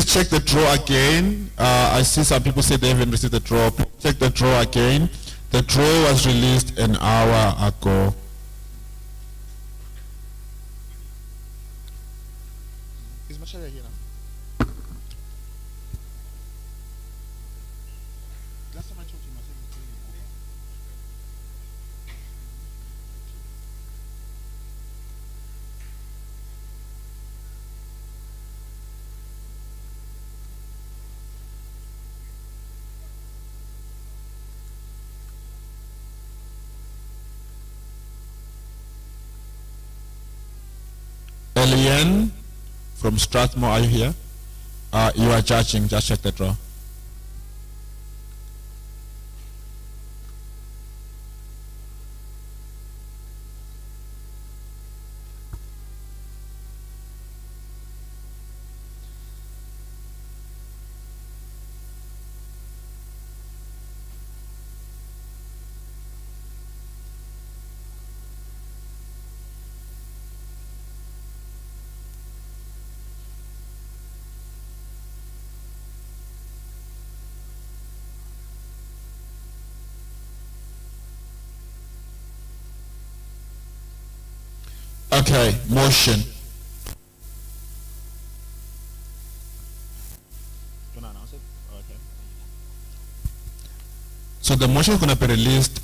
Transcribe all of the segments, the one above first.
Please check the draw again. I see some people say they haven't received the draw. Please check the draw again. The draw was released an hour ago. Is Mashallah here now? Last time I talked to him, I said he was doing it over. Eliane from Strathmore, are you here? You are judging. Just check the draw. Okay, motion. Do you want to announce it? Oh, okay. So the motion is going to be released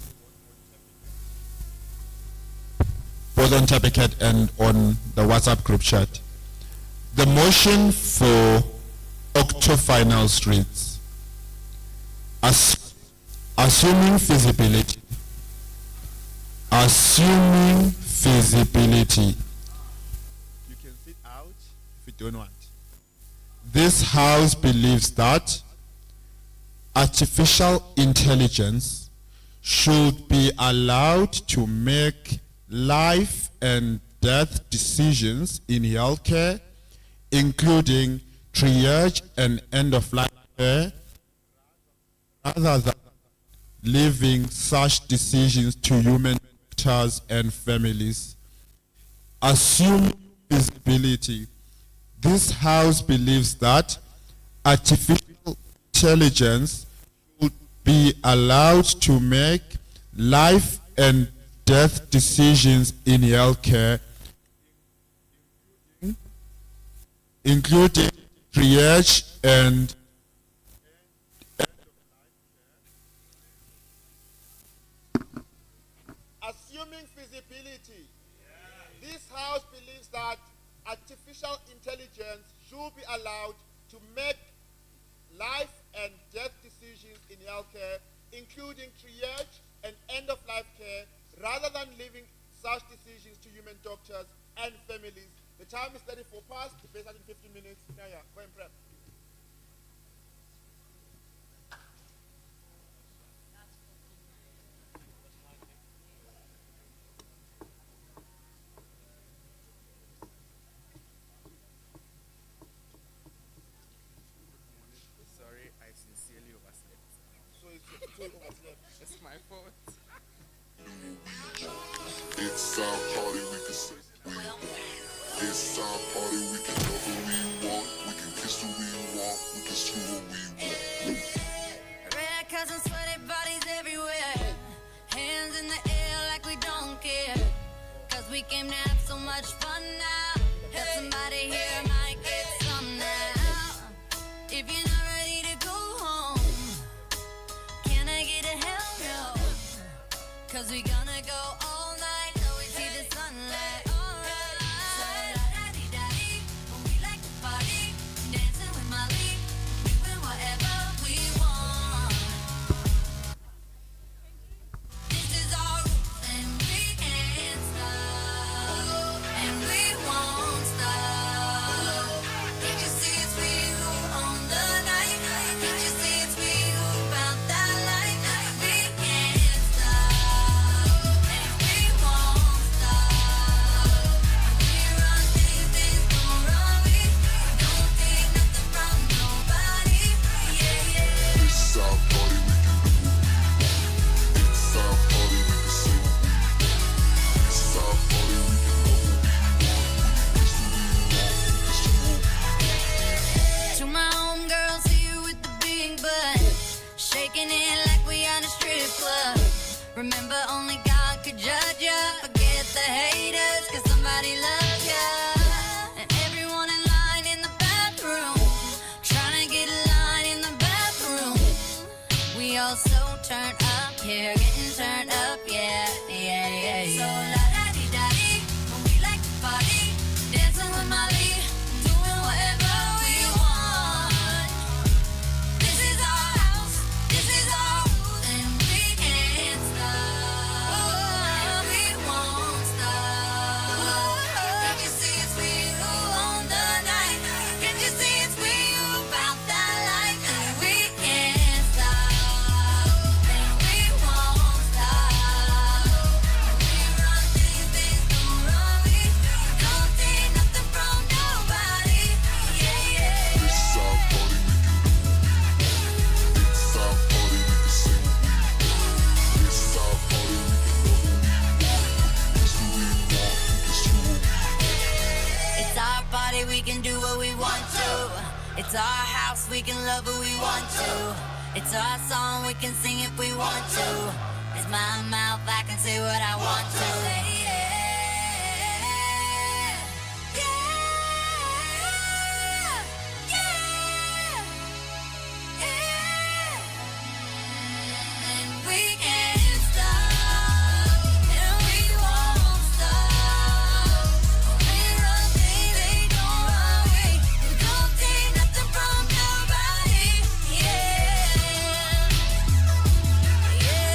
both on Tapicat and on the WhatsApp group chat. The motion for Quarterfinal reads, assuming feasibility. Assuming feasibility. You can sit out if you don't want. This house believes that artificial intelligence should be allowed to make life and death decisions in healthcare, including triage and end-of-life care, rather than leaving such decisions to human doctors and families. Assuming feasibility. This house believes that artificial intelligence should be allowed to make life and death decisions in healthcare, including triage and Assuming feasibility, this house believes that artificial intelligence should be allowed to make life and death decisions in healthcare, including triage and end-of-life care, rather than leaving such decisions to human doctors and families. The time is 34 past, the base in 15 minutes. Yeah, go and prep. Sorry, I sincerely overslept. So it's overslept. It's my fault. It's our party, we can say we want. It's our party, we can love who we want. We can kiss who we want. We can screw who we want. Red cups and sweaty bodies everywhere. Hands in the air like we don't care. Cause we came to have so much fun now. That somebody here might get some now. If you're not ready to go home, can I get a hell no? Cause we gonna go all night till we see the sunlight. Alright. So la-da-dee-da-dee, we like to party. Dancing with Molly, doing whatever we want. This is our rules and we can't stop. And we want Remember, only God could judge ya. Forget the haters, cause somebody loves ya. And everyone in line in the bathroom, trying to get a line in the bathroom. We all so turned up here, getting turned up, yeah, yeah, yeah, yeah. So la-da-dee-da-dee, when we like to party, dancing with Molly, doing whatever we want. This is our house, this is our rules, and we can't stop. We won't stop. Can't you see it's we who own the night? Can't you see it's we who found that light? And we can't stop, and we won't stop. We run things don't run we. Don't take nothing from nobody. Yeah, yeah. It's our party, we can do what we want. It's our party, we can say what we want. It's our party, we can love who we want. We can do what we want. It's our party, we can do what we want to. It's our house, we can love who we want to. It's our song, we can sing if we want to. It's my mouth, I can say what I want to. Yeah, yeah, yeah, yeah. And we can't stop, and we won't stop. We run things they don't run we. We don't take nothing from nobody. Yeah, yeah.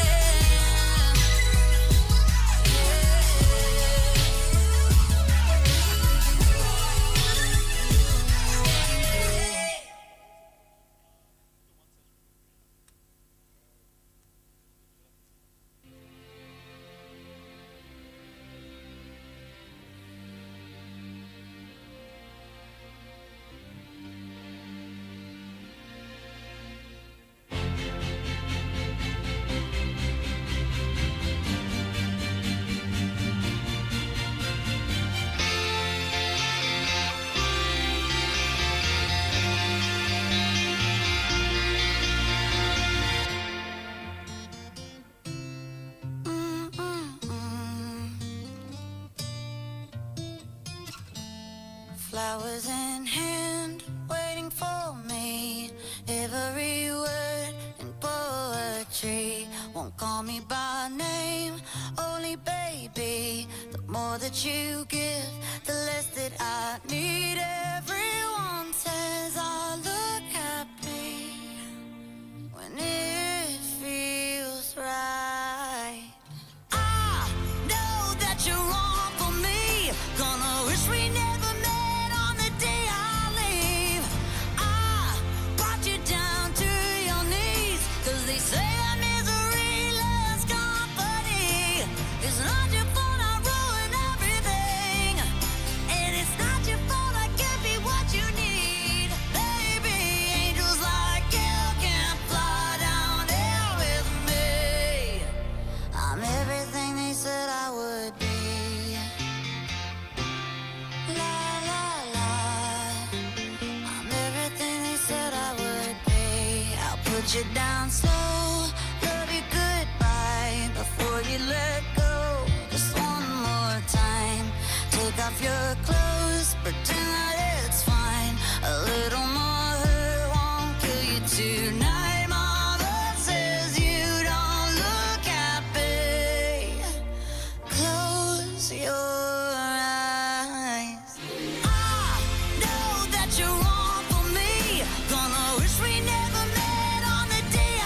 Flowers in hand, waiting for me. Every word in poetry won't call me by name, only baby. The more that you give, the less that I need. Everyone says I look happy when it feels right. I know that you're wrong for me. Gonna wish we never met on the day I leave. I brought you down to your knees, 'cause they say that misery loves company. It's not your fault I ruined everything, and it's not your fault I can't be what you need. Baby, angels like you can fly down here with me. I'm everything they said I would be. La la la. I'm everything they said I would be. I'll put you down slow, love you goodbye before you let go. Just one more time. Take off your clothes, pretend that it's fine. A little more hurt won't kill you tonight. Mama says you don't look happy. Close your eyes. I know that you're wrong for me. Gonna wish we never met on the day I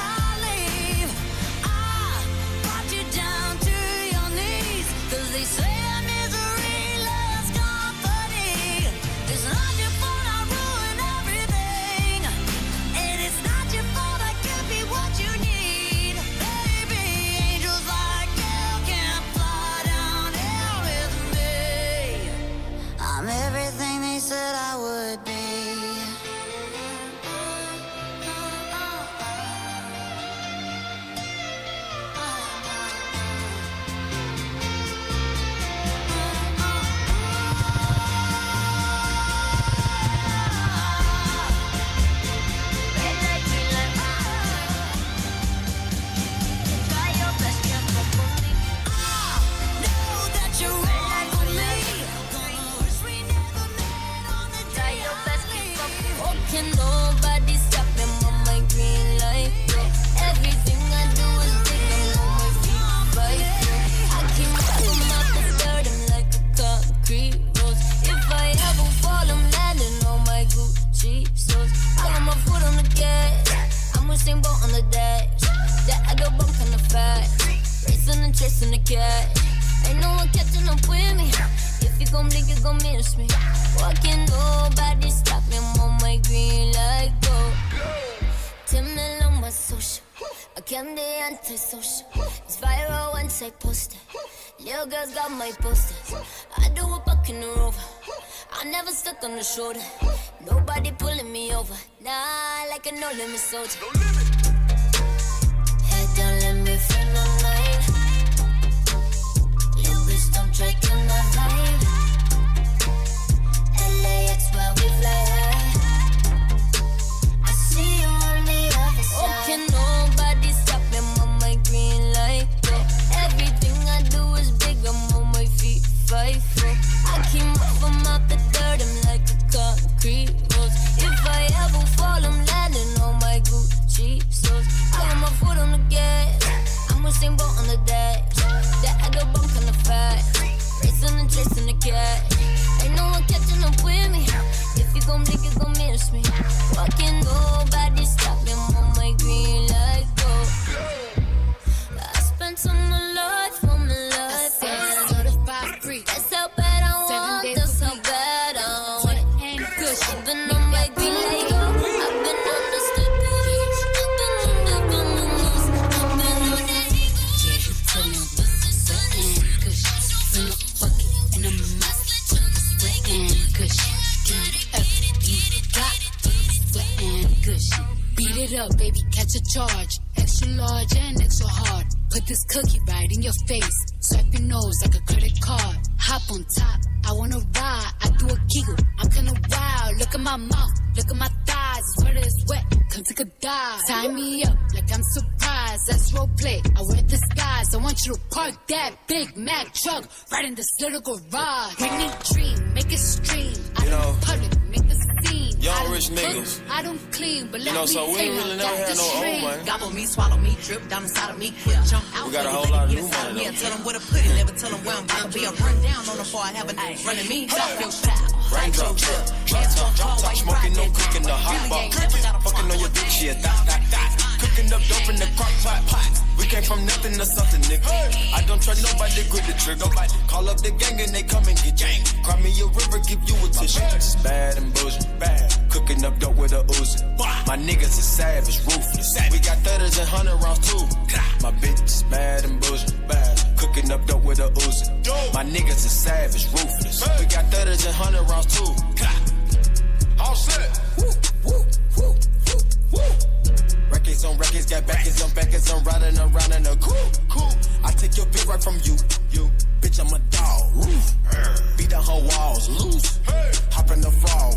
What can nobody stop me? I'm on my green light. Everything I do is big. I'm on my feet, right? I keep moving up the third. I'm like a concrete rose. If I ever fall, I'm landing on my Gucci shoes. I got my foot on the gas. I'm with same boat on the dash. That I go bump on the fat. Racing and chasing the cat. Ain't no one catching up with me. If you gon' blink, you gon' miss me. What can nobody stop me? I'm on my green light, go. Tell me on my social. I can't be antisocial. It's viral once I post it. Little girls got my posters. I do a buck in the rover. I never stuck on the shoulder. Nobody pulling me over. Nah, like a no limit soldier. Head down, let me feel the line. Little bitch, don't try to my vibe. LAX where we fly high. I see you on the other side. Oh, can nobody stop me? I'm on my green light. Everything I do is big. I'm on my feet, 5'4". I keep moving up the dirt. I'm like a concrete rose. If I ever fall, I'm landing on my Gucci shoes. I got my foot on the gas. I'm with same boat on the dash. That I go bump on the fat. Racing and chasing the cat. Ain't no one catching up with me. If you gon' blink, you gon' miss me. What can nobody stop me? I'm on my green light, go. I spent on my life, on my life. Yeah. Certified free. That's how bad I want. That's how bad I want it. And good. I've been on my green light, go. I've been on the step. I've been on the news. I've been on the ego. Yeah, you tell me what's sweat and good. Bring a bucket and a mop. Sweat and good. Give me everything you got. Sweat and good. Beat it up, baby, catch a charge. Extra large and extra hard. Put this cookie right in your face. Swipe your nose like a credit card. Hop on top, I wanna ride. I do a giggle, I'm kinda wild. Look at my mouth, look at my thighs. It's wet, it's wet, come take a dive. Tie me up like I'm surprised. That's role play, I wear disguise. I want you to park that Big Mac truck right in this little garage. Make me dream, make it stream. I don't public, make a scene. Young rich niggas. I don't clean, but let me so we tell really you, never got had the no old string. money. Gobble me, swallow me, drip down inside of me, quick jump out. We got a whole Let lot of it new get inside money, me. I though. tell them where to put it, never tell them where I'm gonna be. I run down on the floor, I have a night running me. Drop your style, Raindrop, drip, drop top, smoking, no cooking, the hot pot. Fucking on your bitch, yeah, dot. Cooking up dope in the crock pot. We came from nothing to something, nigga. I don't trust nobody, grip the trigger. Call up the gang and they come and get gang. Cry me a river, give you a tissue. It's bad and bullshit, bad. Cooking up dope with a Uzi. My niggas is savage, ruthless. We got 30s and 100 rounds too. My bitch is bad and bullshit, bad. Cooking up dope with a Uzi. My niggas is savage, ruthless. We got 30s and 100 rounds too. All set. Records on records, got backers on backers. I'm riding around in a coupe. I take your bitch right from you. Bitch, I'm a dog. Beat down her walls, loose. Hop in the frog.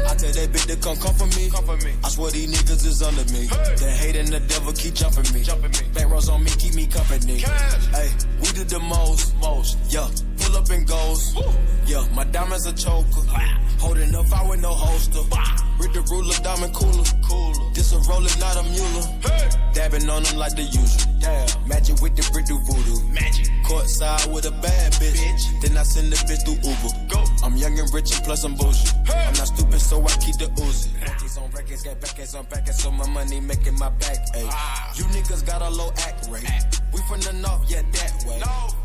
I tell that bitch to come for me. I swear these niggas is under me. The hate and the devil keep jumping me. Back rows on me, keep me company. Hey, we did the most. Yeah, pull up and goes. Yeah, my diamonds a choker. Holding up, I with no holster. Read the ruler, diamond cooler. This a roller, not a mule. Dabbing on them like the usual. Magic with the brick do voodoo. Courtside with a bad bitch. Then I send the bitch through Uber. I'm young and rich and plus I'm bullshit. I'm not stupid, so I keep the Uzi. Records on records, got backers on backers, so my money making my back ache. You niggas got a low act rate. We from the north, yeah, that way.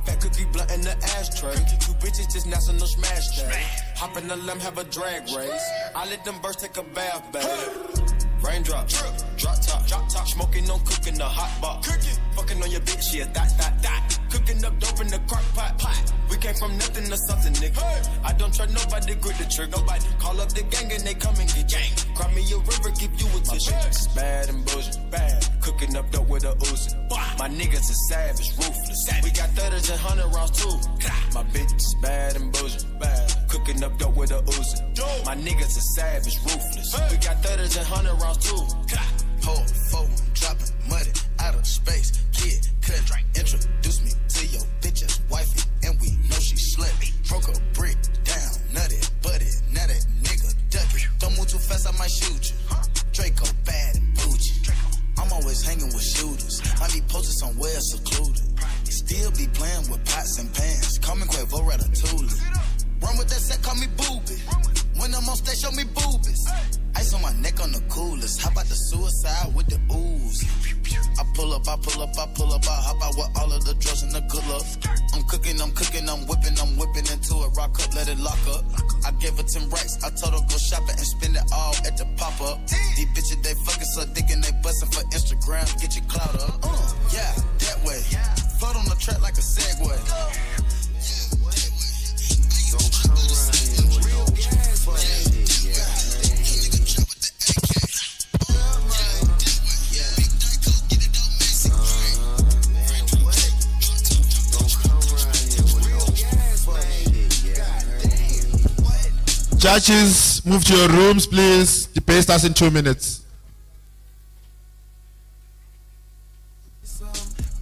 Fat cookie blunt in the ashtray. Two bitches just national smash day. Hop in the limb, have a drag race. I let them birds take a bath, babe. Raindrop, drop top, smoking, no cooking, the hot box. Fucking on your bitch, yeah, dot. Cooking up dope in the crock pot. We came from nothing to something, nigga. I don't trust nobody, grip the trigger. Call up the gang and they come and get gang. Cry me a river, give you a tissue. My bitch is bad and bullshit, bad. Cooking up dope with a Uzi. My niggas is savage, ruthless. We got 30s and 100 rounds too. My bitch is bad and bullshit, bad. Cooking up dope with a Uzi. My niggas is savage, ruthless. We got 30s and 100 rounds too. Hold, phone, dropping money out of space. Kid, cut, introduce me to your bitch's wifey, and we know she slutty. Broke a brick down, nutty, buddy. Now that nigga ducky. Don't move too fast, might shoot you. Draco bad and bougie. I'm always hanging with shooters. I be posted somewhere secluded. Still be playing with pots and pans. Call me Quavo Ratatouille. Run with that set, call me Booby. When I'm on stage, show me boobies. Ice on my neck on the coolest. How about the suicide with the ooze? I pull up, I hop out with all of the drugs and the good luck. I'm cooking, I'm whipping into it. Rock up, let it lock up. I gave her 10 racks, I told her go shopping and spend it all at the pop-up. These bitches, they fucking so dick and they bustin' for Instagram. Get your clout up. Yeah, that way. Float on the track like a Segway. Don't come around here with no fucking Judges, move to your rooms, please. Debate starts in 2 minutes.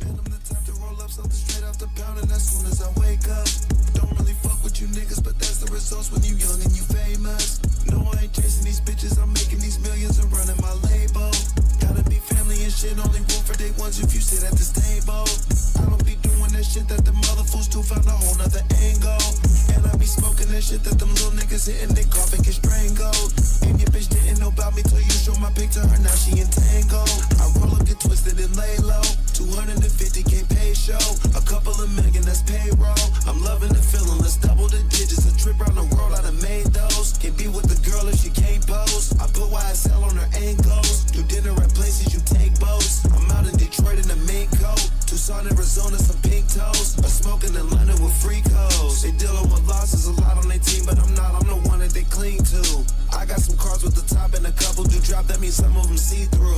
Man, I'm the type to roll up something straight off the pound, and as soon as I wake up, don't really fuck with you niggas, but that's the results when you young and you famous. No, I ain't chasing these bitches, I'm making these millions and running my label. Gotta be family and shit, only room for day ones if you sit at this table. I don't be doing that shit that the mother fools do, found a whole nother angle. And I be smoking that shit that them little niggas hitting, they coughing get strangled. And your bitch didn't know about me till you show my pic to her, now she entangled. I roll up, get twisted and lay low. 250K pay show, a couple of million, that's payroll. I'm loving the feeling, let's double the digits. A trip around the world, I done made those. Can't be with the girl if she can't pose. I put YSL on her ankles. Do dinner at places you take boats. I'm out in Detroit in a mink coat. Tucson, Arizona, some pink toes. I'm smoking in London with freakos. They dealing with losses, a lot on their team, but I'm not, I'm the one that they cling to. I got some cards with the top and a couple do drop, that means some of them see through.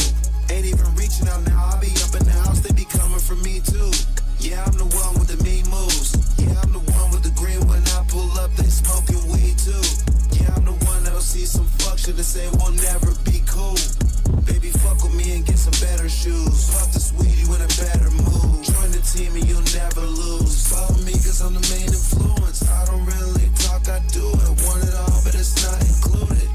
Ain't even reaching out now, I'll be up in the house, they be coming for me too. Yeah, I'm the one with the mean moves. Yeah, I'm the one with the green, when I pull up, they smoking weed too. Yeah, I'm the one that'll see some fuck shit and say we'll never be cool. Baby, fuck with me and get some better shoes. Fuck the sweetie with a better mood. Join the team and you'll never lose. Follow me cause I'm the main influence. I don't really talk, I do it. Want it all, but it's not included.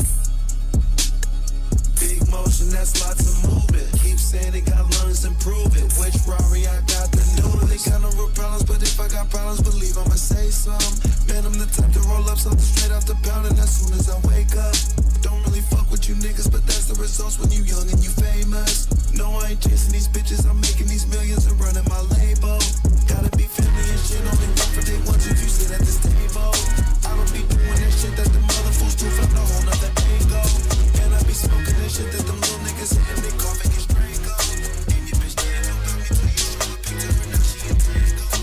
Big motion, that's lots of movement. Keep saying they got lungs and prove it. Which Rari I got the new? They got no real problems, but if I got problems, believe I'ma say some. Man, I'm the type to roll up something straight off the pound, and as soon as I wake up, don't really fuck with you niggas, but that's the results when you young and you famous. No, I ain't chasing these bitches, I'm making these millions and running my label. Gotta be family and shit, only room for day ones if you sit at this table. I don't be doing that shit that the mother fools do, found a whole nother angle. And I be smoking that shit that them little niggas hitting, they coughing get strangled. And your bitch didn't know about me till you show a picture of her, now she entangled.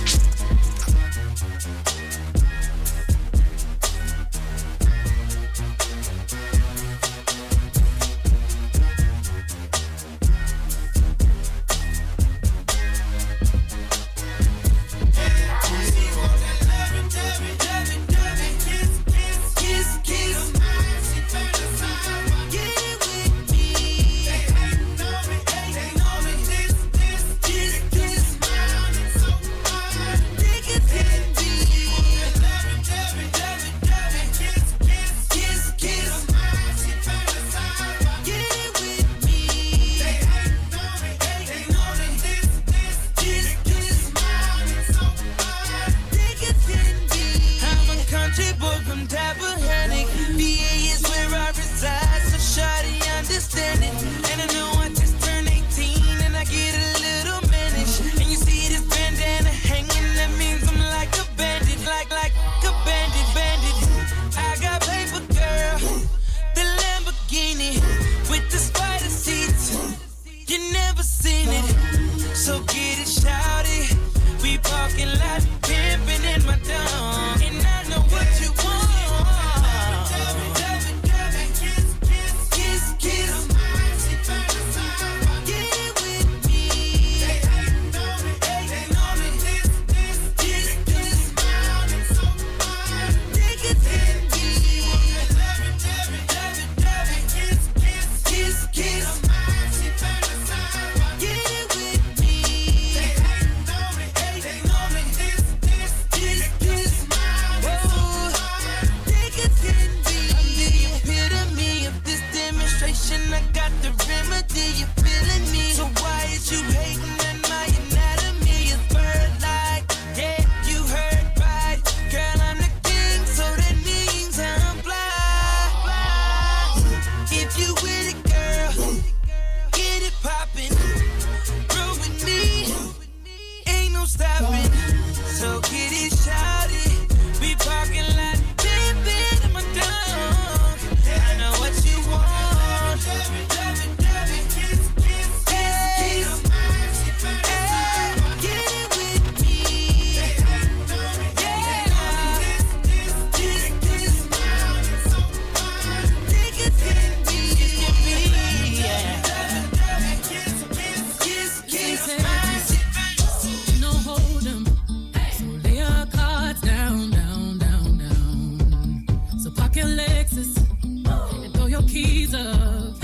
teaser.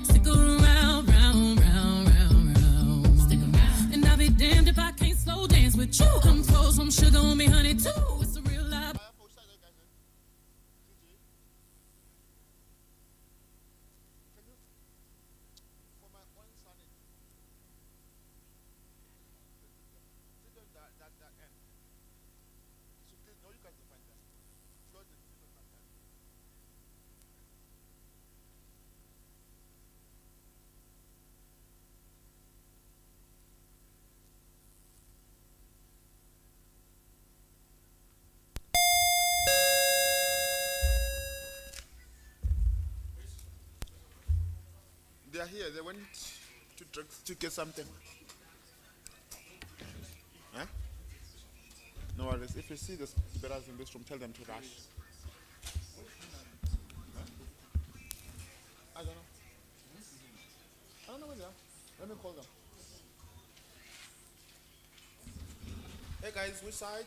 Stick around, round, round, round, round. Stick around. And I'll be damned if I can't slow dance with you. Come pour some sugar on me, honey, too. It's a real life. They are here. They went to get something. Huh? No worries. If you see the bearers in this room, tell them to rush. Huh? I don't know. I don't know where they are. Let me call them. Hey guys, which side?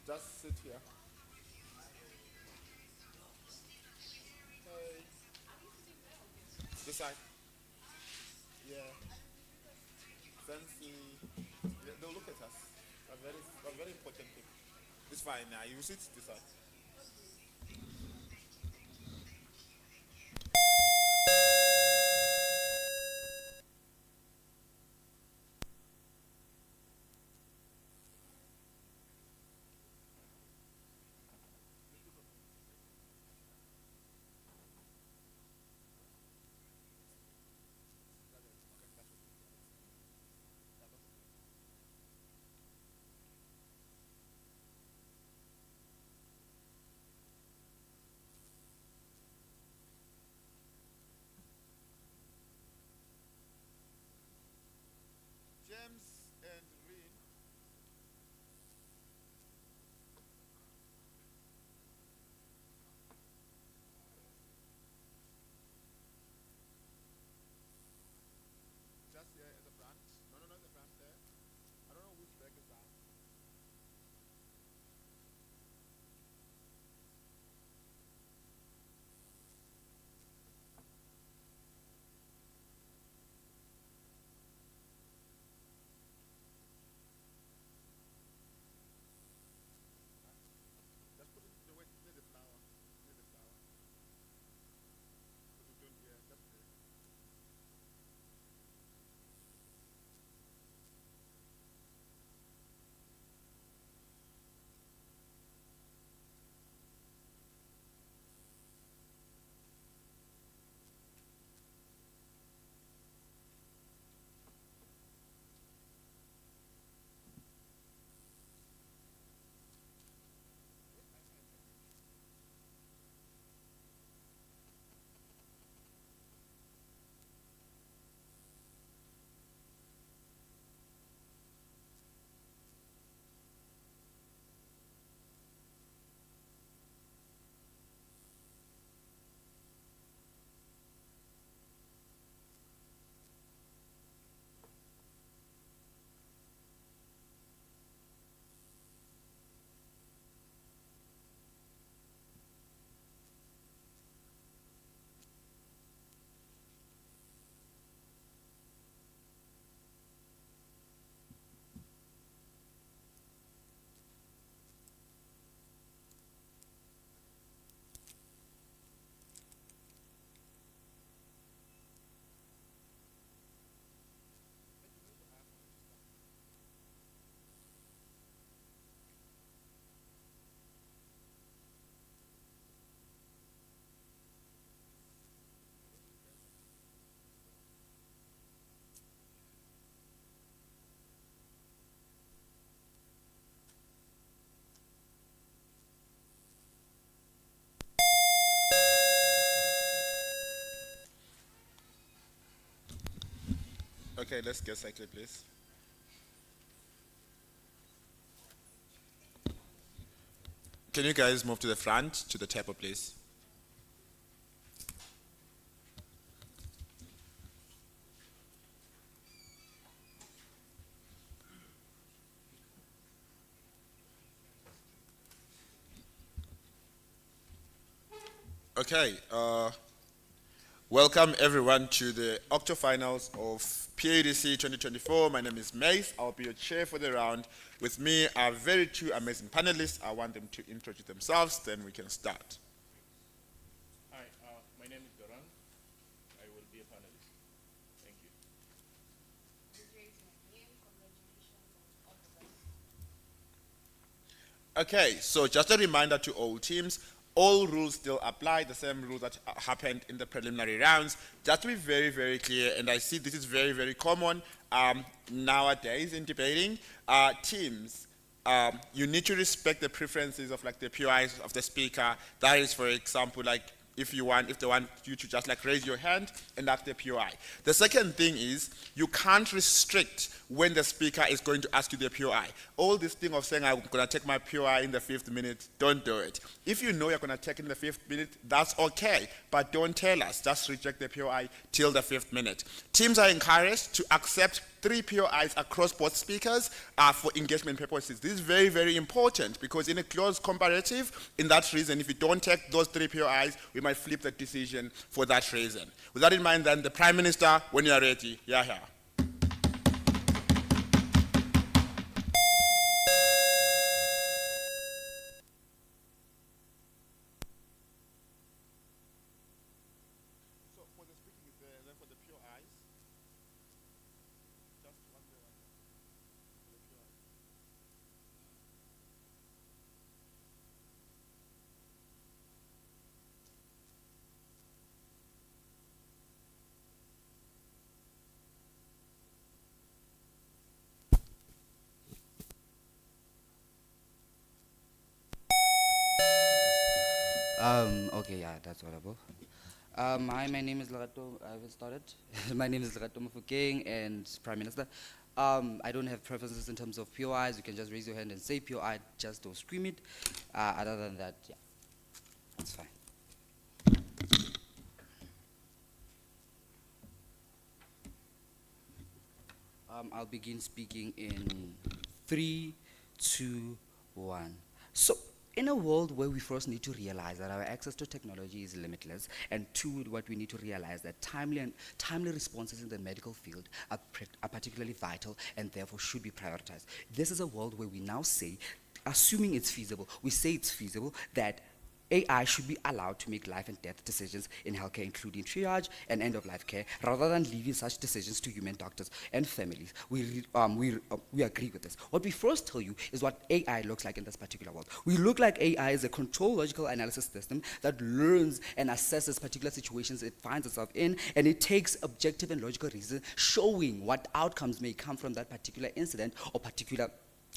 Just sit here. Hey. This side. Yeah. Fancy. Yeah, they'll look at us. A very important thing. It's fine now. You sit this side. James and Reen. Just here at the front. No, at the front there. I don't know which bag is that. Just put it near the flower. Near the flower. Because we don't hear. Just there. Okay, let's get cycling, please. Can you guys move to the front, to the table, please? Okay, welcome everyone to the octofinals of PADC 2024. My name is Mace. I'll be your chair for the round. With me are two amazing panelists. I want them to introduce themselves, then we can start. Hi, my name is Doran. I will be a panelist. Thank you. Okay, so just a reminder to all teams, all rules still apply, the same rules that happened in the preliminary rounds. Just to be very, very clear, and I see this is very, very common nowadays in debating, teams, you need to respect the preferences of like the POIs of the speaker. That is, for example, like if they want you to just like raise your hand and ask the POI. The second thing is you can't restrict when the speaker is going to ask you the POI. All this thing of saying I'm going to take my POI in the 5th minute, don't do it. If you know you're going to take it in the 5th minute, that's okay, but don't tell us. Just reject the POI till the 5th minute. Teams are encouraged to accept 3 POIs across both speakers for engagement purposes. This is very, very important because in a close comparative, in that reason, if you don't take those 3 POIs, we might flip the decision for that reason. With that in mind, then, the Prime Minister, when you are ready, you're here. Okay, yeah, that's audible. Hi, my name is Lerato. I haven't started. My name is Lerato Mofokeng, and Prime Minister. I don't have preferences in terms of POIs. You can just raise your hand and say POI, just don't scream it. Other than that, yeah, that's fine. I'll begin speaking in 3, 2, 1. So, in a world where we first need to realize that our access to technology is limitless, and two, what we need to realize that timely responses in the medical field are particularly vital and therefore should be prioritized. This is a world where we now say, assuming it's feasible, we say it's feasible that AI should be allowed to make life and death decisions in healthcare, including triage and end-of-life care, rather than leaving such decisions to human doctors and families. We agree with this. What we first tell you is what AI looks like in this particular world. We look like AI is a control logical analysis system that learns and assesses particular situations it finds itself in, and it takes objective and logical reason, showing what outcomes may come from that particular incident or particular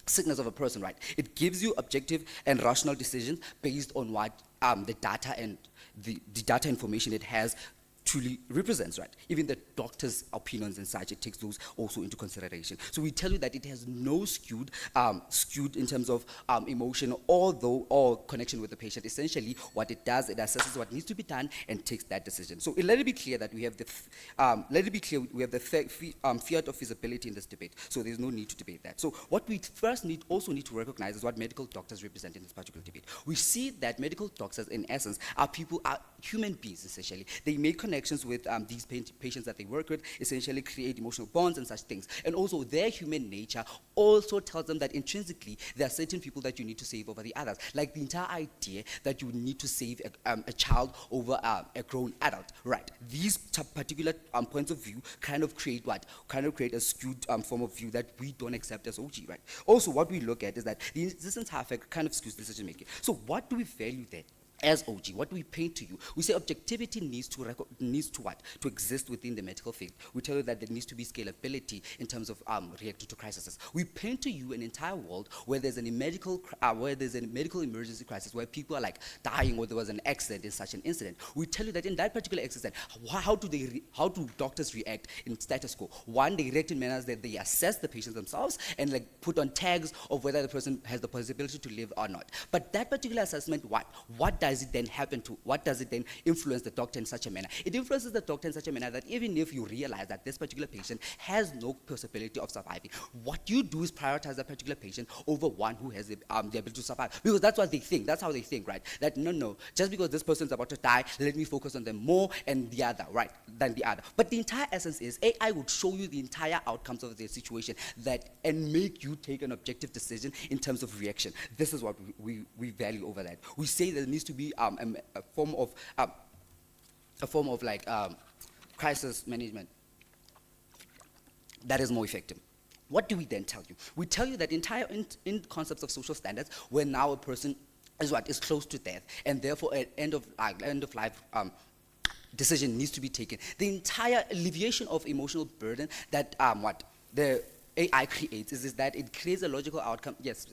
sickness of a person, right? It gives you objective and rational decisions based on what the data and the data information it has truly represents, right? Even the doctor's opinions and such, it takes those also into consideration. So we tell you that it has no skewed in terms of emotion or connection with the patient. Essentially, what it does, it assesses what needs to be done and takes that decision. So let it be clear that we have the fiat of feasibility in this debate. So there's no need to debate that. So what we first need to recognize is what medical doctors represent in this particular debate. We see that medical doctors, in essence, are human beings. Essentially, they make connections with these patients that they work with, essentially create emotional bonds and such things. And also their human nature also tells them that intrinsically there are certain people that you need to save over the others. Like the entire idea that you need to save a child over a grown adult, right? These particular points of view kind of create a skewed form of view that we don't accept as OG, right? Also, what we look at is that this entire fact kind of skews decision making. So what do we value there? As OG, what we paint to you, we say objectivity needs to exist within the medical field. We tell you that there needs to be scalability in terms of reacting to crises. We paint to you an entire world where there's a medical emergency crisis, where people are like dying, or there was an accident in such an incident. We tell you that in that particular accident, how do doctors react in status quo? One, they react in manners that they assess the patients themselves and like put on tags of whether the person has the possibility to live or not. But that particular assessment, what does does it then happen to, what does it then influence the doctor in such a manner? It influences the doctor in such a manner that even if you realize that this particular patient has no possibility of surviving, what you do is prioritize that particular patient over one who has the ability to survive. Because that's what they think, that's how they think, right? That no, just because this person's about to die, let me focus on them more and the other, right, than the other. But the entire essence is AI would show you the entire outcomes of the situation and make you take an objective decision in terms of reaction. This is what we value over that. We say there needs to be a form of like crisis management that is more effective. What do we then tell you? We tell you that in concepts of social standards, where now a person is close to death, and therefore an end of life decision needs to be taken. The entire alleviation of emotional burden that the AI creates is that it creates a logical outcome. Yes.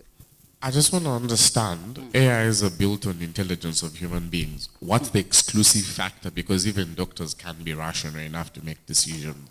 I just want to understand, AIs are built on intelligence of human beings. What's the exclusive factor? Because even doctors can be rational enough to make decisions.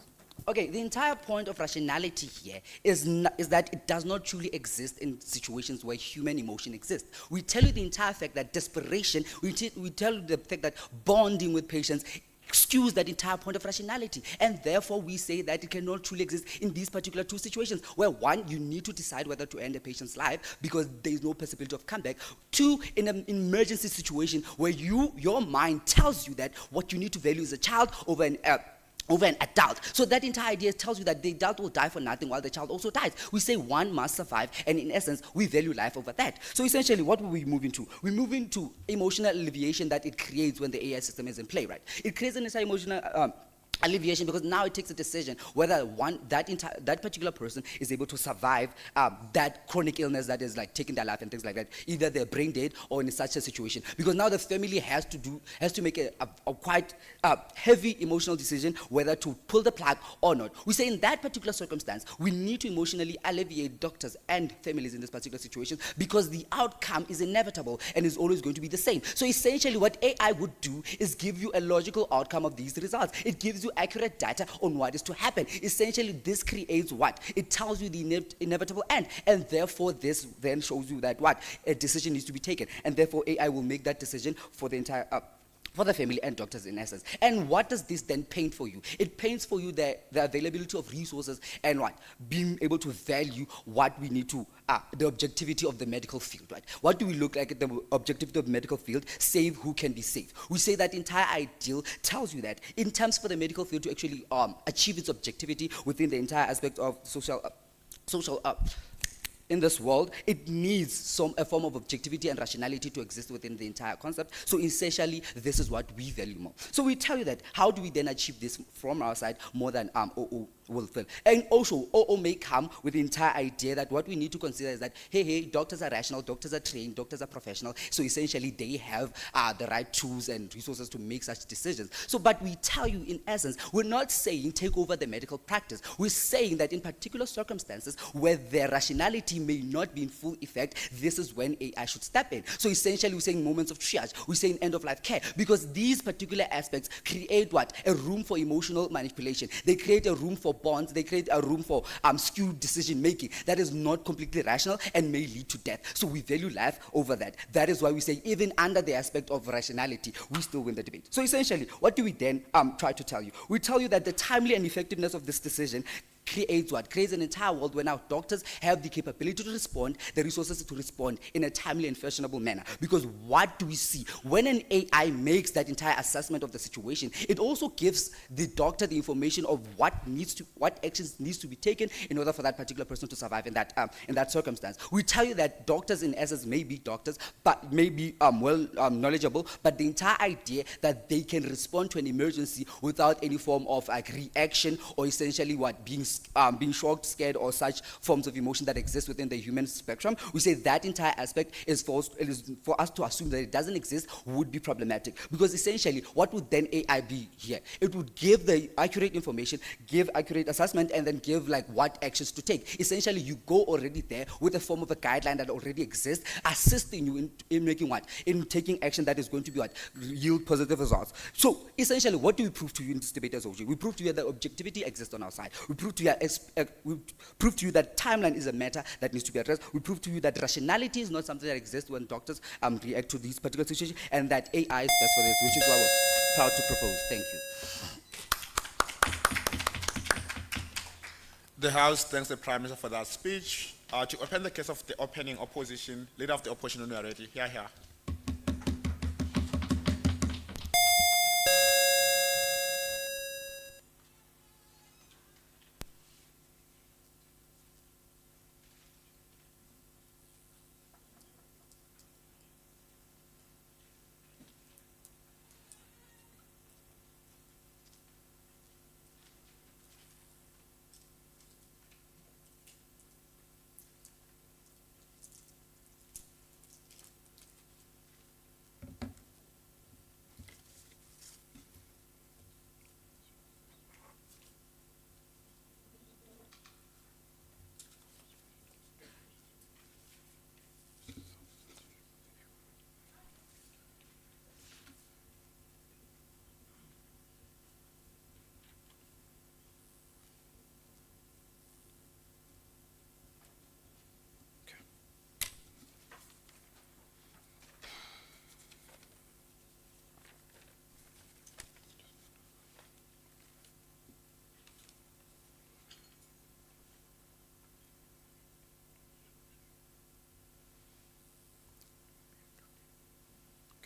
Okay, the entire point of rationality here is that it does not truly exist in situations where human emotion exists. We tell you the entire fact that desperation, we tell you the fact that bonding with patients excuse that entire point of rationality, and therefore we say that it cannot truly exist in these particular two situations, where one, you need to decide whether to end a patient's life because there is no possibility of comeback. Two, in an emergency situation where your mind tells you that what you need to value is a child over an adult. So that entire idea tells you that the adult will die for nothing while the child also dies. We say one must survive, and in essence, we value life over that. So essentially, what will we move into? We move into emotional alleviation that it creates when the AI system is in play, right? It creates an entire emotional alleviation because now it takes a decision whether that particular person is able to survive that chronic illness that is like taking their life and things like that, either they're brain dead or in such a situation, because now the family has to make a quite heavy emotional decision whether to pull the plug or not. We say in that particular circumstance we need to emotionally alleviate doctors and families in this particular situation because the outcome is inevitable and is always going to be the same. So essentially what AI would do is give you a logical outcome of these results. It gives you accurate data on what is to happen. Essentially, this creates what? It tells you the inevitable end, and therefore this then shows you that what? A decision needs to be taken, and therefore AI will make that decision for the entire for the family and doctors in essence. And what does this then paint for you? It paints for you the availability of resources and what? Being able to value what we need to, the objectivity of the medical field, right? What do we look like at the objectivity of the medical field? Save who can be saved. We say that entire ideal tells you that in terms for the medical field to actually achieve its objectivity within the entire aspect of social in this world, it needs a form of objectivity and rationality to exist within the entire concept. So essentially, this is what we value more. So we tell you that, how do we then achieve this from our side more than OO will feel? And also, OO may come with the entire idea that what we need to consider is that, hey, doctors are rational, doctors are trained, doctors are professional, so essentially they have the right tools and resources to make such decisions. So, but we tell you in essence, we're not saying take over the medical practice. We're saying that in particular circumstances where their rationality may not be in full effect, this is when AI should step in. So essentially we're saying moments of triage, we're saying end-of-life care, because these particular aspects create what? A room for emotional manipulation. They create a room for bonds, they create a room for skewed decision making that is not completely rational and may lead to death. So we value life over that. That is why we say even under the aspect of rationality, we still win the debate. So essentially, what do we then try to tell you? We tell you that the timely and effectiveness of this decision creates what? Creates an entire world where now doctors have the capability to respond, the resources to respond in a timely and fashionable manner. Because what do we see? When an AI makes that entire assessment of the situation, it also gives the doctor the information of what actions needs to be taken in order for that particular person to survive in that circumstance. We tell you that doctors in essence may be doctors, but may be knowledgeable, but the entire idea that they can respond to an emergency without any form of like reaction or essentially what? Being shocked, scared, or such forms of emotion that exist within the human spectrum, we say that entire aspect is for us to assume that it doesn't exist would be problematic. Because essentially, what would then AI be here? It would give the accurate information, give accurate assessment, and then give like what actions to take. Essentially, you go already there with a form of a guideline that already exists, assisting you in making what? In taking action that is going to be what? Yield positive results. So essentially, what do we prove to you in this debate as OG? We prove to you that objectivity exists on our side. We prove to we prove to you that timeline is a matter that needs to be addressed. We prove to you that rationality is not something that exists when doctors react to these particular situations, and that AI is best for this, which is what we're proud to propose. Thank you. The House thanks the Prime Minister for that speech. To open the case of the opening opposition, leader of the opposition when we are ready. Here, here.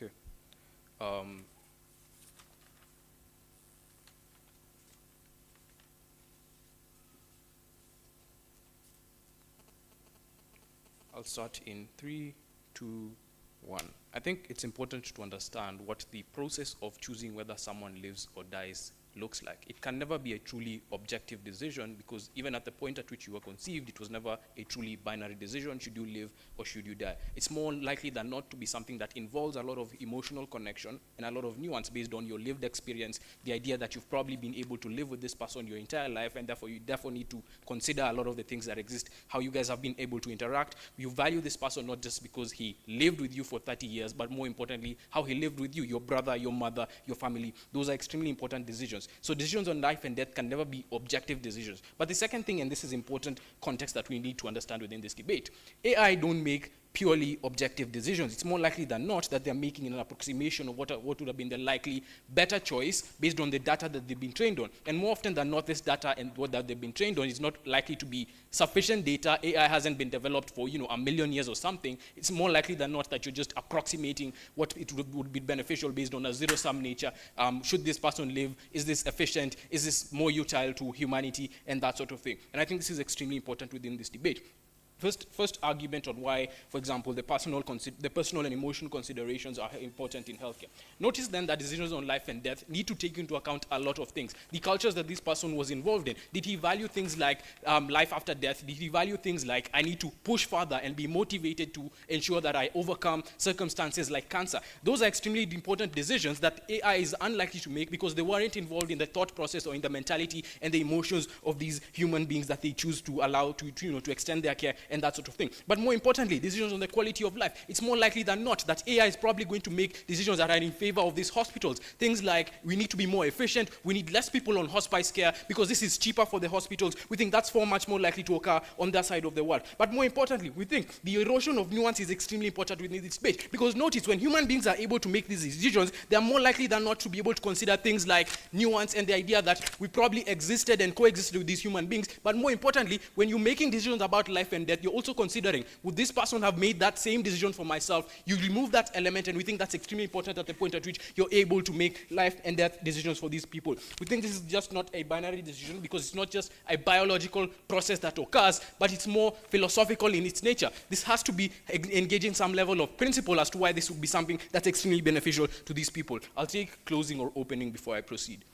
Okay. I'll start in 3, 2, 1. I think it's important to understand what the process of choosing whether someone lives or dies looks like. It can never be a truly objective decision, because even at the point at which you were conceived, it was never a truly binary decision. Should you live or should you die? It's more likely than not to be something that involves a lot of emotional connection and a lot of nuance based on your lived experience, the idea that you've probably been able to live with this person your entire life, and therefore you need to consider a lot of the things that exist, how you guys have been able to interact. You value this person not just because he lived with you for 30 years, but more importantly, how he lived with you, your brother, your mother, your family. Those are extremely important decisions. So decisions on life and death can never be objective decisions. But the second thing, and this is important context that we need to understand within this debate, AI don't make purely objective decisions. It's more likely than not that they're making an approximation of what would have been the likely better choice based on the data that they've been trained on. And more often than not, this data and what that they've been trained on is not likely to be sufficient data. AI hasn't been developed for, a million years or something. It's more likely than not that you're just approximating what it would be beneficial based on a zero-sum nature. Should this person live? Is this efficient? Is this more utile to humanity? And that sort of thing. And I think this is extremely important within this debate. First argument on why, for example, the personal and emotional considerations are important in healthcare. Notice then that decisions on life and death need to take into account a lot of things. The cultures that this person was involved in. Did he value things like life after death? Did he value things like I need to push further and be motivated to ensure that I overcome circumstances like cancer? Those are extremely important decisions that AI is unlikely to make because they weren't involved in the thought process or in the mentality and the emotions of these human beings that they choose to allow to extend their care and that sort of thing. But more importantly, decisions on the quality of life. It's more likely than not that AI is probably going to make decisions that are in favor of these hospitals. Things like we need to be more efficient, we need less people on hospice care because this is cheaper for the hospitals. We think that's much more likely to occur on that side of the world. But more importantly, we think the erosion of nuance is extremely important within this debate, because notice when human beings are able to make these decisions, they are more likely than not to be able to consider things like nuance and the idea that we probably existed and coexisted with these human beings. But more importantly, when you're making decisions about life and death, you're also considering, would this person have made that same decision for myself? You remove that element, and we think that's extremely important at the point at which you're able to make life and death decisions for these people. We think this is just not a binary decision because it's not just a biological process that occurs, but it's more philosophical in its nature. This has to be engaging some level of principle as to why this would be something that's extremely beneficial to these people. I'll take closing or opening before I proceed.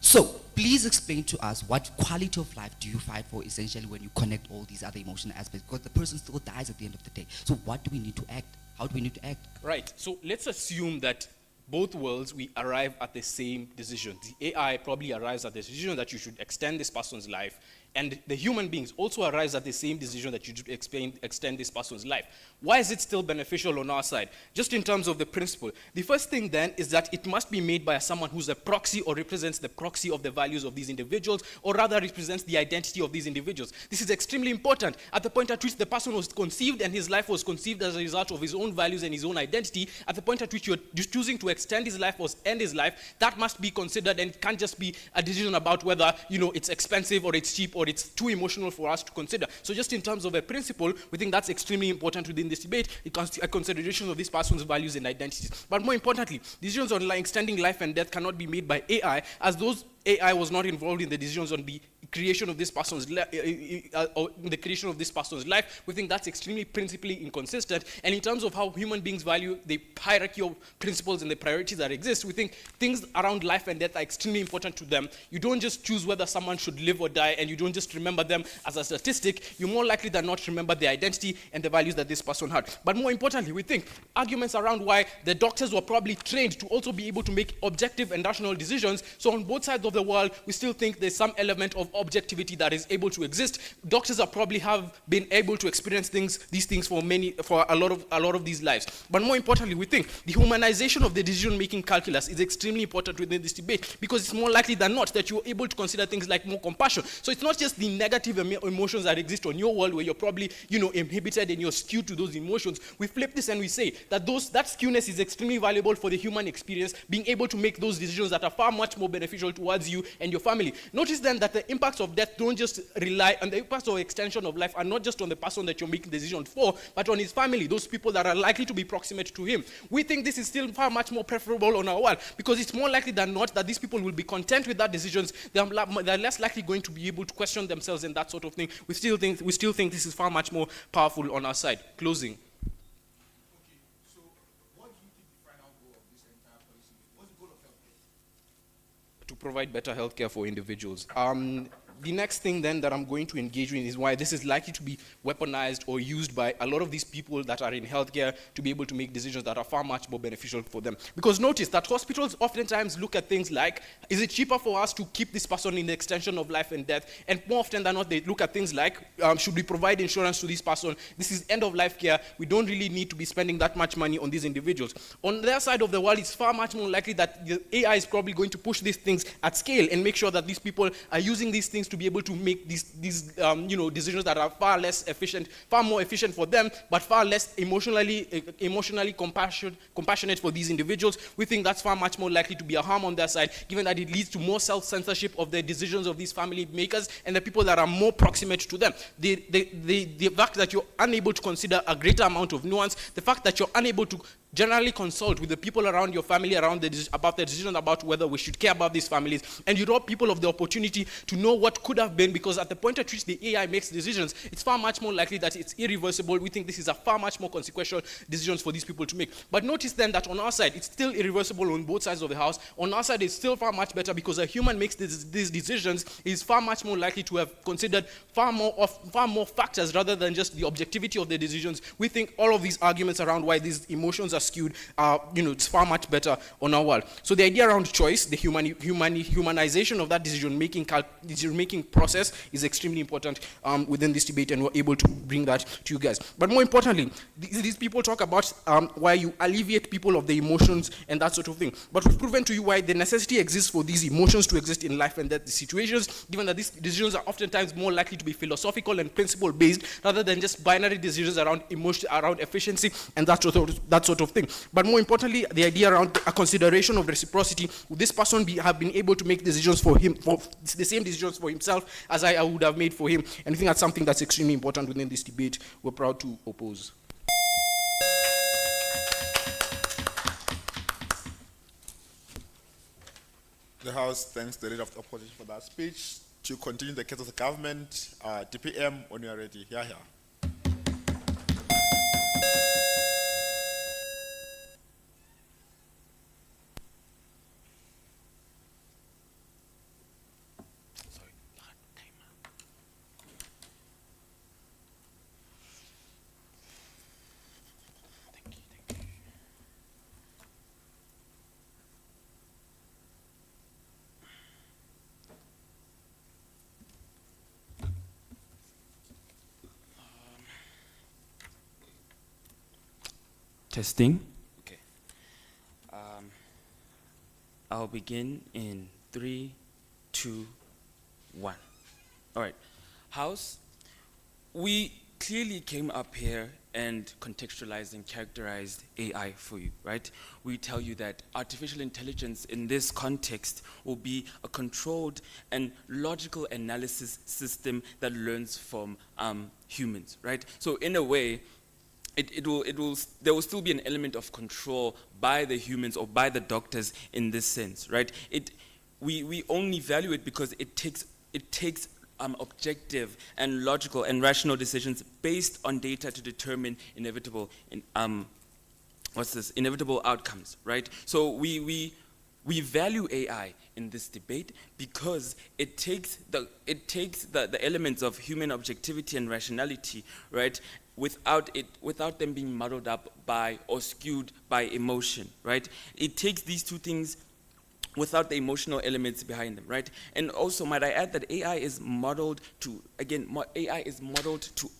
So, please explain to us what quality of life do you fight for essentially when you connect all these other emotional aspects, because the person still dies at the end of the day. So what do we need to act? How do we need to act? Right. So let's assume that both worlds we arrive at the same decision. The AI probably arrives at the decision that you should extend this person's life, and the human beings also arrives at the same decision that you extend this person's life. Why is it still beneficial on our side? Just in terms of the principle. The first thing then is that it must be made by someone who's a proxy or represents the proxy of the values of these individuals, or rather represents the identity of these individuals. This is extremely important. At the point at which the person was conceived and his life was conceived as a result of his own values and his own identity, at the point at which you're choosing to extend his life or end his life, that must be considered, and it can't just be a decision about whether, it's expensive or it's cheap or it's too emotional for us to consider. So just in terms of a principle, we think that's extremely important within this debate, a consideration of this person's values and identities. But more importantly, decisions on extending life and death cannot be made by AI, as those AI was not involved in the decisions on the creation of this person's life. We think that's extremely principally inconsistent. And in terms of how human beings value the hierarchy of principles and the priorities that exist, we think things around life and death are extremely important to them. You don't just choose whether someone should live or die, and you don't just remember them as a statistic. You're more likely than not remember the identity and the values that this person had. But more importantly, we think arguments around why the doctors were probably trained to also be able to make objective and rational decisions. So on both sides of the world, we still think there's some element of objectivity that is able to exist. Doctors are probably have been able to experience these things for a lot of these lives. But more importantly, we think the humanization of the decision-making calculus is extremely important within this debate, because it's more likely than not that you're able to consider things like more compassion. So it's not just the negative emotions that exist on your world where you're probably, inhibited and you're skewed to those emotions. We flip this and we say that that skewness is extremely valuable for the human experience, being able to make those decisions that are far much more beneficial towards you and your family. Notice then that the impacts of death don't just rely on the impacts of extension of life, are not just on the person that you're making the decision for, but on his family, those people that are likely to be proximate to him. We think this is still far much more preferable on our world, because it's more likely than not that these people will be content with that decisions. They're less likely going to be able to question themselves and that sort of thing. We still think this is far much more powerful on our side. Closing. To provide better healthcare for individuals. The next thing then that I'm going to engage in is why this is likely to be weaponized or used by a lot of these people that are in healthcare to be able to make decisions that are far much more beneficial for them. Because notice that hospitals oftentimes look at things like, is it cheaper for us to keep this person in the extension of life and death? And more often than not, they look at things like, should we provide insurance to this person? This is end of life care. We don't really need to be spending that much money on these individuals. On their side of the world, it's far much more likely that the AI is probably going to push these things at scale and make sure that these people are using these things to be able to make these decisions that are far more efficient for them, but far less emotionally compassionate for these individuals. We think that's far much more likely to be a harm on their side, given that it leads to more self-censorship of the decisions of these family makers and the people that are more proximate to them. The fact that you're unable to consider a greater amount of nuance, the fact that you're unable to generally consult with the people around your family about the decision about whether we should care about these families, and you rob people of the opportunity to know what could have been, because at the point at which the AI makes decisions, it's far much more likely that it's irreversible. We think this is a far much more consequential decisions for these people to make. But notice then that on our side, it's still irreversible on both sides of the house. On our side, it's still far much better, because a human makes these decisions is far much more likely to have considered far more factors rather than just the objectivity of the decisions. We think all of these arguments around why these emotions are skewed, it's far much better on our world. So the idea around choice, the humanization of that decision-making process is extremely important within this debate, and we're able to bring that to you guys. But more importantly, these people talk about why you alleviate people of the emotions and that sort of thing. But we've proven to you why the necessity exists for these emotions to exist in life and death situations, given that these decisions are oftentimes more likely to be philosophical and principle-based rather than just binary decisions around emotion, around efficiency, and that sort of thing. But more importantly, the idea around a consideration of reciprocity. Would this person have been able to make decisions for him, for the same decisions for himself as I would have made for him? And I think that's something that's extremely important within this debate. We're proud to oppose. The House thanks the Leader of the Opposition for that speech. To continue the case of the government, DPM, when you are ready. Here. Testing. Okay. I'll begin in 3, 2, 1. All right. House, we clearly came up here and contextualized and characterized AI for you, right? We tell you that artificial intelligence in this context will be a controlled and logical analysis system that learns from humans, right? So in a way, there will still be an element of control by the humans or by the doctors in this sense, right? We only value it because it takes objective and logical and rational decisions based on data to determine inevitable outcomes, right? So we value AI in this debate because it takes the elements of human objectivity and rationality, right, without them being muddled up by or skewed by emotion, right? It takes these two things without the emotional elements behind them, right? And also, might I add that AI is modeled to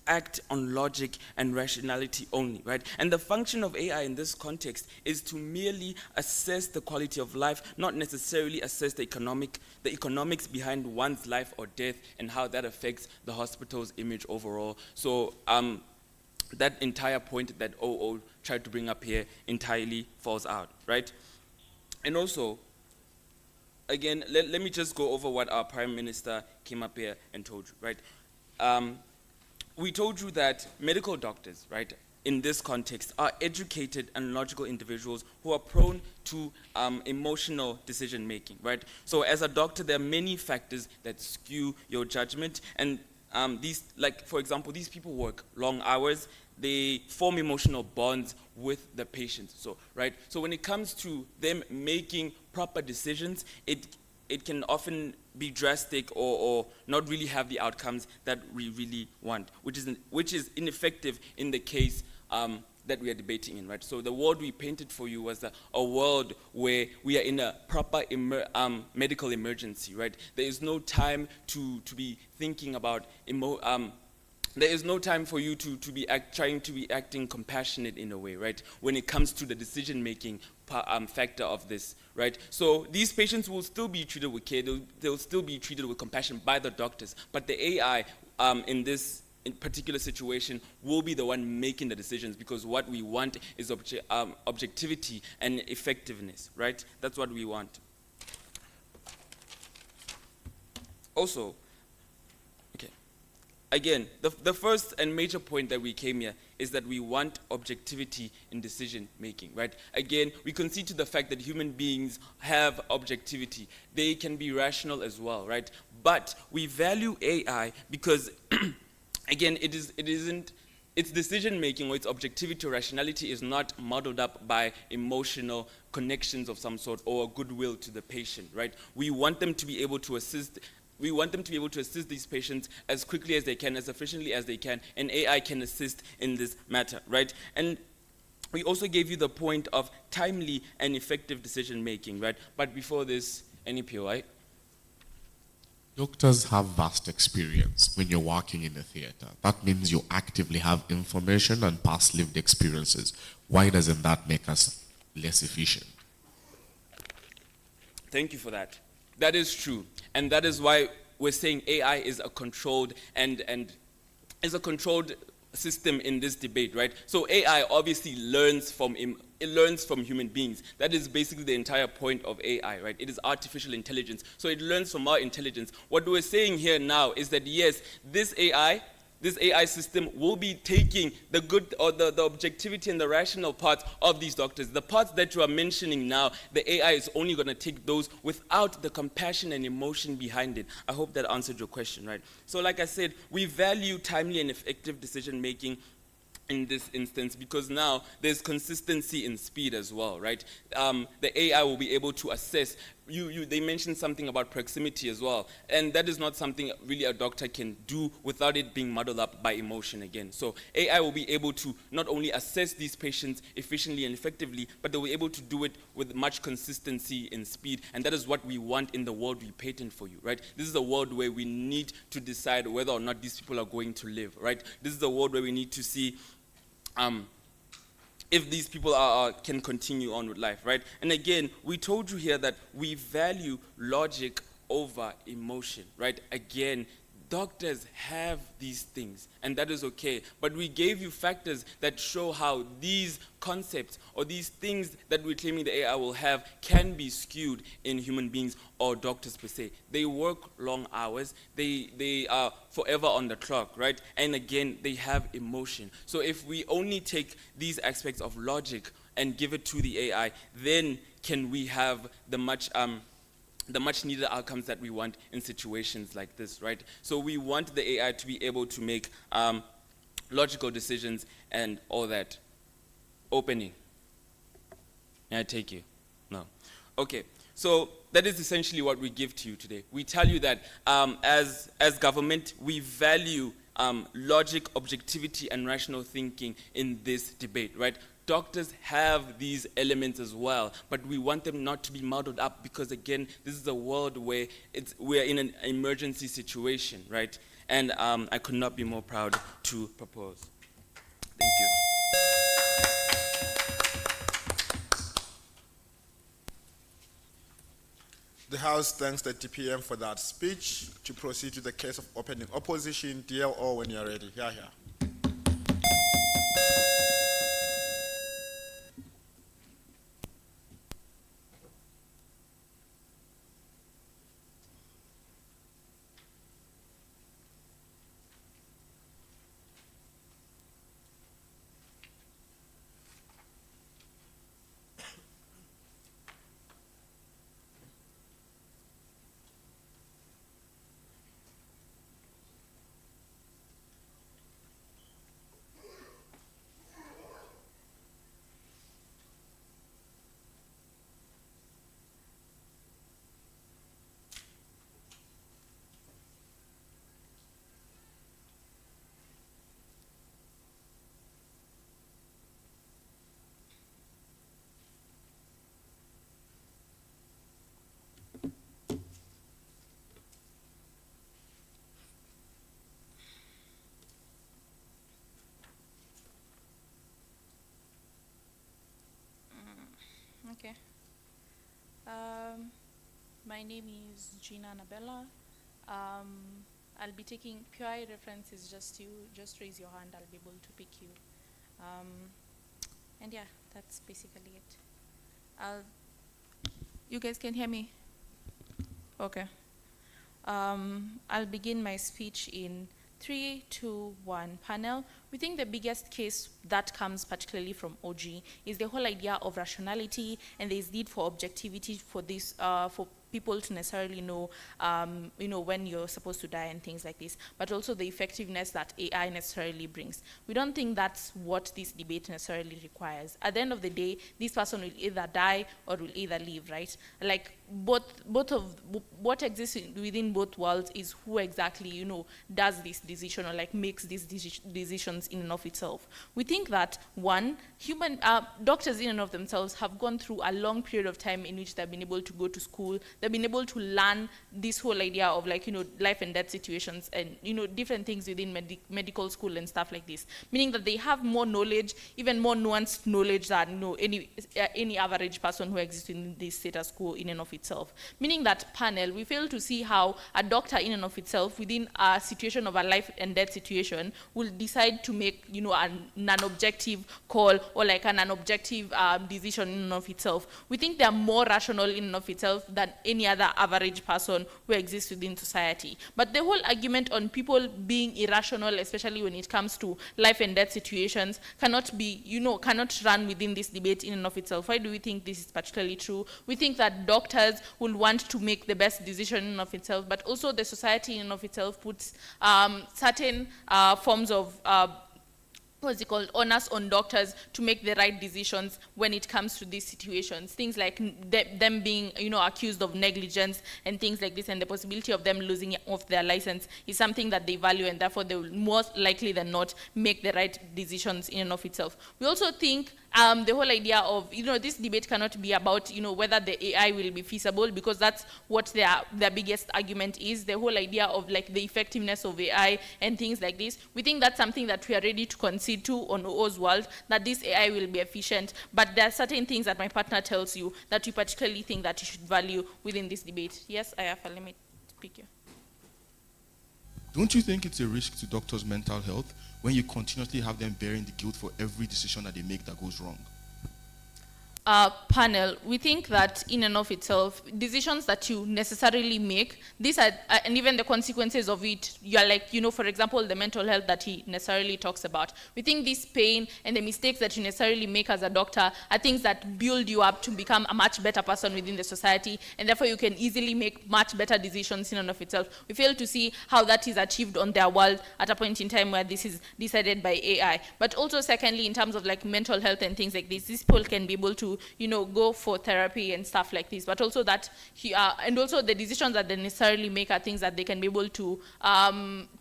act on logic and rationality only, right? And the function of AI in this context is to merely assess the quality of life, not necessarily assess the economics behind one's life or death and how that affects the hospital's image overall. So that entire point that OO tried to bring up here entirely falls out, right? And also, again, let me just go over what our Prime Minister came up here and told you, right? We told you that medical doctors, right, in this context, are educated and logical individuals who are prone to emotional decision-making, right? So as a doctor, there are many factors that skew your judgment, and for example, these people work long hours, they form emotional bonds with the patient. So, right? So when it comes to them making proper decisions, it can often be drastic or not really have the outcomes that we really want, which is ineffective in the case that we are debating in, right? So the world we painted for you was a world where we are in a proper medical emergency, right? There is no time to be thinking about there is no time for you to be trying to be acting compassionate in a way, right? When it comes to the decision-making factor of this, right? So these patients will still be treated with care. They'll still be treated with compassion by the doctors. But the AI in this particular situation will be the one making the decisions, because what we want is objectivity and effectiveness, right? That's what we want. Also, again, the first and major point that we came here is that we want objectivity in decision making, right? Again, we concede to the fact that human beings have objectivity. They can be rational as well, right? But we value AI because, again, its decision making or its objectivity or rationality is not modeled up by emotional connections of some sort or goodwill to the patient, right? We want them to be able to assist these patients as quickly as they can, as efficiently as they can, and AI can assist in this matter, right? And we also gave you the point of timely and effective decision making, right? But before this, any POI? Doctors have vast experience when you're working in a theater. That means you actively have information and past lived experiences. Why doesn't that make us less efficient? Thank you for that. That is true. And that is why we're saying AI is a controlled and is a controlled system in this debate, right? So AI obviously learns from human beings. That is basically the entire point of AI, right? It is artificial intelligence. So it learns from our intelligence. What we're saying here now is that yes, this AI system will be taking the good or the objectivity and the rational parts of these doctors. The parts that you are mentioning now, the AI is only going to take those without the compassion and emotion behind it. I hope that answered your question, right? So like I said, we value timely and effective decision making in this instance because now there's consistency in speed as well, right? The AI will be able to assess. They mentioned something about proximity as well, and that is not something really a doctor can do without it being muddled up by emotion again. So AI will be able to not only assess these patients efficiently and effectively, but they'll be able to do it with much consistency in speed, and that is what we want in the world we patent for you, right? This is a world where we need to decide whether or not these people are going to live, right? This is a world where we need to see if these people can continue on with life, right? And again, we told you here that we value logic over emotion, right? Again, doctors have these things, and that is okay. But we gave you factors that show how these concepts or these things that we're claiming the AI will have can be skewed in human beings or doctors per se. They work long hours. They are forever on the clock, right? And again, they have emotion. So if we only take these aspects of logic and give it to the AI, then can we have the much needed outcomes that we want in situations like this, right? So we want the AI to be able to make logical decisions and all that. Opening. May I take you? No. Okay, so that is essentially what we give to you today. We tell you that as government, we value logic, objectivity, and rational thinking in this debate, right? Doctors have these elements as well, but we want them not to be muddled up because, again, this is a world where we're in an emergency situation, right? And I could not be more proud to propose. Thank you. The House thanks the DPM for that speech. To proceed to the case of opening opposition, DLO, when you're ready. Here. Okay. My name is Gina Anabella. I'll be taking PI references. Just raise your hand. I'll be able to pick you. And yeah, that's basically it. You guys can hear me? Okay. I'll begin my speech in 3, 2, 1 panel. We think the biggest case that comes particularly from OG is the whole idea of rationality, and there's need for objectivity for this, for people to necessarily know, when you're supposed to die and things like this, but also the effectiveness that AI necessarily brings. We don't think that's what this debate necessarily requires. At the end of the day, this person will either die or will either live, right? Like both of what exists within both worlds is who exactly, does this decision or like makes these decisions in and of itself. We think that one, human doctors in and of themselves have gone through a long period of time in which they've been able to go to school, they've been able to learn this whole idea of life and death situations and different things within medical school and stuff like this, meaning that they have more knowledge, even more nuanced knowledge than any average person who exists in this status quo in and of itself. Meaning that panel, we fail to see how a doctor in and of itself within a situation of a life and death situation will decide to make a non-objective call or like a non-objective decision in and of itself. We think they are more rational in and of itself than any other average person who exists within society. But the whole argument on people being irrational, especially when it comes to life and death situations, cannot run within this debate in and of itself. Why do we think this is particularly true? We think that doctors will want to make the best decision in and of itself, but also the society in and of itself puts certain forms of onus on doctors to make the right decisions when it comes to these situations. Things like them being, accused of negligence and things like this, and the possibility of them losing off their license is something that they value, and therefore they will most likely than not make the right decisions in and of itself. We also think the whole idea of, this debate cannot be about, whether the AI will be feasible, because that's what their biggest argument is, the whole idea of like the effectiveness of AI and things like this. We think that's something that we are ready to concede to on O's world, that this AI will be efficient, but there are certain things that my partner tells you that we particularly think that you should value within this debate. Yes, Ayafa, let me speak here. Don't you think it's a risk to doctors' mental health when you continuously have them bearing the guilt for every decision that they make that goes wrong? Panel, we think that in and of itself, decisions that you necessarily make, these are, and even the consequences of it, you're like, for example, the mental health that he necessarily talks about. We think this pain and the mistakes that you necessarily make as a doctor are things that build you up to become a much better person within the society, and therefore you can easily make much better decisions in and of itself. We fail to see how that is achieved on their world at a point in time where this is decided by AI. But also secondly, in terms of like mental health and things like this, these people can be able to go for therapy and stuff like this, but also that and also the decisions that they necessarily make are things that they can be able to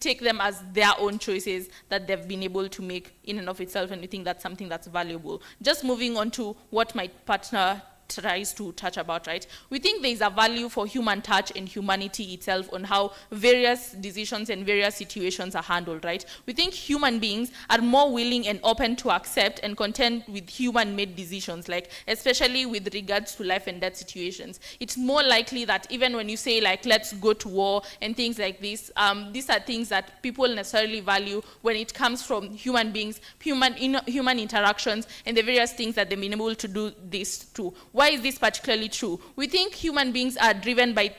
take them as their own choices that they've been able to make in and of itself, and we think that's something that's valuable. Just moving on to what my partner tries to touch about, right? We think there is a value for human touch and humanity itself on how various decisions and various situations are handled, right? We think human beings are more willing and open to accept and contend with human-made decisions, like especially with regards to life and death situations. It's more likely that even when you say like, let's go to war and things like this, these are things that people necessarily value when it comes from human beings, human interactions, and the various things that they've been able to do this to. Why is this particularly true? We think human beings are driven by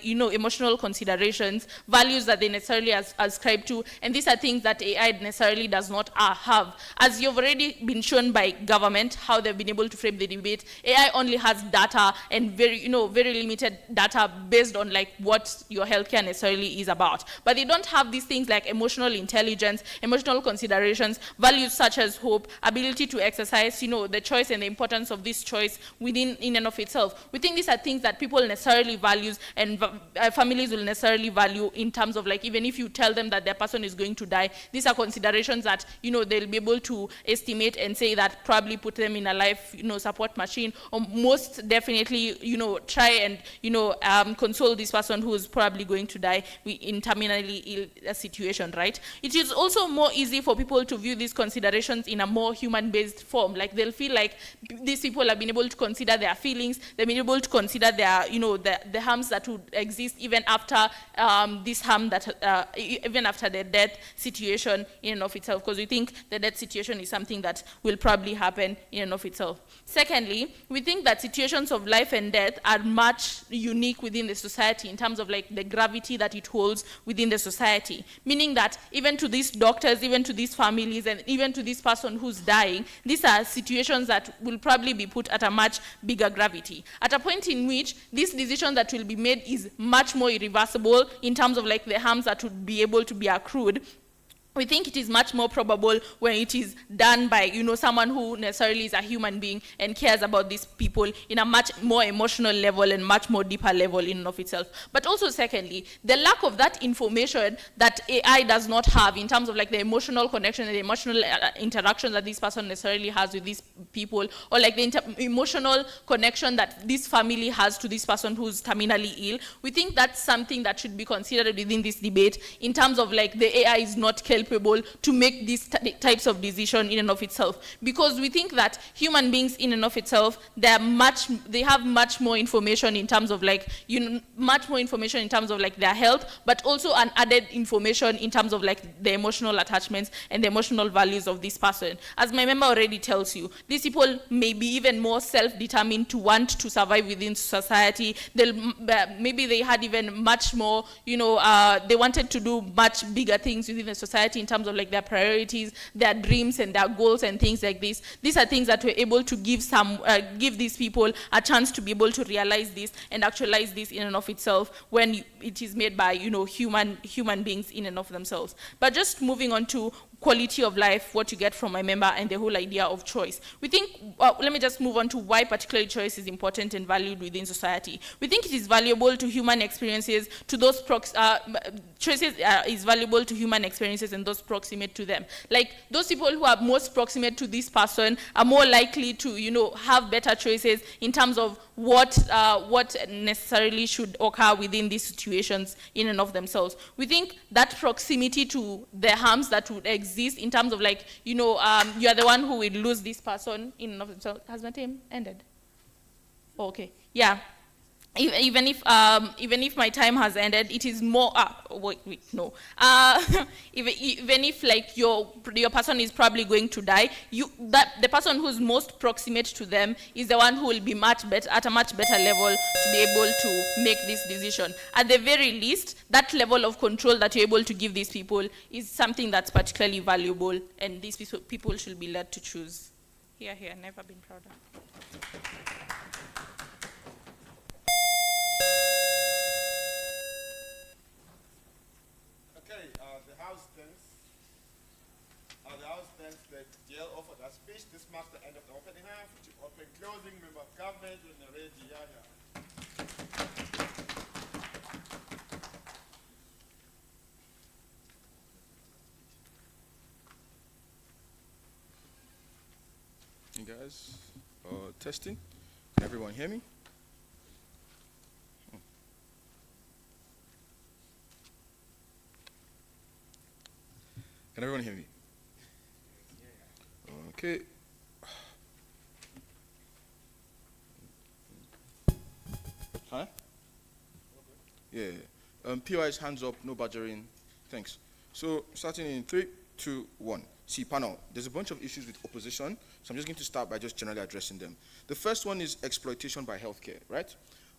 emotional considerations, values that they necessarily ascribe to, and these are things that AI necessarily does not have. As you've already been shown by government, how they've been able to frame the debate, AI only has data and very limited data based on like what your healthcare necessarily is about. But they don't have these things like emotional intelligence, emotional considerations, values such as hope, ability to exercise, the choice and the importance of this choice within in and of itself. We think these are things that people necessarily value and families will necessarily value in terms of like, even if you tell them that their person is going to die, these are considerations that, they'll be able to estimate and say that probably put them in a life, support machine, or most definitely, try and, console this person who is probably going to die in terminally ill situation, right? It is also more easy for people to view these considerations in a more human-based form. Like they'll feel like these people have been able to consider their feelings, they've been able to consider their, the harms that would exist even after this harm that, even after the death situation in and of itself, because we think the death situation is something that will probably happen in and of itself. Secondly, we think that situations of life and death are much unique within the society in terms of like the gravity that it holds within the society, meaning that even to these doctors, even to these families, and even to this person who's dying, these are situations that will probably be put at a much bigger gravity. At a point in which this decision that will be made is much more irreversible in terms of like the harms that would be able to be accrued. We think it is much more probable when it is done by, someone who necessarily is a human being and cares about these people in a much more emotional level and much more deeper level in and of itself. But also secondly, the lack of that information that AI does not have in terms of like the emotional connection and the emotional interaction that this person necessarily has with these people, or like the emotional connection that this family has to this person who's terminally ill. We think that's something that should be considered within this debate in terms of like the AI is not capable to make these types of decisions in and of itself, because we think that human beings in and of itself, they have much more information in terms of like much more information in terms of like their health, but also an added information in terms of like the emotional attachments and the emotional values of this person. As my member already tells you, these people may be even more self-determined to want to survive within society. Maybe they had even much more, they wanted to do much bigger things within the society in terms of like their priorities, their dreams and their goals and things like this. These are things that we're able to give these people a chance to be able to realize this and actualize this in and of itself when it is made by human beings in and of themselves. But just moving on to quality of life, what you get from a member, and the whole idea of choice. We think, let me just move on to why particularly choice is important and valued within society. We think it is valuable to human experiences, to those choices is valuable to human experiences and those proximate to them. Like those people who are most proximate to this person are more likely to, have better choices in terms of what necessarily should occur within these situations in and of themselves. We think that proximity to the harms that would exist in terms of like, you are the one who will lose this person in and of themselves. Has my time ended? Okay, yeah. Even if my time has ended, it is more. No. Even if like your person is probably going to die, the person who's most proximate to them is the one who will be at a much better level to be able to make this decision. At the very least, that level of control that you're able to give these people is something that's particularly valuable, and these people should be led to choose. Here, never been prouder. The DL offered that speech. This marks the end of the opening half. To open closing, member of government when they're ready. Hey guys, testing. Can everyone hear me? Can everyone hear me? Okay. Huh? Yeah. POIs, hands up, no badgering. Thanks. So, starting in 3, 2, 1. See, panel, there's a bunch of issues with opposition, so I'm just going to start by just generally addressing them. The first one is exploitation by healthcare, right?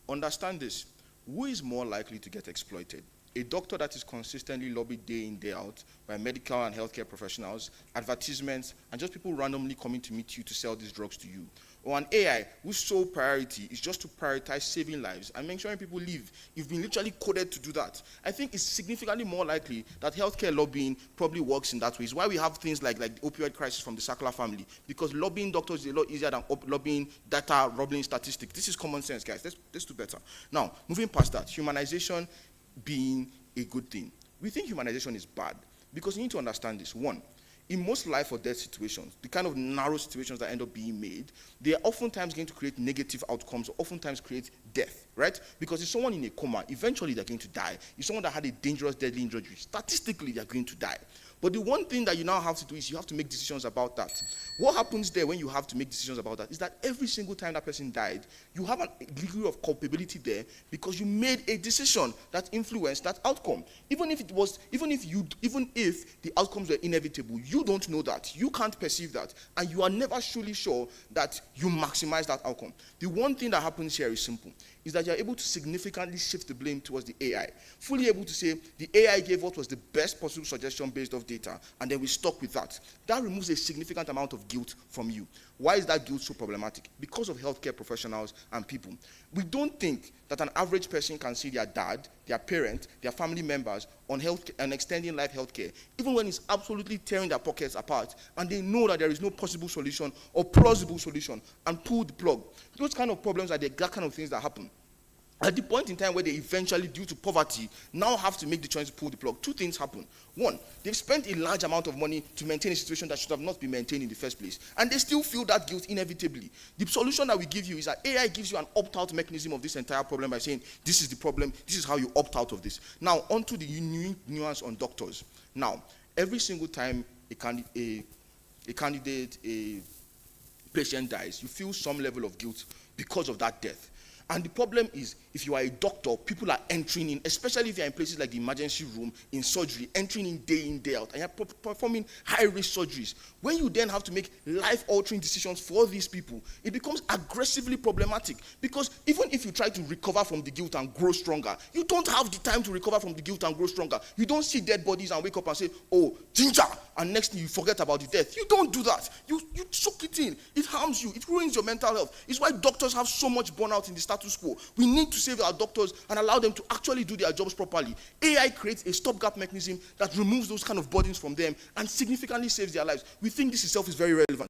Understand this. Who is more likely to get exploited? A doctor that is consistently lobbied day in, day out by medical and healthcare professionals, advertisements, and just people randomly coming to meet you to sell these drugs to you. Or an AI whose sole priority is just to prioritize saving lives and making sure people live. You've been literally coded to do that. I think it's significantly more likely that healthcare lobbying probably works in that way. It's why we have things like the opioid crisis from the Sackler family, because lobbying doctors is a lot easier than lobbying data, lobbying statistics. This is common sense, guys. Let's do better. Now, moving past that, humanization being a good thing. We think humanization is bad because you need to understand this. One, in most life or death situations, the kind of narrow situations that end up being made, they are oftentimes going to create negative outcomes, or oftentimes create death, right? Because if someone in a coma, eventually they're going to die. If someone that had a dangerous, deadly injury, statistically they're going to die. But the one thing that you now have to do is you have to make decisions about that. What happens there when you have to make decisions about that is that every single time that person died, you have a degree of culpability there because you made a decision that influenced that outcome. Even if the outcomes were inevitable, you don't know that. You can't perceive that. And you are never truly sure that you maximize that outcome. The one thing that happens here is simple. Is that you're able to significantly shift the blame towards the AI. Fully able to say, the AI gave what was the best possible suggestion based off data, and then we stuck with that. That removes a significant amount of guilt from you. Why is that guilt so problematic? Because of healthcare professionals and people. We don't think that an average person can see their dad, their parent, their family members on health and extending life healthcare, even when it's absolutely tearing their pockets apart, and they know that there is no possible solution or plausible solution, and pull the plug. Those kind of problems are the exact kind of things that happen. At the point in time where they eventually, due to poverty, now have to make the choice to pull the plug, two things happen. One, they've spent a large amount of money to maintain a situation that should have not been maintained in the first place, and they still feel that guilt inevitably. The solution that we give you is that AI gives you an opt-out mechanism of this entire problem by saying, this is the problem, this is how you opt out of this. Now, onto the nuance on doctors. Now, every single time a patient dies, you feel some level of guilt because of that death. And the problem is, if you are a doctor, people are entering in, especially if you're in places like the emergency room, in surgery, entering in, day out, and you're performing high-risk surgeries. When you then have to make life-altering decisions for these people, it becomes aggressively problematic. Because even if you try to recover from the guilt and grow stronger, you don't have the time to recover from the guilt and grow stronger. You don't see dead bodies and wake up and say, oh, ginger, and next thing you forget about the death. You don't do that. You soak it in. It harms you. It ruins your mental health. It's why doctors have so much burnout in the start status quo. We need to save our doctors and allow them to actually do their jobs properly. AI creates a stopgap mechanism that removes those kind of burdens from them and significantly saves their lives. We think this itself is very relevant.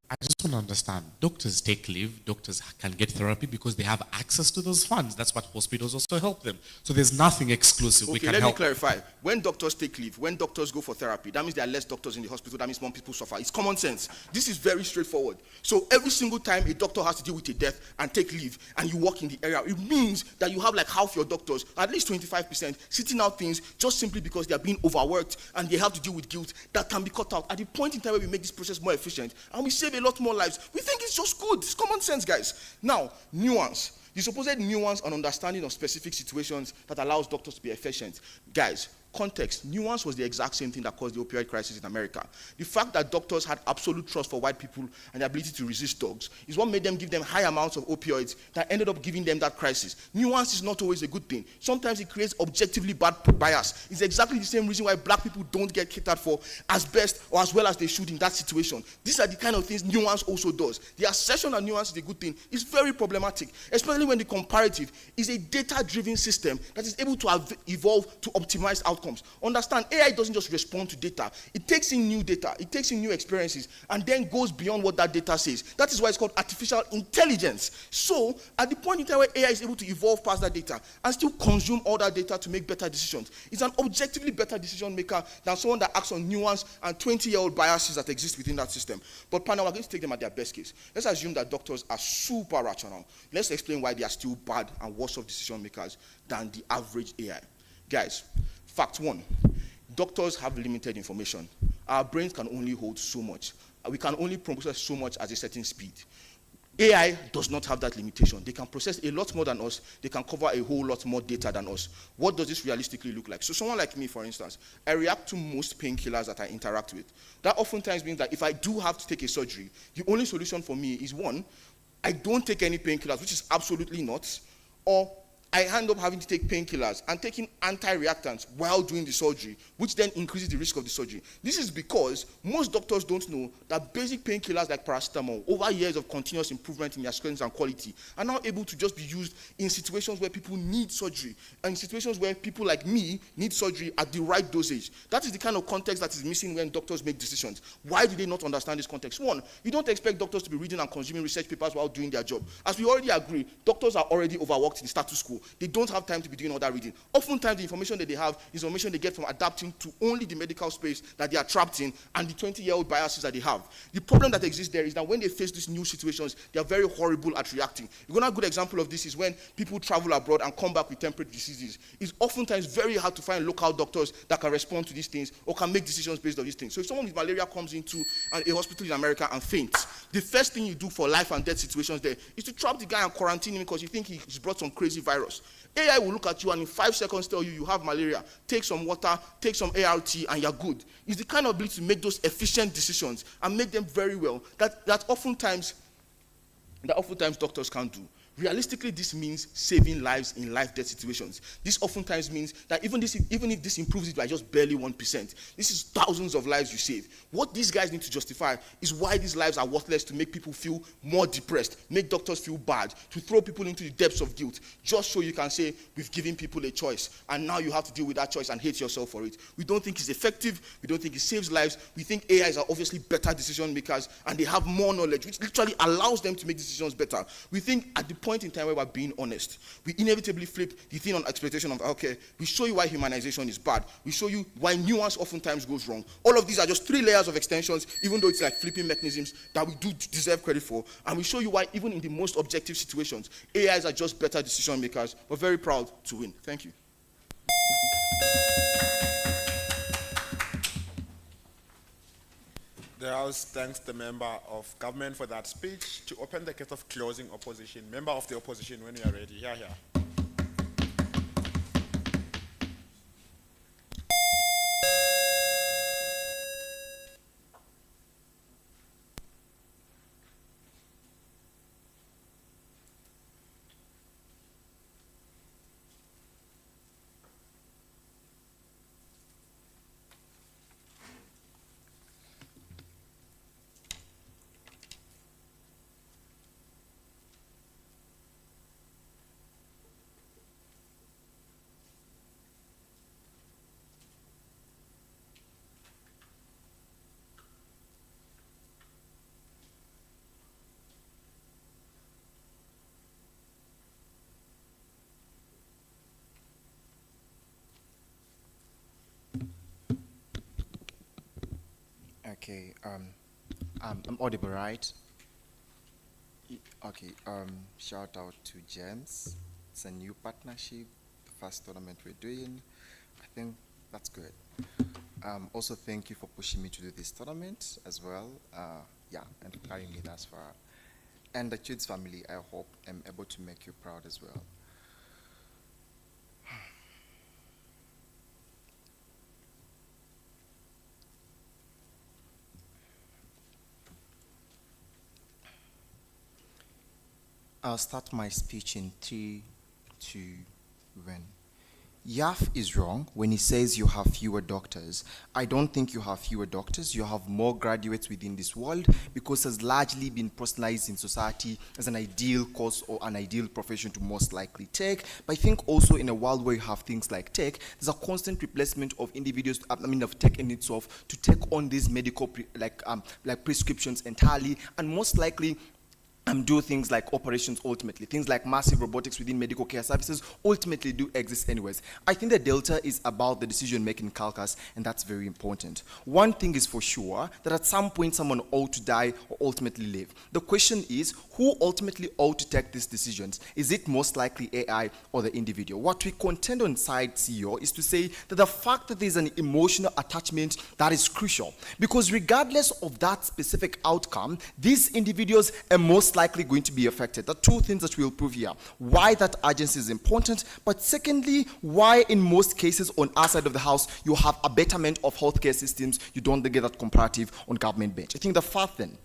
I just want to understand, doctors take leave, doctors can get therapy because they have access to those funds. That's what hospitals also help them. So there's nothing exclusive. We Okay, can let help. me clarify. When doctors take leave, when doctors go for therapy, that means there are less doctors in the hospital, that means more people suffer. It's common sense. This is very straightforward. So every single time a doctor has to deal with a death and take leave and you work in the area, it means that you have like half your doctors, at least 25%, sitting out things just simply because they are being overworked and they have to deal with guilt that can be cut out. At the point in time where we make this process more efficient and we save a lot more lives, we think it's just good. It's common sense, guys. Now, nuance. The supposed nuance and understanding of specific situations that allows doctors to be efficient. Guys, context, nuance was the exact same thing that caused the opioid crisis in America. The fact that doctors had absolute trust for white people and the ability to resist drugs is what made them give them high amounts of opioids that ended up giving them that crisis. Nuance is not always a good thing. Sometimes it creates objectively bad bias. It's exactly the same reason why black people don't get catered for as best or as well as they should in that situation. These are the kind of things nuance also does. The assertion that nuance is a good thing is very problematic, especially when the comparative is a data-driven system that is able to evolve to optimize outcomes. Understand, AI doesn't just respond to data. It takes in new data, it takes in new experiences, and then goes beyond what that data says. That is why it's called artificial intelligence. So, at the point in time where AI is able to evolve past that data and still consume all that data to make better decisions, it's an objectively better decision maker than someone that acts on nuance and 20-year-old biases that exist within that system. But panel, we're going to take them at their best case. Let's assume that doctors are super rational. Let's explain why they are still bad and worse off decision makers than the average AI. Guys, fact one, doctors have limited information. Our brains can only hold so much. We can only process so much at a certain speed. AI does not have that limitation. They can process a lot more than us. They can cover a whole lot more data than us. What does this realistically look like? So someone like me, for instance, I react to most painkillers that I interact with. That oftentimes means that if I do have to take a surgery, the only solution for me is one, I don't take any painkillers, which is absolutely nuts, or I end up having to take painkillers and taking anti-reactants while doing the surgery, which then increases the risk of the surgery. This is because most doctors don't know that basic painkillers like paracetamol, over years of continuous improvement in their strength and quality, are now able to just be used in situations where people need surgery, and in situations where people like me need surgery at the right dosage. That is the kind of context that is missing when doctors make decisions. Why do they not understand this context? One, you don't expect doctors to be reading and consuming research papers while doing their job. As we already agree, doctors are already overworked in status quo. They don't have time to be doing all that reading. Oftentimes, the information that they have is information they get from adapting to only the medical space that they are trapped in and the 20-year-old biases that they have. The problem that exists there is that when they face these new situations, they are very horrible at reacting. A good example of this is when people travel abroad and come back with temporary diseases. It's oftentimes very hard to find local doctors that can respond to these things or can make decisions based on these things. So if someone with malaria comes into a hospital in America and faints, the first thing you do for life and death situations there is to trap the guy and quarantine him because you think he's brought some crazy virus. AI will look at you and in 5 seconds tell you you have malaria, take some water, take some ART, and you're good. It's the kind of ability to make those efficient decisions and make them very well that oftentimes doctors can't do. Realistically, this means saving lives in life-death situations. This oftentimes means that even if this improves it by just barely 1%, this is thousands of lives you save. What these guys need to justify is why these lives are worthless to make people feel more depressed, make doctors feel bad, to throw people into the depths of guilt, just so you can say, we've given people a choice, and now you have to deal with that choice and hate yourself for it. We don't think it's effective. We don't think it saves lives. We think AIs are obviously better decision makers, and they have more knowledge, which literally allows them to make decisions better. We think at the point in time where we're being honest, we inevitably flip the thing on expectation of, okay, we show you why humanization is bad. We show you why nuance oftentimes goes wrong. All of these are just 3 layers of extensions, even though it's like flipping mechanisms that we do deserve credit for. And we show you why even in the most objective situations, AIs are just better decision makers. We're very proud to win. Thank you. The House thanks the member of government for that speech. To open the case of closing opposition, member of the opposition, when you are ready, here. Okay, I'm audible, right? Okay, shout out to James. It's a new partnership, the first tournament we're doing. I think that's good. Also, thank you for pushing me to do this tournament as well. Yeah, and for carrying me thus far. And the Chids family, I hope I'm able to make you proud as well. I'll start my speech in 3, 2, 1. Yaf is wrong when he says you have fewer doctors. I don't think you have fewer doctors. You have more graduates within this world because it has largely been personalized in society as an ideal course or an ideal profession to most likely take. But I think also in a world where you have things like tech, there's a constant replacement of individuals, of tech in itself to take on these medical prescriptions entirely, and most likely do things like operations ultimately. Things like massive robotics within medical care services ultimately do exist anyways. I think the delta is about the decision-making calculus, and that's very important. One thing is for sure, that at some point someone ought to die or ultimately live. The question is, who ultimately ought to take these decisions? Is it most likely AI or the individual? What we contend on side CEO is to say that the fact that there's an emotional attachment, that is crucial. Because regardless of that specific outcome, these individuals are most likely going to be affected. The two things that we'll prove here. Why that urgency is important, but secondly, why in most cases on our side of the house, you have a betterment of healthcare systems, you don't get that comparative on government bench. I think the fourth thing,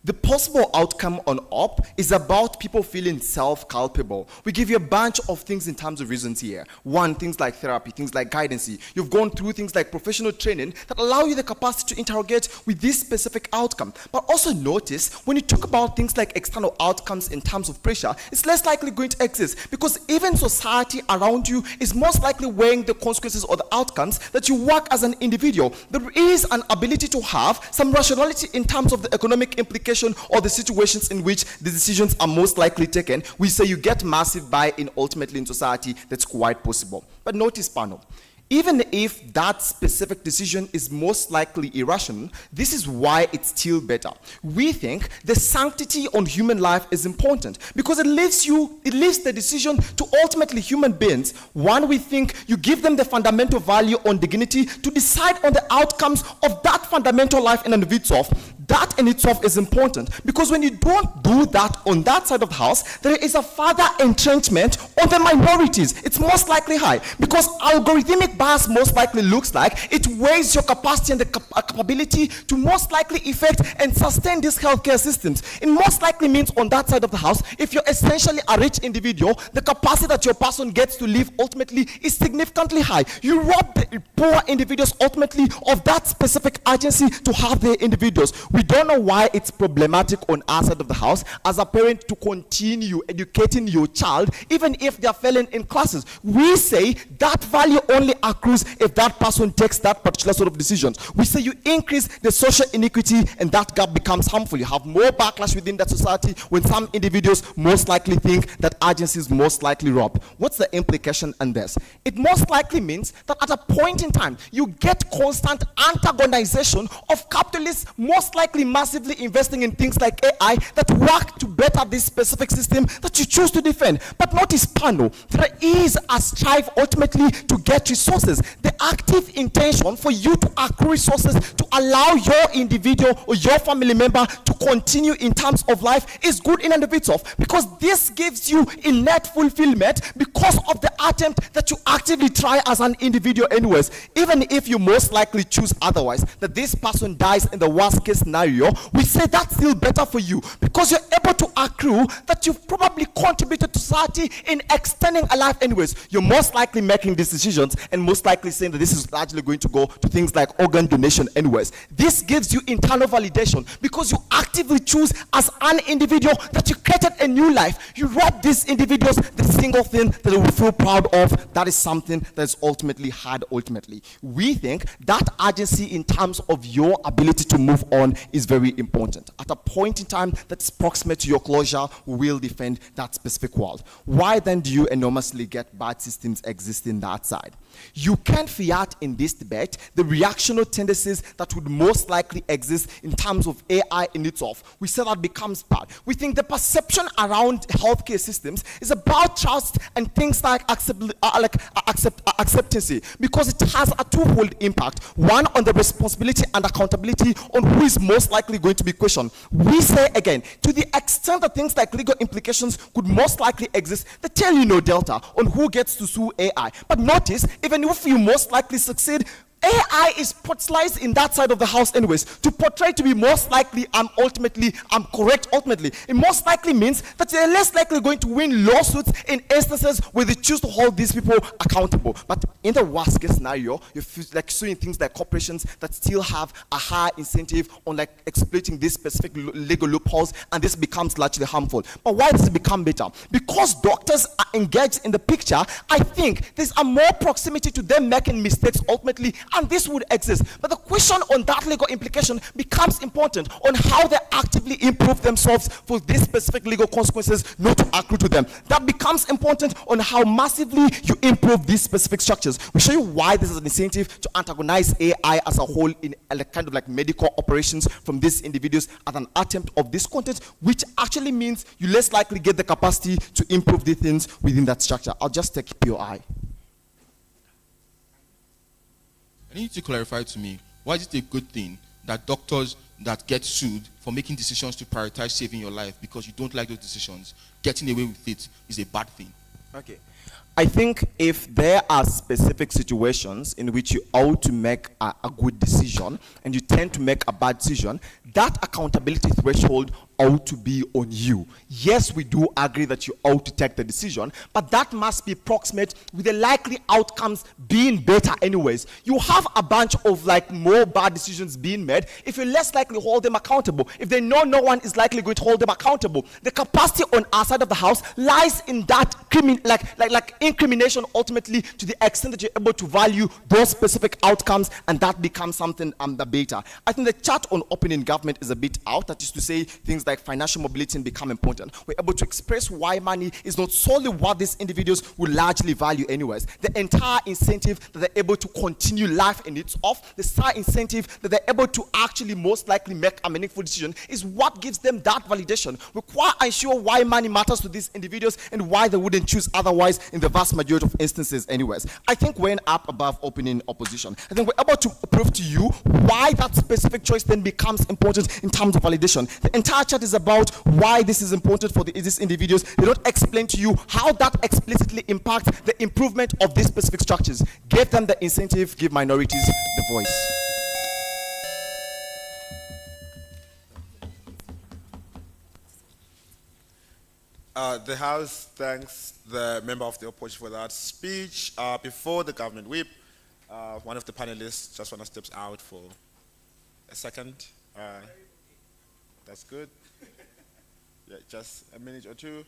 the possible outcome on OP is about people feeling self-culpable. We give you a bunch of things in terms of reasons here. One, things like therapy, things like guidance. You've gone through things like professional training that allow you the capacity to interrogate with this specific outcome. But also notice, when you talk about things like external outcomes in terms of pressure, it's less likely going to exist because even society around you is most likely weighing the consequences or the outcomes that you work as an individual. There is an ability to have some rationality in terms of the economic implications or the situations in which the decisions are most likely taken. We say you get massive buy-in ultimately in society. That's quite possible. But notice, panel, even if that specific decision is most likely irrational, this is why it's still better. We think the sanctity on human life is important because it leaves the decision to ultimately human beings. One, we think you give them the fundamental value on dignity to decide on the outcomes of that fundamental life in and of itself. That in itself is important because when you don't do that on that side of the house, there is a further entrenchment on the minorities. It's most likely high because algorithmic bias most likely looks like it weighs your capacity and the capability to most likely effect and sustain these healthcare systems. It most likely means on that side of the house, if you're essentially a rich individual, the capacity that your person gets to live ultimately is significantly high. You rob the poor individuals ultimately of that specific agency to have their individuals. We don't know why it's problematic on our side of the house as a parent to continue educating your child even if they're failing in classes. We say that value only accrues if that person takes that particular sort of decisions. We say you increase the social inequity and that gap becomes harmful. You have more backlash within that society when some individuals most likely think that agency is most likely robbed. What's the implication in this? It most likely means that at a point in time, you get constant antagonization of capitalists most likely massively investing in things like AI that work to better this specific system that you choose to defend. But notice, panel, there is a strive ultimately to get resources. The active intention for you to accrue resources to allow your individual or your family member to continue in terms of life is good in and of itself because this gives you innate fulfillment because of the attempt that you actively try as an individual anyways. Even if you most likely choose otherwise, that this person dies in the worst case scenario, we say that's still better for you because you're able to accrue that you've probably contributed to society in extending a life anyways. You're most likely making these decisions and most likely saying that this is largely going to go to things like organ donation anyways. This gives you internal validation because you actively choose as an individual that you created a new life. You rob these individuals the single thing that they will feel proud of. That is something that is ultimately hard ultimately. We think that urgency in terms of your ability to move on is very important. At a point in time that's proximate to your closure, we will defend that specific world. Why then do you enormously get bad systems existing that side? You can fiat in this debate the reactionary tendencies that would most likely exist in terms of AI in itself. We say that becomes bad. We think the perception around healthcare systems is about trust and things like acceptancy, because it has a twofold impact. One, on the responsibility and accountability on who is most likely going to be questioned. We say again, to the extent that things like legal implications could most likely exist, they tell you no delta on who gets to sue AI. But notice, even if you most likely succeed, AI is portrayed in that side of the house anyways, to portray to be most likely correct ultimately. It most likely means that they're less likely going to win lawsuits in instances where they choose to hold these people accountable. But in the worst case scenario, you're like suing things like corporations that still have a high incentive on like exploiting these specific legal loopholes, and this becomes largely harmful. But why does it become better? Because doctors are engaged in the picture, I think there's a more proximity to them making mistakes ultimately, and this would exist. But the question on that legal implication becomes important on how they actively improve themselves for these specific legal consequences not to accrue to them. That becomes important on how massively you improve these specific structures. We show you why this is an incentive to antagonize AI as a whole in a kind of like medical operations from these individuals as an attempt of this content, which actually means you less likely get the capacity to improve the things within that structure. I'll just take POI. I need to clarify to me, why is it a good thing that doctors that get sued for making decisions to prioritize saving your life because you don't like those decisions, getting away with it is a bad thing? Okay. I think if there are specific situations in which you ought to make a good decision and you tend to make a bad decision, that accountability threshold ought to be on you. Yes, we do agree that you ought to take the decision, but that must be proximate with the likely outcomes being better anyways. You have a bunch of like more bad decisions being made if you're less likely to hold them accountable. If they know no one is likely going to hold them accountable, the capacity on our side of the house lies in that incrimination ultimately, to the extent that you're able to value those specific outcomes, and that becomes something the better. I think the chat on opening government is a bit out. That is to say, things like financial mobility become important. We're able to express why money is not solely what these individuals will largely value anyways. The entire incentive that they're able to continue life in its off, the side incentive that they're able to actually most likely make a meaningful decision is what gives them that validation. We're quite unsure why money matters to these individuals and why they wouldn't choose otherwise in the vast majority of instances anyways. I think we're up above opening opposition. I think we're able to prove to you why that specific choice then becomes important in terms of validation. The entire chat is about why this is important for these individuals. They don't explain to you how that explicitly impacts the improvement of these specific structures. Give them the incentive, give minorities the voice. The House thanks the member of the opposition for that speech. Before the government whip, one of the panelists just want to step out for a second. That's good. Yeah, just a minute or two.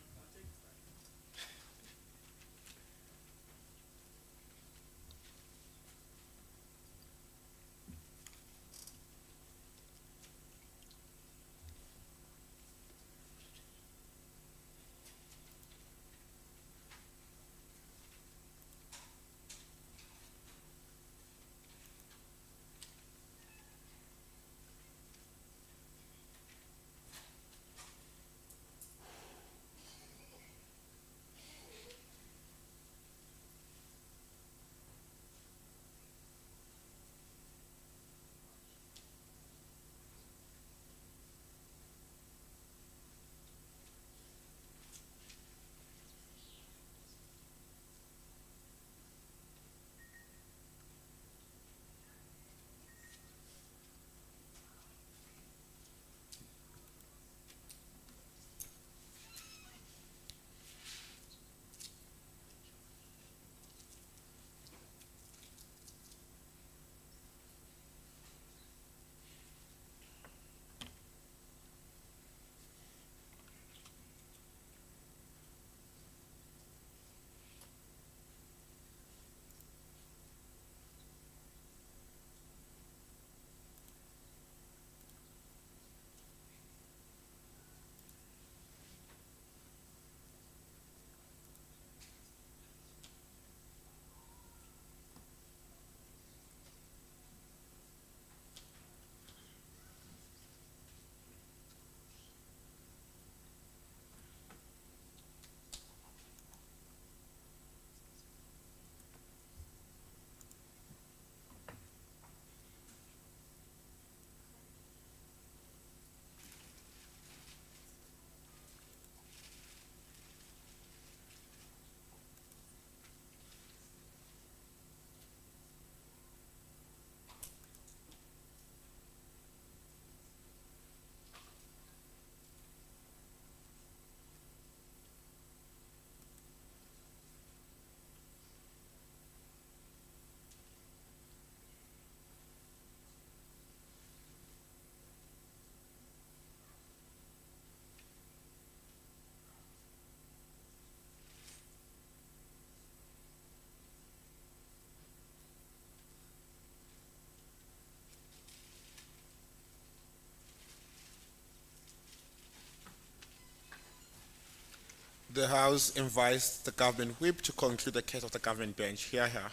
The House invites the government whip to conclude the case of the government bench. Hear, hear.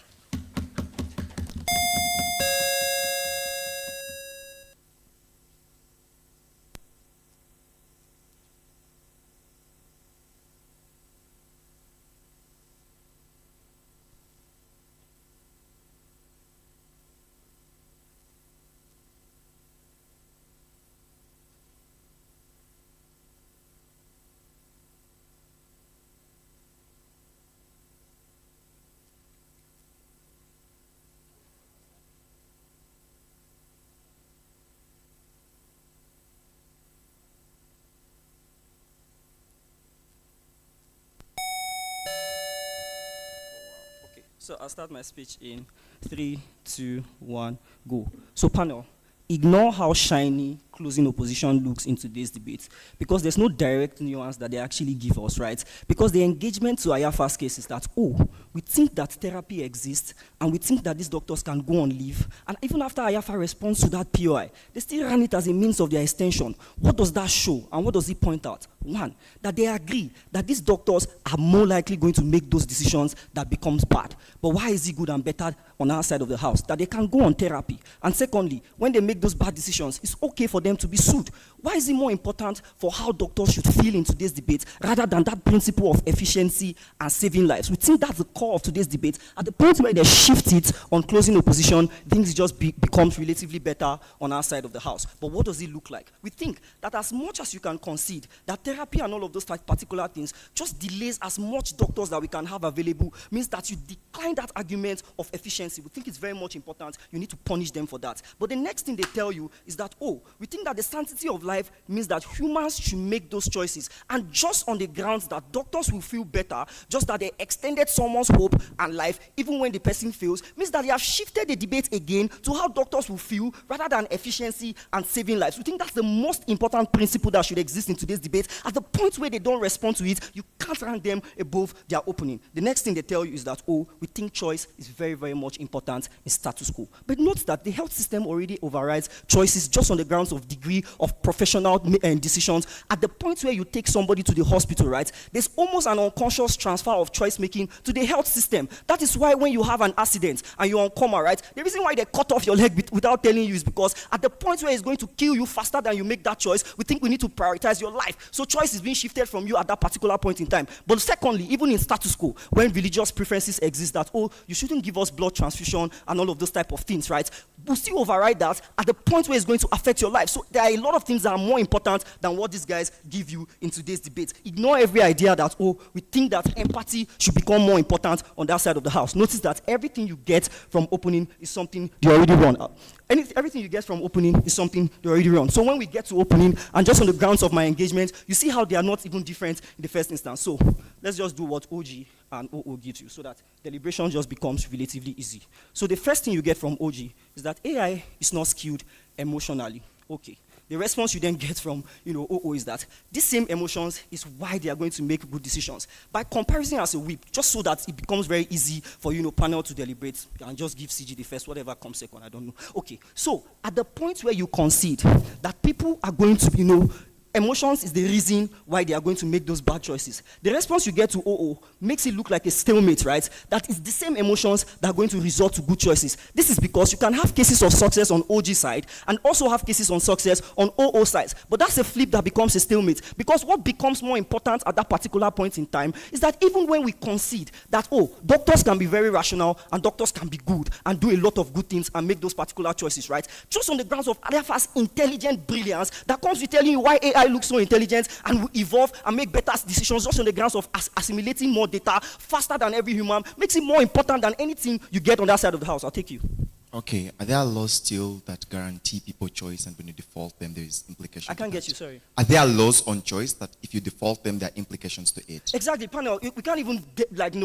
So I'll start my speech in 3, 2, 1, go. So panel, ignore how shiny closing opposition looks in today's debate, because there's no direct nuance that they actually give us, right? Because the engagement to Ayafa's case is that, oh, we think that therapy exists, and we think that these doctors can go on leave, and even after Ayafa responds to that POI, they still run it as a means of their extension. What does that show, and what does it point out? One, that they agree that these doctors are more likely going to make those decisions that becomes bad. But why is it good and better on our side of the house? That they can go on therapy. And secondly, when they make those bad decisions, it's okay for them to be sued. Why is it more important for how doctors should feel in today's debate rather than that principle of efficiency and saving lives? We think that's the core of today's debate. At the point where they shift it on closing opposition, things just becomes relatively better on our side of the house. But what does it look like? We think that as much as you can concede that therapy and all of those particular things just delays as much doctors that we can have available, means that you decline that argument of efficiency. We think it's very much important. You need to punish them for that. But the next thing they tell you is that, oh, we think that the sanctity of life means that humans should make those choices. And just on the grounds that doctors will feel better, just that they extended someone's hope and life, even when the person fails, means that they have shifted the debate again to how doctors will feel rather than efficiency and saving lives. We think that's the most important principle that should exist in today's debate. At the point where they don't respond to it, you can't rank them above their opening. The next thing they tell you is that, oh, we think choice is very, very much important in status quo. But note that the health system already overrides choices just on the grounds of degree of professional decisions. At the point where you take somebody to the hospital, right, there's almost an unconscious transfer of choice making to the health system. That is why when you have an accident and you're on coma, right, the reason why they cut off your leg without telling you is because at the point where it's going to kill you faster than you make that choice, we think we need to prioritize your life. So choice is being shifted from you at that particular point in time. But secondly, even in status quo, when religious preferences exist that, oh, you shouldn't give us blood transfusion and all of those type of things, right, we'll still override that at the point where it's going to affect your life. So there are a lot of things that are more important than what these guys give you in today's debate. Ignore every idea that, oh, we think that empathy should become more important on that side of the house. Notice that everything you get from opening is something they already run. Everything you get from opening is something they already run. So when we get to opening, and just on the grounds of my engagement, you see how they are not even different in the first instance. So let's just do what OG and OO gives you so that deliberation just becomes relatively easy. So the first thing you get from OG is that AI is not skilled emotionally. Okay. The response you then get from, OO is that these same emotions is why they are going to make good decisions. By comparison as a whip, just so that it becomes very easy for, panel to deliberate and just give CG the first, whatever comes second, I don't know. Okay, so at the point where you concede that people are going to, emotions is the reason why they are going to make those bad choices. The response you get to OO makes it look like a stalemate, right? That is the same emotions that are going to result to good choices. This is because you can have cases of success on OG side and also have cases on success on OO side. But that's a flip that becomes a stalemate, because what becomes more important at that particular point in time is that even when we concede that, oh, doctors can be very rational and doctors can be good and do a lot of good things and make those particular choices, right? Just on the grounds of Ayafa's intelligent brilliance that comes with telling you why AI looks so intelligent and will evolve and make better decisions just on the grounds of assimilating more data faster than every human, makes it more important than anything you get on that side of the house. I'll take you. Okay, are there laws still that guarantee people choice, and when you default them, there is implication? I can't get you, sorry. Are there laws on choice that if you default them, there are implications to it? Exactly, panel. We can't even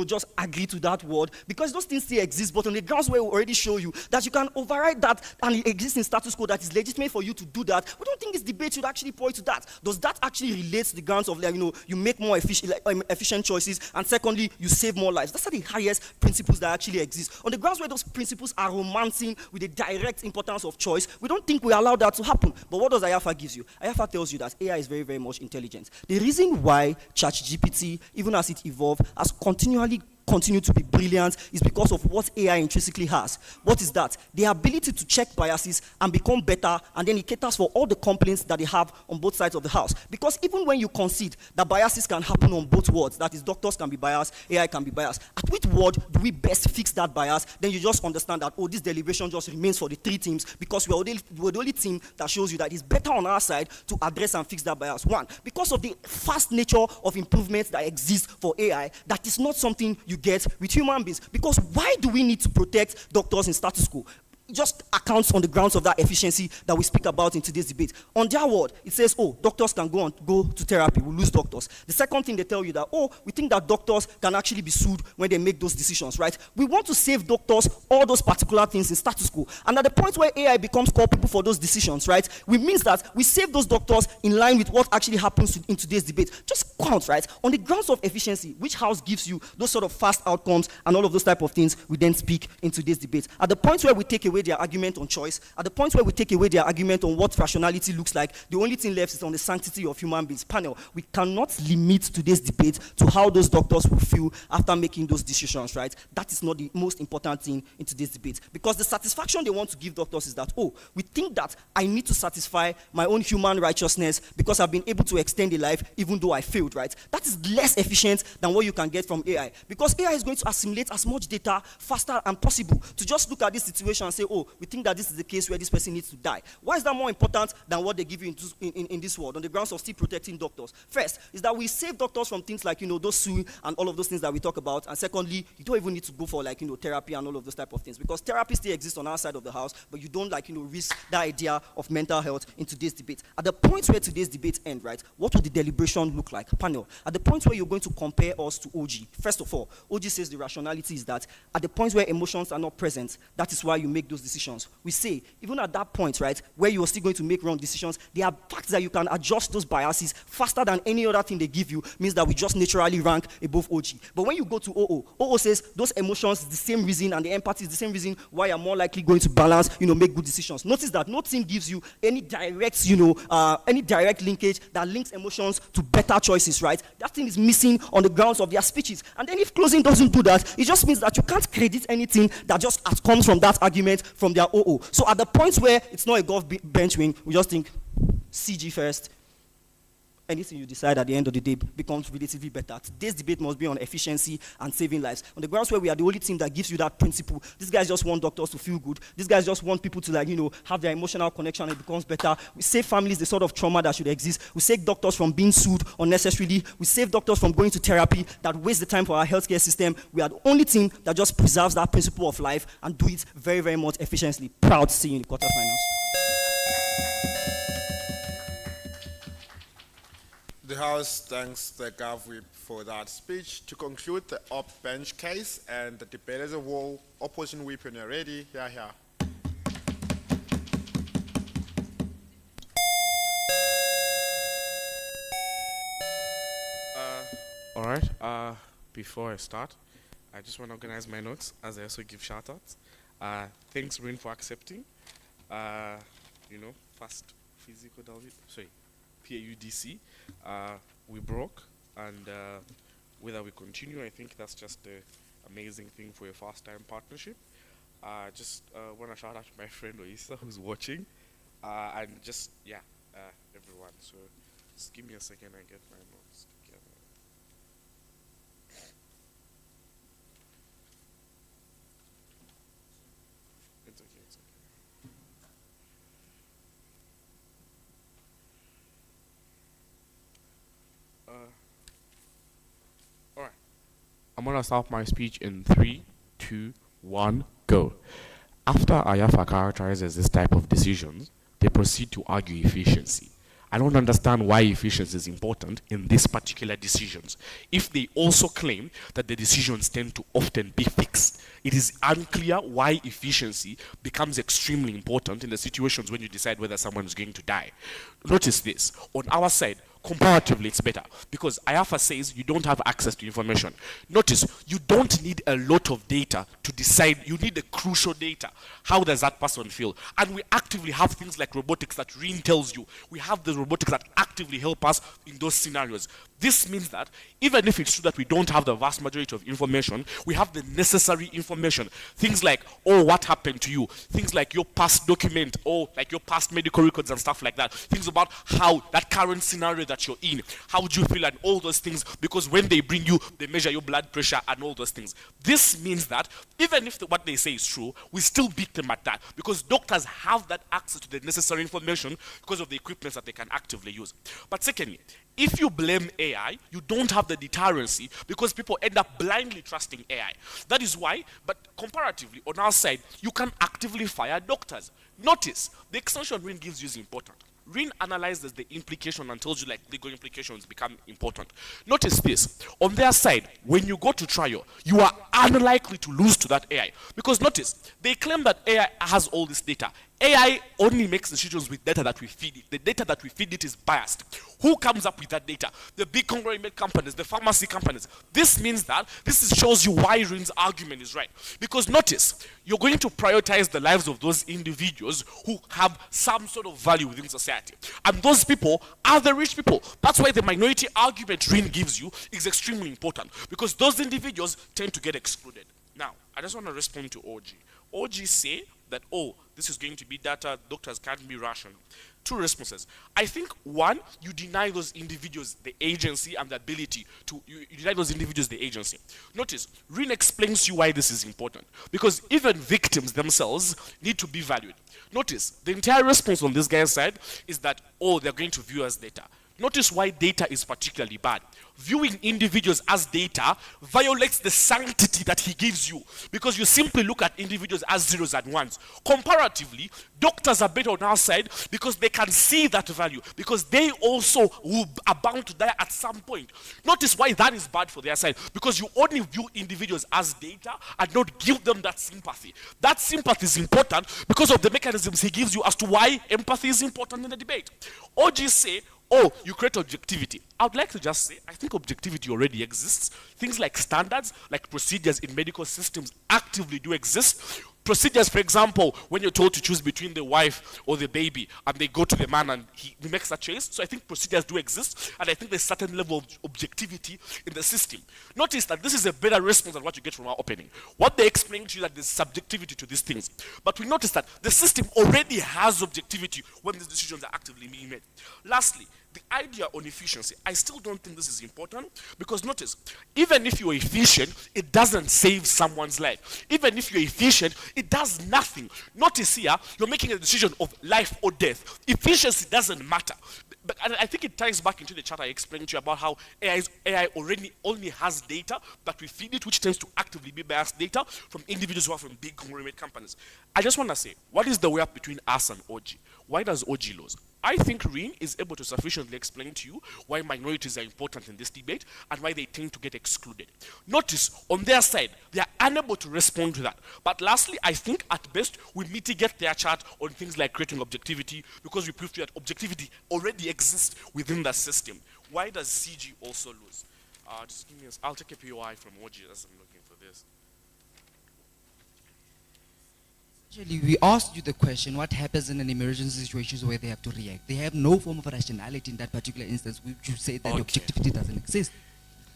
just agree to that word, because those things still exist, but on the grounds where we already show you that you can override that and it exists in status quo that is legitimate for you to do that, we don't think this debate should actually point to that. Does that actually relate to the grounds of, you make more efficient choices, and secondly, you save more lives? That's the highest principles that actually exist. On the grounds where those principles are romantic, balancing with the direct importance of choice, we don't think we allow that to happen. But what does IAFA gives you? IAFA tells you that AI is very, very much intelligent. The reason why ChatGPT, even as it evolved, has continue to be brilliant is because of what AI intrinsically has. What is that? The ability to check biases and become better, and then it caters for all the complaints that they have on both sides of the house. Because even when you concede that biases can happen on both worlds, that is, doctors can be biased, AI can be biased, at which word do we best fix that bias? Then you just understand that, oh, this deliberation just remains for the 3 teams, because we're the only team that shows you that it's better on our side to address and fix that bias. One, because of the fast nature of improvements that exist for AI, that is not something you get with human beings. Because why do we need to protect doctors in status quo? Just accounts on the grounds of that efficiency that we speak about in today's debate. On their word, it says, oh, doctors can go to therapy, we lose doctors. The second thing they tell you that, oh, we think that doctors can actually be sued when they make those decisions, right? We want to save doctors all those particular things in status quo. And at the point where AI becomes culpable for those decisions, right, it means that we save those doctors in line with what actually happens in today's debate. Just count, right? On the grounds of efficiency, which house gives you those sort of fast outcomes and all of those type of things, we then speak in today's debate. At the point where we take away their argument on choice, at the point where we take away their argument on what rationality looks like, the only thing left is on the sanctity of human beings. Panel, we cannot limit today's debate to how those doctors will feel after making those decisions, right? That is not the most important thing in today's debate. Because the satisfaction they want to give doctors is that, oh, we think that I need to satisfy my own human righteousness because I've been able to extend a life even though I failed, right? That is less efficient than what you can get from AI. Because AI is going to assimilate as much data faster and possible to just look at this situation and say, oh, we think that this is the case where this person needs to die. Why is that more important than what they give you in this world on the grounds of still protecting doctors? First, is that we save doctors from things like, those suing and all of those things that we talk about. And secondly, you don't even need to go for therapy and all of those type of things, because therapy still exists on our side of the house, but you don't risk the idea of mental health in today's debate. At the point where today's debate ends, right, what would the deliberation look like? Panel, at the point where you're going to compare us to OG, first of all, OG says the rationality is that at the point where emotions are not present, that is why you make those decisions. We say, even at that point, right, where you are still going to make wrong decisions, there are facts that you can adjust those biases faster than any other thing they give you, means that we just naturally rank above OG. But when you go to OO says those emotions is the same reason, and the empathy is the same reason why you're more likely going to balance, make good decisions. Notice that no team gives you any direct, any direct linkage that links emotions to better choices, right? That thing is missing on the grounds of their speeches. And then if closing doesn't do that, it just means that you can't credit anything that just comes from that argument from their OO. So at the point where it's not a golf bench wing, we just think CG first. Anything you decide at the end of the day becomes relatively better. Today's debate must be on efficiency and saving lives. On the grounds where we are the only team that gives you that principle. These guys just want doctors to feel good. These guys just want people to have their emotional connection and it becomes better. We save families the sort of trauma that should exist. We save doctors from being sued unnecessarily. We save doctors from going to therapy that waste the time for our healthcare system. We are the only team that just preserves that principle of life and do it very, very much efficiently. Proud to see you in the quarterfinals. The House thanks the Gov Whip for that speech. To conclude the up-bench case and the debate as a whole, opposition whip when you're ready. Here. All right. Before I start, I just want to organize my notes as I also give shout-outs. Thanks, Rin, for accepting. Fast physical PAUDC. We broke, and whether we continue, I think that's just an amazing thing for a first-time partnership. Just want to shout out to my friend Oisa who's watching, and just everyone. So just give me a second, I get my notes together. It's okay. Alright. I'm gonna start my speech in 3, 2, 1, go. After IAFA characterizes this type of decisions, they proceed to argue efficiency. I don't understand why efficiency is important in these particular decisions. If they also claim that the decisions tend to often be fixed, it is unclear why efficiency becomes extremely important in the situations when you decide whether someone is going to die. Notice this. On our side, comparatively it's better because IAFA says you don't have access to information. Notice, you don't need a lot of data to decide, you need the crucial data. How does that person feel? And we actively have things like robotics that Rin tells you. We have the robotics that actively help us in those scenarios. This means that even if it's true that we don't have the vast majority of information, we have the necessary information. Things like, oh, what happened to you? Things like your past document, or like your past medical records and stuff like that. Things about how that current scenario that you're in, how would you feel, and all those things, because when they bring you, they measure your blood pressure and all those things. This means that even if what they say is true, we still beat them at that because doctors have that access to the necessary information because of the equipment that they can actively use. But secondly, if you blame AI, you don't have the deterrency because people end up blindly trusting AI. That is why, but comparatively, on our side, you can actively fire doctors. Notice, the extension Rin gives you is important. Rin analyzes the implication and tells you like legal implications become important. Notice this, on their side, when you go to trial, you are unlikely to lose to that AI. Because notice, they claim that AI has all this data. AI only makes decisions with data that we feed it. The data that we feed it is biased. Who comes up with that data? The big conglomerate companies, the pharmacy companies. This means that shows you why Rin's argument is right. Because notice, you're going to prioritize the lives of those individuals who have some sort of value within society. And those people are the rich people. That's why the minority argument Rin gives you is extremely important. Because those individuals tend to get excluded. Now, I just want to respond to OG. OG say that, oh, this is going to be data, doctors can't be rational. Two responses. I think, one, you deny those individuals the agency and the ability to, you deny those individuals the agency. Notice, Rin explains to you why this is important. Because even victims themselves need to be valued. Notice, the entire response on this guy's side is that, oh, they're going to view as data. Notice why data is particularly bad. Viewing individuals as data violates the sanctity that he gives you because you simply look at individuals as zeros and ones. Comparatively, doctors are better on our side because they can see that value because they also are bound to die at some point. Notice why that is bad for their side because you only view individuals as data and not give them that sympathy. That sympathy is important because of the mechanisms he gives you as to why empathy is important in the debate. OG say, oh, you create objectivity. I would like to just say, I think objectivity already exists. Things like standards, like procedures in medical systems actively do exist. Procedures, for example, when you're told to choose between the wife or the baby, and they go to the man and he makes that choice. So I think procedures do exist, and I think there's a certain level of objectivity in the system. Notice that this is a better response than what you get from our opening. What they explain to you that there's subjectivity to these things. But we notice that the system already has objectivity when these decisions are actively being made. Lastly, the idea on efficiency, I still don't think this is important because notice, even if you're efficient, it doesn't save someone's life. Even if you're efficient, it does nothing. Notice here, you're making a decision of life or death. Efficiency doesn't matter. But I think it ties back into the chart I explained to you about how AI already only has data that we feed it, which tends to actively be biased data from individuals who are from big conglomerate companies. I just want to say, what is the way up between us and OG? Why does OG lose? I think Rin is able to sufficiently explain to you why minorities are important in this debate and why they tend to get excluded. Notice, on their side, they are unable to respond to that. But lastly, I think at best, we mitigate their chart on things like creating objectivity because we prove to you that objectivity already exists within the system. Why does CG also lose? Just give me I'll take a POI from OG as I'm looking for this. Actually, we asked you the question, what happens in an emergency situation where they have to react? They have no form of rationality in that particular instance, which you say that objectivity doesn't exist.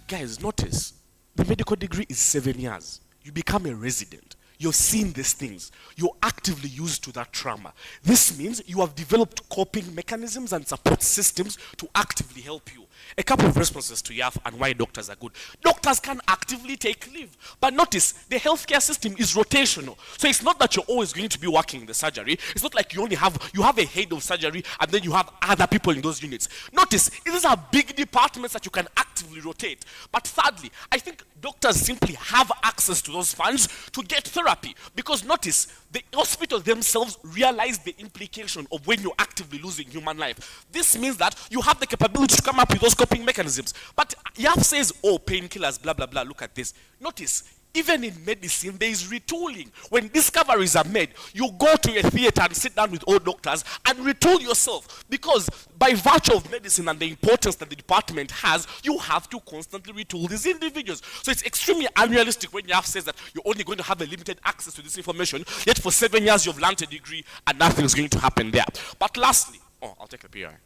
Guys, notice, the medical degree is 7 years. You become a resident. You've seen these things. You're actively used to that trauma. This means you have developed coping mechanisms and support systems to actively help you. A couple of responses to YAF and why doctors are good. Doctors can actively take leave. But notice, the healthcare system is rotational. So it's not that you're always going to be working in the surgery. It's not like you have a head of surgery and then you have other people in those units. Notice, these are big departments that you can actively rotate. But thirdly, I think doctors simply have access to those funds to get therapy. Because notice, the hospitals themselves realize the implication of when you're actively losing human life. This means that you have the capability to come up with those coping mechanisms. But YAF says, oh, painkillers, blah, blah, blah, look at this. Notice, Even in medicine, there is retooling. When discoveries are made, you go to a theater and sit down with all doctors and retool yourself. Because by virtue of medicine and the importance that the department has, you have to constantly retool these individuals. So it's extremely unrealistic when Yaf says that you're only going to have a limited access to this information, yet for 7 years you've learned a degree and nothing's going to happen there. But lastly, I'll take a PI.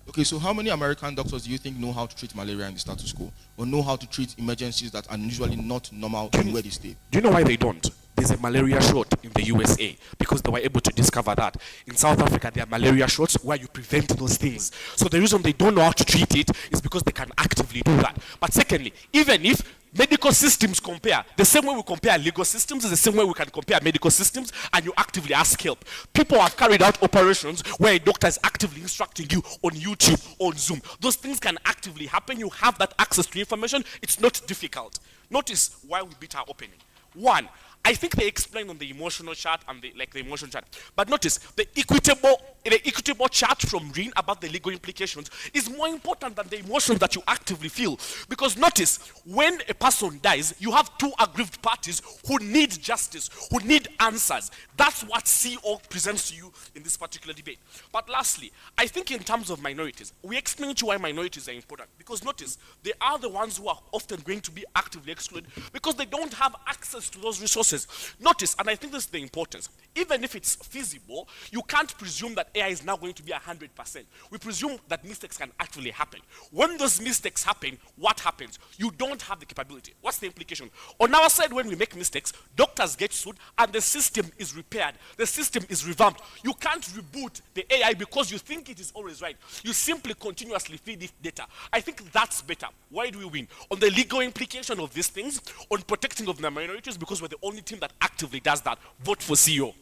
Okay, so how many American doctors do you think know how to treat malaria in the status quo, or know how to treat emergencies that are usually not normal in where they stay? Do you know why they don't? There's a malaria shot in the USA because they were able to discover that. In South Africa, there are malaria shots where you prevent those things. So the reason they don't know how to treat it is because they can actively do that. But secondly, even if medical systems compare, the same way we compare legal systems is the same way we can compare medical systems, and you actively ask help. People have carried out operations where a doctor is actively instructing you on YouTube, on Zoom. Those things can actively happen. You have that access to information. It's not difficult. Notice why we beat our opening. One, I think they explained on the emotional chart and the emotional chart. But notice the equitable chart from Reen about the legal implications is more important than the emotions that you actively feel. Because notice, when a person dies, you have two aggrieved parties who need justice, who need answers. That's what CO presents to you in this particular debate. But lastly, I think in terms of minorities, we explain to you why minorities are important. Because notice, they are the ones who are often going to be actively excluded because they don't have access to those resources. Notice, and I think this is the importance, even if it's feasible, you can't presume that AI is now going to be 100%. We presume that mistakes can actually happen. When those mistakes happen, what happens? You don't have the capability. What's the implication? On our side, when we make mistakes, doctors get sued and the system is repaired. The system is revamped. You can't reboot the AI because you think it is always right. You simply continuously feed it data. I think that's better. Why do we win? On the legal implication of these things, on protecting of the minorities, because we're the only team that actively does that. Vote for CEO.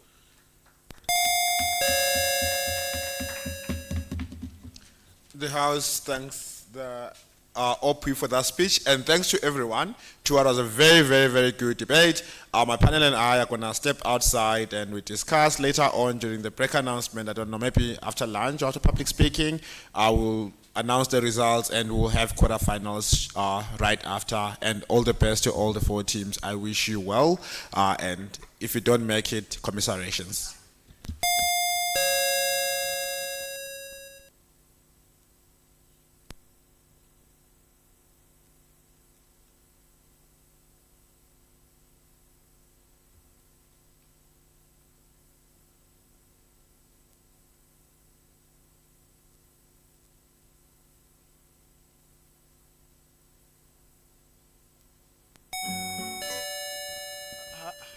The House thanks the OP for that speech, and thanks to everyone. It was a very, very, very good debate. My panel and I are going to step outside and we discuss later on during the break announcement. I don't know, maybe after lunch or after public speaking, I will announce the results and we'll have quarterfinals right after. And all the best to all the 4 teams. I wish you well, and if you don't make it, commiserations.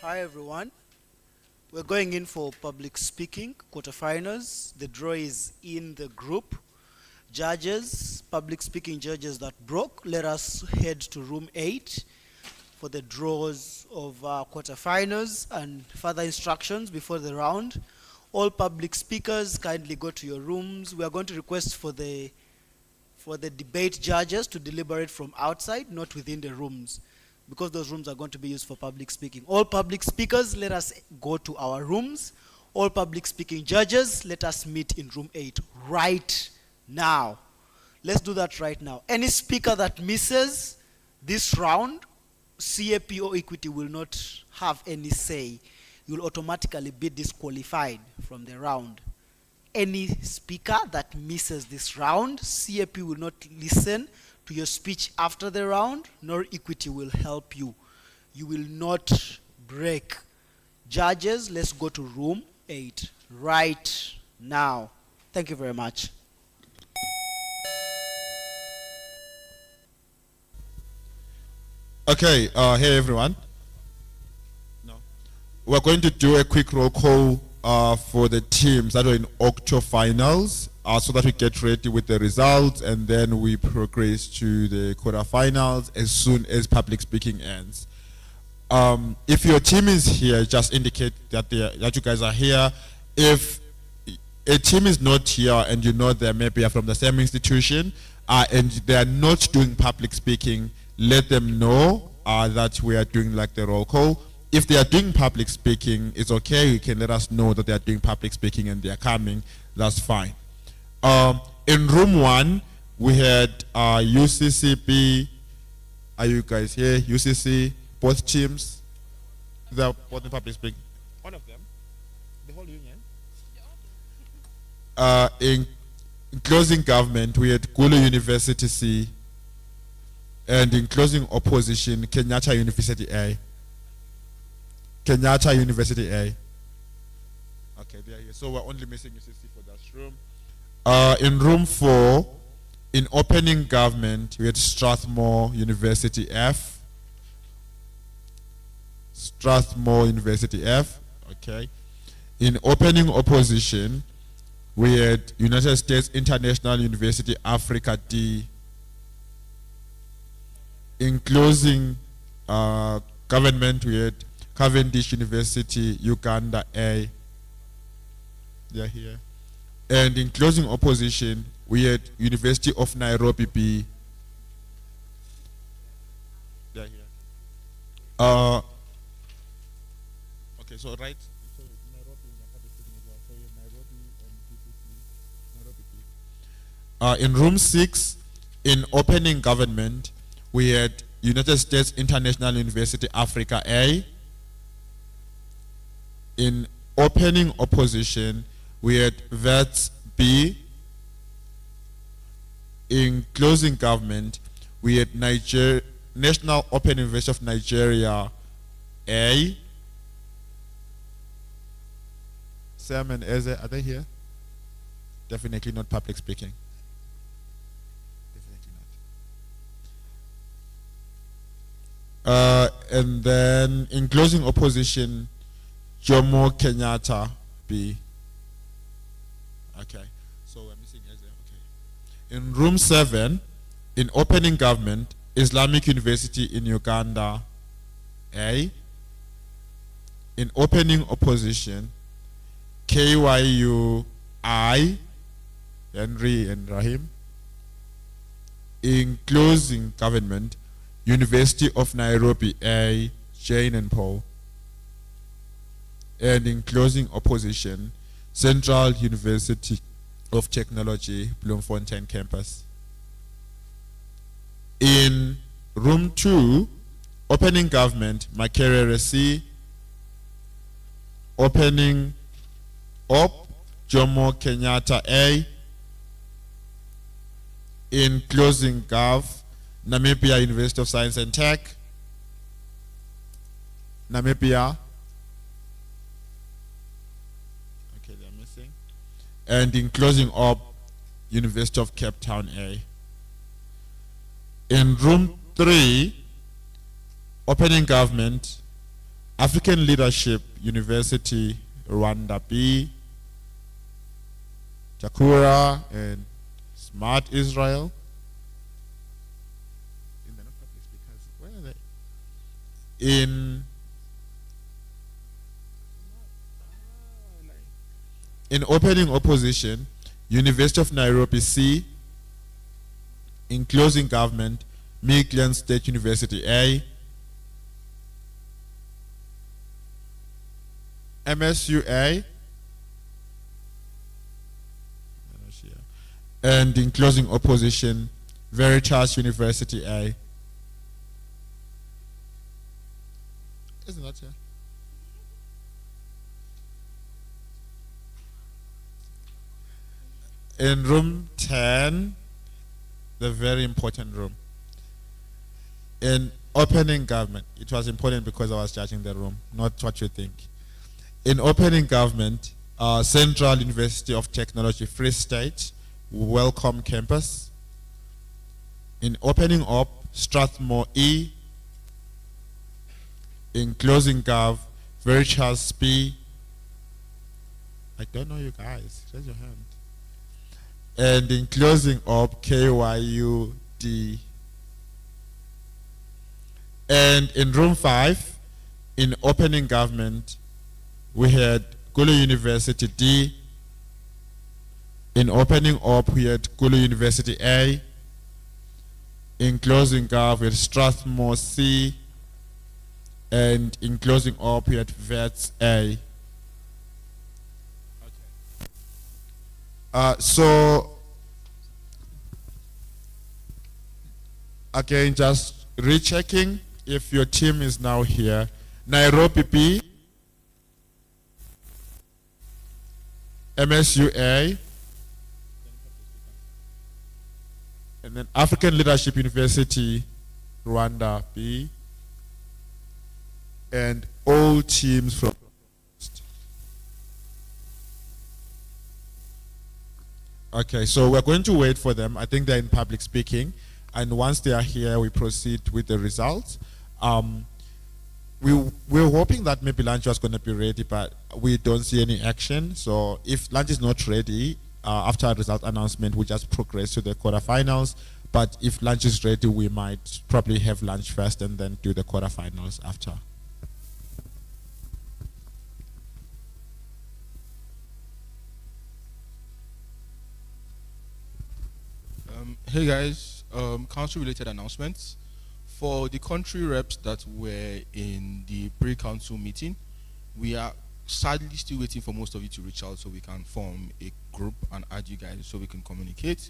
Hi everyone. We're going in for public speaking, quarterfinals. The draw is in the group. Judges, public speaking judges that broke, let us head to room 8 for the draws of quarterfinals and further instructions before the round. All public speakers, kindly go to your rooms. We are going to request for the debate judges to deliberate from outside, not within the rooms, because those rooms are going to be used for public speaking. All public speakers, let us go to our rooms. All public speaking judges, let us meet in room 8 right now. Let's do that right now. Any speaker that misses this round, CAP or Equity will not have any say. You will automatically be disqualified from the round. Any speaker that misses this round, CAP will not listen to your speech after the round, nor Equity will help you. You will not break. Judges, let's go to room 8 right now. Thank you very much. Okay, hey everyone. No. We're going to do a quick roll call for the teams that are in octofinals, so that we get ready with the results, and then we progress to the quarterfinals as soon as public speaking ends. If your team is here, just indicate that that you guys are here. If a team is not here and you know they maybe are from the same institution and they are not doing public speaking, let them know that we are doing like the roll call. If they are doing public speaking, it's okay. You can let us know that they are doing public speaking and they are coming. That's fine. In room 1, we had UCCP, Are you guys here? UCC, both teams? They are both in public speaking. One of them? The whole union? In closing government, we had Gulu University C, and in closing opposition, Kenyatta University A. Kenyatta University A. Okay, they are here. So we're only missing UCC for that room. In room 4, in opening government, we had Strathmore University F. Strathmore University F. Okay. In opening opposition, we had United States International University Africa D. In closing government, we had Cavendish University Uganda A. They are here. And in closing opposition, we had University of Nairobi B. They are here. Okay, so right. So Nairobi is a part of Sydney as well. So you have Nairobi and GCC, Nairobi B. In room 6, in opening government, we had United States International University Africa A. In opening opposition, we had VETS B. In closing government, we had National Open University of Nigeria A. Sam and Eze, are they here? Definitely not public speaking. Definitely not. And then in closing opposition, Jomo Kenyatta B. Okay, so we're missing Eze. Okay. In room 7, in opening government, Islamic University in Uganda A. In opening opposition, KYU I, Henry and Rahim. In closing government, University of Nairobi A, Jane and Paul. And in closing opposition, Central University of Technology, Bloemfontein campus. In room 2, opening government, Makerere C. Opening op, Jomo Kenyatta A. In closing gov, Namibia University of Science and Tech. Namibia. Okay, they're missing. And in closing up, University of Cape Town A. In room 3, opening government, African Leadership University, Rwanda B. Takura and Smart Israel. Where are they? In opening opposition, University of Nairobi C. In closing government, Michigan State University A. MSUA. And in closing opposition, Veritas University A. Isn't that here? In room 10, the very important room. In opening government, it was important because I was judging the room, not what you think. In opening government, Central University of Technology, Free State, Welcome campus. In opening up, Strathmore E. In closing gov, Veritas B. I don't know you guys. Raise your hand. And in closing up, KYU D. And in room 5, in opening government, we had Gulu University D. In opening up, we had Gulu University A. In closing gov, we had Strathmore C. And in closing up, we had VETS A. So, again, just Rechecking if your team is now here. Nairobi B, MSUA, and then African Leadership University, Rwanda B, and all teams from. Okay, so we're going to wait for them. I think they're in public speaking. And once they are here, we proceed with the results. We're hoping that maybe lunch was going to be ready, but we don't see any action. So if lunch is not ready, after our result announcement, we just progress to the quarterfinals. But if lunch is ready, we might probably have lunch first and then do the quarterfinals after. Hey guys, council-related announcements. For the country reps that were in the pre-council meeting, we are sadly still waiting for most of you to reach out so we can form a group and add you guys so we can communicate.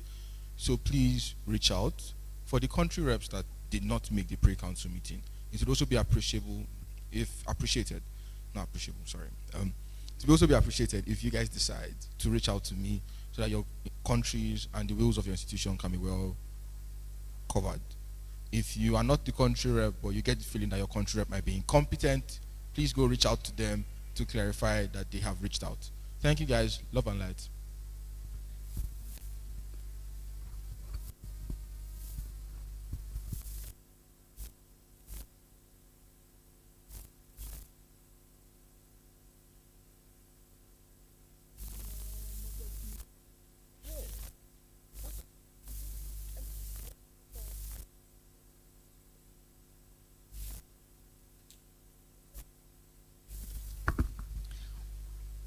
So please reach out. For the country reps that did not make the pre-council meeting, it would also be appreciable if appreciated. Not appreciable, sorry. It would also be appreciated if you guys decide to reach out to me so that your countries and the wills of your institution can be well covered. If you are not the country rep, but you get the feeling that your country rep might be incompetent, please go reach out to them to clarify that they have reached out. Thank you guys. Love and light.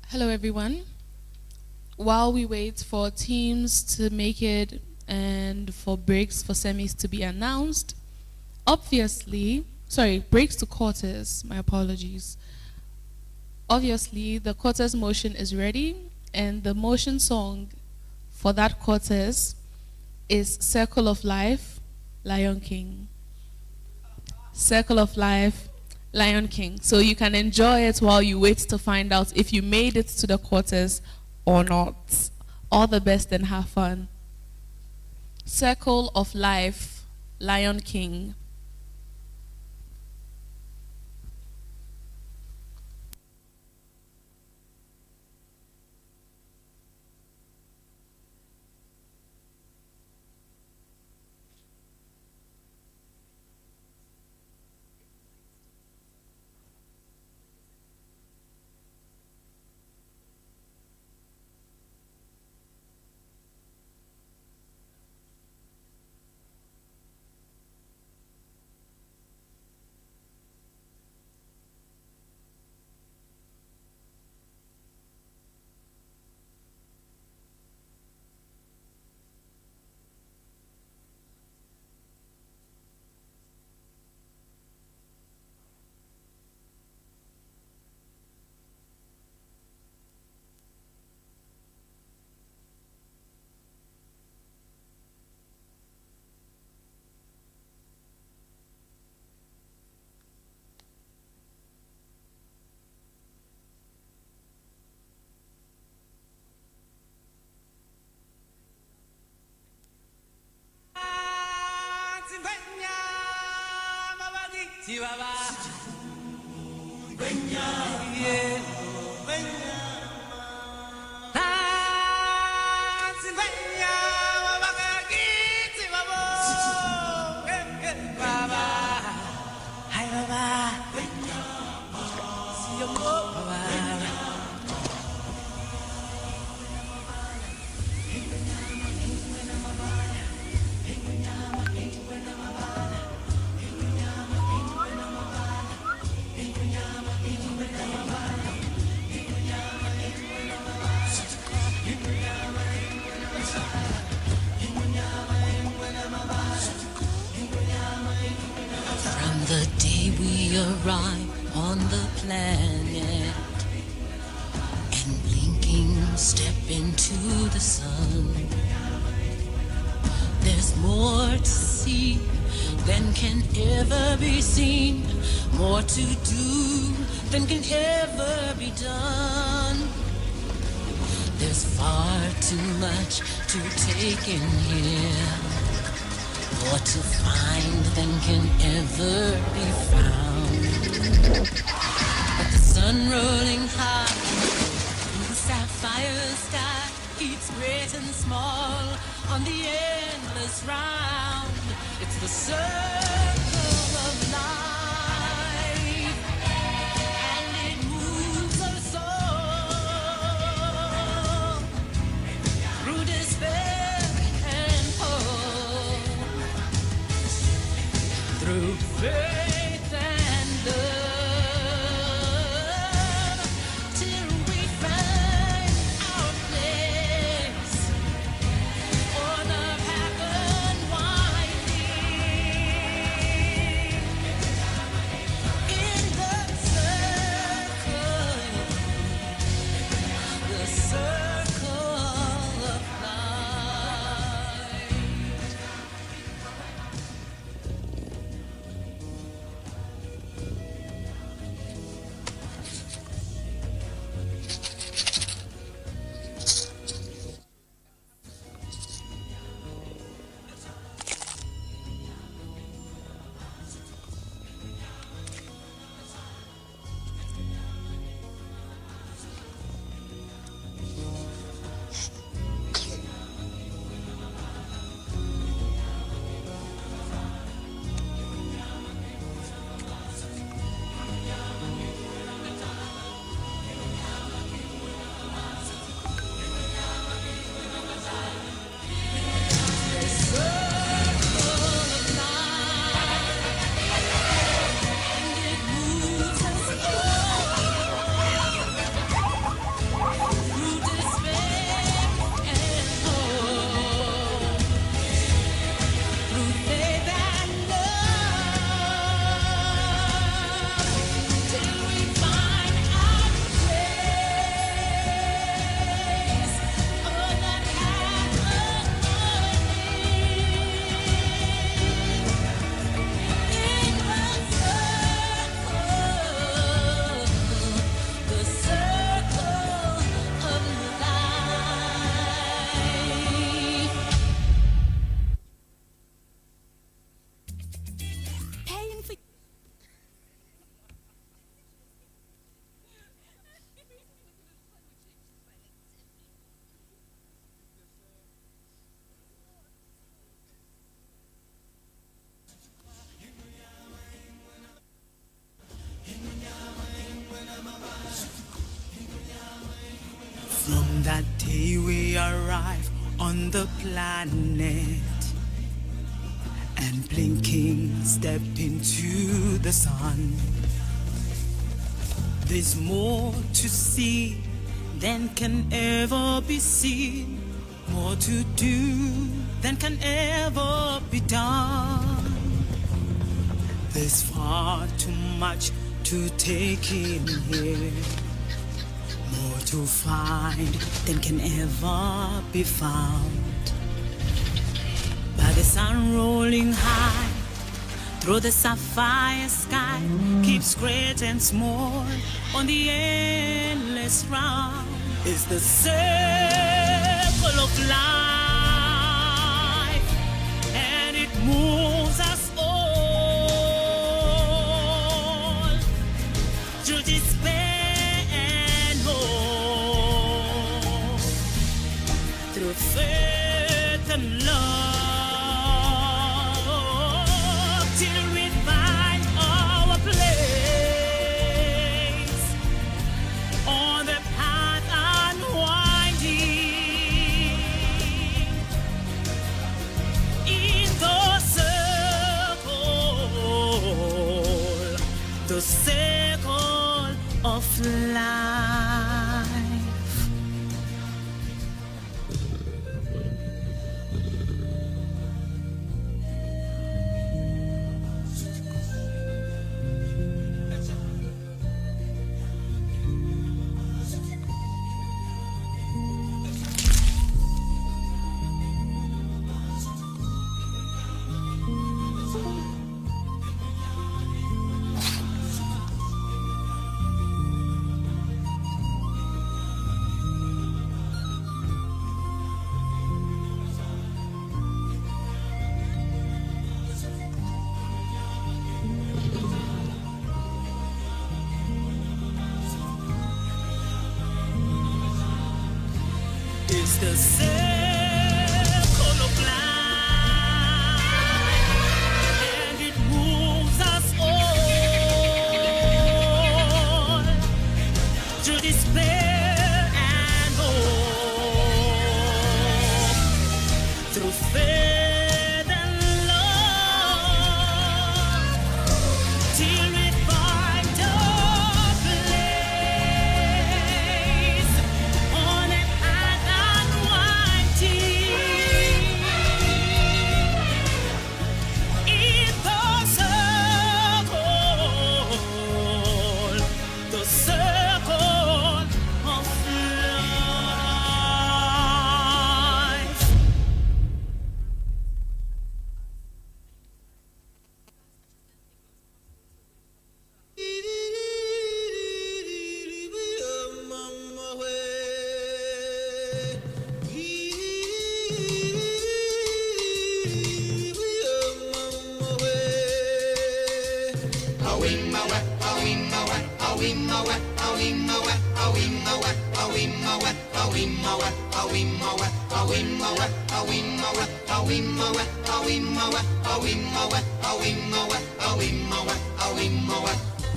Hello everyone. While we wait for teams to make it and for breaks for semis to be announced, breaks to quarters, my apologies. Obviously, the quarters motion is ready, and the motion song for that quarters is Circle of Life, Lion King. Circle of Life, Lion King. So you can enjoy it while you wait to find out if you made it to the quarters or not. All the best and have fun. Circle of Life, Lion King. From the day we arrive on the planet and blinking step into the sun, there's more to see than can ever be seen, more to do than can ever be done. There's far too much to take in here, more to find than can ever be found. But the sun rolling high through the sapphire sky keeps great and small on the endless round. It's the circle of life, and it moves us all through despair and hope, through faith and love, till we find our place on the path unwinding, in the circle of life. From that day we arrive on the planet, and blinking step into the sun. There's more to see than can ever be seen, more to do than can ever be done. There's far too much to take in here, more to find than can ever be found. By the sun rolling high through the sapphire sky, keeps great and small on the endless round, is the circle of life, and it moves us all through despair and hope, through faith and love, till we find our place on the path unwinding, in the circle of life. the circle of life, and it moves us all to despair and hope through faith and love till we find our place on an island winding in the circle of life.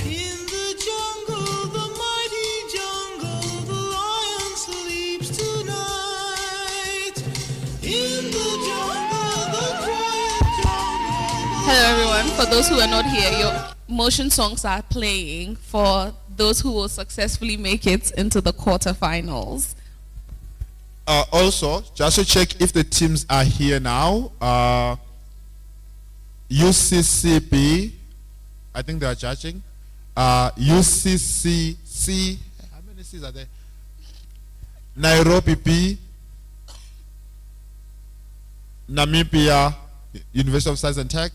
In the jungle, the mighty jungle, the lion sleeps tonight. In the jungle, the quiet jungle. Hello, everyone. For those who are not here, your motion songs are playing for those who will successfully make it into the quarterfinals. Also, just to check if the teams are here now, UCCB, I think they are judging. UCCC, how many C's are there? Nairobi B, Namibia, University of Science and Tech,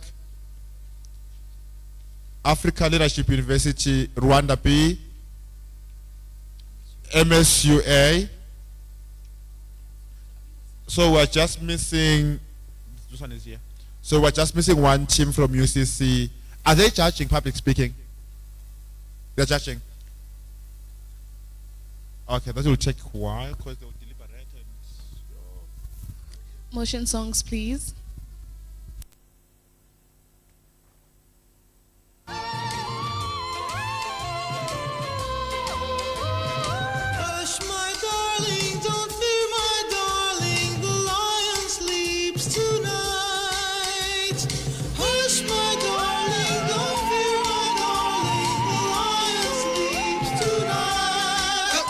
Africa Leadership University, Rwanda B, MSUA. So we're just missing, this one is here. So we're just missing one team from UCC. Are they judging public speaking? They're judging. Okay, that will take a while because they will deliberate. Motion songs, please. Hush, my darling, don't fear, my darling, the lion sleeps tonight. Hush, my darling, don't fear, my darling, the lion sleeps tonight.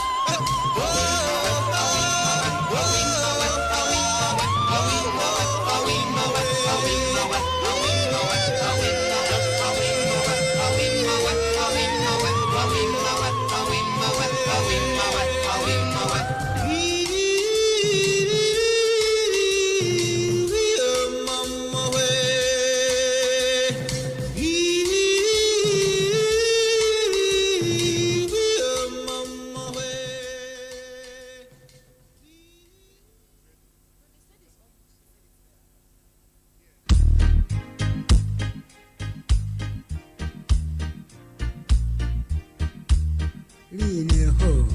Line ho,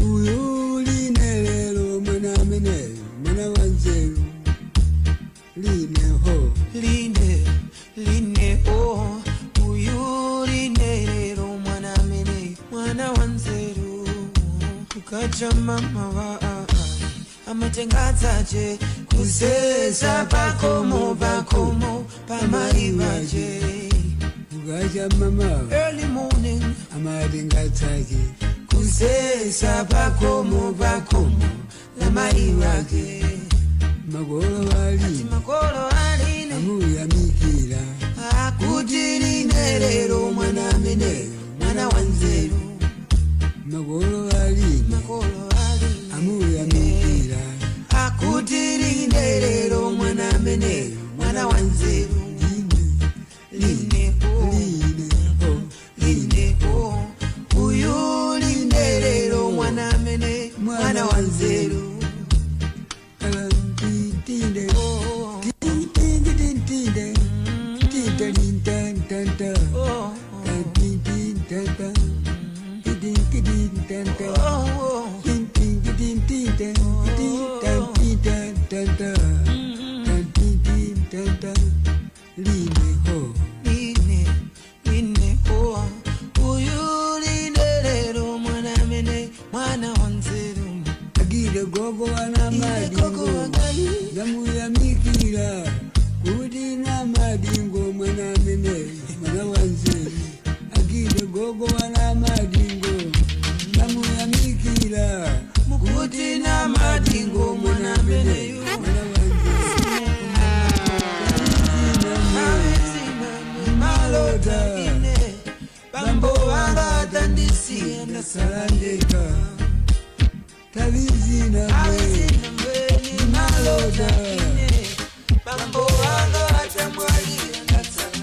uyu line lelo mwana mene, mwana wanzeru. Line ho, Line, oh, uyu line lero mwana mene, mwana wanzeru. Ukacha mama wa amatengadzaje kusesa pakomo pamarivaje. ugaja mama, Early morning, amadengatake. kusesa pakomo lamarivaje. Magolo wali, Makolo aline, amuya mikila. akuti line lero mwana mene, mwana wanzeru. Magolo wali, Makolo aline, amuya mikila. akuti line lero mwana mene, mwana wanzeru. Line, oh, uyu line lero mwana mene, mwana wanzeru. Tinde, tinde, tinde, tinde, tinde, naloda bambo wanga dandisi ndasalandeka talizina mwe naloda bambo wanga tambwali ndasalandeka.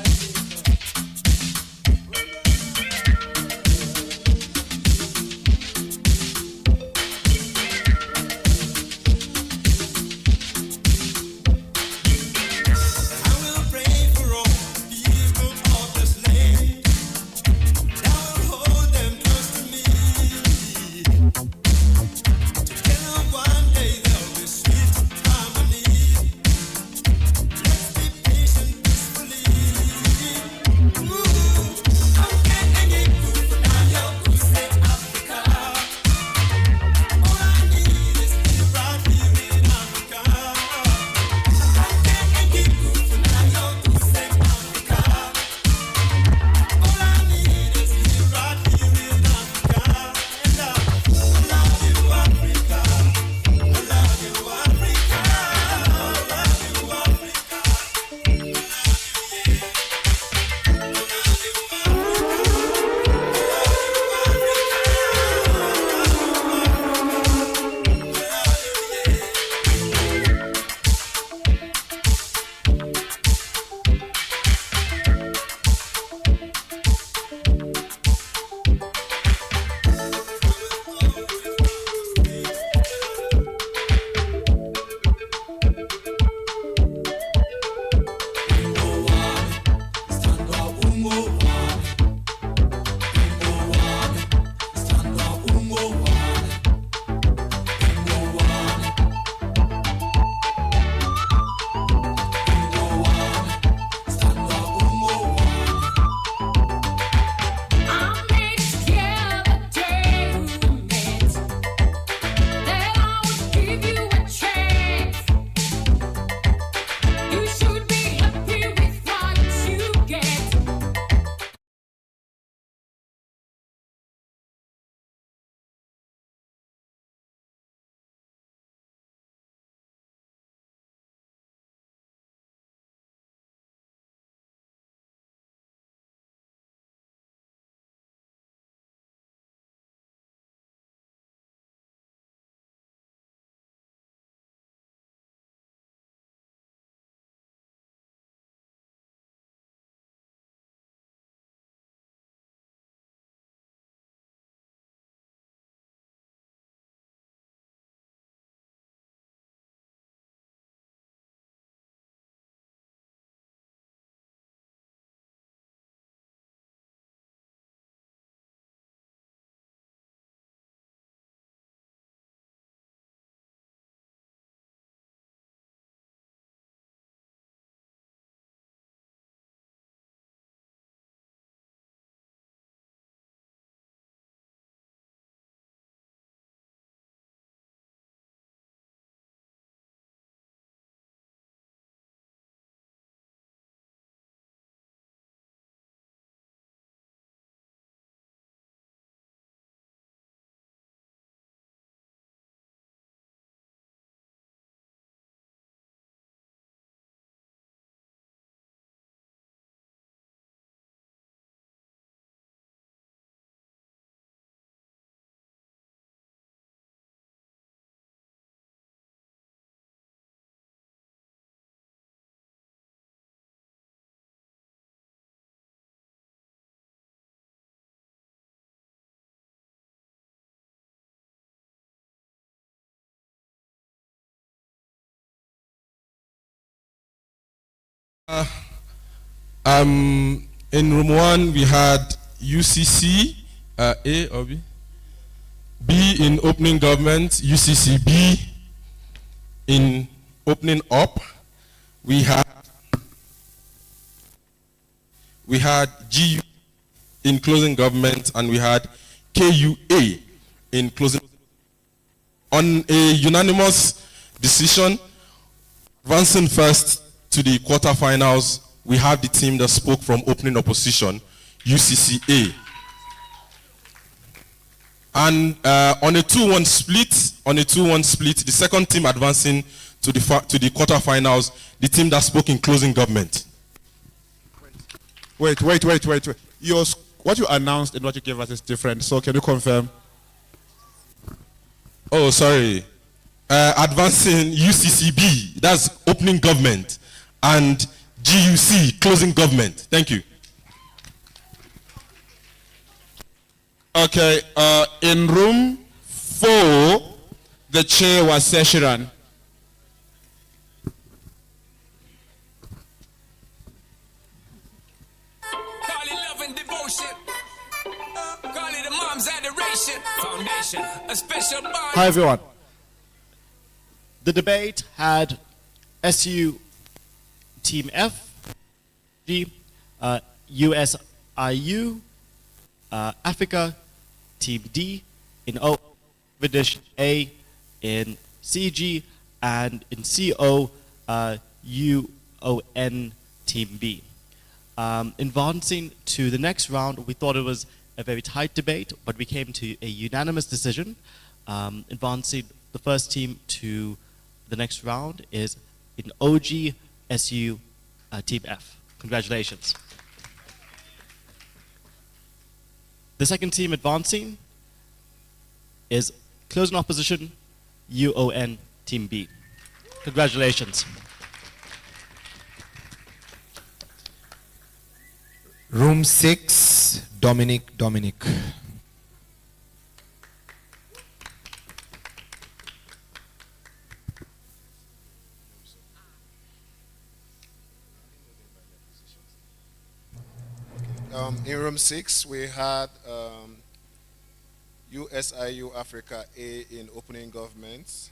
In room 1 we had UCC A or B? B in opening government, UCC B in opening up. We had GU in closing government, and we had KUA in closing. On a unanimous decision, advancing first to the quarterfinals, we have the team that spoke from opening opposition, UCCA. And on a 2-1 split, the second team advancing to the quarterfinals, the team that spoke in closing government. Wait. What you announced and what you gave us is different. So can you confirm? Oh, sorry. Advancing UCCB, that's opening government, and GUC, closing government. Thank you. Okay, in room 4, the chair was Seshiran. Call it love and devotion. Call it a mom's adoration. Foundation, a special bond. Hi everyone. The debate had SU Team F, G, USIU, Africa Team D, in O, Vidish A, in CG, and in CO, UON Team B. Advancing to the next round, we thought it was a very tight debate, but we came to a unanimous decision. Advancing the first team to the next round is in OG SU Team F. Congratulations. The second team advancing is closing opposition UON Team B. Congratulations. Room 6, Dominic. In room 6, we had USIU Africa A in opening government,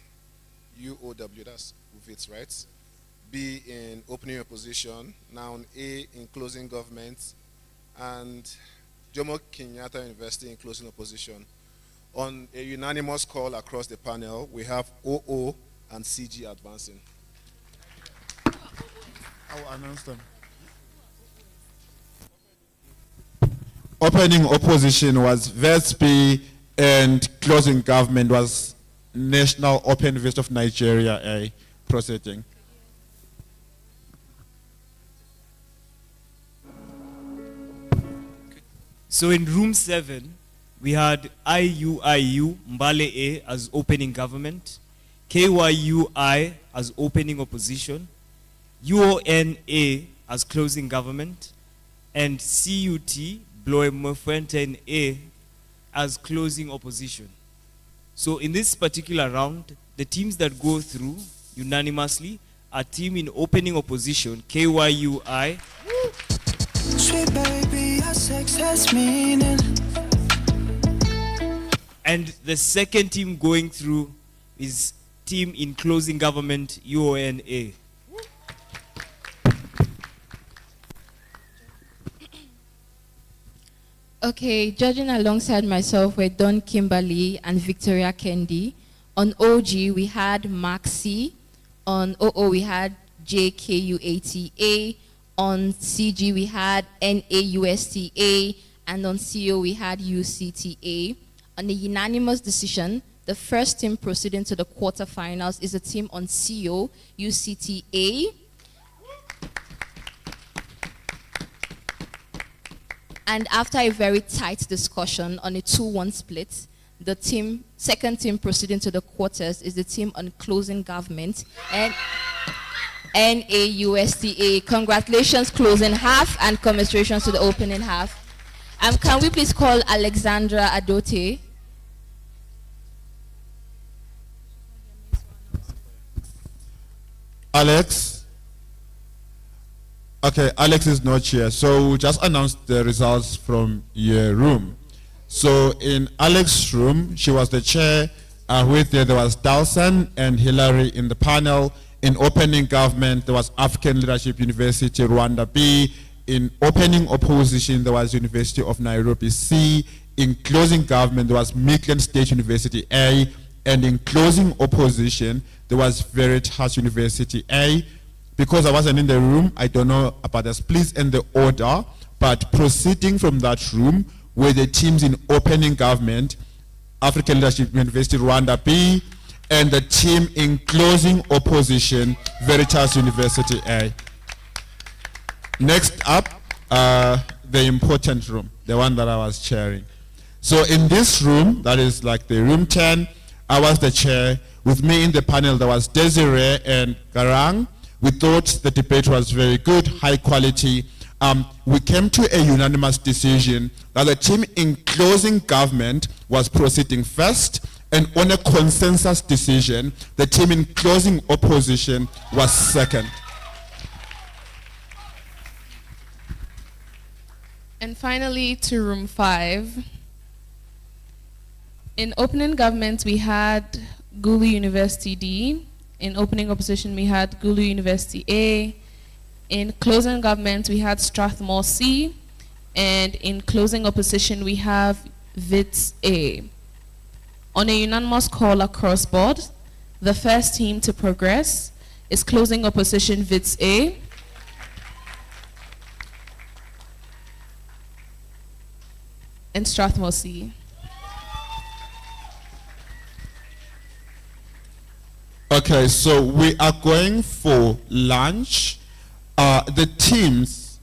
UOW, that's with its rights, B in opening opposition, now A in closing government, and Jomo Kenyatta University in closing opposition. On a unanimous call across the panel, we have OO and CG advancing. I will announce them. Opening opposition was VSP and closing government was National Open Vista of Nigeria A proceeding. So in room 7, we had IUIU Mbale A as opening government, KYUI as opening opposition, UONA as closing government, and CUT Bloemfontein A as closing opposition. So in this particular round, the teams that go through unanimously are team in opening opposition, KYUI. Sweet baby, your sex has meaning. And the second team going through is team in closing government, UONA. Okay, judging alongside myself were Don Kimberly and Victoria Kendi. On OG, we had Maxi. On OO, we had JKUATA. On CG, we had NAUSTA. And on CO, we had UCTA. On a unanimous decision, the first team proceeding to the quarterfinals is a team on CO, UCTA. And after a very tight discussion on a 2-1 split, the second team proceeding to the quarters is the team on closing government and NAUSTA. Congratulations, closing half, and commiserations to the opening half. Can we please call Alexandra Adote? Alex? Okay, Alex is not here, so we'll just announce the results from your room. So in Alex's room, she was the chair, with there was Dalson and Hillary in the panel. In opening government, there was African Leadership University, Rwanda B. In opening opposition, there was University of Nairobi C. In closing government, there was Midland State University A. And in closing opposition, there was Veritas University A. Because I wasn't in the room, I don't know about the splits and the order, but proceeding from that room were the teams in opening government, African Leadership University, Rwanda B, and the team in closing opposition, Veritas University A. Next up, the important room, the one that I was chairing. So in this room, that is like the room 10, I was the chair. With me in the panel, there was Desiree and Garang. We thought the debate was very good, high quality. We came to a unanimous decision that the team in closing government was proceeding first, and on a consensus decision, the team in closing opposition was second. And finally, to room 5. In opening government, we had Gulu University D. In opening opposition, we had Gulu University A. In closing government, we had Strathmore C. And in closing opposition, we have Wits A. On a unanimous call across board, the first team to progress is closing opposition Wits A. And Strathmore C. Okay, so we are going for lunch. The teams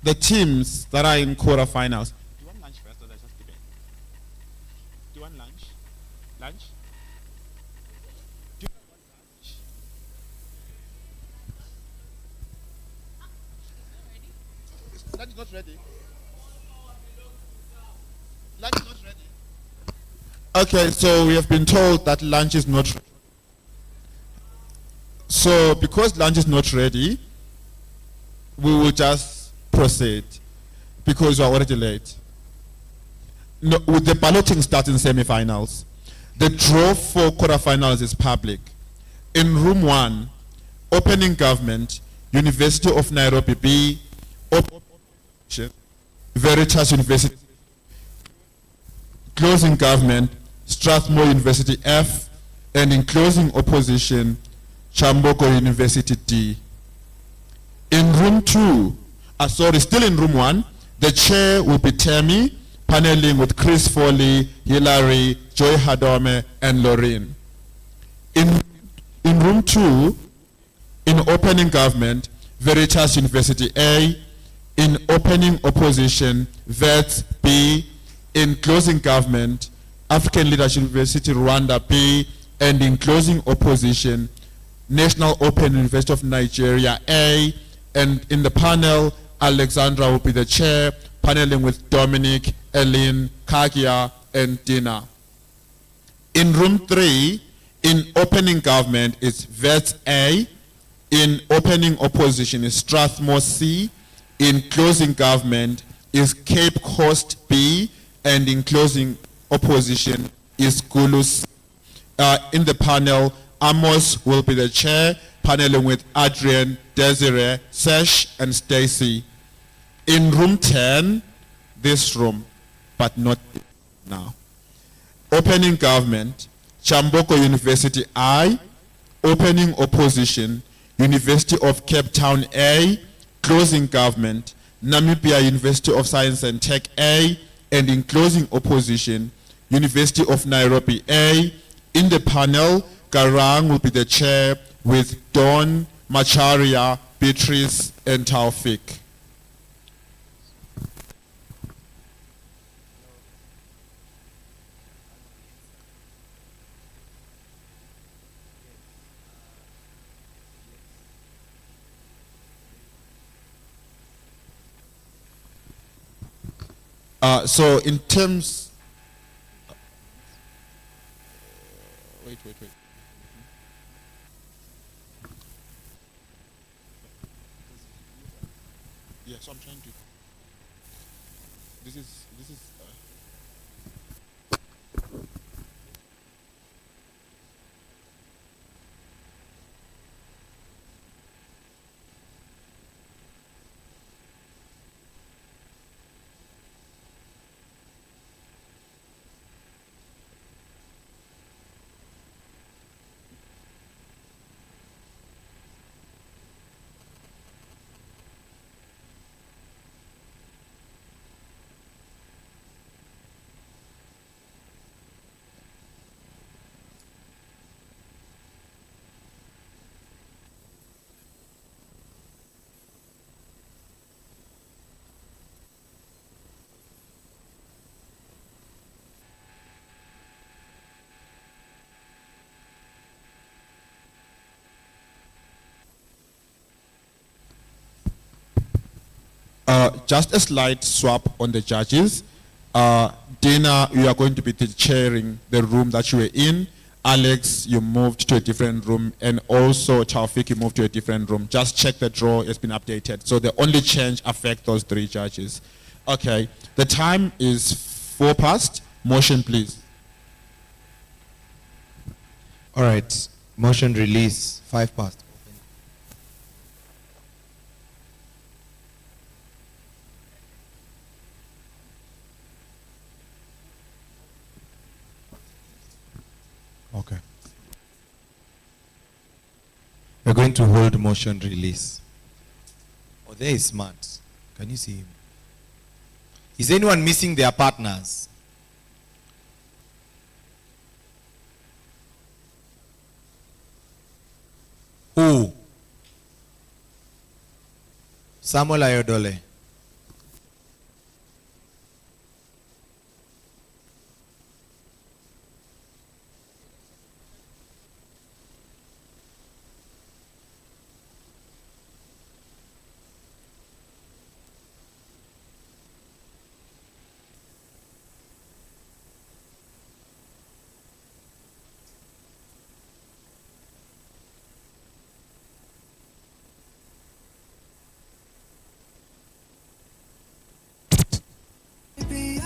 that are in quarterfinals. Do you want lunch first or let's just debate? Do you want lunch? Lunch? Do you want lunch? Lunch is not ready. Lunch is not ready. Okay, so we have been told that lunch is not ready. So because lunch is not ready, we will just proceed because we are already late. No, with the balloting starts in semi-finals. The draw for quarterfinals is public. In room 1, opening government, University of Nairobi B, Veritas University, closing government, Strathmore University F, and in closing opposition, Kyambogo University D. In room 2, still in room 1, the chair will be Temi, paneling with Chris Foley, Hilary, Joy Hadome, and Lorraine. In room 2, in opening government, Veritas University A, in opening opposition, VETS B, in closing government, African Leadership University Rwanda B, and in closing opposition, National Open University of Nigeria A, and in the panel, Alexandra will be the chair, paneling with Dominic, Eileen, Kagia, and Dina. In room 3, in opening government is VETS A, in opening opposition is Strathmore C, in closing government is Cape Coast B, and in closing opposition is Gulu C. In the panel, Amos will be the chair, paneling with Adrian, Desiree, Sesh, and Stacy. In room 10, this room, but not now. Opening government, Kyambogo University I, opening opposition, University of Cape Town A, closing government, Namibia University of Science and Tech A, and in closing opposition, University of Nairobi A. In the panel, Garang will be the chair with Dawn, Macharia, Beatrice, and Taufik. So in terms, wait. Yeah, so I'm trying to. This is. Just a slight swap on the judges. Dana, you are going to be chairing the room that you were in. Alex, you moved to a different room, and also Taufik, you moved to a different room. Just check the draw, it's been updated. So the only change affects those 3 judges. Okay, the time is 4 past. Motion, please. All right, motion release, 5 past. Okay. We're going to hold motion release. Oh, there is Smart. Can you see him? Is anyone missing their partners? Who? Samuel Ayodole.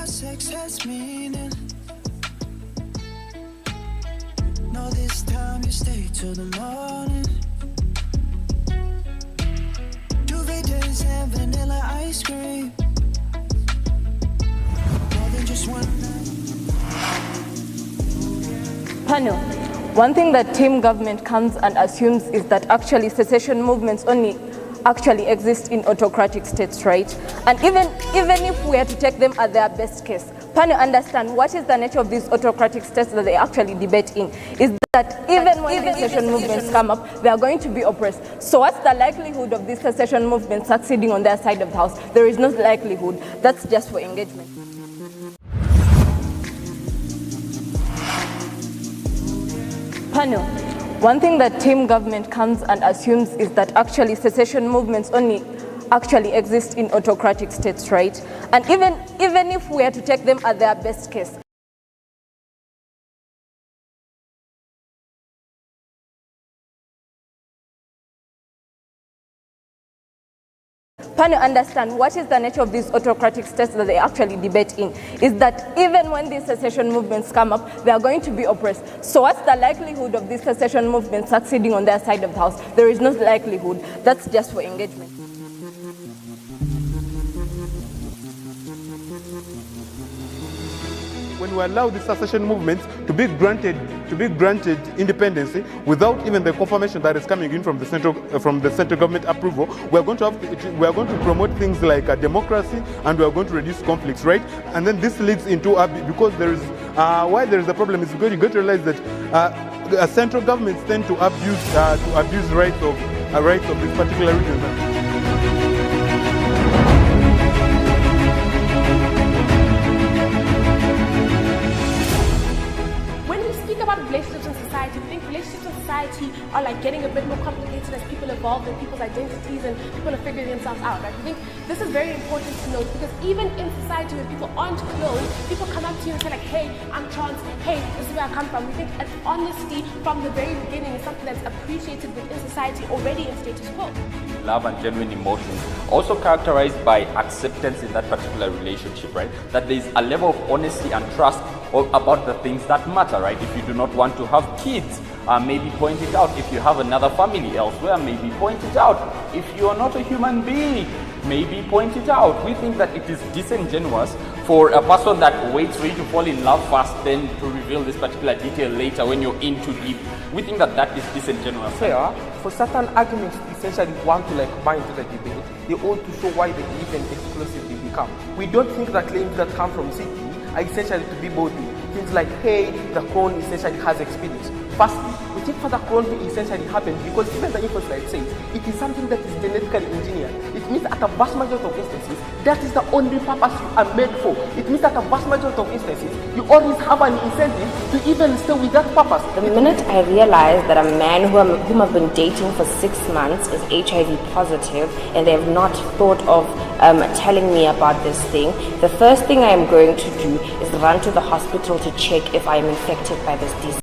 Sex has meaning. No, this time you stay till the morning. Duvet days and vanilla ice cream. More than just one night. Panel. One thing that team government comes and assumes is that actually secession movements only actually exist in autocratic states, right? And even if we are to take them at their best case, can you understand what is the nature of these autocratic states that they actually debate in? Is that even when these secession movements come up, they are going to be oppressed. So what's the likelihood of these secession movements succeeding on their side of the house? There is no likelihood. That's just for engagement. Panel. One thing that team government comes and assumes is that actually secession movements only actually exist in autocratic states, right? And even if we are to take them at their best case, can you understand what is the nature of these autocratic states that they actually debate in? Is that even when these secession movements come up, they are going to be oppressed. So what's the likelihood of these secession movements succeeding on their side of the house? There is no likelihood. That's just for engagement. When we allow the secession movements to be granted independence without even the confirmation that is coming in from the central government approval, we are going to promote things like democracy, and we are going to reduce conflicts, right? And then this leads into because there is why there is a problem is because you got to realize that central governments tend to abuse rights of this particular region. Relationships in society. We think relationships in society are like getting a bit more complicated as people evolve and people's identities and people are figuring themselves out. Right? We think this is very important to note because even in society where people aren't close, people come up to you and say like, hey, I'm trans, hey, this is where I come from. We think honesty from the very beginning is something that's appreciated within society already in status quo. Love and genuine emotions, also characterized by acceptance in that particular relationship, right? That there is a level of honesty and trust about the things that matter, right? If you do not want to have kids, maybe point it out. If you have another family elsewhere, maybe point it out. If you are not a human being, maybe point it out. We think that it is disingenuous for a person that waits for you to fall in love first, then to reveal this particular detail later when you're in too deep. We think that that is disingenuous. Fair. For certain arguments to essentially want to buy into the debate, they ought to show why they even exclusively become. We don't think that claims that come from city are essentially to be boldly. Things like, hey, the clone essentially has experience. Firstly, we think for the clone to essentially happen because even the info slide says it is something that is genetically engineered. It means at a vast majority of instances, that is the only purpose you are made for. It means that a vast majority of instances, you always have an incentive to even stay with that purpose. The minute I realized that a man whom I've been dating for 6 months is HIV positive and they have not thought of telling me about this thing, the first thing I am going to do is run to the hospital to check if I am infected by this disease.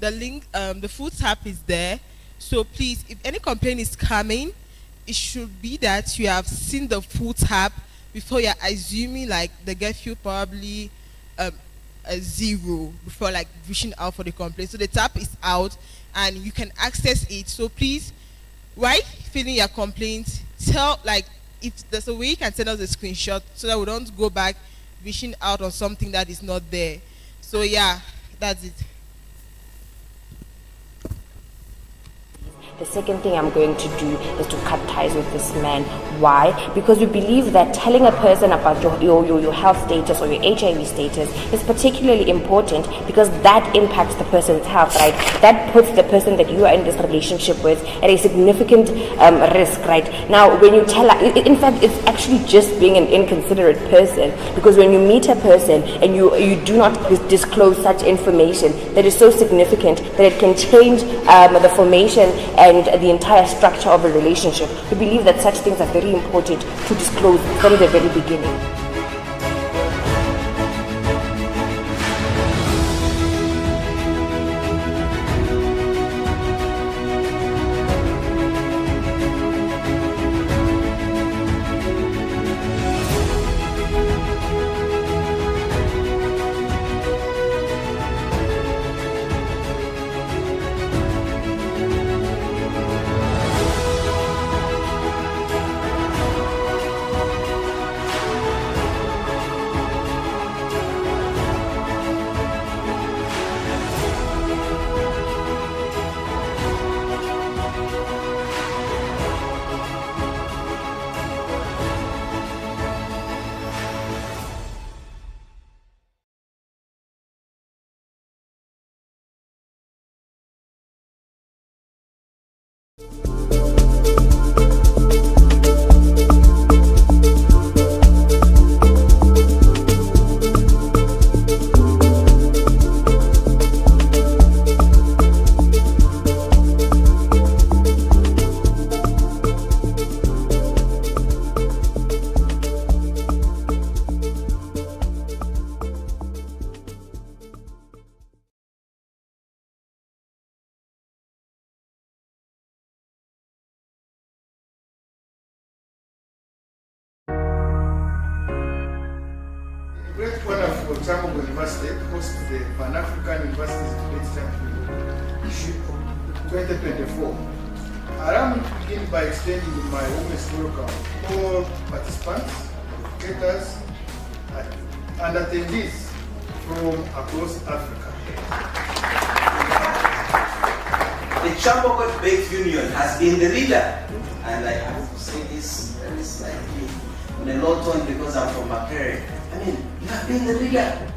The link, the food tab is there. So please, if any complaint is coming, it should be that you have seen the food tab before you're assuming like they gave you probably a 0 before like reaching out for the complaint. So the tab is out and you can access it. So please, while filling your complaint, tell like if there's a way you can send us a screenshot so that we don't go back reaching out on something that is not there. So yeah, that's it. The second thing I'm going to do is to cut ties with this man. Why? Because we believe that telling a person about your health status or your HIV status is particularly important because that impacts the person's health, right? That puts the person that you are in this relationship with at a significant risk, right? Now, when you tell her, in fact, it's actually just being an inconsiderate person, because when you meet a person and you do not disclose such information that is so significant that it can change the formation and the entire structure of a relationship. We believe that such things are very important to disclose from the very beginning. Great honor for Kyambogo University hosts the Pan-African Universities Debate Championship 2024. Allow me to begin by extending my warmest welcome to all participants, educators, and attendees from across Africa. The Kyambogo Debate Union has been the leader, and I have to say this very slightly in a low tone because I'm from Makere. I mean, you have been the leader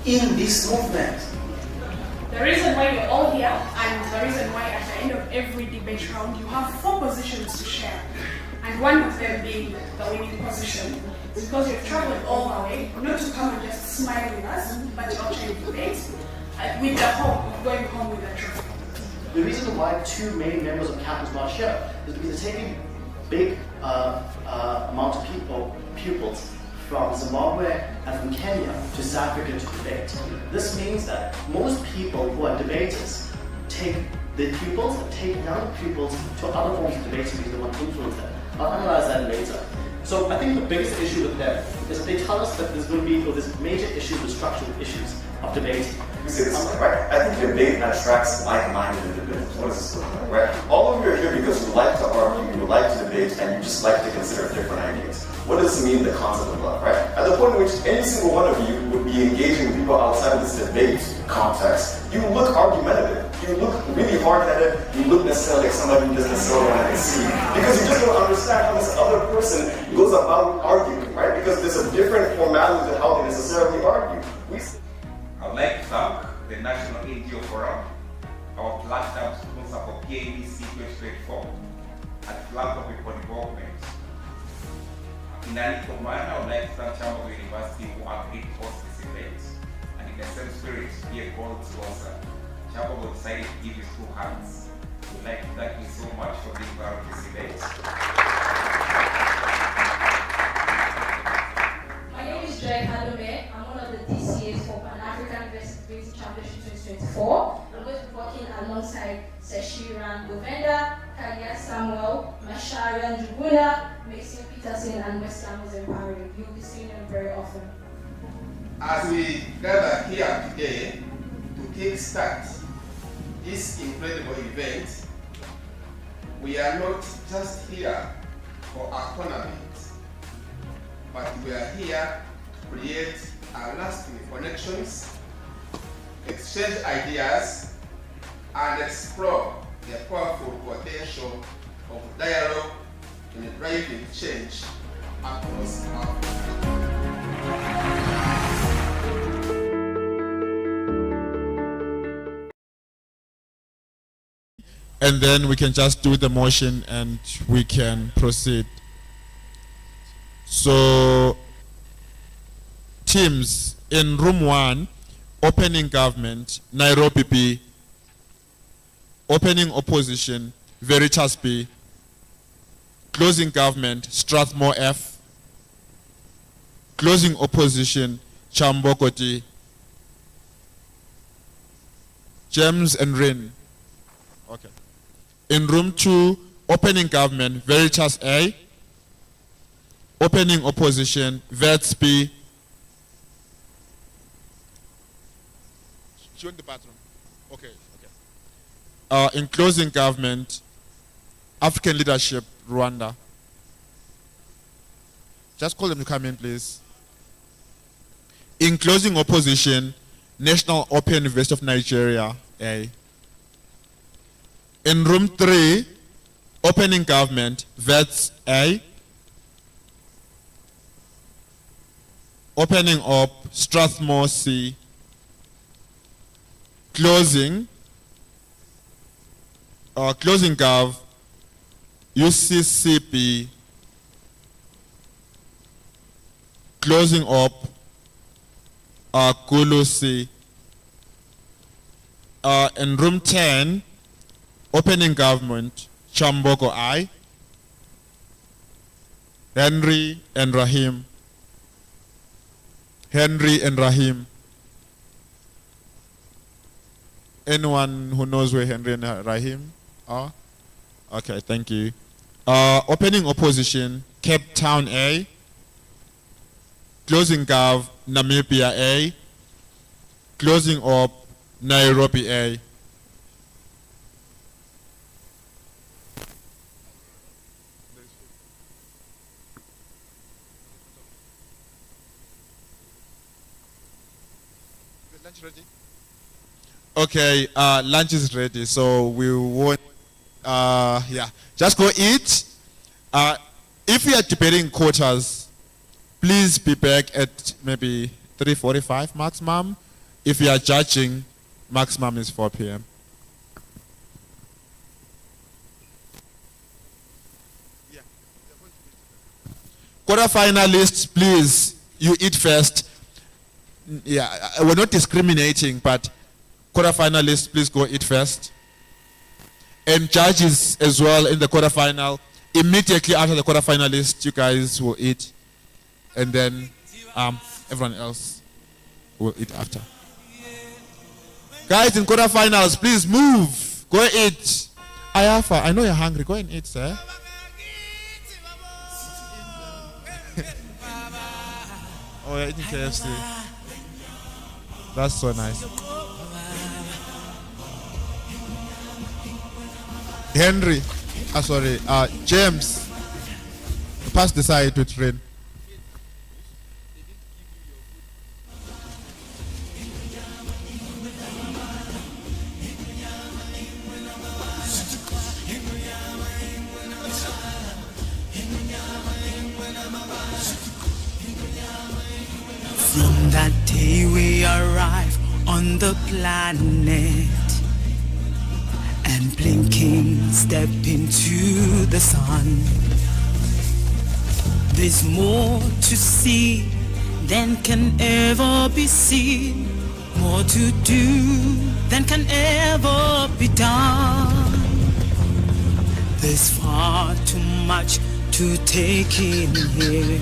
in this movement. The reason why you're all here, and the reason why at the end of every debate round you have 4 positions to share, and one of them being the winning position, is because you've traveled all the way, not to come and just smile with us, but to actually debate with the hope of going home with a trophy. The reason why 2 main members of campus not here is because they're taking big amount of pupils from Zimbabwe and from Kenya to South Africa to debate. This means that most people who are debaters take the pupils and take young pupils to other forms of debating because they want to influence them. I'll analyze that later. So I think the biggest issue with them is that they tell us that there's going to be there's major issues with structural issues of debating. You see this, right? I think debate attracts like-minded individuals. What is this about, right? All of you are here because you like to argue, you like to debate, and you just like to consider different ideas. What does it mean, the concept of love, right? At the point in which any single one of you would be engaging people outside of this debate context, you look argumentative. You look really hard at it. You look necessarily like somebody who doesn't necessarily want to concede. Because you just don't understand how this other person goes about arguing, right? Because there's a different formality to how they necessarily argue. I would like to thank the National NGO Forum, our platinum sponsor for PABC 2024, and philanthropy for development. In an equal manner, I would like to thank Kyambogo University who agreed to host this event, and in the same spirit, be a goal closer, Kyambogo decided to give his 2 hands. We'd like to thank you so much for being part of this event. My name is Joy Halome. I'm one of the DCAs for Pan-African Versatility Championship 2024. I'm going to be working alongside Seshiran Govenda, Kalia Samuel, Masharian Juguna, Maxine Peterson, and West Samuels Empowering. You'll be seeing them very often. As we gather here today to kickstart this incredible event, we are not just here for a tournament, but we are here to create lasting connections, exchange ideas, and explore the powerful potential of dialogue in driving change across Africa. And then we can just do the motion and we can proceed. So, teams in room 1, opening government, Nairobi B, opening opposition, Veritas B, closing government, Strathmore F, closing opposition, Kyambogo D, James and Rin. Okay. In room 2, opening government, Veritas A, opening opposition, Vets B. Show in the bathroom. Okay, okay. In closing government, African leadership, Rwanda. Just call them to come in, please. In closing opposition, National Open University of Nigeria, A. In room 3, opening government, Vets A. Opening up, Strathmore C. Closing gov, UCCP. Closing up, Kulu C. In room 10, opening government, Kyambogo I, Henry and Rahim. Henry and Rahim. Anyone who knows where Henry and Rahim are? Okay, thank you. Opening opposition, Cape Town A. Closing gov, Namibia A. Closing up, Nairobi A. Lunch ready? Okay, lunch is ready, so we won't, yeah, just go eat. If you are debating quotas, please be back at maybe 3:45 maximum. If you are judging, maximum is 4 p.m. Quarterfinalists, please, you eat first. Yeah, we're not discriminating, but quarterfinalists, please go eat first. And judges as well in the quarterfinal, immediately after the quarterfinalists, you guys will eat. And then everyone else will eat after. Guys in quarterfinals, please move. Go eat. Ayafa, I know you're hungry. Go and eat, sir. Oh, you're eating KFC. That's so nice. Henry, sorry, James, pass the side to train. From that day we arrive on the planet and blinking step into the sun. There's more to see than can ever be seen. more to do than can ever be done. There's far too much to take in here,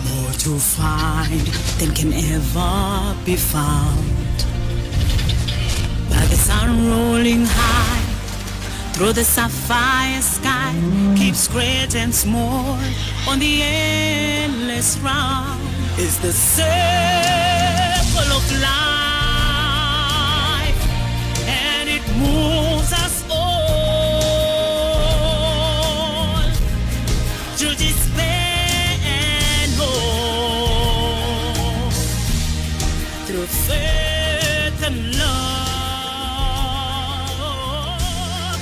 more to find than can ever be found. By the sun rolling high through the sapphire sky, keeps great and small on the endless round, is the circle of life, and it moves us all through despair and hope, through faith and love,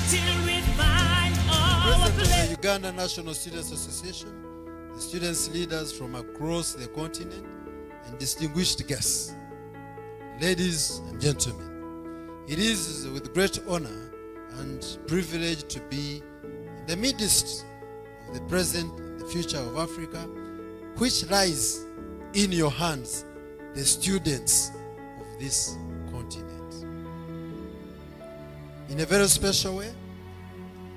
till we find our President of place. the Uganda National Students Association, the students leaders from across the continent, and distinguished guests, ladies and gentlemen. It is with great honor and privilege to be in the midst of the present and the future of Africa, which lies in your hands, the students of this continent. In a very special way,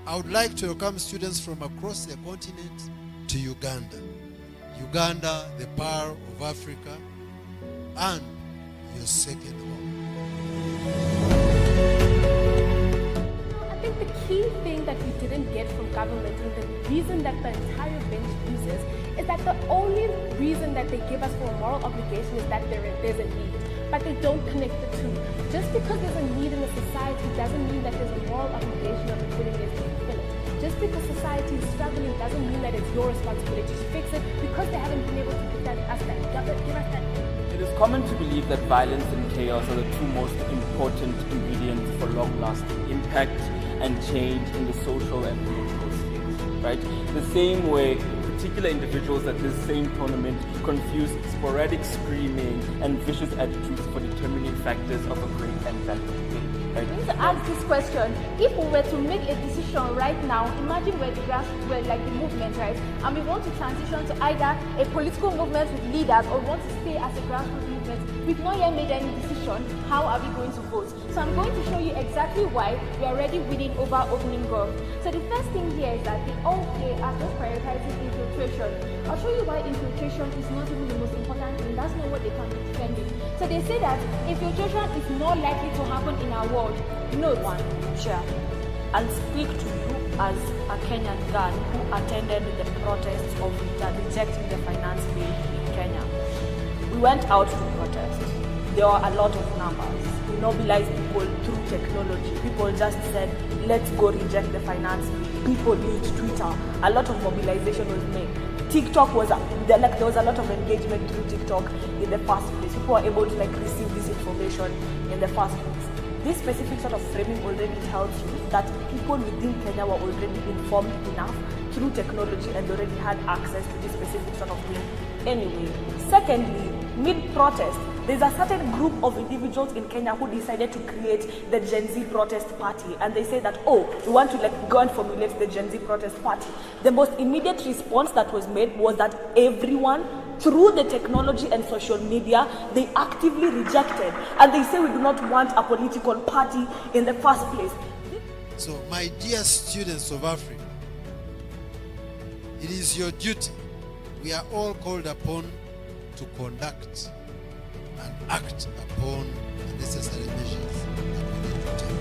I would like to welcome students from across the continent to Uganda. Uganda, the pearl of Africa, and your second home. I think the key thing that we didn't get from government, and the reason that the entire bench uses, is that the only reason that they give us for a moral obligation is that there's a need. But they don't connect the two. Just because there's a need in a society doesn't mean that there's a moral obligation of the willingness to fulfill it. Just because society is struggling doesn't mean that it's your responsibility to fix it, because they haven't been able to give us that. It is common to believe that violence and chaos are the two most important ingredients for long-lasting impact and change in the social and political sphere, right? The same way particular individuals at this same tournament confuse sporadic screaming and vicious attitudes for determining factors of a great and valid game. Right? We need to ask this question. If we were to make a decision right now, imagine we're like the movement, right? And we want to transition to either a political movement with leaders or we want to stay as a grassroots movement. We've not yet made any decision. How are we going to vote? So I'm going to show you exactly why we are already winning over opening golf. So the first thing here is that they all are just prioritizing infiltration. I'll show you why infiltration is not even the most important thing. That's not what they can be defending. So they say that infiltration is more likely to happen in our world. Note one, Chair, I'll speak to you as a Kenyan girl who attended the protests of rejecting the finance bill in Kenya. We went out to protest. There were a lot of numbers. We mobilized people through technology. People just said, let's go reject the finance bill. People used Twitter. A lot of mobilization was made. TikTok was there was a lot of engagement through TikTok in the first place. People were able to receive this information in the first place. This specific sort of framing already tells you that people within Kenya were already informed enough through technology and already had access to this specific sort of thing anyway. Secondly, mid-protest, there's a certain group of individuals in Kenya who decided to create the Gen Z protest party, and they say that, oh, we want to go and formulate the Gen Z protest party. The most immediate response that was made was that everyone, through the technology and social media, they actively rejected, and they say we do not want a political party in the first place. So, my dear students of Africa, it is your duty. We are all called upon to conduct and act upon the necessary measures that we need to take.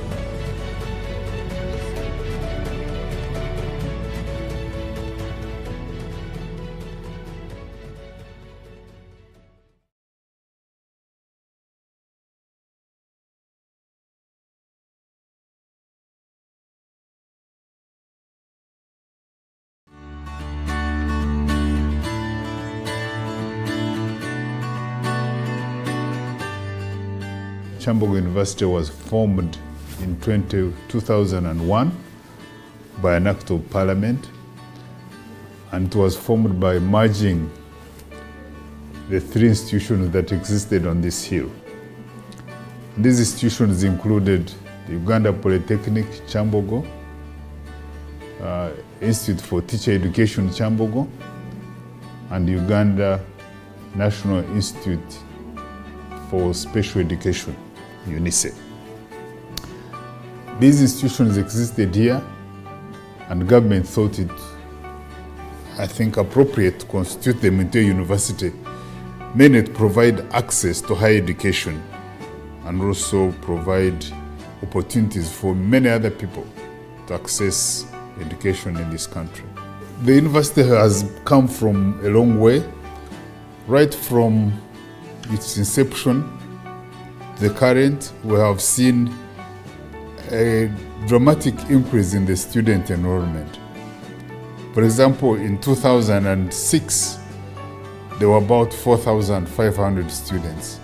Kyambogo University was formed in 2001 by an act of parliament, and it was formed by merging the three institutions that existed on this hill. These institutions included the Uganda Polytechnic Kyambogo, Institute for Teacher Education Kyambogo, and Uganda National Institute for Special Education, UNICE. These institutions existed here, and government thought it, I think, appropriate to constitute them into a university, mainly to provide access to higher education and also provide opportunities for many other people to access education in this country. The university has come from a long way, right from its inception to the current. We have seen a dramatic increase in the student enrollment. For example, in 2006, there were about 4,500 students.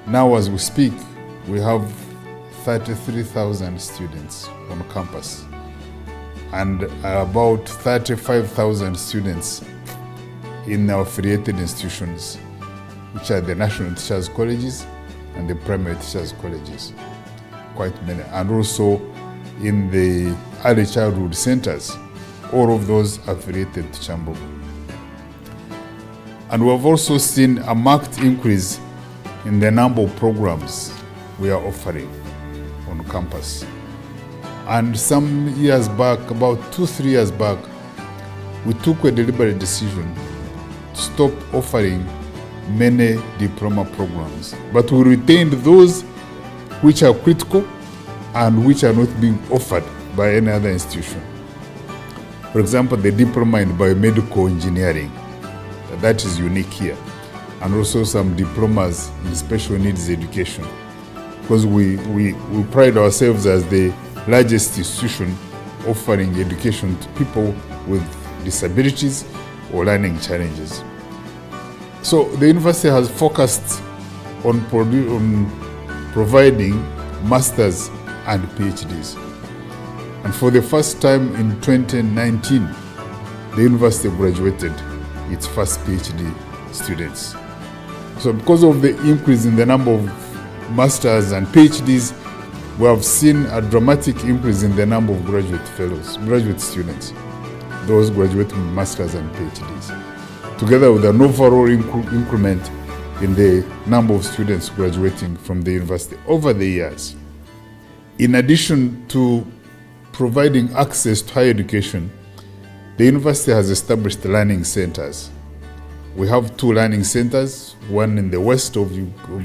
Now, as we speak, we have 33,000 students on campus and about 35,000 students in our affiliated institutions, which are the national teachers' colleges and the primary teachers' colleges, quite many, and also in the early childhood centers, all of those affiliated to Kyambogo. And we have also seen a marked increase in the number of programs we are offering on campus. And some years back, about 2-3 years back, we took a deliberate decision to stop offering many diploma programs, but we retained those which are critical and which are not being offered by any other institution. For example, the diploma in biomedical engineering, that is unique here, and also some diplomas in special needs education, because we pride ourselves as the largest institution offering education to people with disabilities or learning challenges. So the university has focused on providing masters and PhDs. And for the first time in 2019, the university graduated its first PhD students. So because of the increase in the number of masters and PhDs, we have seen a dramatic increase in the number of graduate fellows, graduate students, those graduating with masters and PhDs, together with an overall increment in the number of students graduating from the university over the years. In addition to providing access to higher education, the university has established learning centers. We have 2 learning centers, one in the west of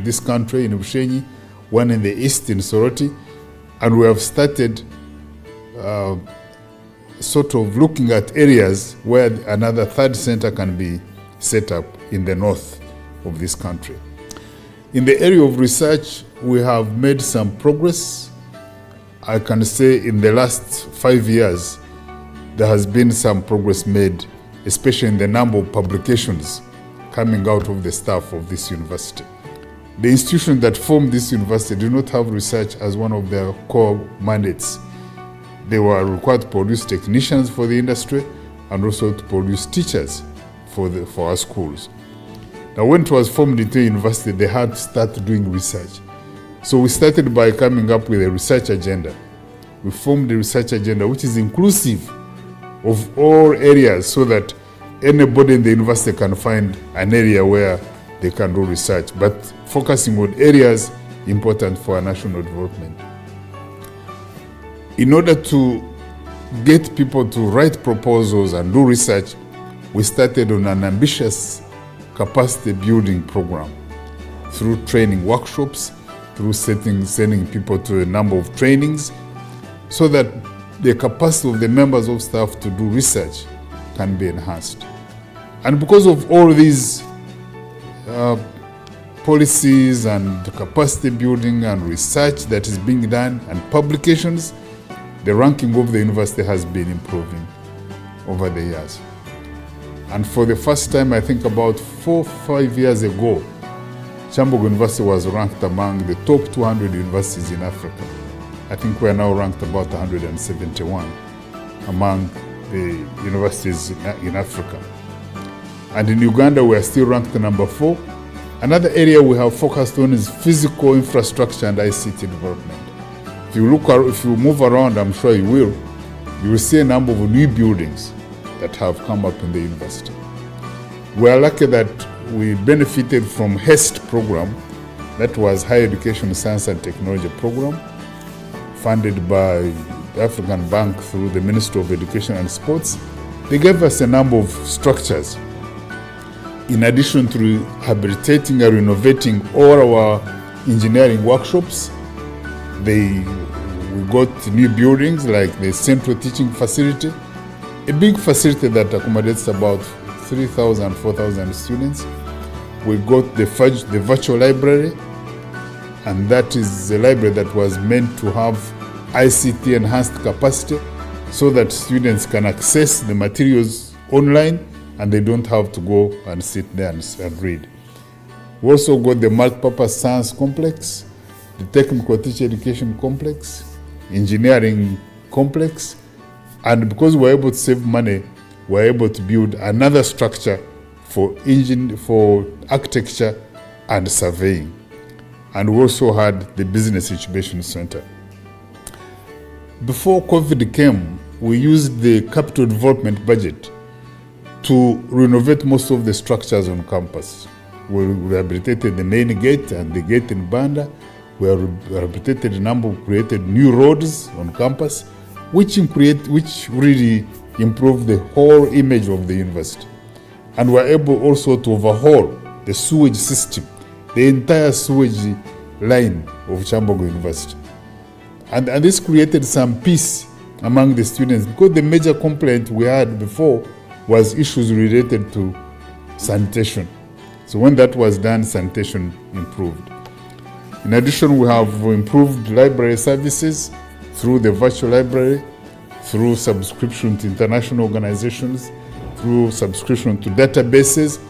this country in Bushenyi, one in the east in Soroti, and we have started sort of looking at areas where another 3rd center can be set up in the north of this country. In the area of research, we have made some progress. I can say in the last 5 years, there has been some progress made, especially in the number of publications coming out of the staff of this university. The institutions that formed this university do not have research as one of their core mandates. They were required to produce technicians for the industry and also to produce teachers for our schools. Now, when it was formed into a university, they had to start doing research. So we started by coming up with a research agenda. We formed a research agenda which is inclusive of all areas so that anybody in the university can find an area where they can do research, but focusing on areas important for our national development. In order to get people to write proposals and do research, we started on an ambitious capacity building program through training workshops, through sending people to a number of trainings, so that the capacity of the members of staff to do research can be enhanced. And because of all these policies and capacity building and research that is being done and publications, the ranking of the university has been improving over the years. And for the first time, I think about 4 or 5 years ago, Kyambogo University was ranked among the top 200 universities in Africa. I think we are now ranked about 171 among the universities in Africa. And in Uganda, we are still ranked number 4. Another area we have focused on is physical infrastructure and ICT development. If you move around, I'm sure you will see a number of new buildings that have come up in the university. We are lucky that we benefited from HEST program, That was Higher Education Science and Technology Program, funded by the African Bank through the Ministry of Education and Sports. They gave us a number of structures. In addition to rehabilitating and renovating all our engineering workshops, we got new buildings like the Central Teaching Facility, a big facility that accommodates about 3,000, 4,000 students. We got the virtual library, and that is a library that was meant to have ICT enhanced capacity so that students can access the materials online and they don't have to go and sit there and read. We also got the multi-purpose science complex, the technical teacher education complex, engineering complex, and because we're able to save money, we're able to build another structure for architecture and surveying. And we also had the business incubation center. Before COVID came, we used the capital development budget to renovate most of the structures on campus. We rehabilitated the main gate and the gate in Banda. We rehabilitated a number, created new roads on campus, which really improved the whole image of the university. And we're able also to overhaul the sewage system, the entire sewage line of Kyambogo University. And this created some peace among the students, because the major complaint we had before was issues related to sanitation. So when that was done, sanitation improved. In addition, we have improved library services through the virtual library, through subscription to international organizations, through subscription to databases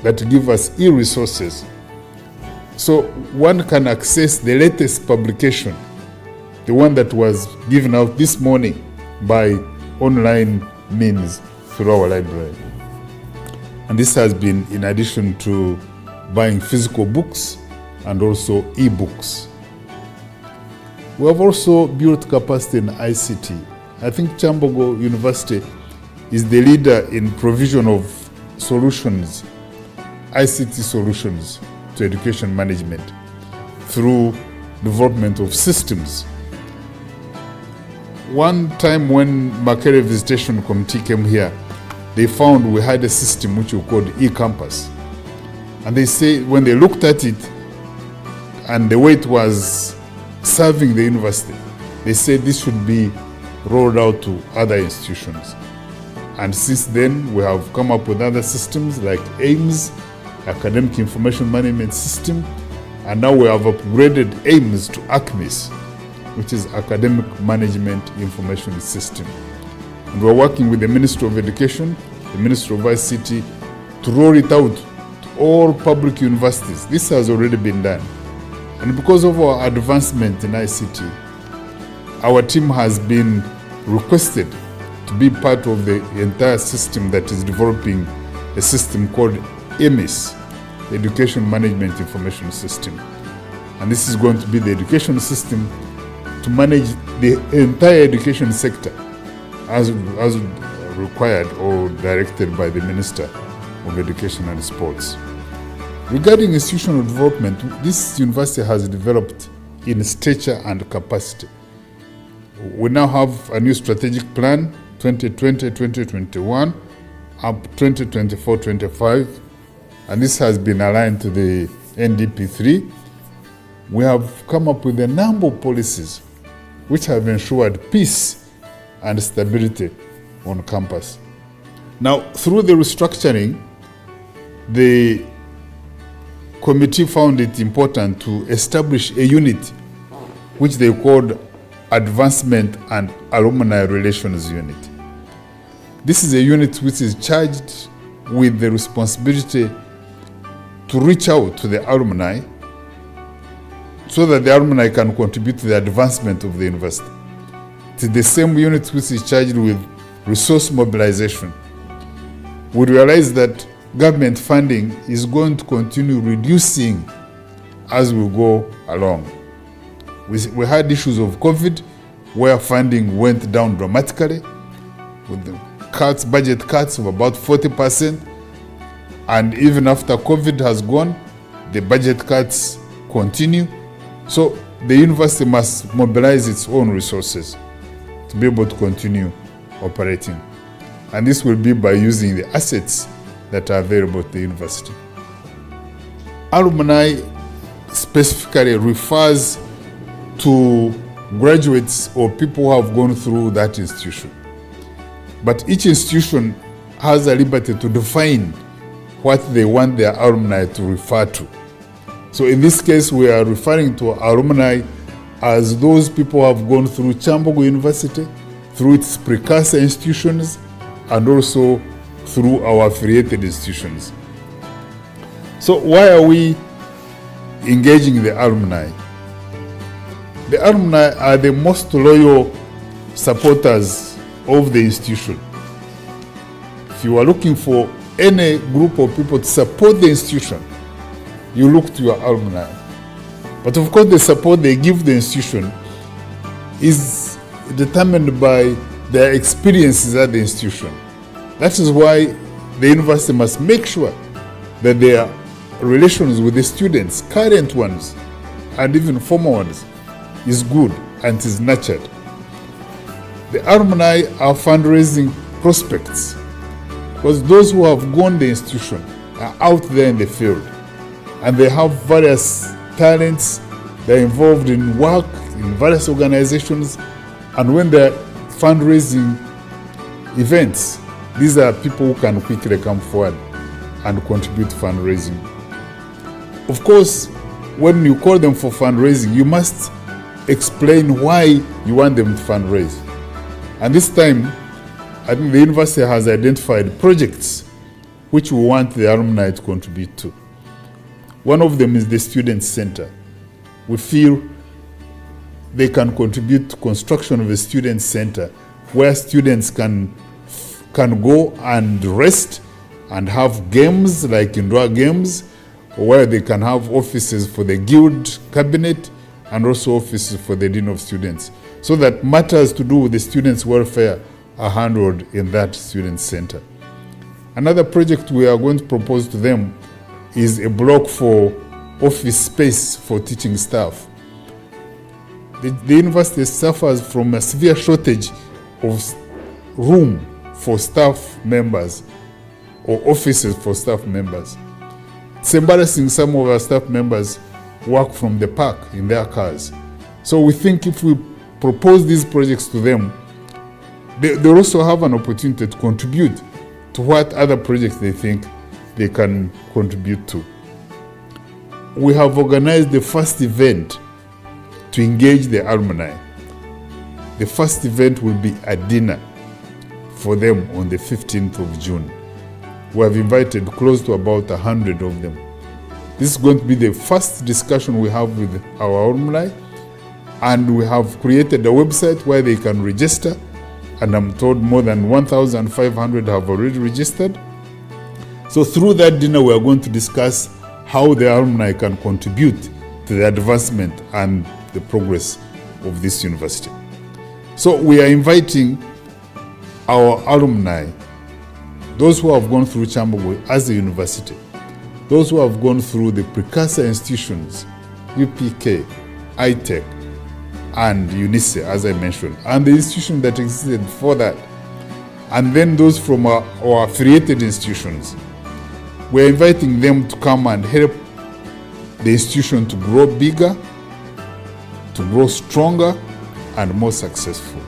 that give us e-resources. So one can access the latest publication, the one that was given out this morning, by online means through our library. And this has been in addition to buying physical books and also e-books. We have also built capacity in ICT. I think Kyambogo University is the leader in provision of solutions, ICT solutions to education management through development of systems. One time when Makerere Visitation Committee came here, they found we had a system which we called eCampus. And they say when they looked at it and the way it was serving the university, they said this should be rolled out to other institutions. And since then, we have come up with other systems like AIMS, Academic Information Management System, and now we have upgraded AIMS to ACMIS, which is Academic Management Information System. And we're working with the Ministry of Education, the Ministry of ICT, to roll it out to all public universities. This has already been done. And because of our advancement in ICT, our team has been requested to be part of the entire system that is developing a system called EMIS, Education Management Information System. And this is going to be the education system to manage the entire education sector as required or directed by the Minister of Education and Sports. Regarding institutional development, this university has developed in stature and capacity. We now have a new strategic plan, 2020-2021, up 2024-25, and this has been aligned to the NDP3. We have come up with a number of policies which have ensured peace and stability on campus. Now, through the restructuring, the committee found it important to establish a unit which they called Advancement and Alumni Relations Unit. This is a unit which is charged with the responsibility to reach out to the alumni so that the alumni can contribute to the advancement of the university. It is the same unit which is charged with resource mobilization. We realize that government funding is going to continue reducing as we go along. We had issues of COVID where funding went down dramatically with the budget cuts of about 40%. And even after COVID has gone, the budget cuts continue. So the university must mobilize its own resources to be able to continue operating. And this will be by using the assets that are available at the university. Alumni specifically refers to graduates or people who have gone through that institution. But each institution has a liberty to define what they want their alumni to refer to. So in this case, we are referring to alumni as those people who have gone through Kyambogo University, through its precursor institutions, and also through our affiliated institutions. So why are we engaging the alumni? The alumni are the most loyal supporters of the institution. If you are looking for any group of people to support the institution, you look to your alumni. But of course, the support they give the institution is determined by their experiences at the institution. That is why the university must make sure that their relations with the students, current ones, and even former ones, is good and is nurtured. The alumni are fundraising prospects because those who have gone the institution are out there in the field and they have various talents. They're involved in work in various organizations, and when they're fundraising events, these are people who can quickly come forward and contribute to fundraising. Of course, when you call them for fundraising, you must explain why you want them to fundraise. And this time, I think the university has identified projects which we want the alumni to contribute to. One of them is the Student Center. We feel they can contribute to construction of a student center where students can go and rest and have games like indoor games, where they can have offices for the guild cabinet and also offices for the dean of students, so that matters to do with the students' welfare are handled in that student center. Another project we are going to propose to them is a block for office space for teaching staff. The university suffers from a severe shortage of room for staff members or offices for staff members. It's embarrassing, some of our staff members work from the park in their cars. So we think if we propose these projects to them, they'll also have an opportunity to contribute to what other projects they think they can contribute to. We have organized the first event to engage the alumni. The first event will be a dinner for them on the 15th of June. We have invited close to about 100 of them. This is going to be the first discussion we have with our alumni, and we have created a website where they can register, and I'm told more than 1,500 have already registered. So through that dinner, we are going to discuss how the alumni can contribute to the advancement and the progress of this university. So we are inviting our alumni, those who have gone through Kyambogo as a university, those who have gone through the precursor institutions, UPK, ITEC, and UNISE, as I mentioned, and the institution that existed before that, and then those from our affiliated institutions. We're inviting them to come and help the institution to grow bigger, to grow stronger, and more successful.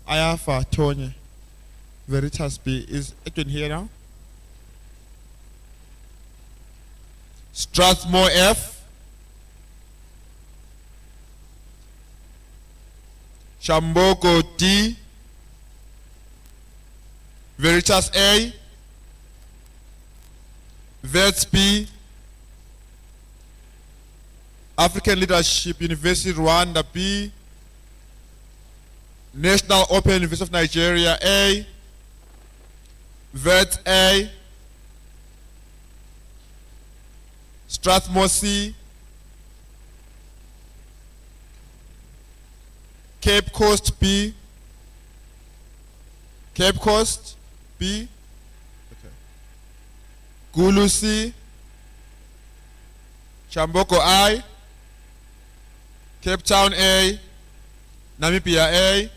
Ayafa Tony. Veritas B. Is it in here now? Strathmore F. Kyambogo D. Veritas A. Vets B. African Leadership University Rwanda B. National Open University of Nigeria A. Vets A. Strathmore C. Cape Coast B. Cape Coast B. Okay. Gulu C. Kyambogo I. Cape Town A. Namibia A.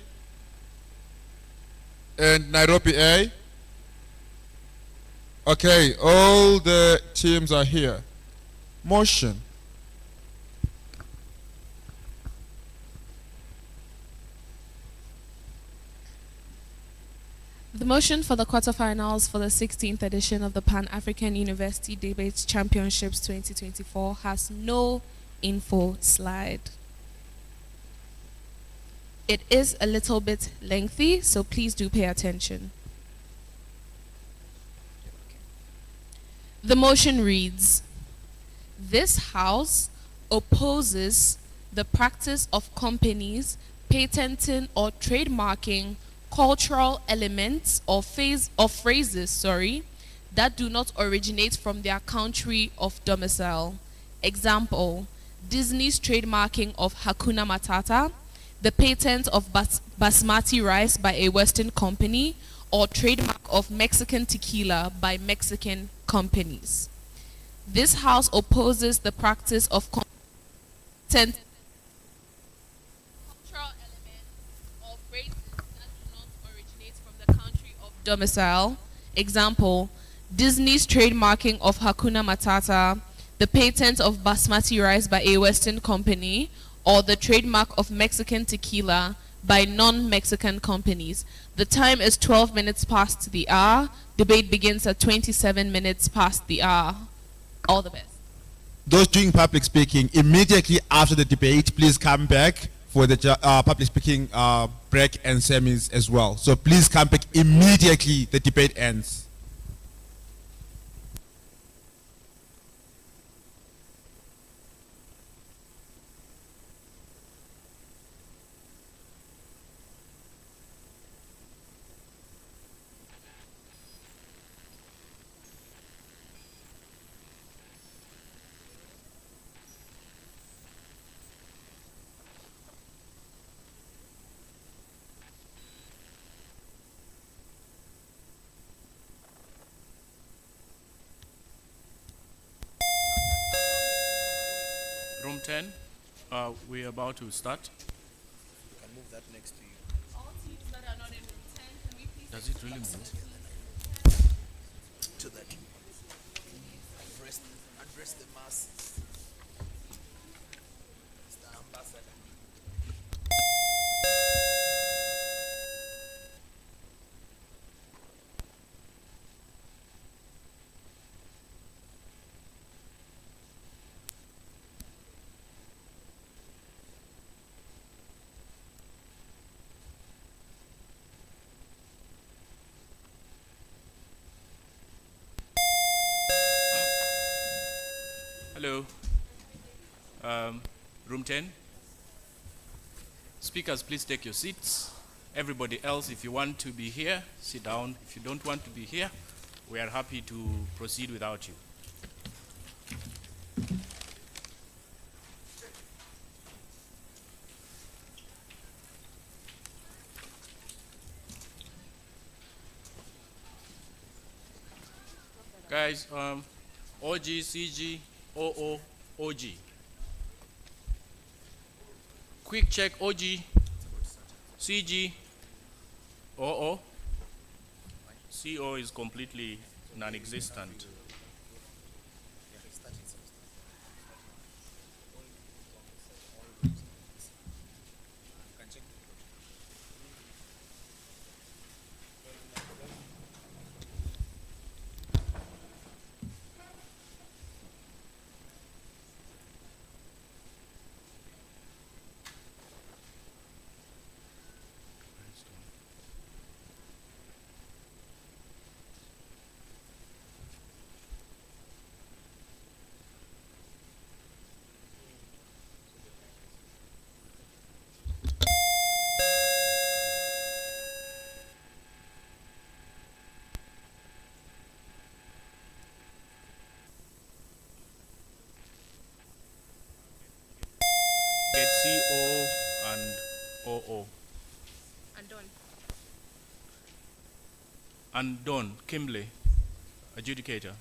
And Nairobi A. Okay, all the teams are here. Motion. The motion for the quarterfinals for the 16th edition of the Pan-African University Debates Championships 2024 has no info slide. It is a little bit lengthy, so please do pay attention. The motion reads, this House opposes the practice of companies patenting or trademarking cultural elements or phrases that do not originate from their country of domicile. Example, Disney's trademarking of Hakuna Matata, the patent of basmati rice by a Western company, or trademark of Mexican tequila by Mexican companies. This House opposes the practice of patent cultural elements or phrases that do not originate from the country of domicile. Example, Disney's trademarking of Hakuna Matata, the patent of basmati rice by a Western company, or the trademark of Mexican tequila by non-Mexican companies. The time is 12 minutes past the hour. Debate begins at 27 minutes past the hour. All the best. Those doing public speaking, immediately after the debate, please come back for the public speaking break and semis as well. So please come back immediately the debate ends. Room 10, we're about to start. You can move that next to you. All teams that are not in room 10, can we please... Does it really move? To that. Address the masses. Mr. Ambassador. Hello. Room 10. Speakers, please take your seats. Everybody else, if you want to be here, sit down. If you don't want to be here, we are happy to proceed without you. Guys, OG, CG, OO, OG. Quick check, OG, CG, OO. CO is completely non-existent. OO. Andon. Andon Kimberly, adjudicator.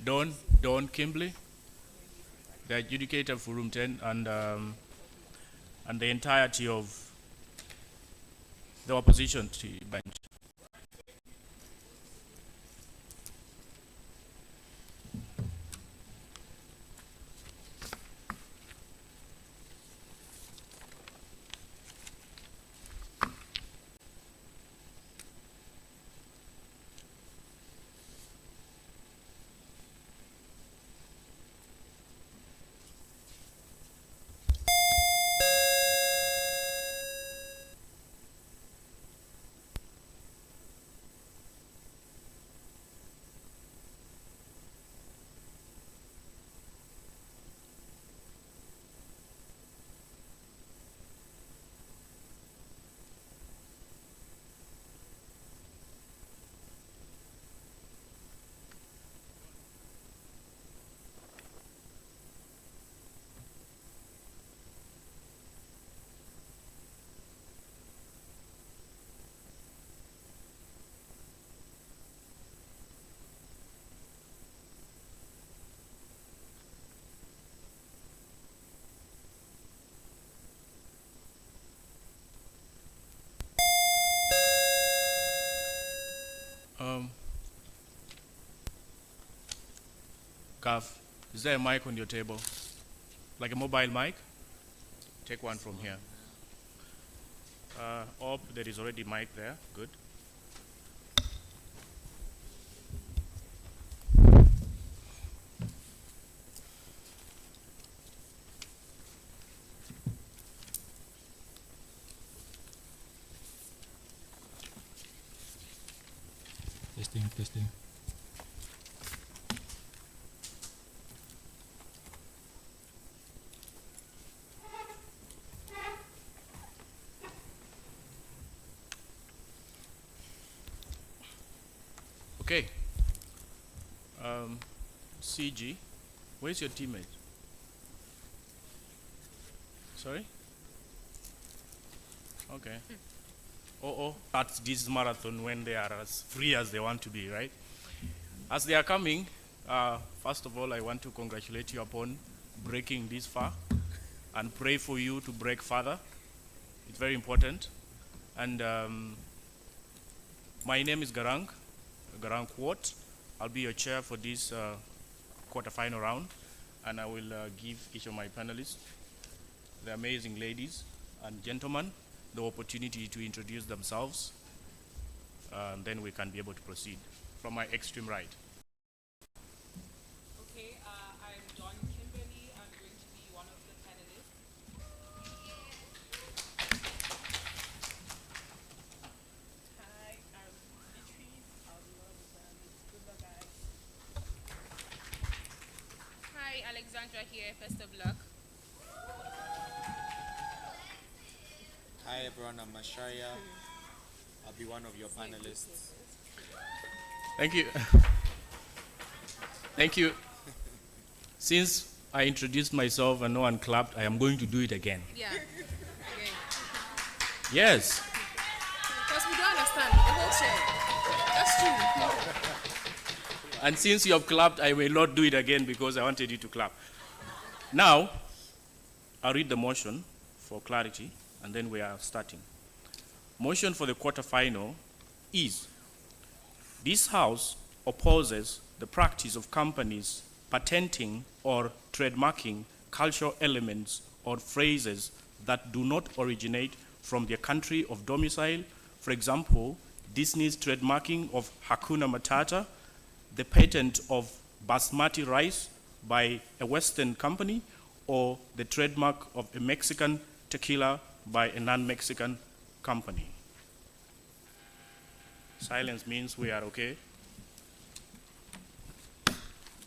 Dawn Kimberly, the adjudicator for room 10, and the entirety of the opposition to bench. Gav, is there a mic on your table? Like a mobile mic? Take one from here. There is already mic there. Good. Testing. Okay. CG, where's your teammate? Sorry? Okay. That's this marathon when they are as free as they want to be, right? As they are coming, first of all, I want to congratulate you upon breaking this far and pray for you to break further. It's very important. And my name is Garang Quart. I'll be your chair for this quarterfinal round, and I will give each of my panelists, the amazing ladies and gentlemen, the opportunity to introduce themselves, and then we can be able to proceed. From my extreme right. Okay, I'm Dawn Kimberly. I'm going to be one of the panelists. Hi, I'm Beatrice. I'll be one of the panelists. Good luck, guys. Hi, Alexandra here. Best of luck. Hi everyone, I'm Masharia. I'll be one of your panelists. Thank you. Thank you. Since I introduced myself and no one clapped, I am going to do it again. Yeah. Okay. Yes. Because we don't understand the whole show. That's true. And since you have clapped, I will not do it again because I wanted you to clap. Now, I'll read the motion for clarity, and then we are starting. Motion for the quarterfinal is: this House opposes the practice of companies patenting or trademarking cultural elements or phrases that do not originate from their country of domicile. For example, Disney's trademarking of Hakuna Matata, the patent of basmati rice by a Western company, or the trademark of a Mexican tequila by a non-Mexican company. Silence means we are okay.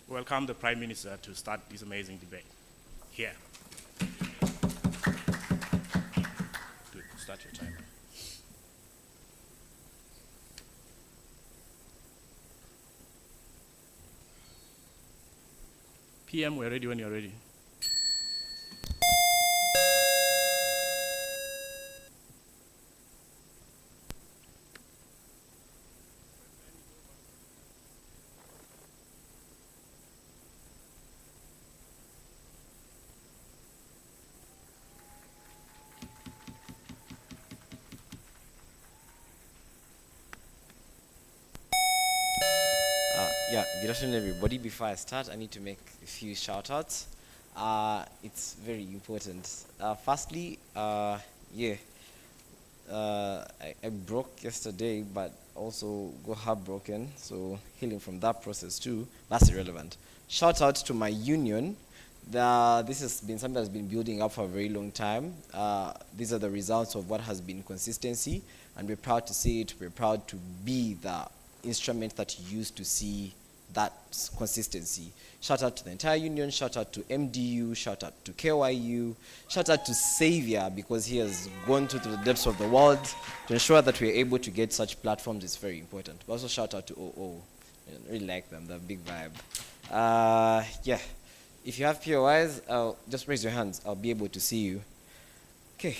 Welcome the Prime Minister to start this amazing debate. Here. Good, start your timer. PM, we're ready when you're ready. Yeah, good afternoon, everybody. Before I start, I need to make a few shout-outs. It's very important. Firstly, I broke yesterday, but also got heartbroken, so healing from that process too. That's irrelevant. Shout out to my union. This has been something that's been building up for a very long time. These are the results of what has been consistency, and we're proud to see it. We're proud to be the instrument that you use to see that consistency. Shout out to the entire union, shout out to MDU, shout out to KYU, shout out to Savior, because he has gone to the depths of the world to ensure that we're able to get such platforms. It's very important. But also shout out to OO. I really like them, they're a big vibe. Yeah, if you have POIs, just raise your hands, I'll be able to see you. Okay,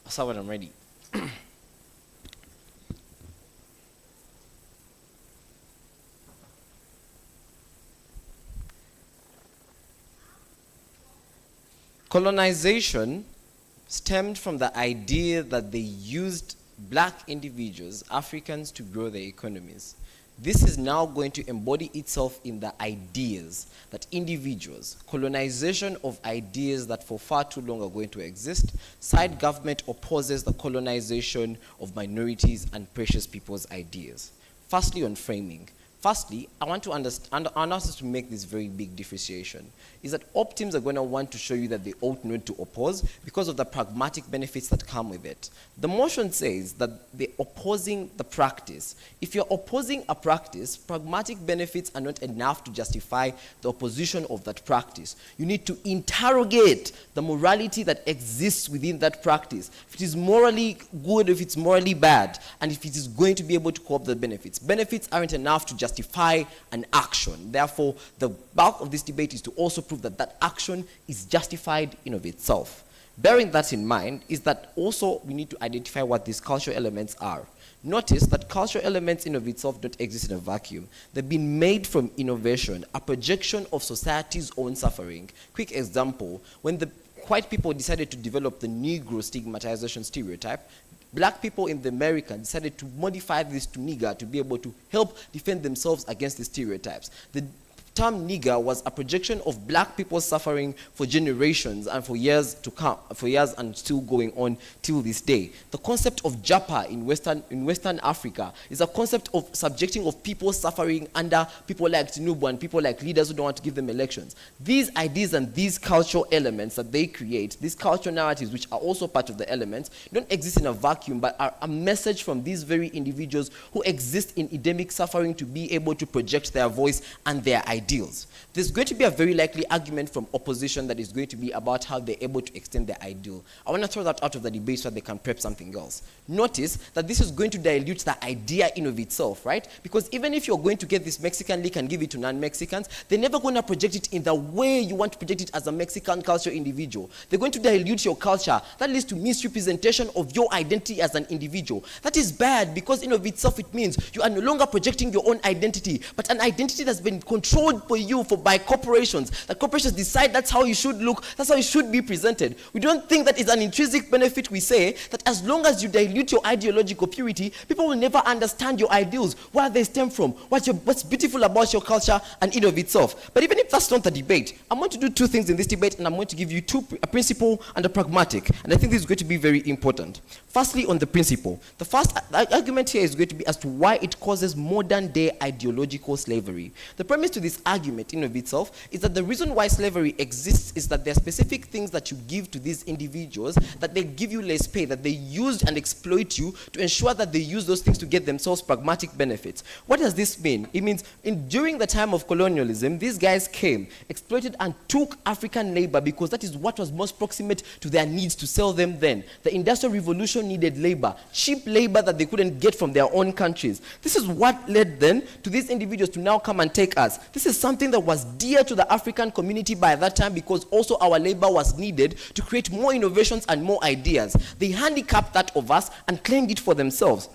I'll start when I'm ready. Colonization stemmed from the idea that they used black individuals, Africans, to grow their economies. This is now going to embody itself in the ideas that individuals, colonization of ideas that for far too long are going to exist. Side government opposes the colonization of minorities and precious people's ideas. Firstly, on framing. Firstly, I want to understand, I want us to make this very big differentiation, is that op teams are going to want to show you that they ought not to oppose because of the pragmatic benefits that come with it. The motion says that they're opposing the practice. If you're opposing a practice, pragmatic benefits are not enough to justify the opposition of that practice. You need to interrogate the morality that exists within that practice. If it is morally good, if it's morally bad, and if it is going to be able to co-opt the benefits. Benefits aren't enough to justify an action. Therefore, the bulk of this debate is to also prove that that action is justified in of itself. Bearing that in mind is that also we need to identify what these cultural elements are. Notice that cultural elements in of itself don't exist in a vacuum. They've been made from innovation, a projection of society's own suffering. Quick example, when the white people decided to develop the Negro stigmatization stereotype, black people in the America decided to modify this to nigger to be able to help defend themselves against the stereotypes. The term nigger was a projection of black people's suffering for generations and for years to come, for years and still going on till this day. The concept of japa in Western Africa is a concept of subjecting of people suffering under people like Tinubu and people like leaders who don't want to give them elections. These ideas and these cultural elements that they create, these cultural narratives which are also part of the elements, don't exist in a vacuum but are a message from these very individuals who exist in endemic suffering to be able to project their voice and their ideas. There's going to be a very likely argument from opposition that is going to be about how they're able to extend their ideal. I want to throw that out of the debate so that they can prep something else. Notice that this is going to dilute the idea in of itself, right? Because even if you're going to get this Mexican leak and give it to non-Mexicans, they're never going to project it in the way you want to project it as a Mexican culture individual. They're going to dilute your culture. That leads to misrepresentation of your identity as an individual. That is bad because in of itself it means you are no longer projecting your own identity, but an identity that's been controlled for you by corporations. The corporations decide that's how you should look, that's how you should be presented. We don't think that it's an intrinsic benefit. We say that as long as you dilute your ideological purity, people will never understand your ideals, where they stem from, what's beautiful about your culture and in of itself. But even if that's not the debate, I'm going to do two things in this debate, and I'm going to give you a principle and a pragmatic. And I think this is going to be very important. Firstly, on the principle, the first argument here is going to be as to why it causes modern day ideological slavery. The premise to this argument in of itself is that the reason why slavery exists is that there are specific things that you give to these individuals that they give you less pay, that they use and exploit you to ensure that they use those things to get themselves pragmatic benefits. What does this mean? It means during the time of colonialism, these guys came, exploited and took African labor because that is what was most proximate to their needs to sell them then. The Industrial Revolution needed labor, cheap labor that they couldn't get from their own countries. This is what led then to these individuals to now come and take us. This is is something that was dear to the African community by that time because also our labor was needed to create more innovations and more ideas. They handicapped that of us and claimed it for themselves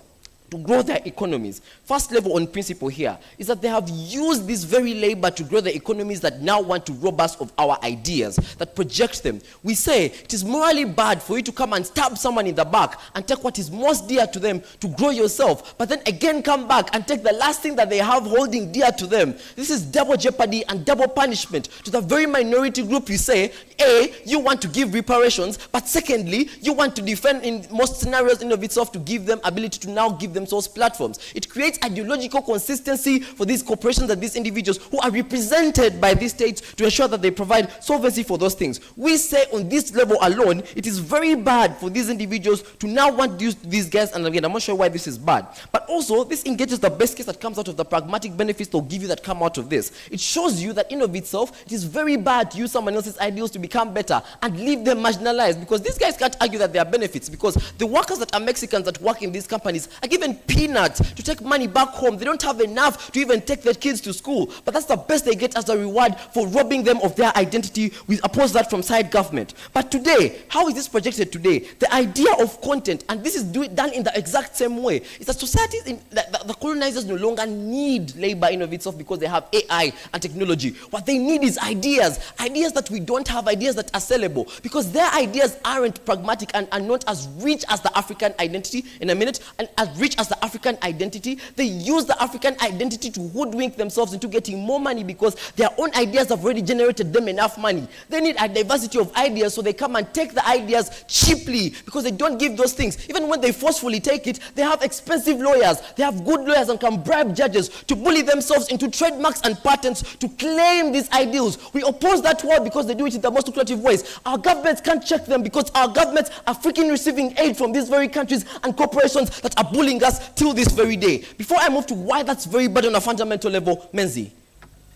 to grow their economies. First level on principle here is that they have used this very labor to grow the economies that now want to rob us of our ideas, that project them. We say it is morally bad for you to come and stab someone in the back and take what is most dear to them to grow yourself, but then again come back and take the last thing that they have holding dear to them. This is double jeopardy and double punishment to the very minority group. You say, A, you want to give reparations, but secondly, you want to defend in most scenarios in of itself to give them ability to now give themselves platforms. It creates ideological consistency for these corporations and these individuals who are represented by these states to ensure that they provide solvency for those things. We say on this level alone, it is very bad for these individuals to now want to use these guys, and again, I'm not sure why this is bad. But also, this engages the best case that comes out of the pragmatic benefits they'll give you that come out of this. It shows you that in of itself, it is very bad to use someone else's ideals to become better and leave them marginalized, because these guys can't argue that there are benefits, because the workers that are Mexicans that work in these companies are given peanuts to take money back home. They don't have enough to even take their kids to school, but that's the best they get as a reward for robbing them of their identity. We oppose that from side government. But today, how is this projected today? The idea of content, and this is done in the exact same way, is that societies, the colonizers no longer need labor in of itself because they have AI and technology. What they need is ideas that we don't have, ideas that are sellable, because their ideas aren't pragmatic and are not as rich as the African identity, in a minute, and as rich as the African identity. They use the African identity to hoodwink themselves into getting more money because their own ideas have already generated them enough money. They need a diversity of ideas, so they come and take the ideas cheaply because they don't give those things. Even when they forcefully take it, they have expensive lawyers. They have good lawyers and can bribe judges to bully themselves into trademarks and patents to claim these ideals. We oppose that word because they do it in the most lucrative ways. Our governments can't check them because our governments are freaking receiving aid from these very countries and corporations that are bullying us till this very day. Before I move to why that's very bad on a fundamental level, Menzi.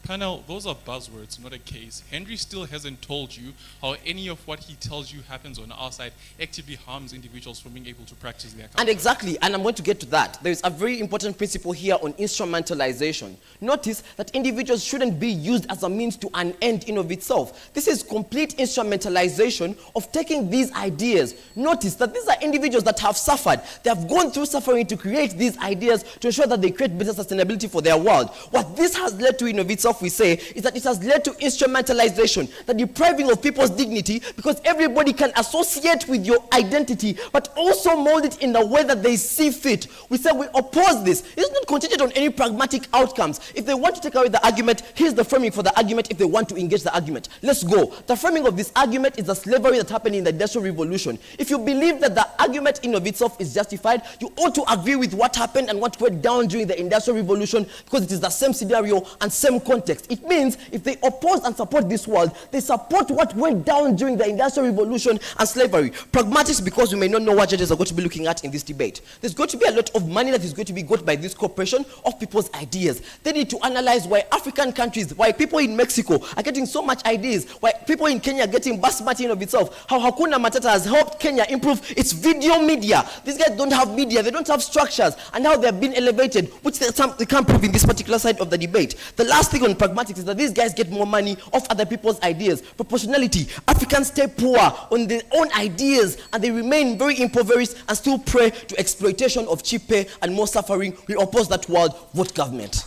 Panel, those are buzzwords, not a case. Henry still hasn't told you how any of what he tells you happens on our side actively harms individuals from being able to practice their culture. And exactly, and I'm going to get to that. There is a very important principle here on instrumentalization. Notice that individuals shouldn't be used as a means to an end in of itself. This is complete instrumentalization of taking these ideas. Notice that these are individuals that have suffered. They have gone through suffering to create these ideas to ensure that they create better sustainability for their world. What this has led to in of itself, we say, is that it has led to instrumentalization, the depriving of people's dignity, because everybody can associate with your identity, but also mold it in the way that they see fit. We say we oppose this. It's not contingent on any pragmatic outcomes. If they want to take away the argument, here's the framing for the argument if they want to engage the argument. Let's go. The framing of this argument is the slavery that happened in the Industrial Revolution. If you believe that the argument in of itself is justified, you ought to agree with what happened and what went down during the Industrial Revolution, because it is the same scenario and same context. It means if they oppose and support this world, they support what went down during the Industrial Revolution and slavery. Pragmatics, because we may not know what judges are going to be looking at in this debate. There's going to be a lot of money that is going to be got by this corporation of people's ideas. They need to analyze why African countries, why people in Mexico are getting so much ideas, why people in Kenya are getting basmati in of itself, how Hakuna Matata has helped Kenya improve its video media. These guys don't have media, they don't have structures, and now they're being elevated, which they can't prove in this particular side of the debate. The last thing on pragmatics is that these guys get more money off other people's ideas. Proportionality. Africans stay poor on their own ideas and they remain very impoverished and still prey to exploitation of cheap pay and more suffering. We oppose that world. Vote government.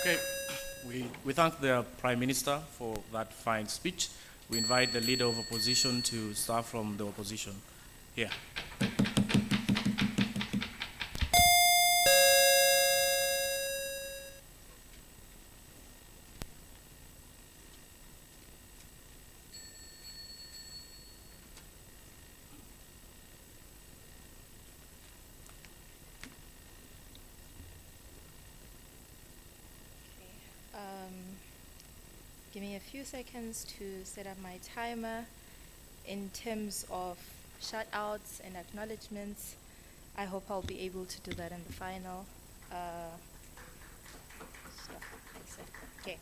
Okay, we thank the Prime Minister for that fine speech. We invite the Leader of Opposition to start from the opposition. Here. Give me a few seconds to set up my timer. In terms of shout-outs and acknowledgements, I hope I'll be able to do that in the final. Okay.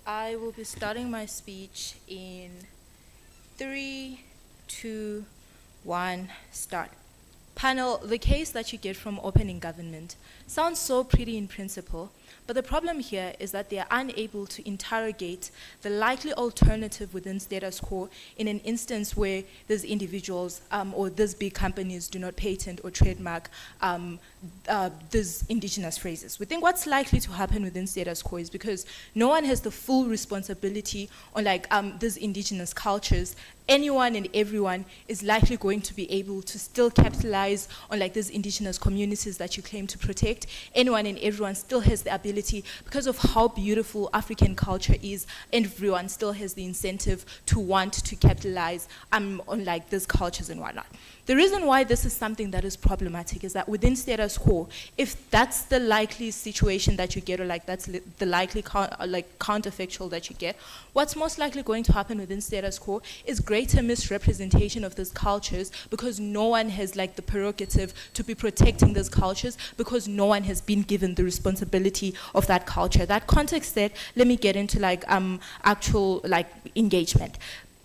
I will be starting my speech in 3, 2, 1, start. Panel, the case that you get from opening government sounds so pretty in principle, but the problem here is that they are unable to interrogate the likely alternative within status quo in an instance where these individuals or these big companies do not patent or trademark these indigenous phrases. We think what's likely to happen within status quo is because no one has the full responsibility on these indigenous cultures. Anyone and everyone is likely going to be able to still capitalize on these indigenous communities that you claim to protect. Anyone and everyone still has the ability, because of how beautiful African culture is, and everyone still has the incentive to want to capitalize on these cultures and whatnot. The reason why this is something that is problematic is that within status quo, if that's the likely situation that you get, or that's the likely counterfactual that you get, what's most likely going to happen within status quo is greater misrepresentation of these cultures, because no one has the prerogative to be protecting these cultures, because no one has been given the responsibility of that culture. That context said, let me get into actual engagement.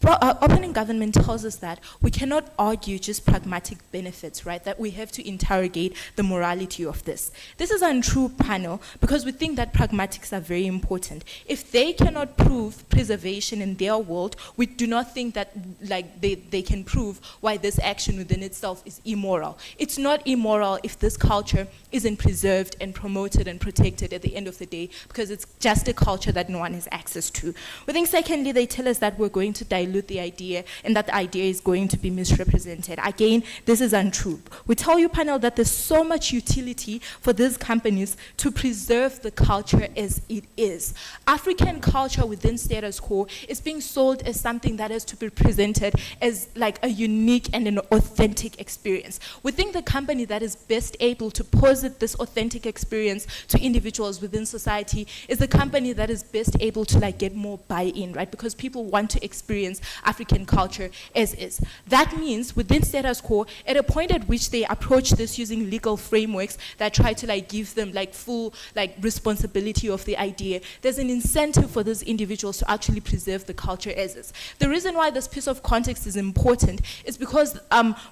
Opening government tells us that we cannot argue just pragmatic benefits, right? That we have to interrogate the morality of this. This is an untrue panel, because we think that pragmatics are very important. If they cannot prove preservation in their world, we do not think that they can prove why this action within itself is immoral. It's not immoral if this culture isn't preserved and promoted and protected at the end of the day, because it's just a culture that no one has access to. We think secondly, they tell us that we're going to dilute the idea, and that the idea is going to be misrepresented. Again, this is untrue. We tell you, panel, that there's so much utility for these companies to preserve the culture as it is. African culture within status quo is being sold as something that is to be presented as a unique and an authentic experience. We think the company that is best able to posit this authentic experience to individuals within society is the company that is best able to get more buy-in, right? Because people want to experience African culture as is. That means within status quo, at a point at which they approach this using legal frameworks that try to give them full responsibility of the idea, there's an incentive for those individuals to actually preserve the culture as is. The reason why this piece of context is important is because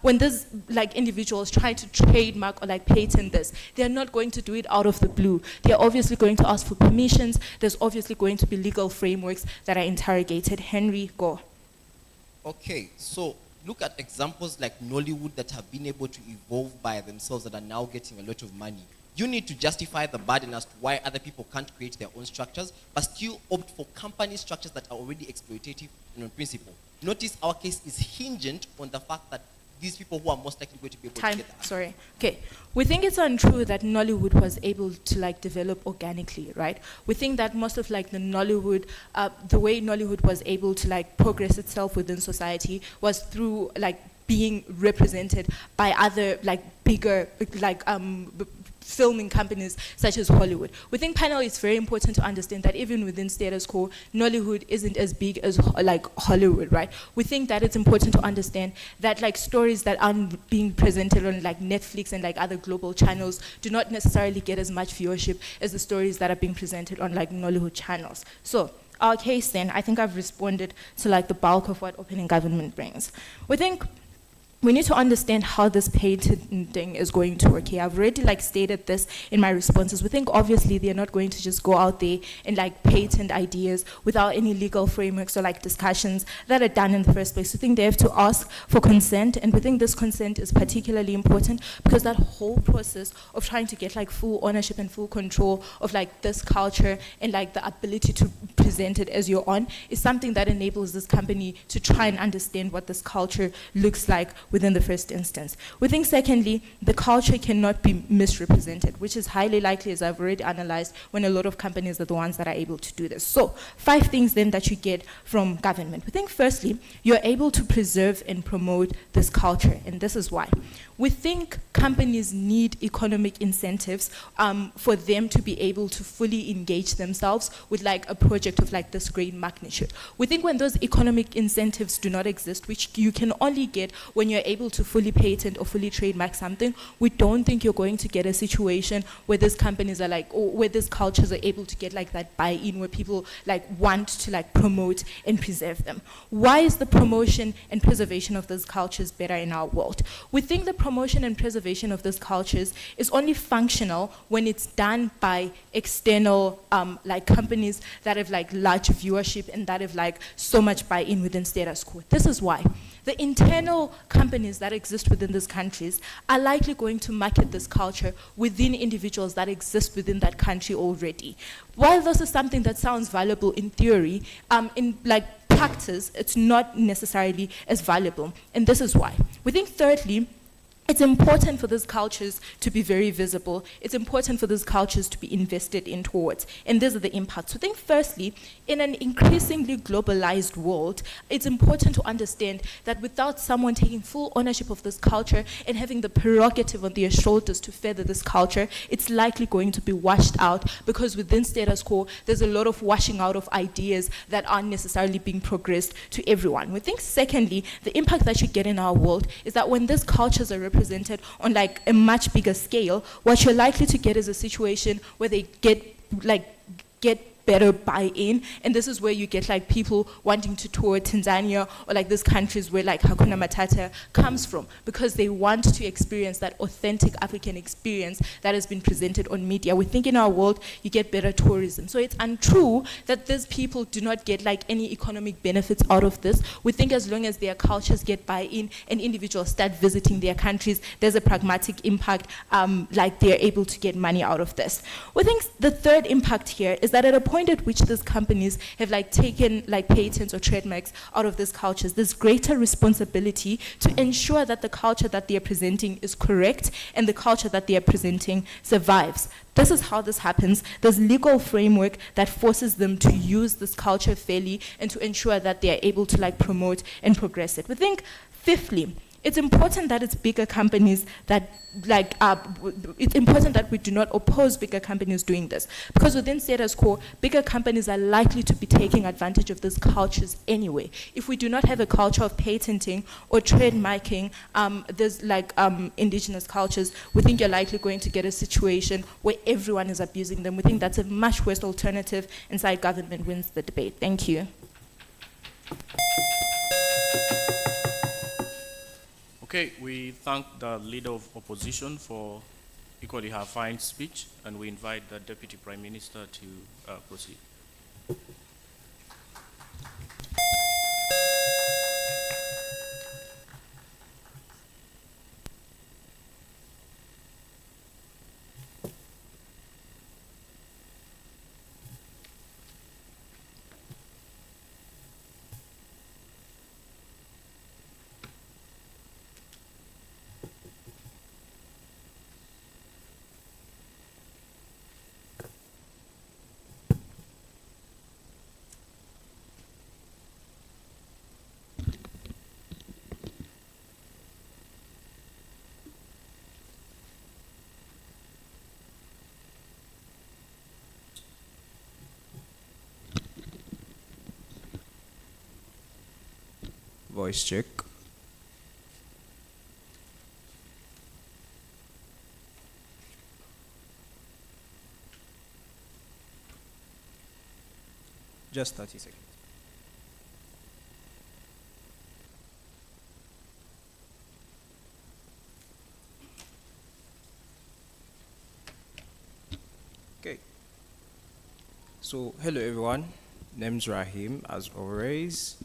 when these individuals try to trademark or patent this, they're not going to do it out of the blue. They're obviously going to ask for permissions. There's obviously going to be legal frameworks that are interrogated. Henry, go. Okay, so look at examples like Nollywood that have been able to evolve by themselves, that are now getting a lot of money. You need to justify the burden as to why other people can't create their own structures, but still opt for company structures that are already exploitative and on principle. Notice our case is hinged on the fact that these people who are most likely going to be able to get that. Sorry. Okay. We think it's untrue that Nollywood was able to develop organically, right? We think that most of the Nollywood, the way Nollywood was able to progress itself within society was through being represented by other bigger filming companies such as Hollywood. We think, panel, it's very important to understand that even within status quo, Nollywood isn't as big as Hollywood, right? We think that it's important to understand that stories that aren't being presented on Netflix and other global channels do not necessarily get as much viewership as the stories that are being presented on Nollywood channels. So our case then, I think I've responded to the bulk of what opening government brings. We think we need to understand how this patenting is going to work here. I've already stated this in my responses. We think obviously they're not going to just go out there and patent ideas without any legal frameworks or discussions that are done in the first place. We think they have to ask for consent, and we think this consent is particularly important because that whole process of trying to get full ownership and full control of this culture and the ability to present it as your own is something that enables this company to try and understand what this culture looks like within the first instance. We think secondly, the culture cannot be misrepresented, which is highly likely, as I've already analyzed, when a lot of companies are the ones that are able to do this. So 5 things then that you get from government. We think firstly, you're able to preserve and promote this culture, and this is why. We think companies need economic incentives for them to be able to fully engage themselves with a project of this great magnitude. We think when those economic incentives do not exist, which you can only get when you're you're able to fully patent or fully trademark something, we don't think you're going to get a situation where these companies are like, or where these cultures are able to get like that buy-in, where people like want to like promote and preserve them. Why is the promotion and preservation of those cultures better in our world? We think the promotion and preservation of those cultures is only functional when it's done by external like companies that have like large viewership and that have like so much buy-in within status quo. This is why. The internal companies that exist within these countries are likely going to market this culture within individuals that exist within that country already. While this is something that sounds valuable in theory, in like practice, it's not necessarily as valuable. And this is why. We think thirdly, it's important for these cultures to be very visible. It's important for these cultures to be invested in towards. And these are the impacts. So I think firstly, in an increasingly globalized world, it's important to understand that without someone taking full ownership of this culture and having the prerogative on their shoulders to further this culture, it's likely going to be washed out, because within status quo, there's a lot of washing out of ideas that aren't necessarily being progressed to everyone. We think secondly, the impact that you get in our world is that when these cultures are represented on like a much bigger scale, what you're likely to get is a situation where they get better buy-in, and this is where you get like people wanting to tour Tanzania or like these countries where like Hakuna Matata comes from, because they want to experience that authentic African experience that has been presented on media. We think in our world you get better tourism. So it's untrue that these people do not get like any economic benefits out of this. We think as long as their cultures get buy-in and individuals start visiting their countries, there's a pragmatic impact, like they're able to get money out of this. We think the third impact here is that at a point at which these companies have like taken like patents or trademarks out of these cultures, there's greater responsibility to ensure that the culture that they are presenting is correct and the culture that they are presenting survives. This is how this happens. There's legal framework that forces them to use this culture fairly and to ensure that they are able to like promote and progress it. We think fifthly, it's important that it's bigger companies that like, it's important that we do not oppose bigger companies doing this, because within status quo, bigger companies are likely to be taking advantage of these cultures anyway. If we do not have a culture of patenting or trademarking there's like indigenous cultures, we think you're likely going to get a situation where everyone is abusing them. We think that's a much worse alternative, and side government wins the debate. Thank you. Okay, we thank the Leader of Opposition for equally her fine speech, and we invite the Deputy Prime Minister to proceed. Voice check. Just 30 seconds. Okay. So, hello everyone. Name's Rahim, as always.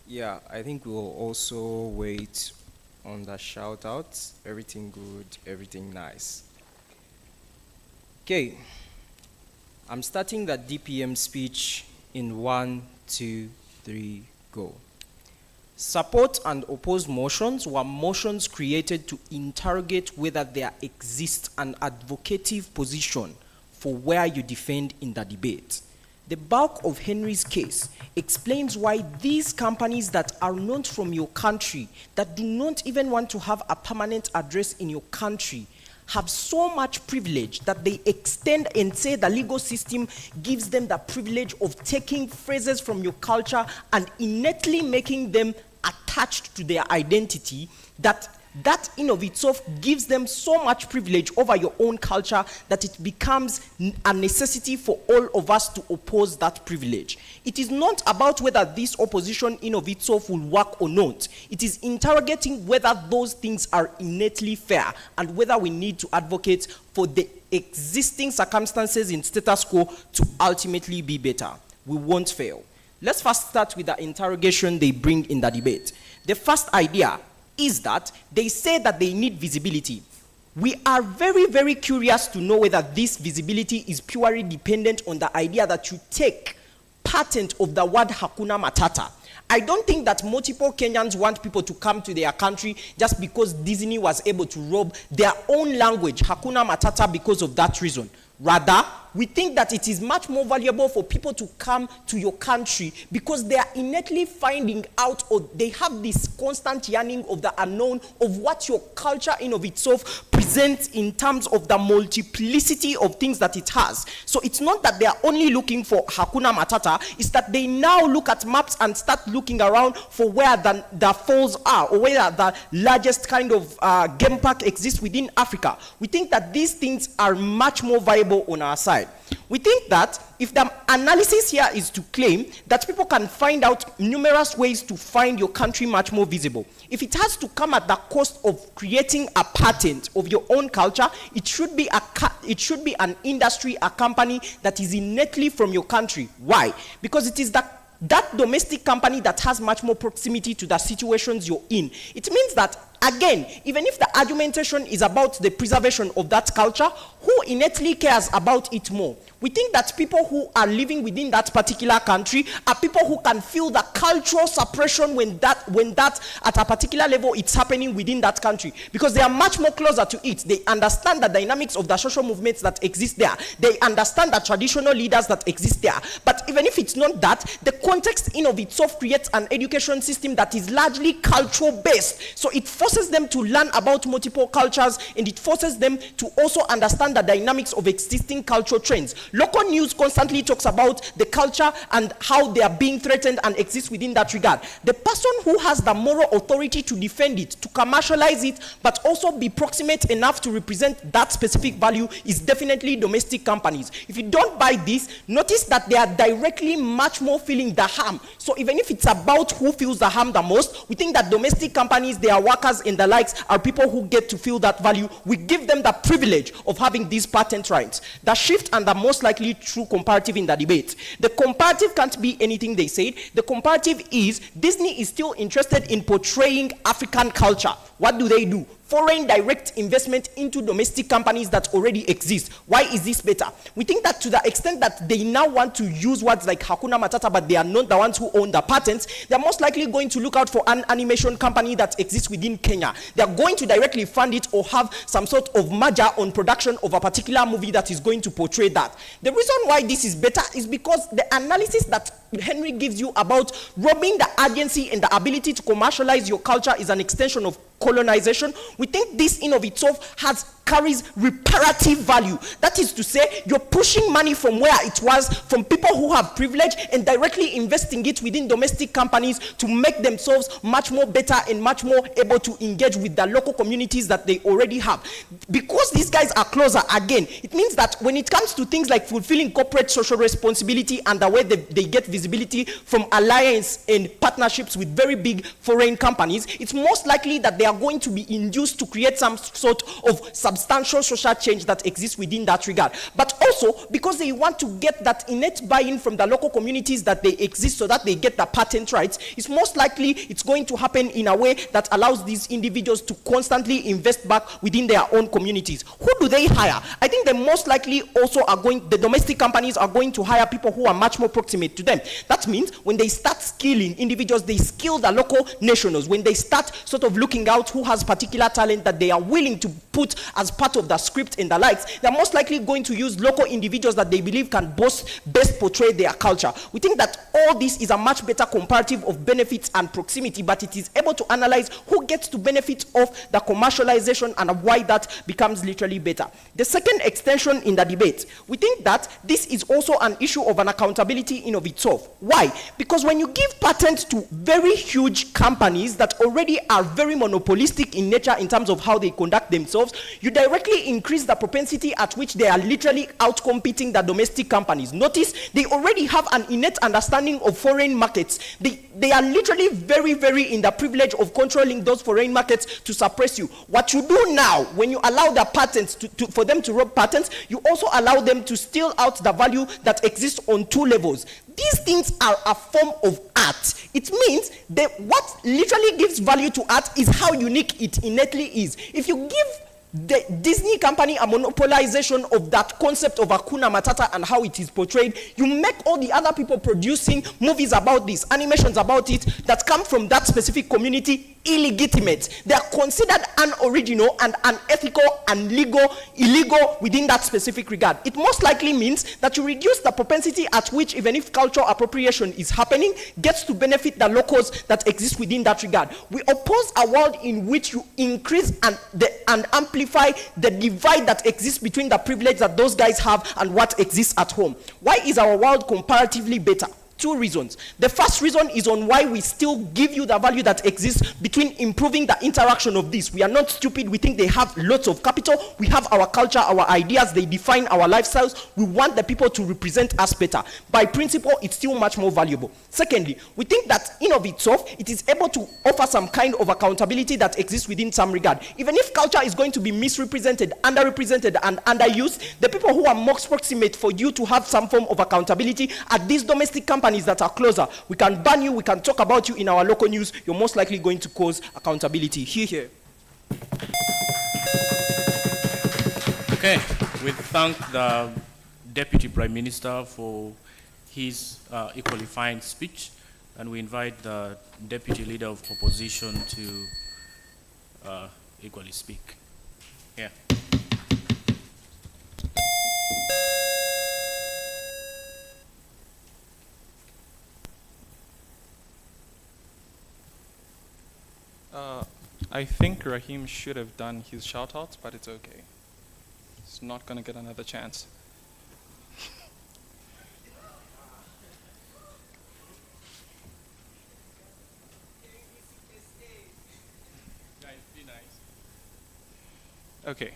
Yeah, I think we'll also wait on the shout outs. Everything good, everything nice. Okay, I'm starting the DPM speech in 1, 2, 3, go. Support and oppose motions were motions created to interrogate whether there exists an advocative position for where you defend in the debate. The bulk of Henry's case explains why these companies that are not from your country, that do not even want to have a permanent address in your country, have so much privilege that they extend and say the legal system gives them the privilege of taking phrases from your culture and innately making them attached to their identity that in of itself gives them so much privilege over your own culture that it becomes a necessity for all of us to oppose that privilege. It is not about whether this opposition in of itself will work or not. It is interrogating whether those things are innately fair and whether we need to advocate for the existing circumstances in status quo to ultimately be better. We won't fail. Let's first start with the interrogation they bring in the debate. The first idea is that they say that they need visibility. We are very, very curious to know whether this visibility is purely dependent on the idea that you take patent of the word Hakuna Matata. I don't think that multiple Kenyans want people to come to their country just because Disney was able to rob their own language, Hakuna Matata, because of that reason. Rather, we think that it is much more valuable for people to come to your country because they are innately finding out, or they have this constant yearning of the unknown of what your culture in of itself presents in terms of the multiplicity of things that it has. So it's not that they are only looking for Hakuna Matata, it's that they now look at maps and start looking around for where the falls are, or where the largest kind of game park exists within Africa. We think that these things are much more viable on our side. We think that if the analysis here is to claim that people can find out numerous ways to find your country much more visible, if it has to come at the cost of creating a patent of your own culture, it should be an industry, a company that is innately from your country. Why? Because it is that domestic company that has much more proximity to the situations you're in. It means that, again, even if the argumentation is about the preservation of that culture, who innately cares about it more? We think that people who are living within that particular country are people who can feel the cultural suppression when that at a particular level it's happening within that country, because they are much more closer to it. They understand the dynamics of the social movements that exist there. They understand the traditional leaders that exist there. But even if it's not that, the context in of itself creates an education system that is largely cultural based. So it forces them to learn about multiple cultures, and it forces them to also understand the dynamics of existing cultural trends. Local news constantly talks about the culture and how they are being threatened and exist within that regard. The person who has the moral authority to defend it, to commercialize it, but also be proximate enough to represent that specific value is definitely domestic companies. If you don't buy this, notice that they are directly much more feeling the harm. So even if it's about who feels the harm the most, we think that domestic companies, their workers and the likes are people who get to feel that value. We give them the privilege of having these patent rights. The shift and the most likely true comparative in the debate. The comparative can't be anything they said. The comparative is Disney is still interested in portraying African culture. What do? Foreign direct investment into domestic companies that already exist. Why is this better? We think that to the extent that they now want to use words like Hakuna Matata, but they are not the ones who own the patents, they're most likely going to look out for an animation company that exists within Kenya. They're going to directly fund it or have some sort of merger on production of a particular movie that is going to portray that. The reason why this is better is because the analysis that Henry gives you about robbing the agency and the ability to commercialize your culture is an extension of colonization. We think this in of itself carries reparative value. That is to say, you're pushing money from where it was, from people who have privilege, and directly investing it within domestic companies to make themselves much more better and much more able to engage with the local communities that they already have. Because these guys are closer, again, it means that when it comes to things like fulfilling corporate social responsibility and the way they get visibility from alliance and partnerships with very big foreign companies, it's most likely that they are going to be induced to create some sort of substantial social change that exists within that regard. But also because they want to get that innate buy-in from the local communities that they exist so that they get the patent rights, it's most likely it's going to happen in a way that allows these individuals to constantly invest back within their own communities. Who do they hire? I think they most likely also the domestic companies are going to hire people who are much more proximate to them. That means when they start skilling individuals, they skill the local nationals. When they start sort of looking out who has particular talent that they are willing to put as as part of the script and the likes, they're most likely going to use local individuals that they believe can best portray their culture. We think that all this is a much better comparative of benefits and proximity, but it is able to analyze who gets to benefit of the commercialization and why that becomes literally better. The second extension in the debate, we think that this is also an issue of an accountability in of itself. Why? Because when you give patents to very huge companies that already are very monopolistic in nature in terms of how they conduct themselves, you directly increase the propensity at which they are literally outcompeting the domestic companies. Notice they already have an innate understanding of foreign markets. They are literally very, very in the privilege of controlling those foreign markets to suppress you. What you do now, when you allow the patents for them to rob patents, you also allow them to steal out the value that exists on two levels. These things are a form of art. It means that what literally gives value to art is how unique it innately is. If you give the Disney company a monopolization of that concept of Hakuna Matata and how it is portrayed, you make all the other people producing movies about this, animations about it, that come from that specific community illegitimate. They are considered unoriginal and unethical and illegal within that specific regard. It most likely means that you reduce the propensity at which, even if cultural appropriation is happening, gets to benefit the locals that exist within that regard. We oppose a world in which you increase and amplify the divide that exists between the privilege that those guys have and what exists at home. Why is our world comparatively better? Two reasons. The first reason is on why we still give you the value that exists between improving the interaction of this. We are not stupid. We think they have lots of capital. We have our culture, our ideas. They define our lifestyles. We want the people to represent us better. By principle, it's still much more valuable. Secondly, we think that in of itself, it is able to offer some kind of accountability that exists within some regard. Even if culture is going to be misrepresented, underrepresented, and underused, the people who are most proximate for you to have some form of accountability are these domestic companies that are closer. We can ban you, we can talk about you in our local news. You're most likely going to cause accountability. Here. Okay, we thank the Deputy Prime Minister for his equally fine speech, and we invite the Deputy Leader of Opposition to equally speak. Yeah. I think Rahim should have done his shout-outs, but it's okay. He's not going to get another chance. Okay.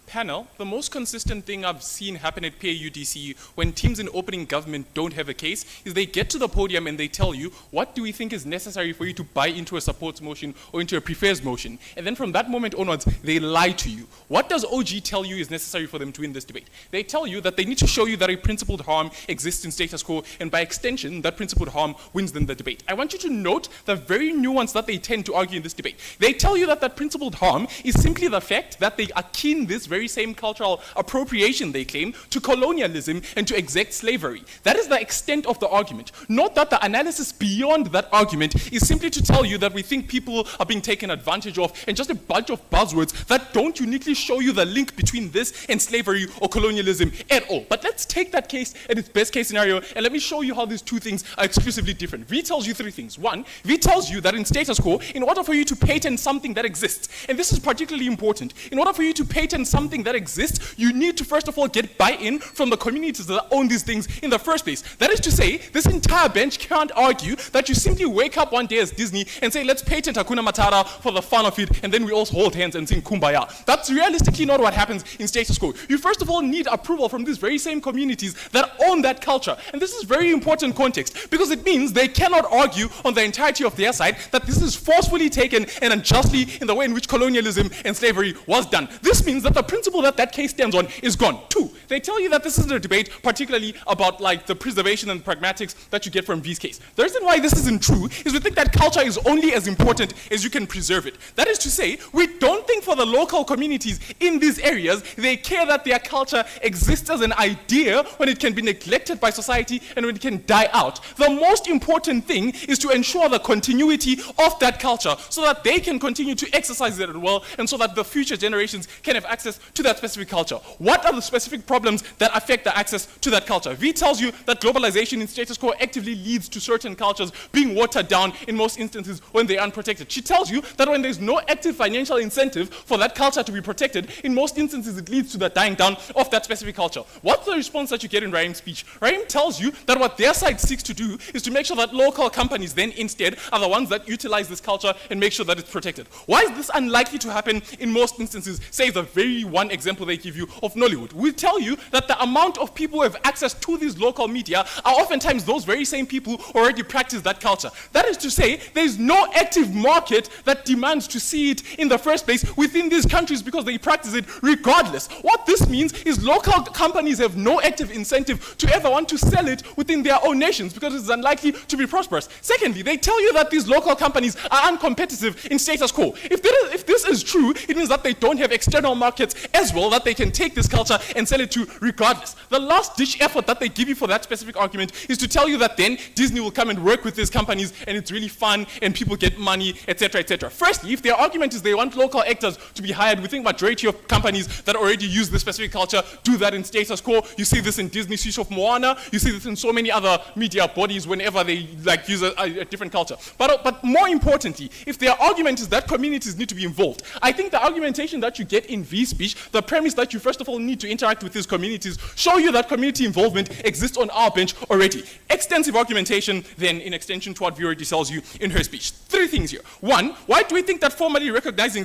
Panel, the most consistent thing I've seen happen at PAUDC when teams in opening government don't have a case is they get to the podium and they tell you, what do we think is necessary for you to buy into a supports motion or into a prefers motion? And then from that moment onwards, they lie to you. What does OG tell you is necessary for them to win this debate? They tell you that they need to show you that a principled harm exists in status quo, and by extension, that principled harm wins them the debate. I want you to note the very nuance that they tend to argue in this debate. They tell you that that principled harm is simply the fact that they akin this very same cultural appropriation, they claim, to colonialism and to exact slavery. That is the extent of the argument. Note that the analysis beyond that argument is simply to tell you that we think people are being taken advantage of, and just a bunch of buzzwords that don't uniquely show you the link between this and slavery or colonialism at all. But let's take that case at its best case scenario, and let me show you how these two things are exclusively different. V tells you three things. One, V tells you that in status quo, in order for you to patent something that exists, and this is particularly important, in order for you to patent something that exists, you need to first of all get buy-in from the communities that own these things in the first place. That is to say, this entire bench can't argue that you simply wake up one day as Disney and say, let's patent Hakuna Matata for the fun of it, and then we all hold hands and sing Kumbaya. That's realistically not what happens in status quo. You first of all need approval from these very same communities that own that culture. And this is very important context, because it means they cannot argue on the entirety of their side that this is forcefully taken and unjustly in the way in which colonialism and slavery was done. This means that the principle that that case stands on is gone. 2, they tell you that this isn't a debate particularly about like the preservation and pragmatics that you get from V's case. The reason why this isn't true is we think that culture is only as important as you can preserve it. That is to say, we don't think for the local communities in these areas, they care that their culture exists as an idea when it can be neglected by society and when it can die out. The most important thing is to ensure the continuity of that culture so that they can continue to exercise it well and so that the future generations can have access to that specific culture. What are the specific problems that affect the access to that culture? V tells you that globalization in status quo actively leads to certain cultures being watered down in most instances when they're unprotected. She tells you that when there's no active financial incentive for that culture to be protected, in most instances it leads to the dying down of that specific culture. What's the response that you get in Rahim's speech? Rahim tells you that what their side seeks to do is to make sure that local companies then instead are the ones that utilize this culture and make sure that it's protected. Why is this unlikely to happen in most instances? Say the very one example they give you of Nollywood. We tell you that the amount of people who have access to these local media are oftentimes those very same people who already practice that culture. That is to say, there's no active market that demands to see it in the first place within these countries because they practice it regardless. What this means is local companies have no active incentive to ever want to sell it within their own nations because it's unlikely to be prosperous. Secondly, they tell you that these local companies are uncompetitive in status quo. If this is true, it means that they don't have external markets as well that they can take this culture and sell it to regardless. The last ditch effort that they give you for that specific argument is to tell you that then Disney will come and work with these companies and it's really fun and people get money, etc., etc. Firstly, if their argument is they want local actors to be hired, we think majority of companies that already use this specific culture do that in status quo. You see this in Disney Switch of Moana. You see this in so many other media bodies whenever they like use a different culture. But more importantly, if their argument is that communities need to be involved, I think the argumentation that you get in V's speech, the premise that you first of all need to interact with these communities, show you that community involvement exists on our bench already. Extensive argumentation then in extension to what V already tells you in her speech. 3 things here. 1, why do we think that formally recognizing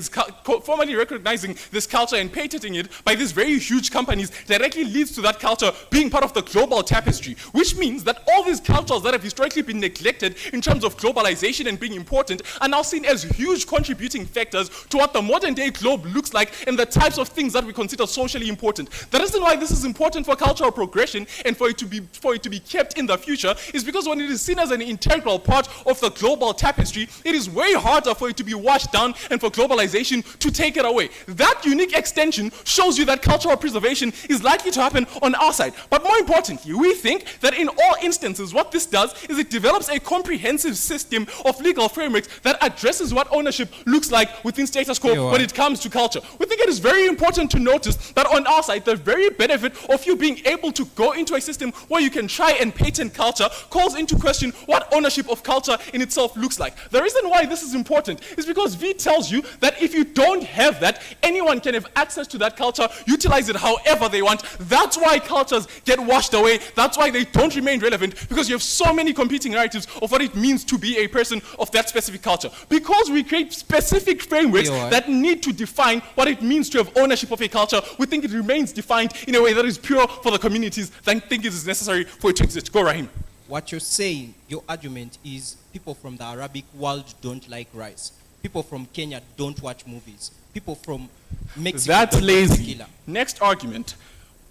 this culture and patenting it by these very huge companies directly leads to that culture being part of the global tapestry, which means that all these cultures that have historically been neglected in terms of globalization and being important are now seen as huge contributing factors to what the modern day globe looks like and the types of things that we consider socially important. The reason why this is important for cultural progression and for it to be kept in the future is because when it is seen as an integral part of the global tapestry, it is way harder for it to be washed down and for globalization to take it away. That unique extension shows you that cultural preservation is likely to happen on our side. But more importantly, we think that in all instances, what this does is it develops a comprehensive system of legal frameworks that addresses what ownership looks like within status quo when it comes to culture. We think it is very important to notice that on our side, the very benefit of you being able to go into a system where you can try and patent culture calls into question what ownership of culture in itself looks like. The reason why this is important is because V tells you that if you don't have that, anyone can have access to that culture, utilize it however they want. That's why cultures get washed away. That's why they don't remain relevant, because you have so many competing narratives of what it means to be a person of that specific culture. Because we create specific frameworks that need to define what it means to have ownership of a culture, we think it remains defined in a way that is pure for the communities that think it is necessary for it to exist. Go, Rahim. What you're saying, your argument is people from the Arabic world don't like rice. People from Kenya don't watch movies. People from Mexico That's lazy. Tequila. Next argument.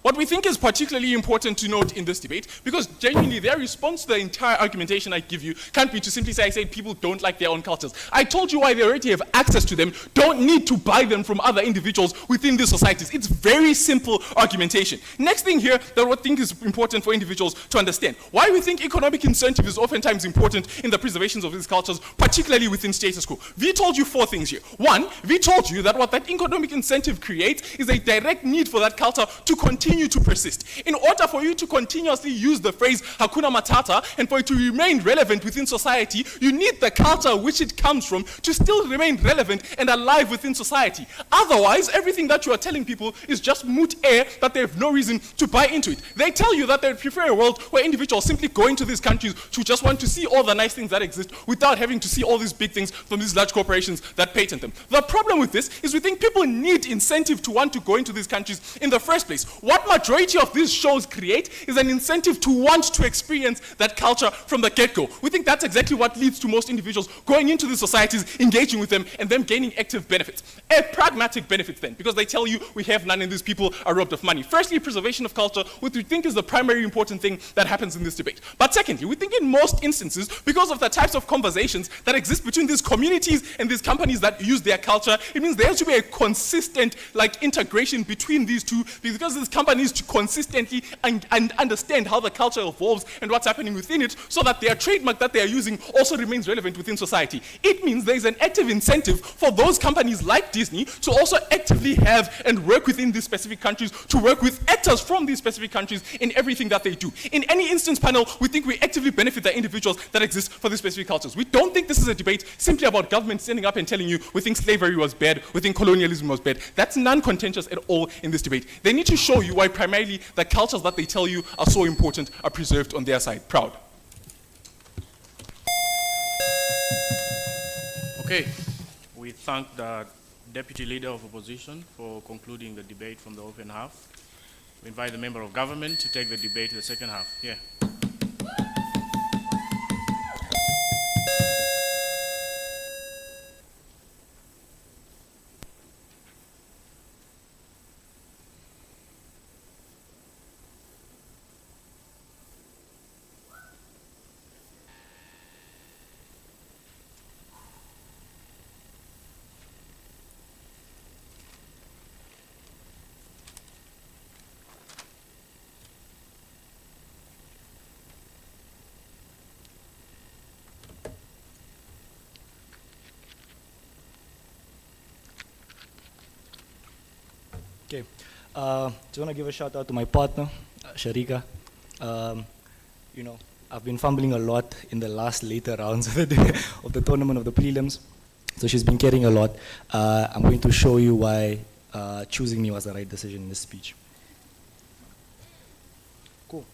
What we think is particularly important to note in this debate, because genuinely their response to the entire argumentation I give you can't be to simply say, I say people don't like their own cultures. I told you why they already have access to them, don't need to buy them from other individuals within these societies. It's very simple argumentation. Next thing here that we think is important for individuals to understand, why we think economic incentive is oftentimes important in the preservation of these cultures, particularly within status quo. V told you 4 things here. 1, V told you that what that economic incentive creates is a direct need for that culture to continue to persist. In order for you to continuously use the phrase Hakuna Matata and for it to remain relevant within society, you need the culture which it comes from to still remain relevant and alive within society. Otherwise, everything that you are telling people is just moot air that they have no reason to buy into it. They tell you that they prefer a world where individuals simply go into these countries to just want to see all the nice things that exist without having to see all these big things from these large corporations that patent them. The problem with this is we think people need incentive to want to go into these countries in the first place. What majority of these shows create is an incentive to want to experience that culture from the get-go. We think that's exactly what leads to most individuals going into these societies, engaging with them, and them gaining active benefits. A pragmatic benefit then, because they tell you we have none and these people are robbed of money. Firstly, preservation of culture, which we think is the primary important thing that happens in this debate. But secondly, we think in most instances, because of the types of conversations that exist between these communities and these companies that use their culture, it means there has to be a consistent integration between these two, because these companies to consistently and understand how the culture evolves and what's happening within it, so that their trademark that they are using also remains relevant within society. It means there is an active incentive for those companies like Disney to also actively have and work within these specific countries, to work with actors from these specific countries in everything that they do. In any instance panel, we think we actively benefit the individuals that exist for these specific cultures. We don't think this is a debate simply about government standing up and telling you we think slavery was bad, we think colonialism was bad. That's non-contentious at all in this debate. They need to show you why primarily the cultures that they tell you are so important are preserved on their side. Proud. Okay, we thank the Deputy Leader of Opposition for concluding the debate from the open half. We invite the Member of Government to take the debate to the second half. Yeah. Okay, just want to give a shout out to my partner, Sharika. You know, I've been fumbling a lot in the last later rounds of the tournament, of the prelims. So she's been carrying a lot. I'm going to show you why choosing me was the right decision in this speech. Cool.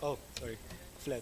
Oh, sorry, flat.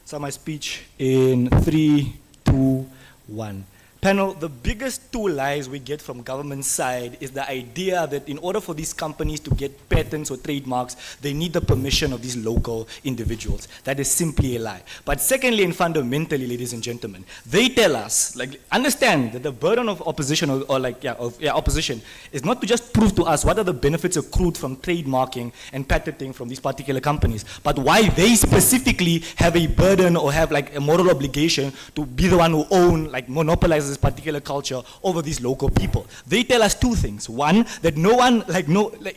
So my speech in 3, 2, 1. Panel, the biggest two lies we get from government side is the idea that in order for these companies to get patents or trademarks, they need the permission of these local individuals. That is simply a lie. But secondly and fundamentally, ladies and gentlemen, they tell us, understand that the burden of opposition opposition is not to just prove to us what are the benefits accrued from trademarking and patenting from these particular companies, but why they specifically have a burden or have a moral obligation to be the one who own, monopolize this particular culture over these local people. They tell us two things. One, that no one,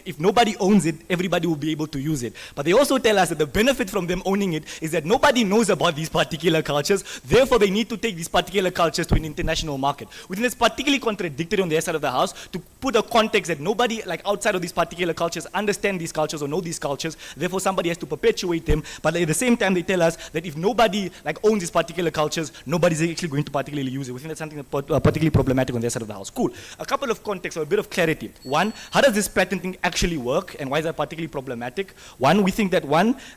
if nobody owns it, everybody will be able to use it. But they also tell us that the benefit from them owning it is that nobody knows about these particular cultures, therefore they need to take these particular cultures to an international market. We think it's particularly contradictory on their side of the house to put a context that nobody outside of these particular cultures understand these cultures or know these cultures, therefore somebody has to perpetuate them. But at the same time they tell us that if nobody owns these particular cultures, nobody's actually going to particularly use it. We think that's something particularly problematic on their side of the house. Cool. A couple of contexts or a bit of clarity. One, how does this patenting actually work and why is that particularly problematic? One, we think that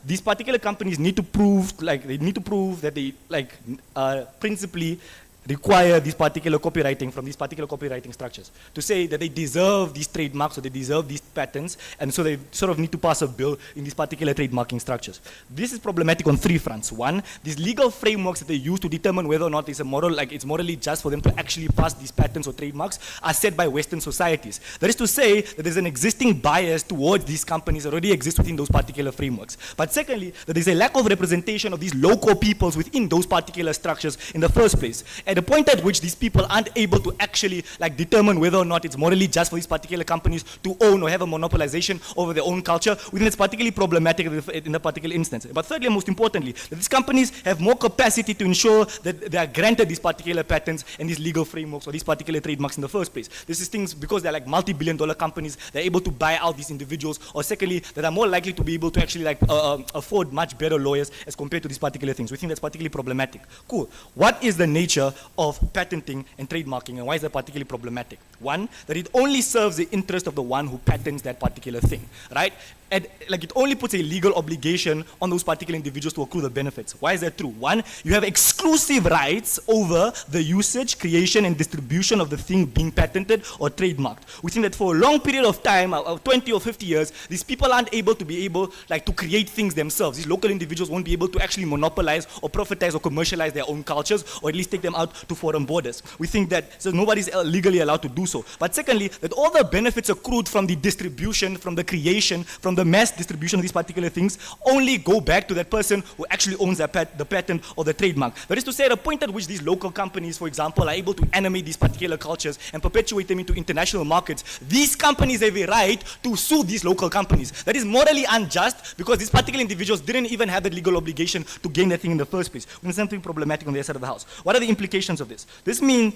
these particular companies need to prove, that they principally require these particular copywriting from these particular copywriting structures to say that they deserve these trademarks or they deserve these patents, and so they sort of need to pass a bill in these particular trademarking structures. This is problematic on three fronts. One, these legal frameworks that they use to determine whether or not it's it's morally just for them to actually pass these patents or trademarks are set by Western societies. That is to say that there's an existing bias towards these companies that already exist within those particular frameworks. But secondly, that there's a lack of representation of these local peoples within those particular structures in the first place. At the point at which these people aren't able to actually determine whether or not it's morally just for these particular companies to own or have a monopolization over their own culture, we think it's particularly problematic in the particular instance. But thirdly, and most importantly, that these companies have more capacity to ensure that they are granted these particular patents and these legal frameworks or these particular trademarks in the first place. This is things because they're multi-billion-dollar companies, they're able to buy out these individuals, or secondly, that are more likely to be able to actually afford much better lawyers as compared to these particular things. We think that's particularly problematic. Cool. What is the nature of patenting and trademarking, and why is that particularly problematic? One, that it only serves the interest of the one who patents that particular thing, right? And like it only puts a legal obligation on those particular individuals to accrue the benefits. Why is that true? One, you have exclusive rights over the usage, creation, and distribution of the thing being patented or trademarked. We think that for a long period of time, 20 or 50 years, these people aren't able to create things themselves. These local individuals won't be able to actually monopolize or profitize or commercialize their own cultures, or at least take them out to foreign borders. We think that so nobody's legally allowed to do so. But secondly, that all the benefits accrued from the distribution, from the creation, from the mass distribution of these particular things only go back to that person who actually owns the patent or the trademark. That is to say, at a point at which these local companies, for example, are able to animate these particular cultures and perpetuate them into international markets, these companies have a right to sue these local companies. That is morally unjust because these particular individuals didn't even have the legal obligation to gain that thing in the first place. There's something problematic on the other side of the house. What are the implications of this? This means,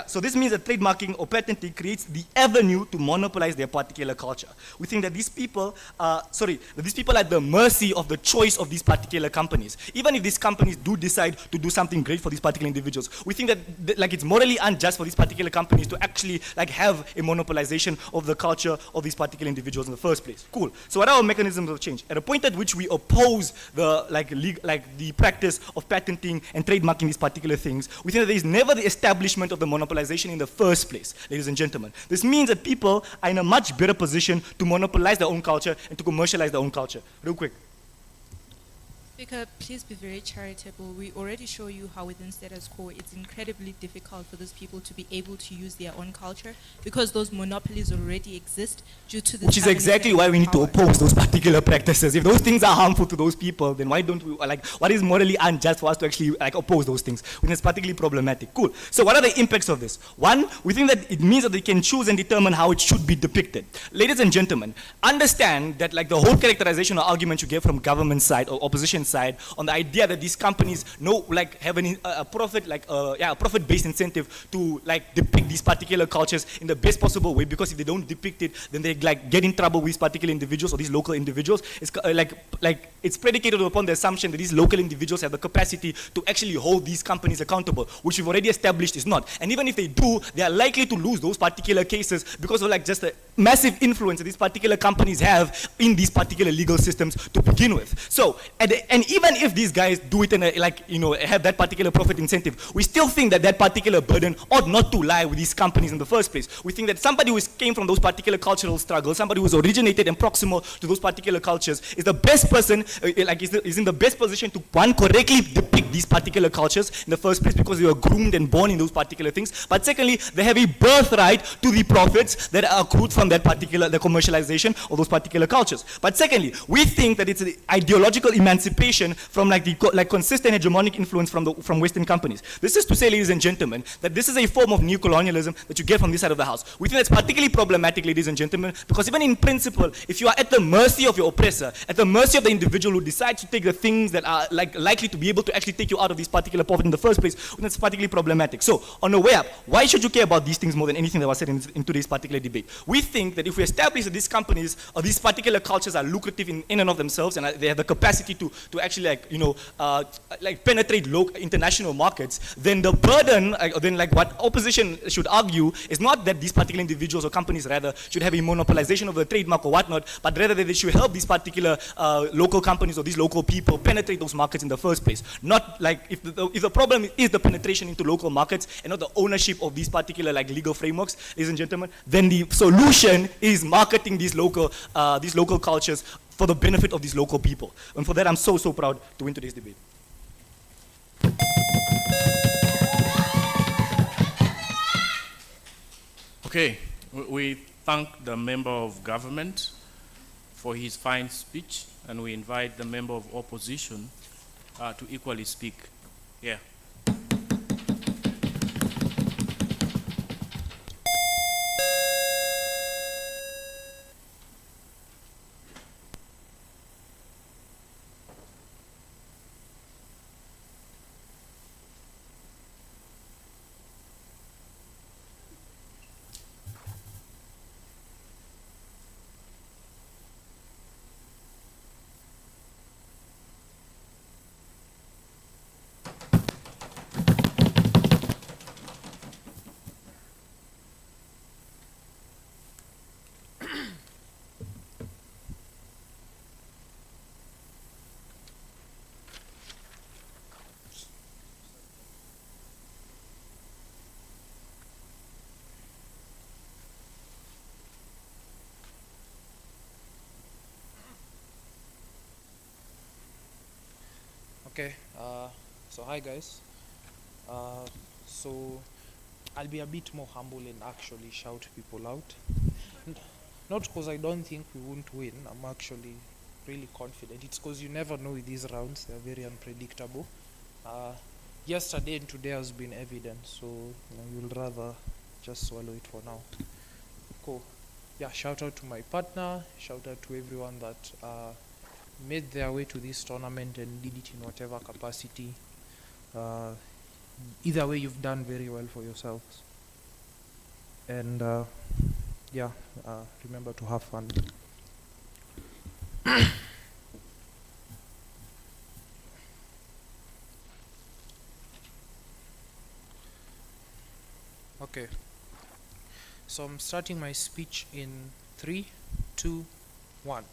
so this means that trademarking or patenting creates the avenue to monopolize their particular culture. We think that these people are at the mercy of the choice of these particular companies. Even if these companies do decide to do something great for these particular individuals, we think that it's morally unjust for these particular companies to actually have a monopolization of the culture of these particular individuals in the first place. Cool. So what are our mechanisms of change? At a point at which we oppose the practice of patenting and trademarking these particular things, we think that there is never the establishment of the monopolization in the first place, ladies and gentlemen. This means that people are in a much better position to monopolize their own culture and to commercialize their own culture. Real quick. Speaker, please be very charitable. We already show you how within status quo it's incredibly difficult for those people to be able to use their own culture because those monopolies already exist due to the... Which is exactly why we need to oppose those particular practices. If those things are harmful to those people, then why don't we, what is morally unjust for us to actually oppose those things? When it's particularly problematic. Cool. So what are the impacts of this? One, we think that it means that they can choose and determine how it should be depicted. Ladies and gentlemen, understand that the whole characterization or argument you get from government side or opposition side on the idea that these companies have a profit-based incentive to depict these particular cultures in the best possible way, because if they don't depict it, then they get in trouble with these particular individuals or these local individuals. It's predicated upon the assumption that these local individuals have the capacity to actually hold these companies accountable, which we've already established is not. And even if they do, they are likely to lose those particular cases because of just the massive influence that these particular companies have in these particular legal systems to begin with. So, and even if these guys do it and have that particular profit incentive, we still think that that particular burden ought not to lie with these companies in the first place. We think that somebody who came from those particular cultural struggles, somebody who was originated and proximal to those particular cultures, is the best person, is in the best position to, one, correctly depict these particular cultures in the first place because they were groomed and born in those particular things. But secondly, they have a birthright to the profits that are accrued from that particular, the commercialization of those particular cultures. But secondly, we think that it's an ideological emancipation from consistent hegemonic influence from Western companies. This is to say, ladies and gentlemen, that this is a form of neocolonialism that you get from this side of the house. We think that's particularly problematic, ladies and gentlemen, because even in principle, if you are at the mercy of your oppressor, at the mercy of the individual who decides to take the things that are likely to be able to actually take you out of this particular poverty in the first place, that's particularly problematic. So, on the way up, why should you care about these things more than anything that was said in today's particular debate? We think that if we establish that these companies or these particular cultures are lucrative in and of themselves, and they have the capacity to actually penetrate local international markets, then the burden, what opposition should argue is not that these particular individuals or companies rather should have a monopolization of the trademark or whatnot, but rather that they should help these particular local companies or these local people penetrate those markets in the first place. Not if the problem is the penetration into local markets and not the ownership of these particular legal frameworks, ladies and gentlemen, then the solution is marketing these local cultures for the benefit of these local people. And for that, I'm so proud to win today's debate. Okay, we thank the member of government for his fine speech, and we invite the member of opposition to equally speak. Yeah. Okay, so hi guys. So I'll be a bit more humble and actually shout people out. N- Not because I don't think we won't win, I'm actually really confident. It's because you never know with these rounds, they're very unpredictable. Yesterday and today has been evident, so you'll rather just swallow it for now. Cool. Yeah, shout out to my partner, shout out to everyone that made their way to this tournament and did it in whatever capacity. Either way, you've done very well for yourselves. And yeah, remember to have fun. Okay. So I'm starting my speech in 3, 2, 1.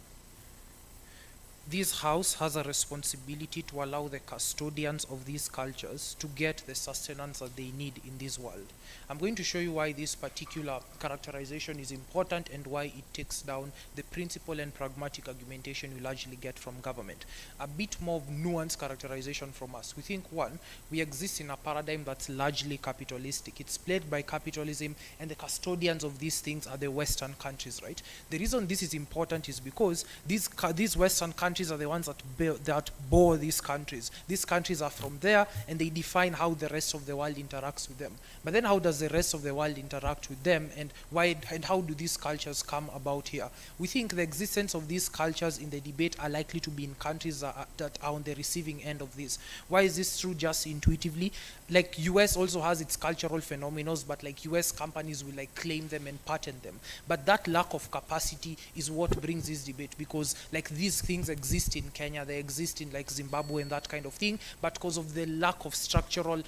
This house has a responsibility to allow the custodians of these cultures to get the sustenance that they need in this world. I'm going to show you why this particular characterization is important and why it takes down the principle and pragmatic argumentation we largely get from government. A bit more nuanced characterization from us. We think, one, we exist in a paradigm that's largely capitalistic. It's played by capitalism, and the custodians of these things are the Western countries, right? The reason this is important is because these Western countries are the ones that bore these countries. These countries are from there, and they define how the rest of the world interacts with them. But then how does the rest of the world interact with them, and why and how do these cultures come about here? We think the existence of these cultures in the debate are likely to be in countries that are on the receiving end of this. Why is this true? Just intuitively, like US also has its cultural phenomena, but like US companies will like claim them and patent them. But that lack of capacity is what brings this debate, because like these things exist in Kenya, they exist in like Zimbabwe and that kind of thing, but because of the lack of structural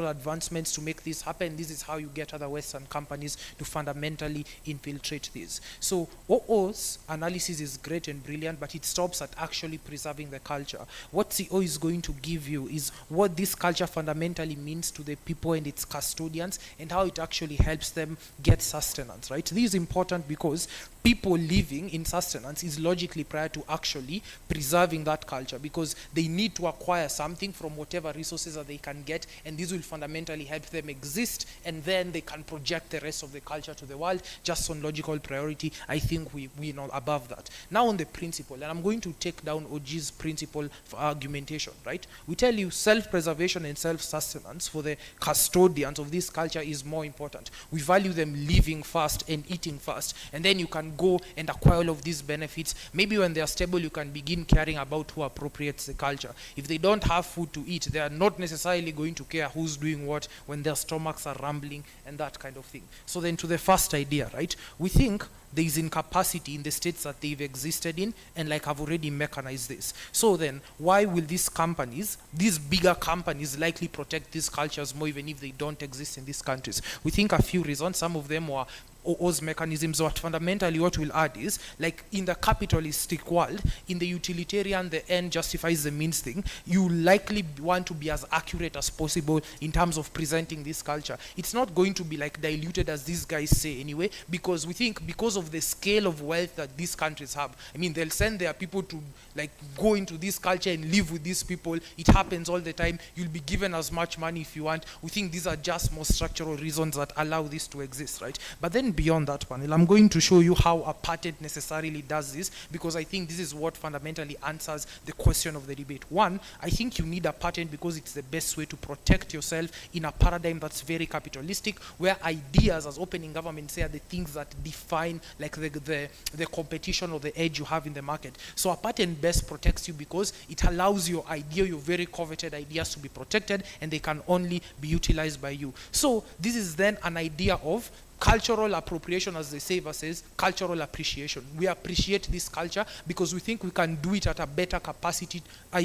advancements to make this happen, this is how you get other Western companies to fundamentally infiltrate this. So OO's analysis is great and brilliant, but it stops at actually preserving the culture. What CO is going to give you is what this culture fundamentally means to the people and its custodians, and how it actually helps them get sustenance, right? This is important because people living in sustenance is logically prior to actually preserving that culture, because they need to acquire something from whatever resources that they can get, and this will fundamentally help them exist, and then they can project the rest of the culture to the world just on logical priority. I think we know above that. Now on the principle, and I'm going to take down OG's principle for argumentation, right? We tell you self-preservation and self-sustenance for the custodians of this culture is more important. We value them living fast and eating fast, and then you can go and acquire all of these benefits. Maybe when they are stable, you can begin caring about who appropriates the culture. If they don't have food to eat, they are not necessarily going to care who's doing what when their stomachs are rumbling and that kind of thing. So then to the first idea, right? We think there is incapacity in the states that they've existed in, and like I've already mechanized this. So then why will these companies, these bigger companies, likely protect these cultures more even if they don't exist in these countries? We think a few reasons. Some of them were OO's mechanisms. What fundamentally what we'll add is, like in the capitalistic world, in the utilitarian, the end justifies the means thing, you likely want to be as accurate as possible in terms of presenting this culture. It's not going to be like diluted as these guys say anyway, because we think because of the scale of wealth that these countries have, I mean, they'll send their people to like go into this culture and live with these people. It happens all the time. You'll be given as much money if you want. We think these are just more structural reasons that allow this to exist, right? But then beyond that panel, I'm going to show you how a patent necessarily does this, because I think this is what fundamentally answers the question of the debate. One, I think you need a patent because it's the best way to protect yourself in a paradigm that's very capitalistic, where ideas, as opening government say, are the things that define like the competition or the edge you have in the market. So a patent best protects you because it allows your idea, your very coveted ideas, to be protected, and they can only be utilized by you. So this is then an idea of cultural appropriation, as they say, versus cultural appreciation. We appreciate this culture because we think we can do it at a better capacity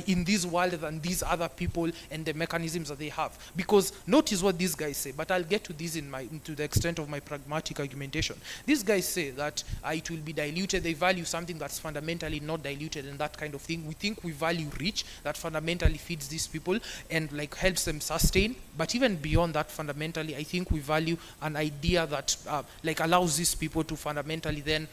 in this world than these other people and the mechanisms that they have. Because notice what these guys say, but I'll get to this to the extent of my pragmatic argumentation. These guys say that it will be diluted. They value something that's fundamentally not diluted and that kind of thing. We think we value rich, that fundamentally feeds these people and like helps them sustain. But even beyond that, fundamentally, I think we value an idea that like allows these people to fundamentally then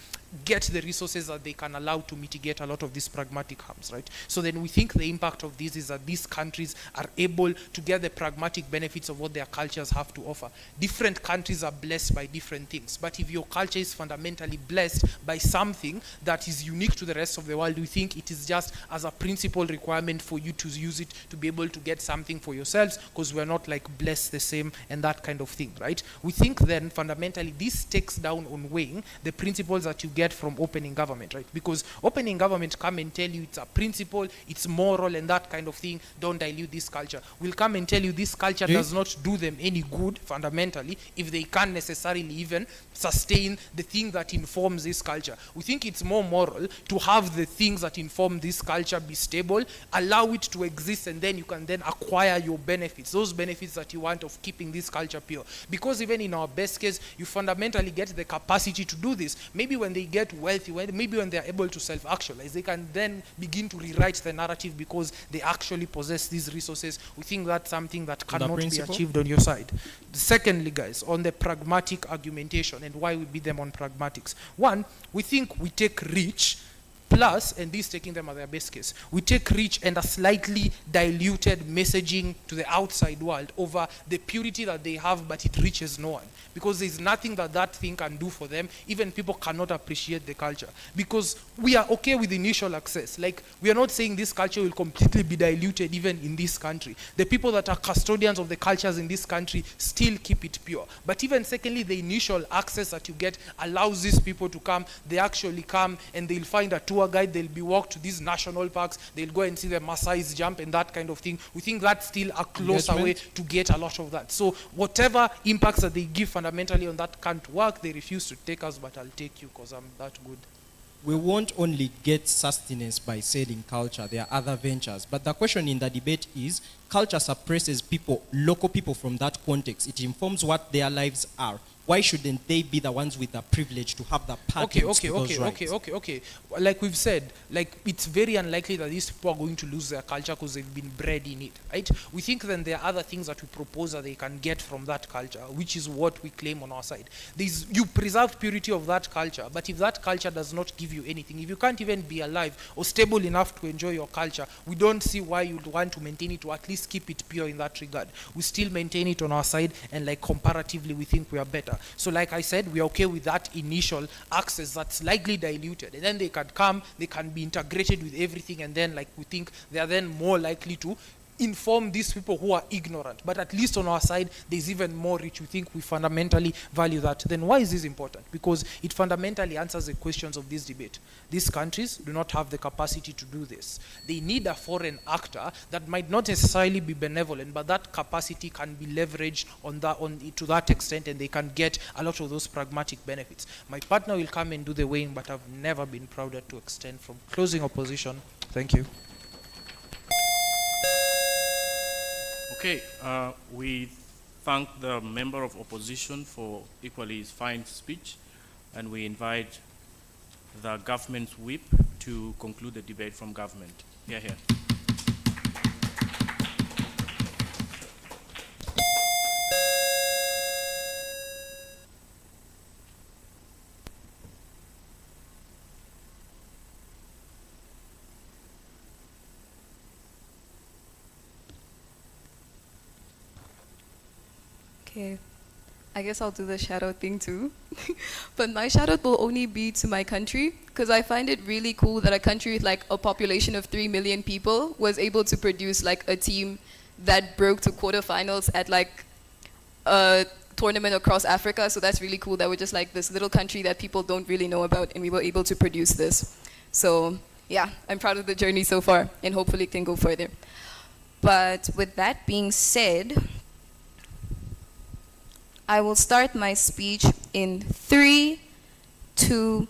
get the resources that they can allow to mitigate a lot of these pragmatic harms, right? So then we think the impact of this is that these countries are able to get the pragmatic benefits of what their cultures have to offer. Different countries are blessed by different things, but if your culture is fundamentally blessed by something that is unique to the rest of the world, we think it is just as a principal requirement for you to use it to be able to get something for yourselves, because we're not like blessed the same and that kind of thing, right? We think then fundamentally this takes down on weighing the principles that you get from opening government, right? Because opening government come and tell you it's a principle, it's moral and that kind of thing, don't dilute this culture. We'll come and tell you this culture does not do them any good fundamentally if they can't necessarily even sustain the thing that informs this culture. We think it's more moral to have the things that inform this culture be stable, allow it to exist, and then you can then acquire your benefits, those benefits that you want of keeping this culture pure. Because even in our best case, you fundamentally get the capacity to do this. Maybe when they get wealthy, maybe when they're able to self-actualize, they can then begin to rewrite the narrative because they actually possess these resources. We think that's something that cannot be achieved on your side. Secondly, guys, on the pragmatic argumentation and why we beat them on pragmatics. One, we think we take reach plus, and this taking them at their best case, we take reach and a slightly diluted messaging to the outside world over the purity that they have, but it reaches no one. Because there's nothing that that thing can do for them. Even people cannot appreciate the culture. Because we are okay with initial access. Like, we are not saying this culture will completely be diluted even in this country. The people that are custodians of the cultures in this country still keep it pure. But even secondly, the initial access that you get allows these people to come. They actually come and they'll find a tour guide, they'll be walked to these national parks, they'll go and see the Maasai's jump and that kind of thing. We think that's still a closer way to get a lot of that. So whatever impacts that they give fundamentally on that can't work, they refuse to take us, but I'll take you because I'm that good. We won't only get sustenance by selling culture, there are other ventures. But the question in the debate is, culture suppresses people, local people from that context. It informs what their lives are. Why shouldn't they be the ones with the privilege to have the patents to those rights? Okay. Like we've said, like it's very unlikely that these people are going to lose their culture because they've been bred in it, right? We think then there are other things that we propose that they can get from that culture, which is what we claim on our side. You preserve purity of that culture, but if that culture does not give you anything, if you can't even be alive or stable enough to enjoy your culture, we don't see why you'd want to maintain it, or at least keep it pure in that regard. We still maintain it on our side, and like comparatively, we think we are better. So like I said, we are okay with that initial access that's slightly diluted, and then they can come, they can be integrated with everything, and then like we think they are then more likely to inform these people who are ignorant. But at least on our side, there's even more reach. We think we fundamentally value that. Then why is this important? Because it fundamentally answers the questions of this debate. These countries do not have the capacity to do this. They need a foreign actor that might not necessarily be benevolent, but that capacity can be leveraged to that extent, and they can get a lot of those pragmatic benefits. My partner will come and do the weighing, but I've never been prouder to extend from closing opposition. Thank you. Okay, we thank the member of opposition for equally fine speech, and we invite the government's whip to conclude the debate from government. Here. Okay, I guess I'll do the shout out thing too. But my shout out will only be to my country, because I find it really cool that a country with like a population of 3 million people was able to produce like a team that broke to quarterfinals at like a tournament across Africa. So that's really cool that we're just like this little country that people don't really know about, and we were able to produce this. So yeah, I'm proud of the journey so far, and hopefully it can go further. But with that being said, I will start my speech in 3, 2,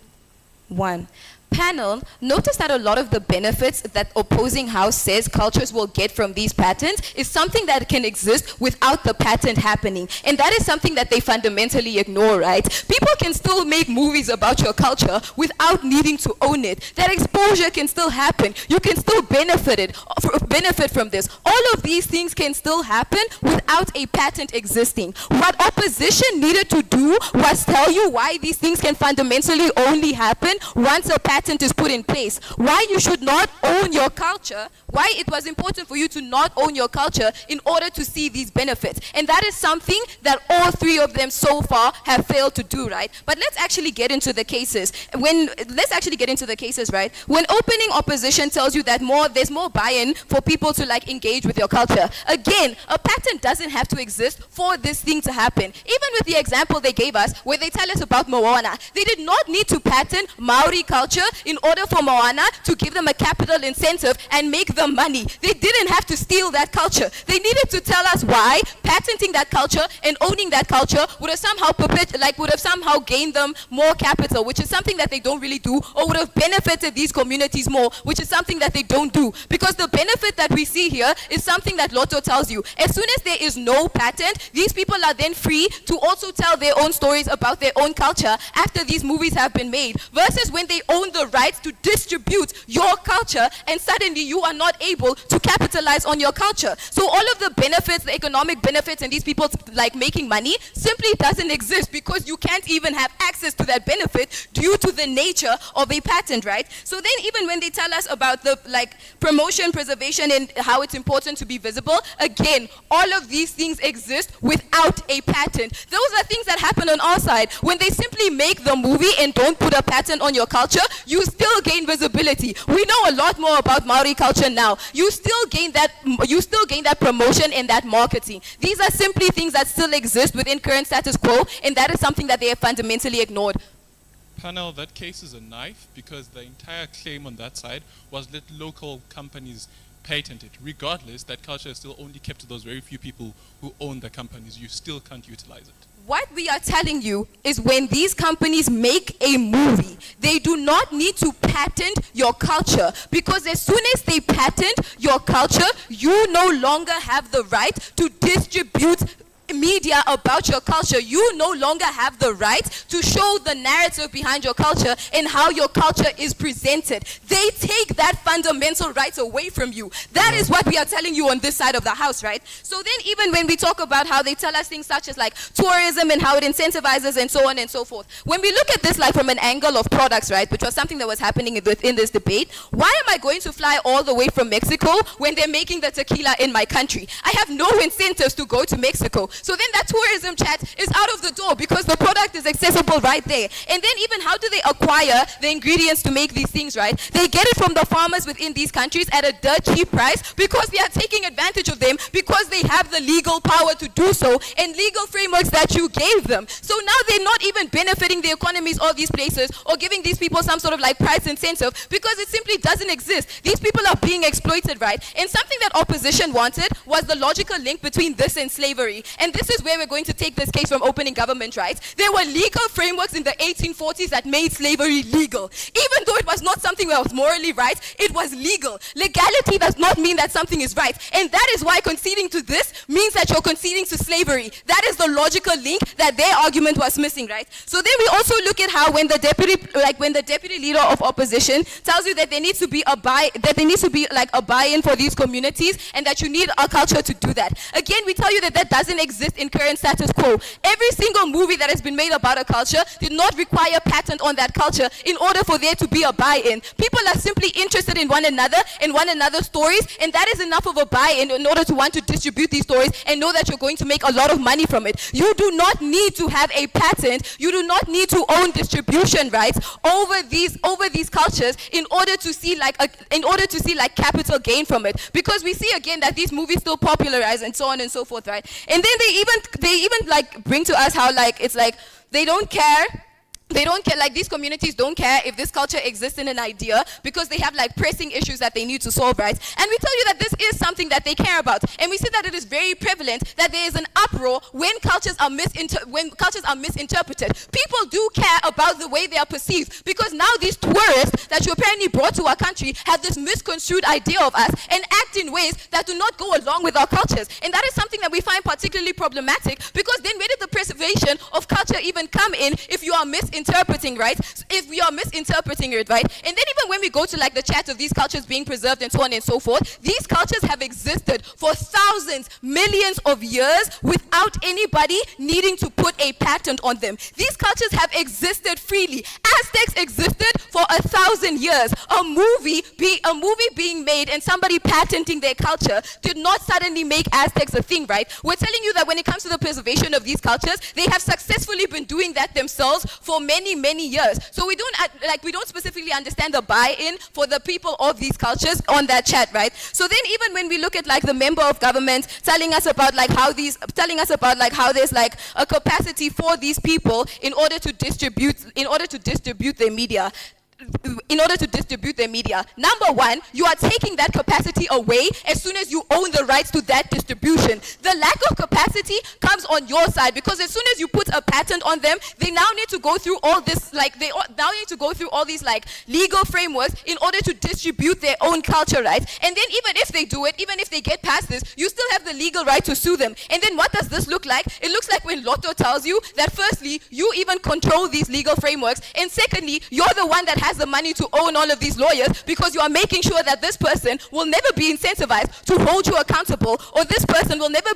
1. Panel, notice that a lot of the benefits that opposing house says cultures will get from these patents is something that can exist without the patent happening. And that is something that they fundamentally ignore, right? People can still make movies about your culture without needing to own it. That exposure can still happen. You can still benefit from this. All of these things can still happen without a patent existing. What opposition needed to do was tell you why these things can fundamentally only happen once a patent is put in place. Why you should not own your culture, why it was important for you to not own your culture in order to see these benefits. And that is something that all three of them so far have failed to do, right? But let's actually get into the cases. Right? When opening opposition tells you that there's more buy-in for people to like engage with your culture. Again, a patent doesn't have to exist for this thing to happen. Even with the example they gave us, where they tell us about Moana, they did not need to patent Maori culture in order for Moana to give them a capital incentive and make them money. They didn't have to steal that culture. They needed to tell us why patenting that culture and owning that culture would have somehow gained them more capital, which is something that they don't really do, or would have benefited these communities more, which is something that they don't do. Because the benefit that we see here is something that Lotto tells you. As soon as there is no patent, these people are then free to also tell their own stories about their own culture after these movies have been made, versus when they own the rights to distribute your culture and suddenly you are not able to capitalize on your culture. So all of the benefits, the economic benefits, and these people like making money simply doesn't exist because you can't even have access to that benefit due to the nature of a patent, right? So then even when they tell us about the like promotion, preservation, and how it's important to be visible, again, all of these things exist without a patent. Those are things that happen on our side. When they simply make the movie and don't put a patent on your culture, you still gain visibility. We know a lot more about Maori culture now. You still gain that promotion and that marketing. These are simply things that still exist within current status quo, and that is something that they have fundamentally ignored. Panel, that case is a knife because the entire claim on that side was let local companies patent it. Regardless, that culture is still only kept to those very few people who own the companies. You still can't utilize it. What we are telling you is when these companies make a movie, they do not need to patent your culture, because as soon as they patent your culture, you no longer have the right to distribute media about your culture. You no longer have the right to show the narrative behind your culture and how your culture is presented. They take that fundamental right away from you. That is what we are telling you on this side of the house, right? So then even when we talk about how they tell us things such as like tourism and how it incentivizes and so on and so forth, when we look at this like from an angle of products, right, which was something that was happening in this debate, why am I going to fly all the way from Mexico when they're making the tequila in my country? I have no incentives to go to Mexico. So then that tourism chat is out of the door because the product is accessible right there. And then even how do they acquire the ingredients to make these things, right? They get it from the farmers within these countries at a dirt cheap price because they are taking advantage of them because they have the legal power to do so and legal frameworks that you gave them. So now they're not even benefiting the economies of these places or giving these people some sort of like price incentive because it simply doesn't exist. These people are being exploited, right? And something that opposition wanted was the logical link between this and slavery. And this is where we're going to take this case from opening government rights. There were legal frameworks in the 1840s that made slavery legal. Even though it was not something that was morally right, it was legal. Legality does not mean that something is right. And that is why conceding to this means that you're conceding to slavery. That is the logical link that their argument was missing, right? So then we also look at how when the deputy leader of opposition tells you that there needs to be a buy-in for these communities and that you need a culture to do that. Again, we tell you that that doesn't exist in current status quo. Every single movie that has been made about a culture did not require patent on that culture in order for there to be a buy-in. People are simply interested in one another and one another's stories, and that is enough of a buy-in in order to want to distribute these stories and know that you're going to make a lot of money from it. You do not need to have a patent. You do not need to own distribution rights over these cultures in order to see like capital gain from it. Because we see again that these movies still popularize and so on and so forth, right? And then they even like bring to us how like it's like they don't care. They don't care, like these communities don't care if this culture exists in an idea because they have like pressing issues that they need to solve, right? And we tell you that this is something that they care about. And we see that it is very prevalent that there is an uproar when cultures are misinterpreted. People do care about the way they are perceived because now these tourists that you apparently brought to our country have this misconstrued idea of us and act in ways that do not go along with our cultures. And that is something that we find particularly problematic because then where did the preservation of culture even come in if you are misinterpreting, right? If we are misinterpreting it, right? And then even when we go to like the chat of these cultures being preserved and so on and so forth, these cultures have existed for thousands, millions of years without anybody needing to put a patent on them. These cultures have existed freely. Aztecs existed for 1,000 years. A movie being made and somebody patenting their culture did not suddenly make Aztecs a thing, right? We're telling you that when it comes to the preservation of these cultures, they have successfully been doing that themselves for many, many years. So we don't specifically understand the buy-in for the people of these cultures on that chat, right? So then even when we look at like the member of government telling us about like how there's like a capacity for these people in order to distribute their media. Number one, you are taking that capacity away as soon as you own the rights to that distribution. The lack of capacity comes on your side because as soon as you put a patent on them, they now need to go through all this, like legal frameworks in order to distribute their own culture, right? And then even if they do it, even if they get past this, you still have the legal right to sue them. And then what does this look like? It looks like when Lotto tells you that firstly, you even control these legal frameworks, and secondly, you're the one that has the money to own all of these lawyers because you are making sure that this person will never be incentivized to hold you accountable, or this person will never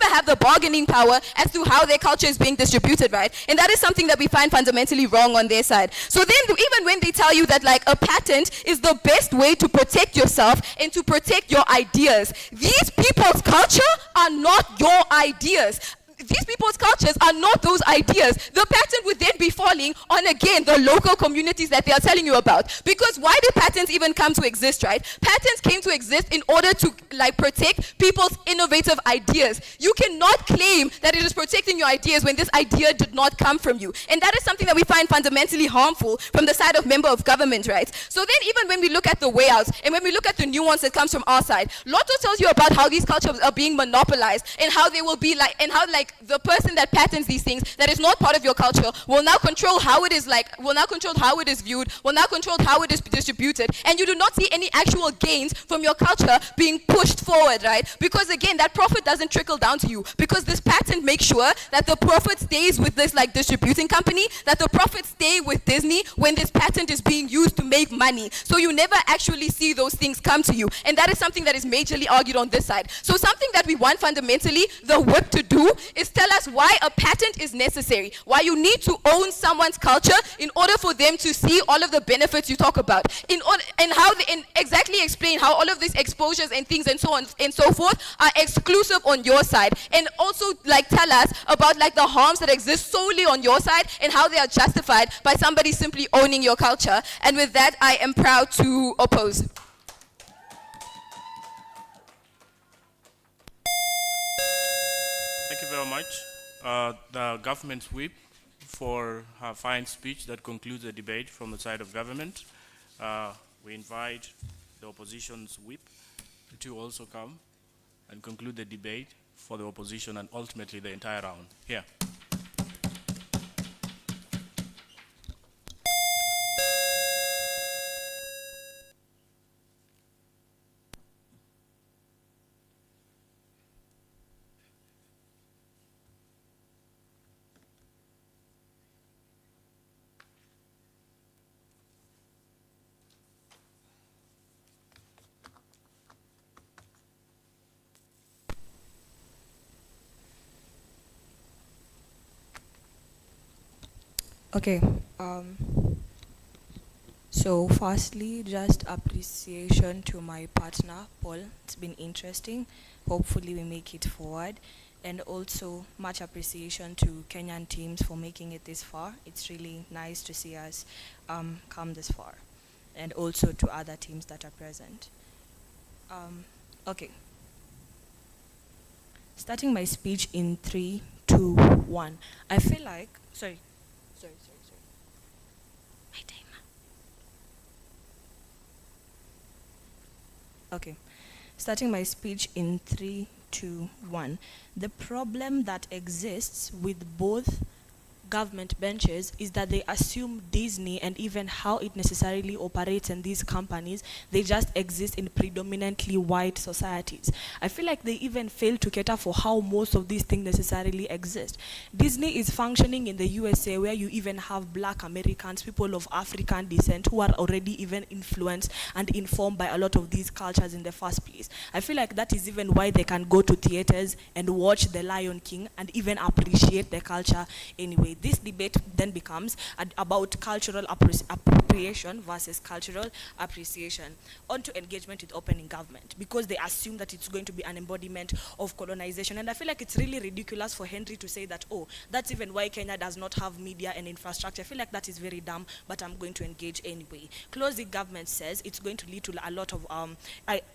have the bargaining power as to how their culture is being distributed, right? And that is something that we find fundamentally wrong on their side. So then even when they tell you that like a patent is the best way to protect yourself and to protect your ideas, these people's culture are not your ideas. These people's cultures are not those ideas. The patent would then be falling on, again, the local communities that they are telling you about. Because why did patents even come to exist, right? Patents came to exist in order to like protect people's innovative ideas. You cannot claim that it is protecting your ideas when this idea did not come from you. And that is something that we find fundamentally harmful from the side of member of government, right? So then even when we look at the way out and when we look at the nuance that comes from our side, Lotto tells you about how these cultures are being monopolized and how they will be like, and how like the person that patents these things that is not part of your culture will now control how it is viewed, will now control how it is distributed, and you do not see any actual gains from your culture being pushed forward, right? Because again, that profit doesn't trickle down to you because this patent makes sure that the profit stays with this like distributing company, that the profits stay with Disney when this patent is being used to make money. So you never actually see those things come to you, and that is something that is majorly argued on this side. So something that we want fundamentally the whip to do is tell us why a patent is necessary, why you need to own someone's culture in order for them to see all of the benefits you talk about, and exactly explain how all of these exposures and things and so on and so forth are exclusive on your side, and also like tell us about like the harms that exist solely on your side and how they are justified by somebody simply owning your culture. And with that, I am proud to oppose. Thank you very much. The government's whip for her fine speech that concludes the debate from the side of government. We invite the opposition's whip to also come and conclude the debate for the opposition and ultimately the entire round. Here. Okay. So firstly, just appreciation to my partner, Paul. It's been interesting. Hopefully we make it forward. And also much appreciation to Kenyan teams for making it this far. It's really nice to see us come this far. And also to other teams that are present. Okay. Starting my speech in 3, 2, 1. I feel like, sorry. My timer. Okay. Starting my speech in 3, 2, 1. The problem that exists with both government benches is that they assume Disney and even how it necessarily operates in these companies, they just exist in predominantly white societies. I feel like they even fail to cater for how most of these things necessarily exist. Disney is functioning in the USA where you even have black Americans, people of African descent who are already even influenced and informed by a lot of these cultures in the first place. I feel like that is even why they can go to theaters and watch The Lion King and even appreciate the culture anyway. This debate then becomes about cultural appropriation versus cultural appreciation. On to engagement with opening government, because they assume that it's going to be an embodiment of colonization. And I feel like it's really ridiculous for Henry to say that, oh, that's even why Kenya does not have media and infrastructure. I feel like that is very dumb, but I'm going to engage anyway. Closing government says it's going to lead to a lot of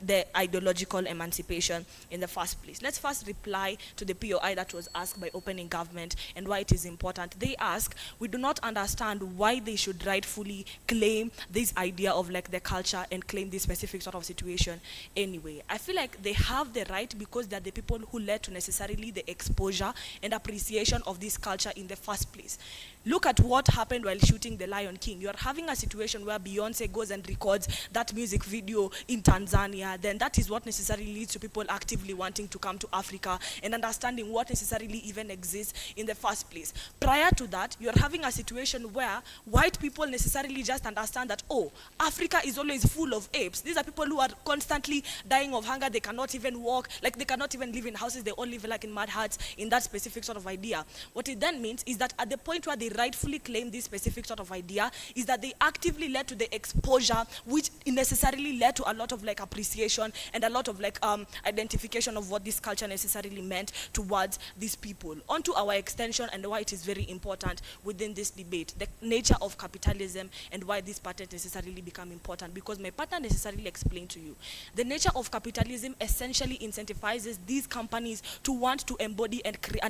the ideological emancipation in the first place. Let's first reply to the POI that was asked by opening government and why it is important. They ask, we do not understand why they should rightfully claim this idea of like the culture and claim this specific sort of situation anyway. I feel like they have the right because they're the people who led to necessarily the exposure and appreciation of this culture in the first place. Look at what happened while shooting The Lion King. You're having a situation where Beyonce goes and records that music video in Tanzania. Then that is what necessarily leads to people actively wanting to come to Africa and understanding what necessarily even exists in the first place. Prior to that, you're having a situation where white people necessarily just understand that, oh, Africa is always full of apes. These are people who are constantly dying of hunger. They cannot even walk. Like, they cannot even live in houses. They all live like in mud huts, in that specific sort of idea. What it then means is that at the point where they rightfully claim this specific sort of idea is that they actively led to the exposure, which necessarily led to a lot of like appreciation and a lot of like identification of what this culture necessarily meant towards these people. On to our extension and why it is very important within this debate, the nature of capitalism and why this pattern necessarily become important, because my partner necessarily explained to you. The nature of capitalism essentially incentivizes these companies to want to embody and create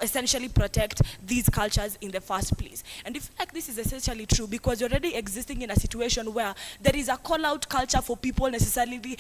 essentially protect these cultures in the first place. And I feel like this is essentially true because you're already existing in a situation where there is a call-out culture for people necessarily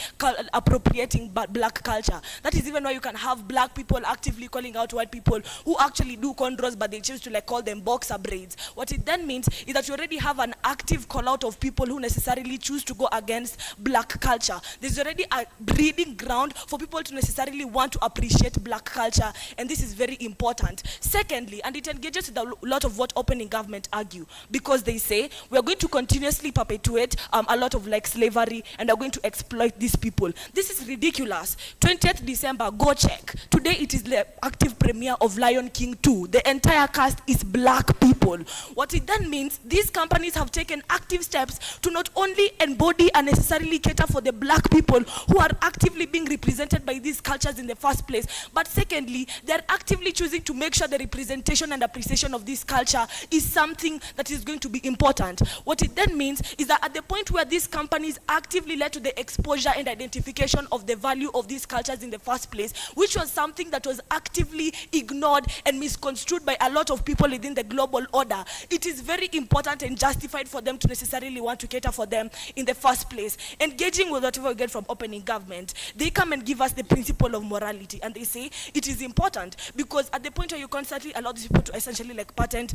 appropriating black culture. That is even why you can have black people actively calling out white people who actually do cornrows, but they choose to like call them boxer braids. What it then means is that you already have an active call-out of people who necessarily choose to go against black culture. There's already a breeding ground for people to necessarily want to appreciate black culture, and this is very important. Secondly, and it engages with a lot of what opening government argue, because they say we are going to continuously perpetuate a lot of like slavery and are going to exploit these people. This is ridiculous. 20th December, go check. Today it is the active premiere of Lion King 2. The entire cast is black people. What it then means, these companies have taken active steps to not only embody and necessarily cater for the black people who are actively being represented by these cultures in the first place, but secondly, they're actively choosing to make sure the representation and appreciation of this culture is something that is going to be important. What it then means is that at the point where these companies actively led to the exposure and identification of the value of these cultures in the first place, which was something that was actively ignored and misconstrued by a lot of people within the global order, it is very important and justified for them to necessarily want to cater for them in the first place. Engaging with whatever we get from opening government, they come and give us the principle of morality, and they say it is important because at the point where you constantly allow these people to essentially like patent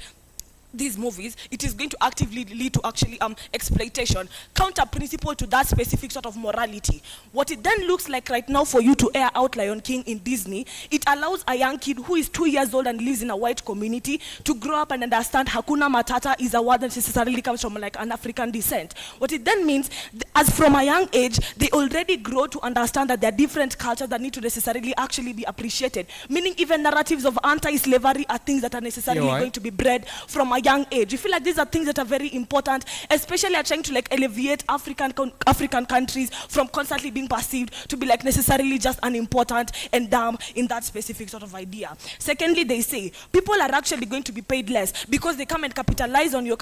these movies, it is going to actively lead to actually exploitation, counter principle to that specific sort of morality. What it then looks like right now for you to air out Lion King in Disney, it allows a young kid who is 2 years old and lives in a white community to grow up and understand Hakuna Matata is a word that necessarily comes from like an African descent. What it then means, as from a young age, they already grow to understand that there are different cultures that need to necessarily actually be appreciated, meaning even narratives of anti-slavery are things that are necessarily going to be bred from a young age. You feel like these are things that are very important, especially at trying to like alleviate African countries from constantly being perceived to be like necessarily just unimportant and dumb in that specific sort of idea. Secondly, they say people are actually going to be paid less because they come and capitalize on your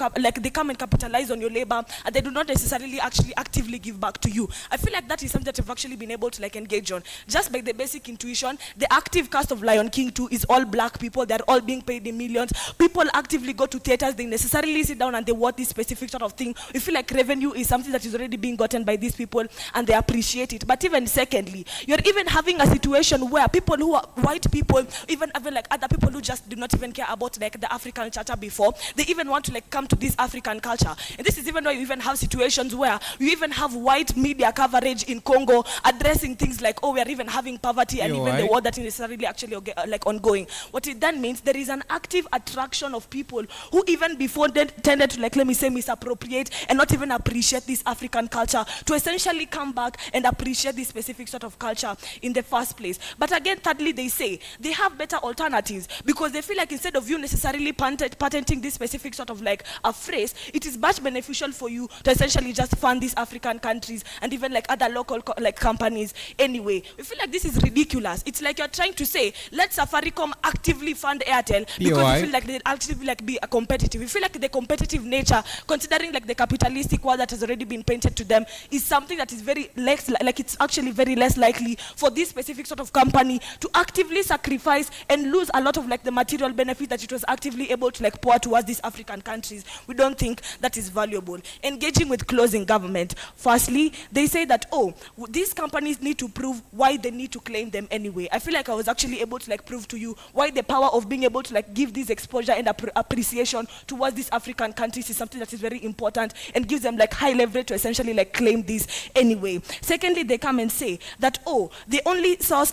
labor, and they do not necessarily actually actively give back to you. I feel like that is something that we've actually been able to like engage on just by the basic intuition. The active cast of Lion King 2 is all black people. They're all being paid in millions. People actively go to dictators, they necessarily sit down and they want this specific sort of thing. We feel like revenue is something that is already being gotten by these people and they appreciate it. But even secondly, you're even having a situation where people who are white people, even like other people who just do not even care about like the African culture before, they even want to like come to this African culture. And this is even why you even have situations where you even have white media coverage in Congo addressing things like, oh, we are even having poverty and even the war that is necessarily actually like ongoing. What it then means, there is an active attraction of people who even before they tended to like, let me say, misappropriate and not even appreciate this African culture to essentially come back and appreciate this specific sort of culture in the first place. But again, thirdly, they say they have better alternatives because they feel like instead of you necessarily patenting this specific sort of like a phrase, it is much beneficial for you to essentially just fund these African countries and even like other local like companies anyway. We feel like this is ridiculous. It's like you're trying to say, let Safaricom actively fund Airtel because we feel like they actively like be competitive. We feel like the competitive nature, considering like the capitalistic world that has already been painted to them, is something that is very less, like it's actually very less likely for this specific sort of company to actively sacrifice and lose a lot of like the material benefit that it was actively able to like pour towards these African countries. We don't think that is valuable. Engaging with closing government. Firstly, they say that, oh, these companies need to prove why they need to claim them anyway. I feel like I was actually able to like prove to you why the power of being able to like give this exposure and appreciation towards these African countries is something that is very important and gives them like high leverage to essentially like claim this anyway. Secondly, they come and say that, oh, the only source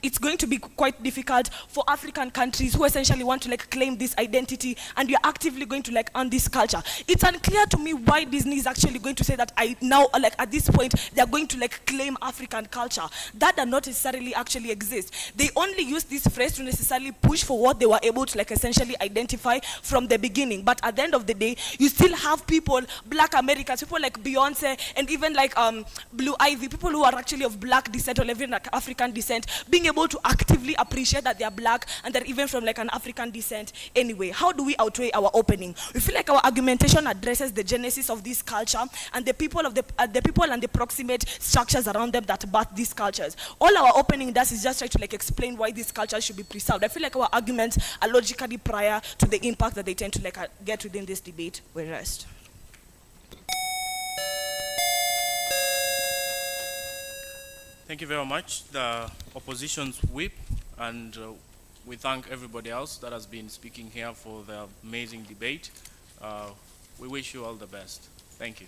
it's going to be quite difficult for African countries who essentially want to like claim this identity and you're actively going to like earn this culture. It's unclear to me why Disney is actually going to say that like at this point they're going to like claim African culture. That does not necessarily actually exist. They only use this phrase to necessarily push for what they were able to like essentially identify from the beginning. But at the end of the day, you still have people, Black Americans, people like Beyonce and even like Blue Ivy, people who are actually of Black descent or even like African descent, being able to actively appreciate that they are Black and they're even from like an African descent anyway. How do we outweigh our opening? We feel like our argumentation addresses the genesis of this culture and the people and the proximate structures around them that birth these cultures. All our opening does is just try to like explain why these cultures should be preserved. I feel like our arguments are logically prior to the impact that they tend to like get within this debate. We rest. Thank you very much. The opposition's whip, and we thank everybody else that has been speaking here for the amazing debate. We wish you all the best. Thank you.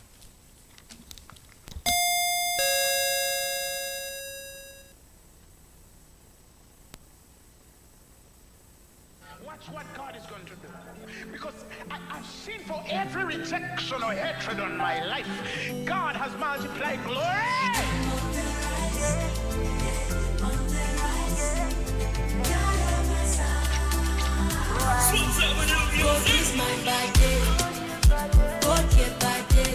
Watch what God is going to do. Because I've seen for every rejection or hatred on my life, God has multiplied glory. God is my body, God ye body,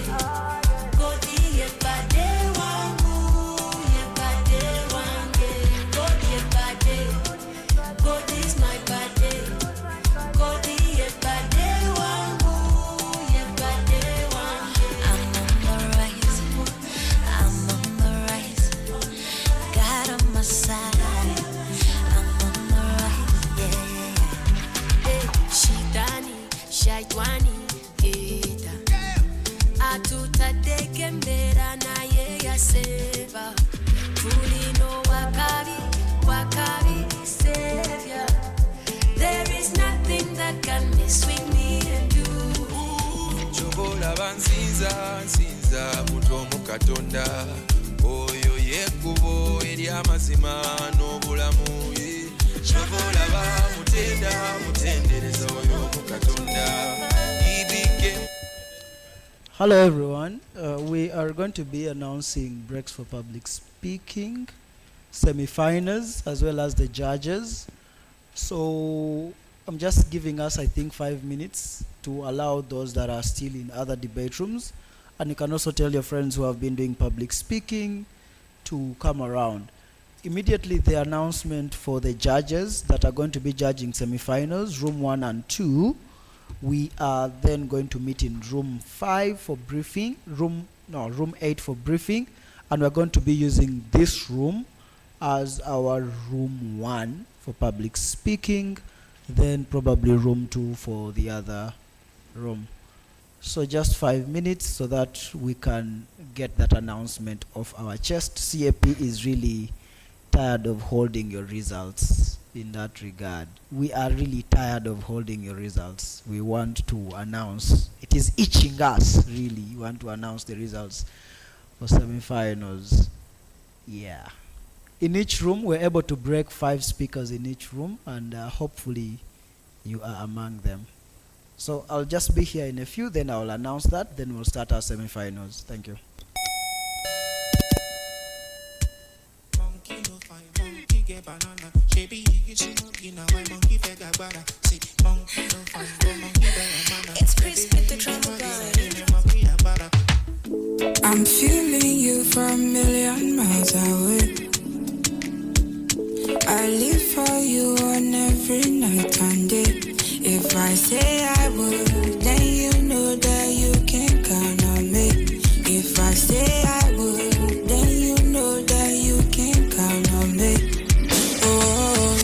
God ye body wangu, ye body wange. God ye body, God is my body, God ye body wangu, ye body wange. I'm on the rise, I'm on the rise. God on my side, I'm on the rise, yeah. Shidani, shaitwani, gita. Atutadeke mbera na ye ya seva. Tulino wakabi savior. There is nothing that can mess with me and you. Chobola bansinza, nsinza mutomu katonda. Oyo yekubo eri amazima n'obulamu. Chobola ba mutendereza oyo mukatonda. Hello everyone, we are going to be announcing breaks for public speaking, semi-finals as well as the judges. So I'm just giving us I think 5 minutes to allow those that are still in other debate rooms, and you can also tell your friends who have been doing public speaking to come around. Immediately the announcement for the judges that are going to be judging semi-finals, room 1 and 2. We are then going to meet in room 5 for briefing, room 8 for briefing, and we're going to be using this room as our room 1 for public speaking then probably room 2 for the other room. So just 5 minutes so that we can get that announcement off our chest. CAP is really tired of holding your results in that regard. We are really tired of holding your results. We want to announce. It is itching us, really. We want to announce the results for semifinals. Yeah. In each room, we're able to break 5 speakers in each room, and hopefully you are among them. So I'll just be here in a few, then I'll announce that, then we'll start our semifinals. Thank you. It's Chris with the drama guy. I'm feeling you from a million miles away. I live for you on every night and day. If I say I would, then you know that you can count on me. If I say I would, then you know that you can count on me. Oh,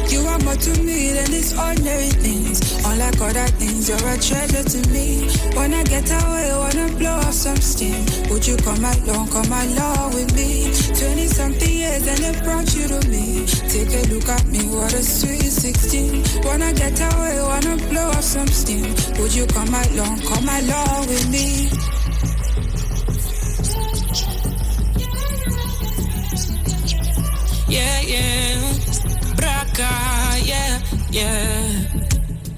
you are more to me than these ordinary things. Unlike other things, you're a treasure to me. Wanna get away, wanna blow off some steam. Would you come along with me? 20-something years and they brought you to me. Take a look at me, what a sweet 16. Wanna get away, wanna blow off some steam. Would you come along with me? Yeah, yeah, Braca, yeah, yeah.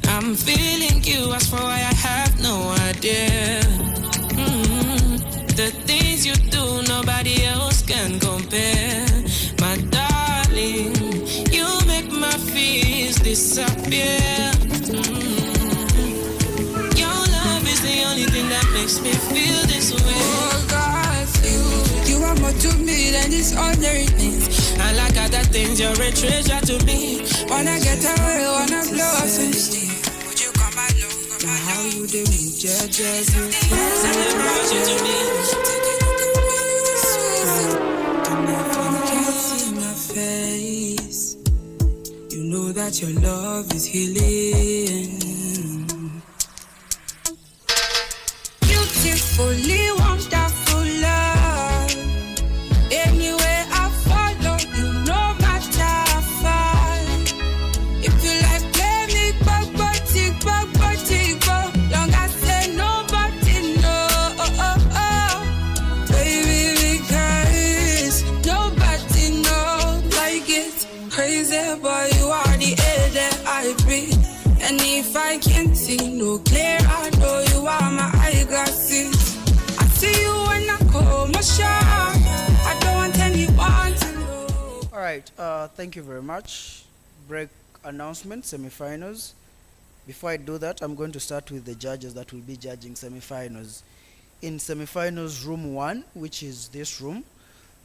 I'm feeling you, as for why I have no idea. The things you do, nobody else can compare. My darling, you make my fears disappear. Your love is the only thing that makes me feel this way. Oh God, you are more to me than these ordinary things. And like other things, you're a treasure to me. Wanna get away, wanna blow up some steam. Would you come along? Now how you do me, judge, face. You know that your love is healing. Beautifully wonderful love. Anywhere I follow, you no matter how far. If you like, play me back, long as say nobody know. Baby, because nobody know like it. Crazy boy, you are the air that I breathe. And if I can't see no clear, I know you are my eyeglasses. I see you when I call my shot. I don't want anyone to know. All right, thank you very much. Break announcement, semifinals. Before I do that, I'm going to start with the judges that will be judging semifinals. In semifinals room 1, which is this room,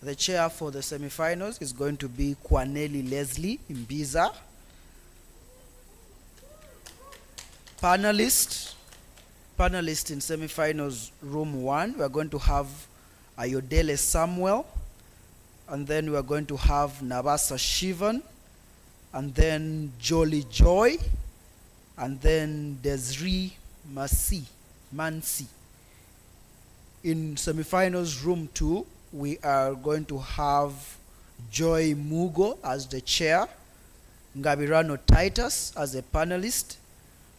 the chair for the semifinals is going to be Kwaneli Leslie Mbiza. Panelist in semifinals room 1, we are going to have Ayodele Samuel, and then we are going to have Nabasa Shivan, and then Jolly Joy, and then Desiree Mansi. In semifinals room 2, we are going to have Joy Mugo as the chair, Ngabirano Titus as a panelist,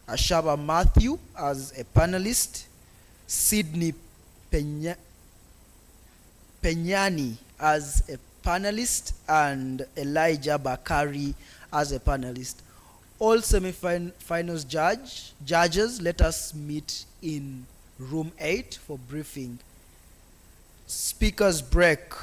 Ashaba Matthew as a panelist, Sydney Penyani as a panelist, and Elijah Bakari as a panelist. All semifinals judges, let us meet in room 8 for briefing. Speakers break.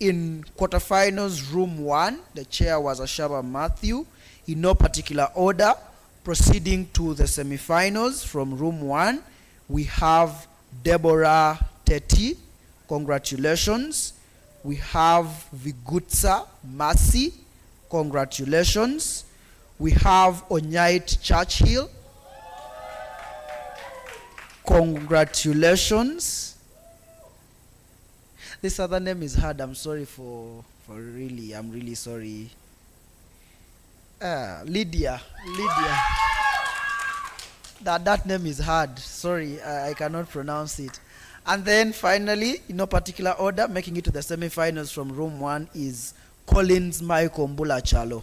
In quarterfinals room 1, the chair was Ashaba Matthew, in no particular order. Proceeding to the semifinals from room 1, we have Deborah Teti, congratulations. We have Vigutsa Masi, congratulations. We have Onyait Churchill, congratulations. This other name is hard, I'm sorry I'm really sorry. Lydia. That name is hard. Sorry, I cannot pronounce it. And then finally, in no particular order, making it to the semi-finals from room 1 is Collins Michael Mbula Chalo.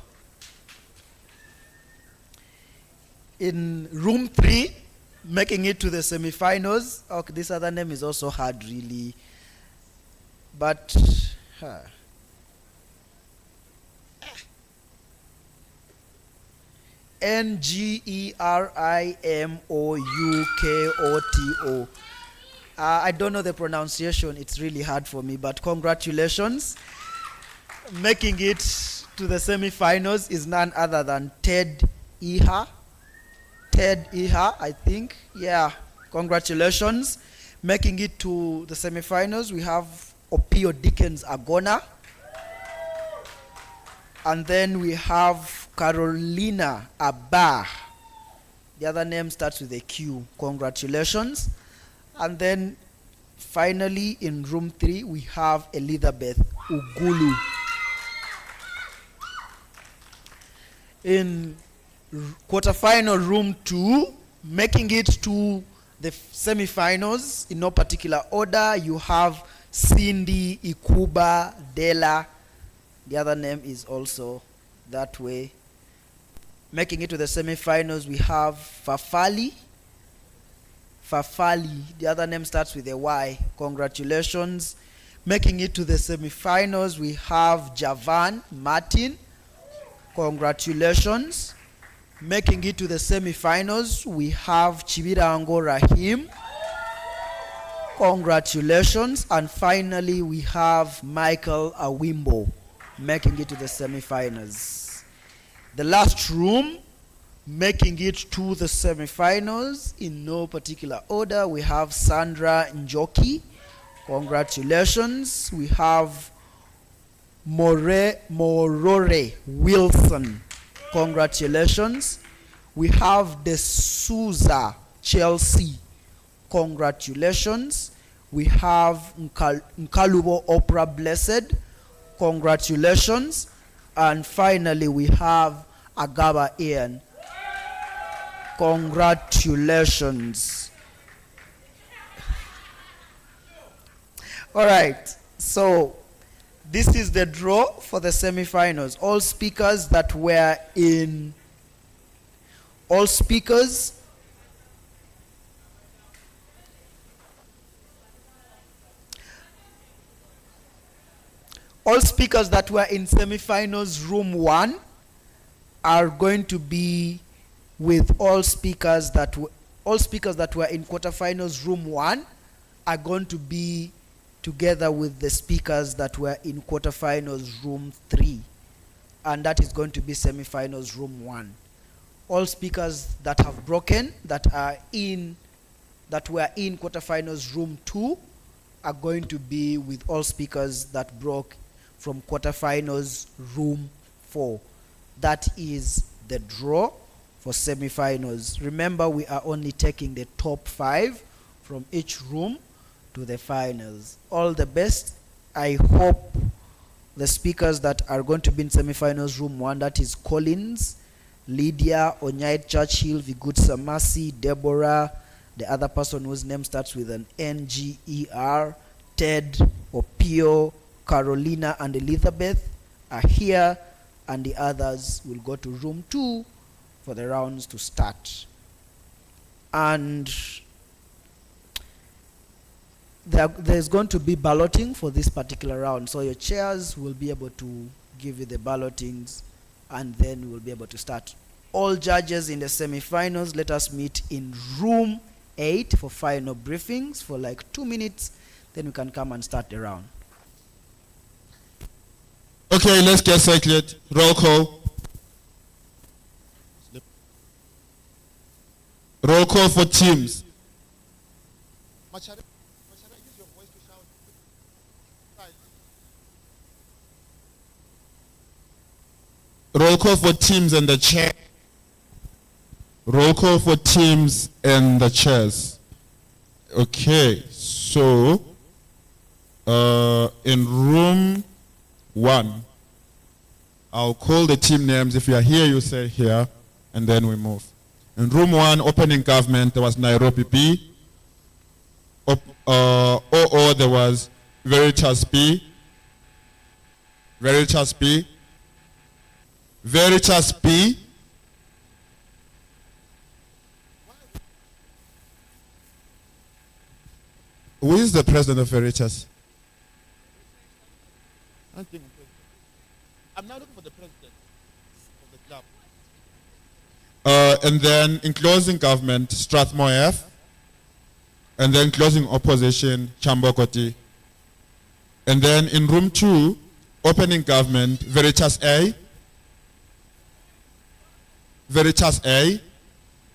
In room 3, making it to the semi-finals. Okay, this other name is also hard, really. But NgerimoukOTO. I don't know the pronunciation. It's really hard for me, but congratulations. Making it to the semi-finals is none other than Ted Iha, I think. Yeah, congratulations. Making it to the semi-finals, we have Opio Dickens Agona. And then we have Carolina Abba. The other name starts with a Q. Congratulations. And then finally in room 3, we have Elizabeth Ugulu. In quarterfinal room 2, making it to the semi-finals in no particular order, you have Cindy Ikuba Dela. The other name is also that way. Making it to the semi-finals, we have Fafali. The other name starts with a Y. Congratulations. Making it to the semi-finals, we have Javan Martin. Congratulations. Making it to the semi-finals, we have Chibirango Rahim. Congratulations. And finally, we have Michael Awimbo making it to the semi-finals. The last room, making it to the semi-finals in no particular order, we have Sandra Njoki. Congratulations. We have Morore Wilson. Congratulations. We have De Souza Chelsea. Congratulations. We have Nkalubo Opera Blessed. Congratulations. And finally, we have Agaba Ian. Congratulations. All right. So this is the draw for the semi-finals. All speakers that were in semi-finals room 1 are going to be with all speakers that were in quarterfinals room 1 are going to be together with the speakers that were in quarterfinals room 3, and that is going to be semi-finals room 1. All speakers that have broken that were in quarterfinals room 2 are going to be with all speakers that broke from quarterfinals room 4. That is the draw for semi-finals. Remember, we are only taking the top 5 from each room to the finals. All the best. I hope the speakers that are going to be in semi-finals room 1, that is Collins, Lydia, Onyaid Churchill, Vigut Samasi, Deborah, the other person whose name starts with an Nger, Ted, Opio, Carolina, and Elizabeth are here, and the others will go to room 2 for the rounds to start. And there's going to be balloting for this particular round, so your chairs will be able to give you the ballotings, and then we'll be able to start. All judges in the semi-finals, let us meet in room 8 for final briefings for like 2 minutes, then we can come and start the round. Okay, let's get settled. Roll call. Roll call for teams. Roll call for teams and the chair. Roll call for teams and the chairs. Okay, so in room 1, I'll call the team names. If you are here, you say here, and then we move. In room 1, opening government, there was Nairobi B. OO, there was Veritas B. Veritas B. Veritas B. Who is the president of Veritas? I'm now looking for the president of the club. And then in closing government, Strathmore F. And then closing opposition, Kyambogo D. And then in room 2, opening government, Veritas A. Veritas A.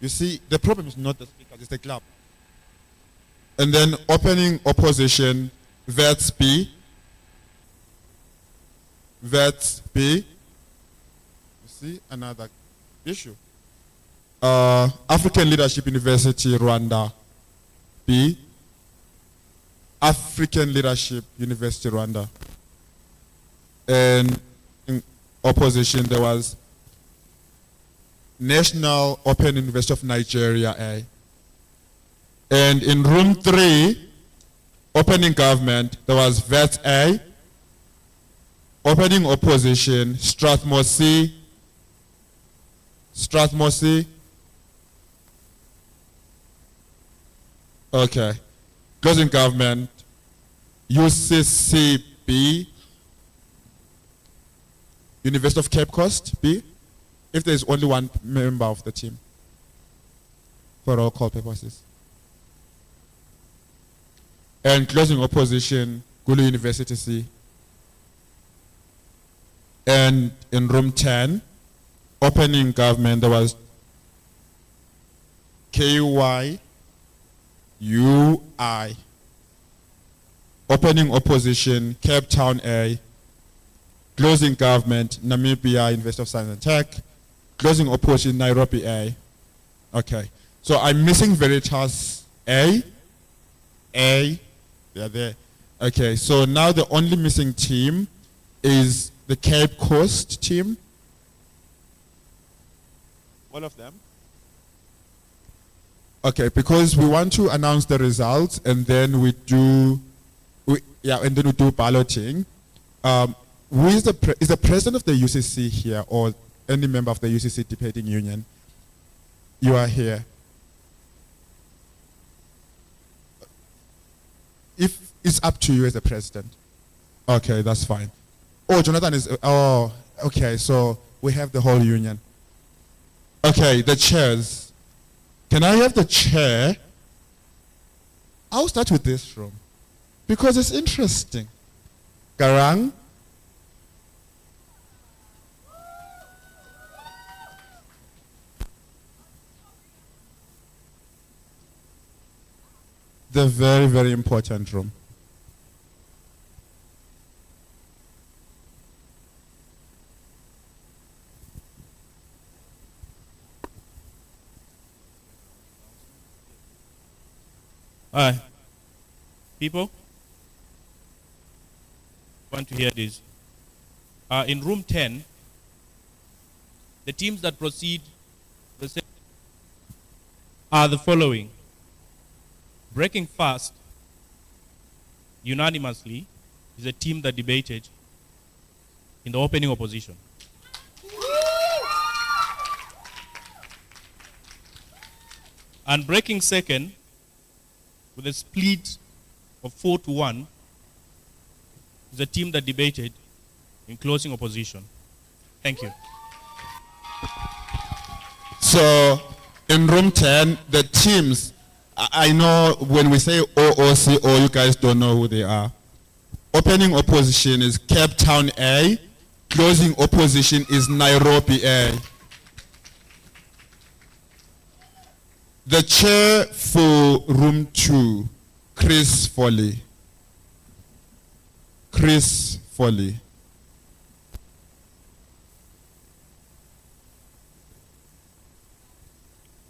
You see, the problem is not the speaker, it's the club. And then opening opposition, Vets B. Vets B. You see, another issue. African Leadership University, Rwanda B. African Leadership University, Rwanda. And in opposition, there was National Open University of Nigeria A. And in room 3, opening government, there was Vets A. Opening opposition, Strathmore C. Strathmore C. Okay. Closing government, UCCB. University of Cape Coast B. If there is only one member of the team. For roll call purposes. And closing opposition, Gulu University C. And in room 10, opening government, there was KYUI. Opening opposition, Cape Town A. Closing government, Namibia University of Science and Tech. Closing opposition, Nairobi A. Okay. So I'm missing Veritas A. They're there. Okay, so now the only missing team is the Cape Coast team. All of them? Okay, because we want to announce the results and then we do balloting. Who is is the president of the UCC here or any member of the UCC debating union? You are here. If it's up to you as the president. Okay, that's fine. Oh, Jonathan is, oh, okay, so we have the whole union. Okay, the chairs. Can I have the chair? I'll start with this room because it's interesting. Garang. The very, very important room. Hi. People? Want to hear this? In room 10, the teams that proceed are the following. Breaking Fast, unanimously, is a team that debated in the opening opposition. And Breaking Second, with a split of 4-1, is a team that debated in closing opposition. Thank you. So, in room 10, the teams, I know when we say OOCO, you guys don't know who they are. Opening opposition is Cape Town A. Closing opposition is Nairobi A. The chair for room 2, Chris Foley. Chris Foley.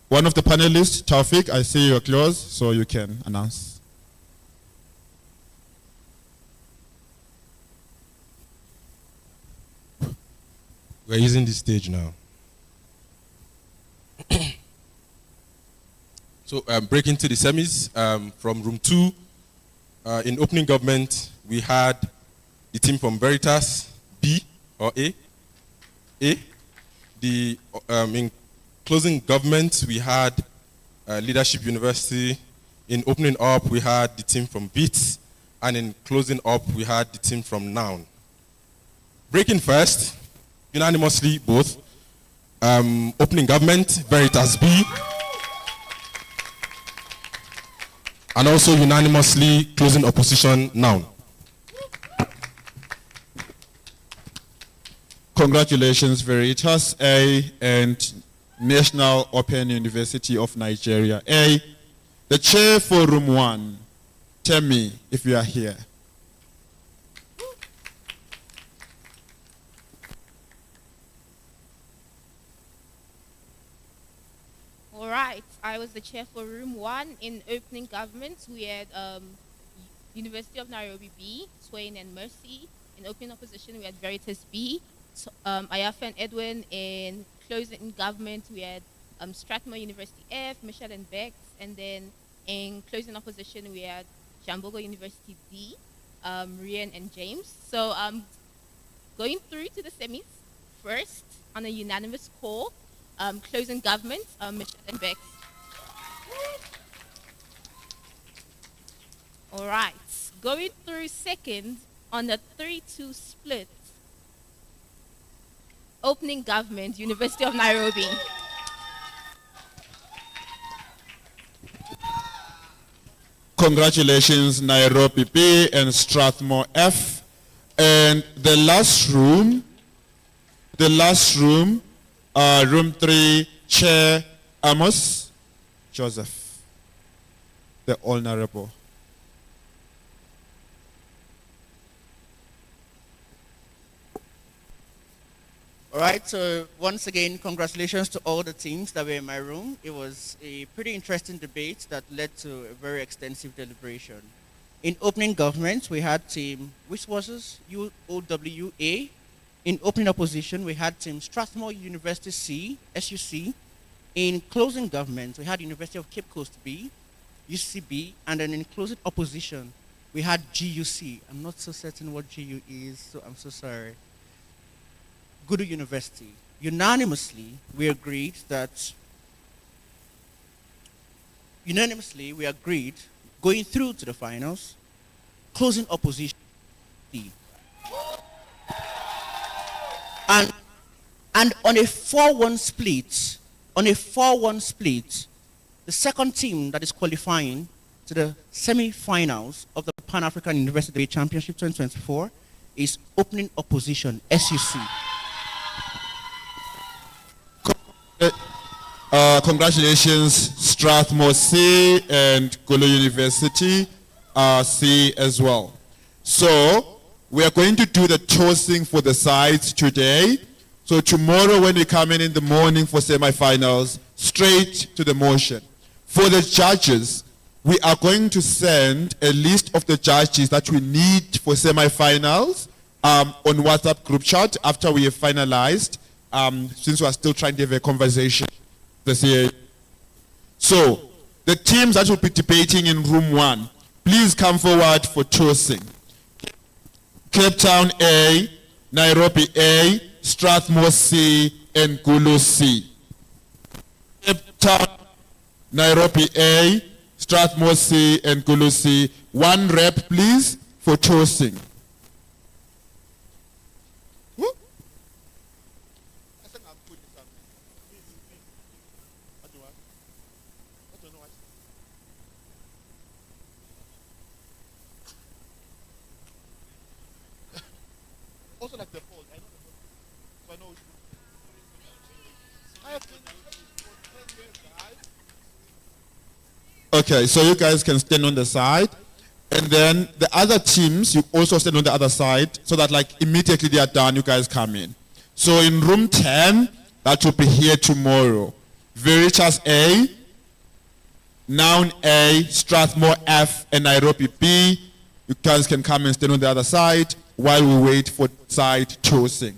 One of the panelists, Taufik, I see you're close, so you can announce. We're using this stage now. So breaking to the semis from room 2. In opening government, we had the team from Veritas, B or A. In closing government, we had Leadership University. In opening up, we had the team from BITS. And in closing up, we had the team from Noun. Breaking first, unanimously both. Opening government, Veritas B. And also unanimously closing opposition, Noun. Congratulations, Veritas A and National Open University of Nigeria A. The chair for room 1, tell me if you are here. All right, I was the chair for room 1 in opening government. We had University of Nairobi B, Swain and Mercy. In opening opposition, we had Veritas B, Ayafa and Edwin. In closing government, we had Strathmore University F, Michelle and Bex. And then in closing opposition, we had Kyambogo University D, Rian and James. So going through to the semis, first on a unanimous call, closing government, Michelle and Bex. All right, going through second on a 3-2 split, opening government, University of Nairobi. Congratulations, Nairobi B and Strathmore F. And the last room, room 3, Chair Amos Joseph, the Honorable. All right, so once again, congratulations to all the teams that were in my room. It was a pretty interesting debate that led to a very extensive deliberation. In opening government, we had team Wiswassers, UOWA. In opening opposition, we had team Strathmore University C, SUC. In closing government, we had University of Cape Coast B, UCB, and then in closing opposition, we had GUC. I'm not so certain what GU is, so I'm so sorry. Gudu University. Unanimously, we agreed, going through to the finals, closing opposition. And on a 4-1 split, the second team that is qualifying to the semi-finals of the Pan-African University Championship 2024 is opening opposition, SUC. Congratulations, Strathmore C and Gulu University C as well. So we are going to do the tossing for the sides today. So tomorrow when we come in the morning for semifinals, straight to the motion. For the judges, we are going to send a list of the judges that we need for semifinals on WhatsApp group chat after we have finalized, since we are still trying to have a conversation. So, the teams that will be debating in room 1, please come forward for tossing. Cape Town A, Nairobi A, Strathmore C, and Gulu C. Cape Town, Nairobi A, Strathmore C, and Gulu C. One rep, please, for tossing. Also like the poll, I know the poll. So I know which I have been for 10 years, guys. Okay, so you guys can stand on the side. And then the other teams, you also stand on the other side, so that like immediately they are done, you guys come in. So in room 10, that will be here tomorrow. Veritas A, Noun A, Strathmore F, and Nairobi B. You guys can come and stand on the other side while we wait for side tossing.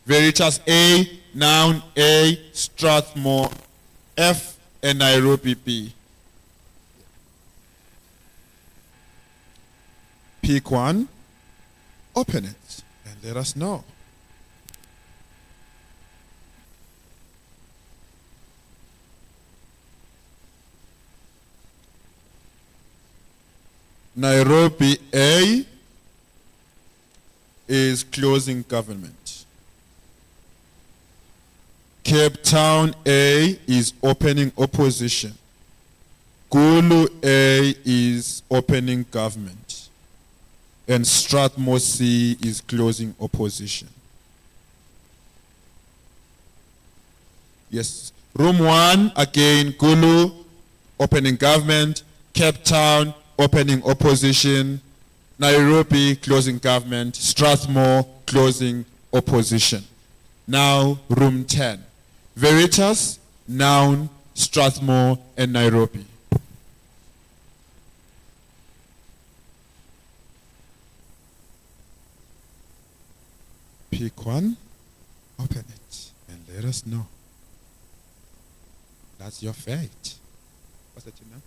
Veritas A, Noun A, Strathmore F, and Nairobi B. Pick one, open it, and let us know. Nairobi A is closing government. Cape Town A is opening opposition. Gulu A is opening government. And Strathmore C is closing opposition. Yes. Room 1, again, Gulu, opening government. Cape Town, opening opposition. Nairobi, closing government. Strathmore, closing opposition. Now, room 10. Veritas, Noun, Strathmore, and Nairobi. Pick one, open it, and let us know. That's your fate. What's that name?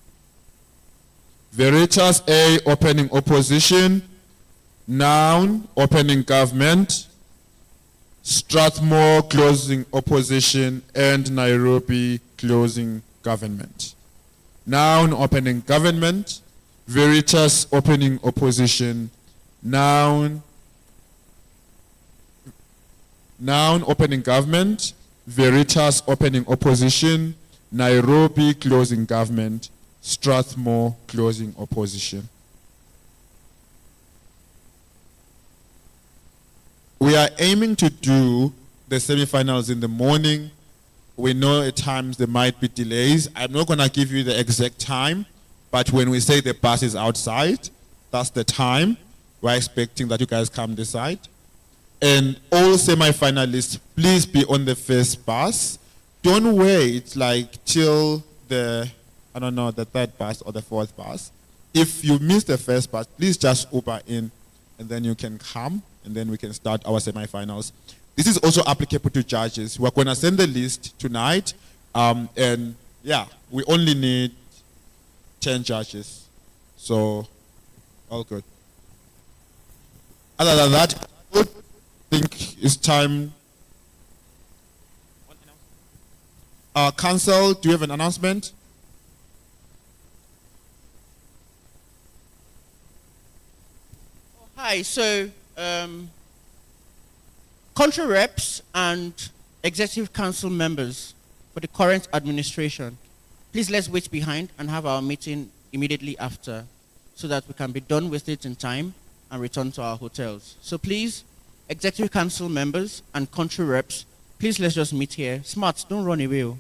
Veritas A, opening opposition. Noun, opening government. Strathmore, closing opposition. And Nairobi, closing government. Noun, opening government. Veritas, opening opposition. Noun, opening government. Veritas, opening opposition. Nairobi, closing government. Strathmore, closing opposition. We are aiming to do the semifinals in the morning. We know at times there might be delays. I'm not going to give you the exact time, but when we say the bus is outside, that's the time. We're expecting that you guys come decide. And all semifinalists, please be on the first bus. Don't wait like till the, I don't know, the third bus or the fourth bus. If you miss the first bus, please just Uber in, and then you can come, and then we can start our semifinals. This is also applicable to judges. We're going to send the list tonight, and yeah, we only need 10 judges. So, all good. Other than that, I think it's time. Council, do you have an announcement? Hi, so country reps and executive council members for the current administration, please let's wait behind and have our meeting immediately after so that we can be done with it in time and return to our hotels. So please, executive council members and country reps, please let's just meet here. Smart, don't run away.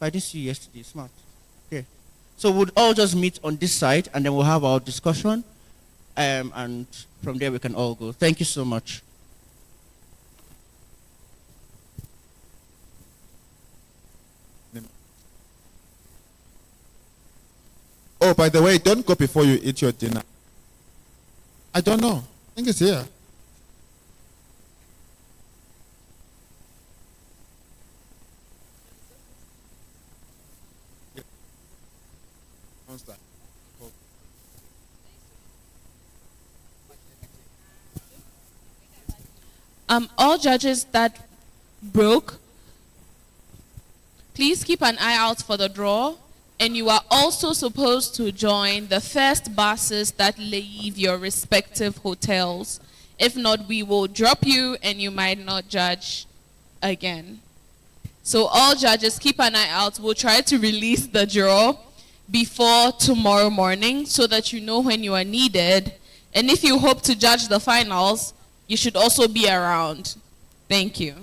I didn't see you yesterday, smart. Okay. So we'll all just meet on this side and then we'll have our discussion. And from there we can all go. Thank you so much. Oh, by the way, don't go before you eat your dinner. I don't know. I think it's here. All judges that broke, please keep an eye out for the draw, and you are also supposed to join the first buses that leave your respective hotels. If not, we will drop you and you might not judge again. So all judges, keep an eye out. We'll try to release the draw before tomorrow morning so that you know when you are needed. And if you hope to judge the finals, you should also be around. Thank you.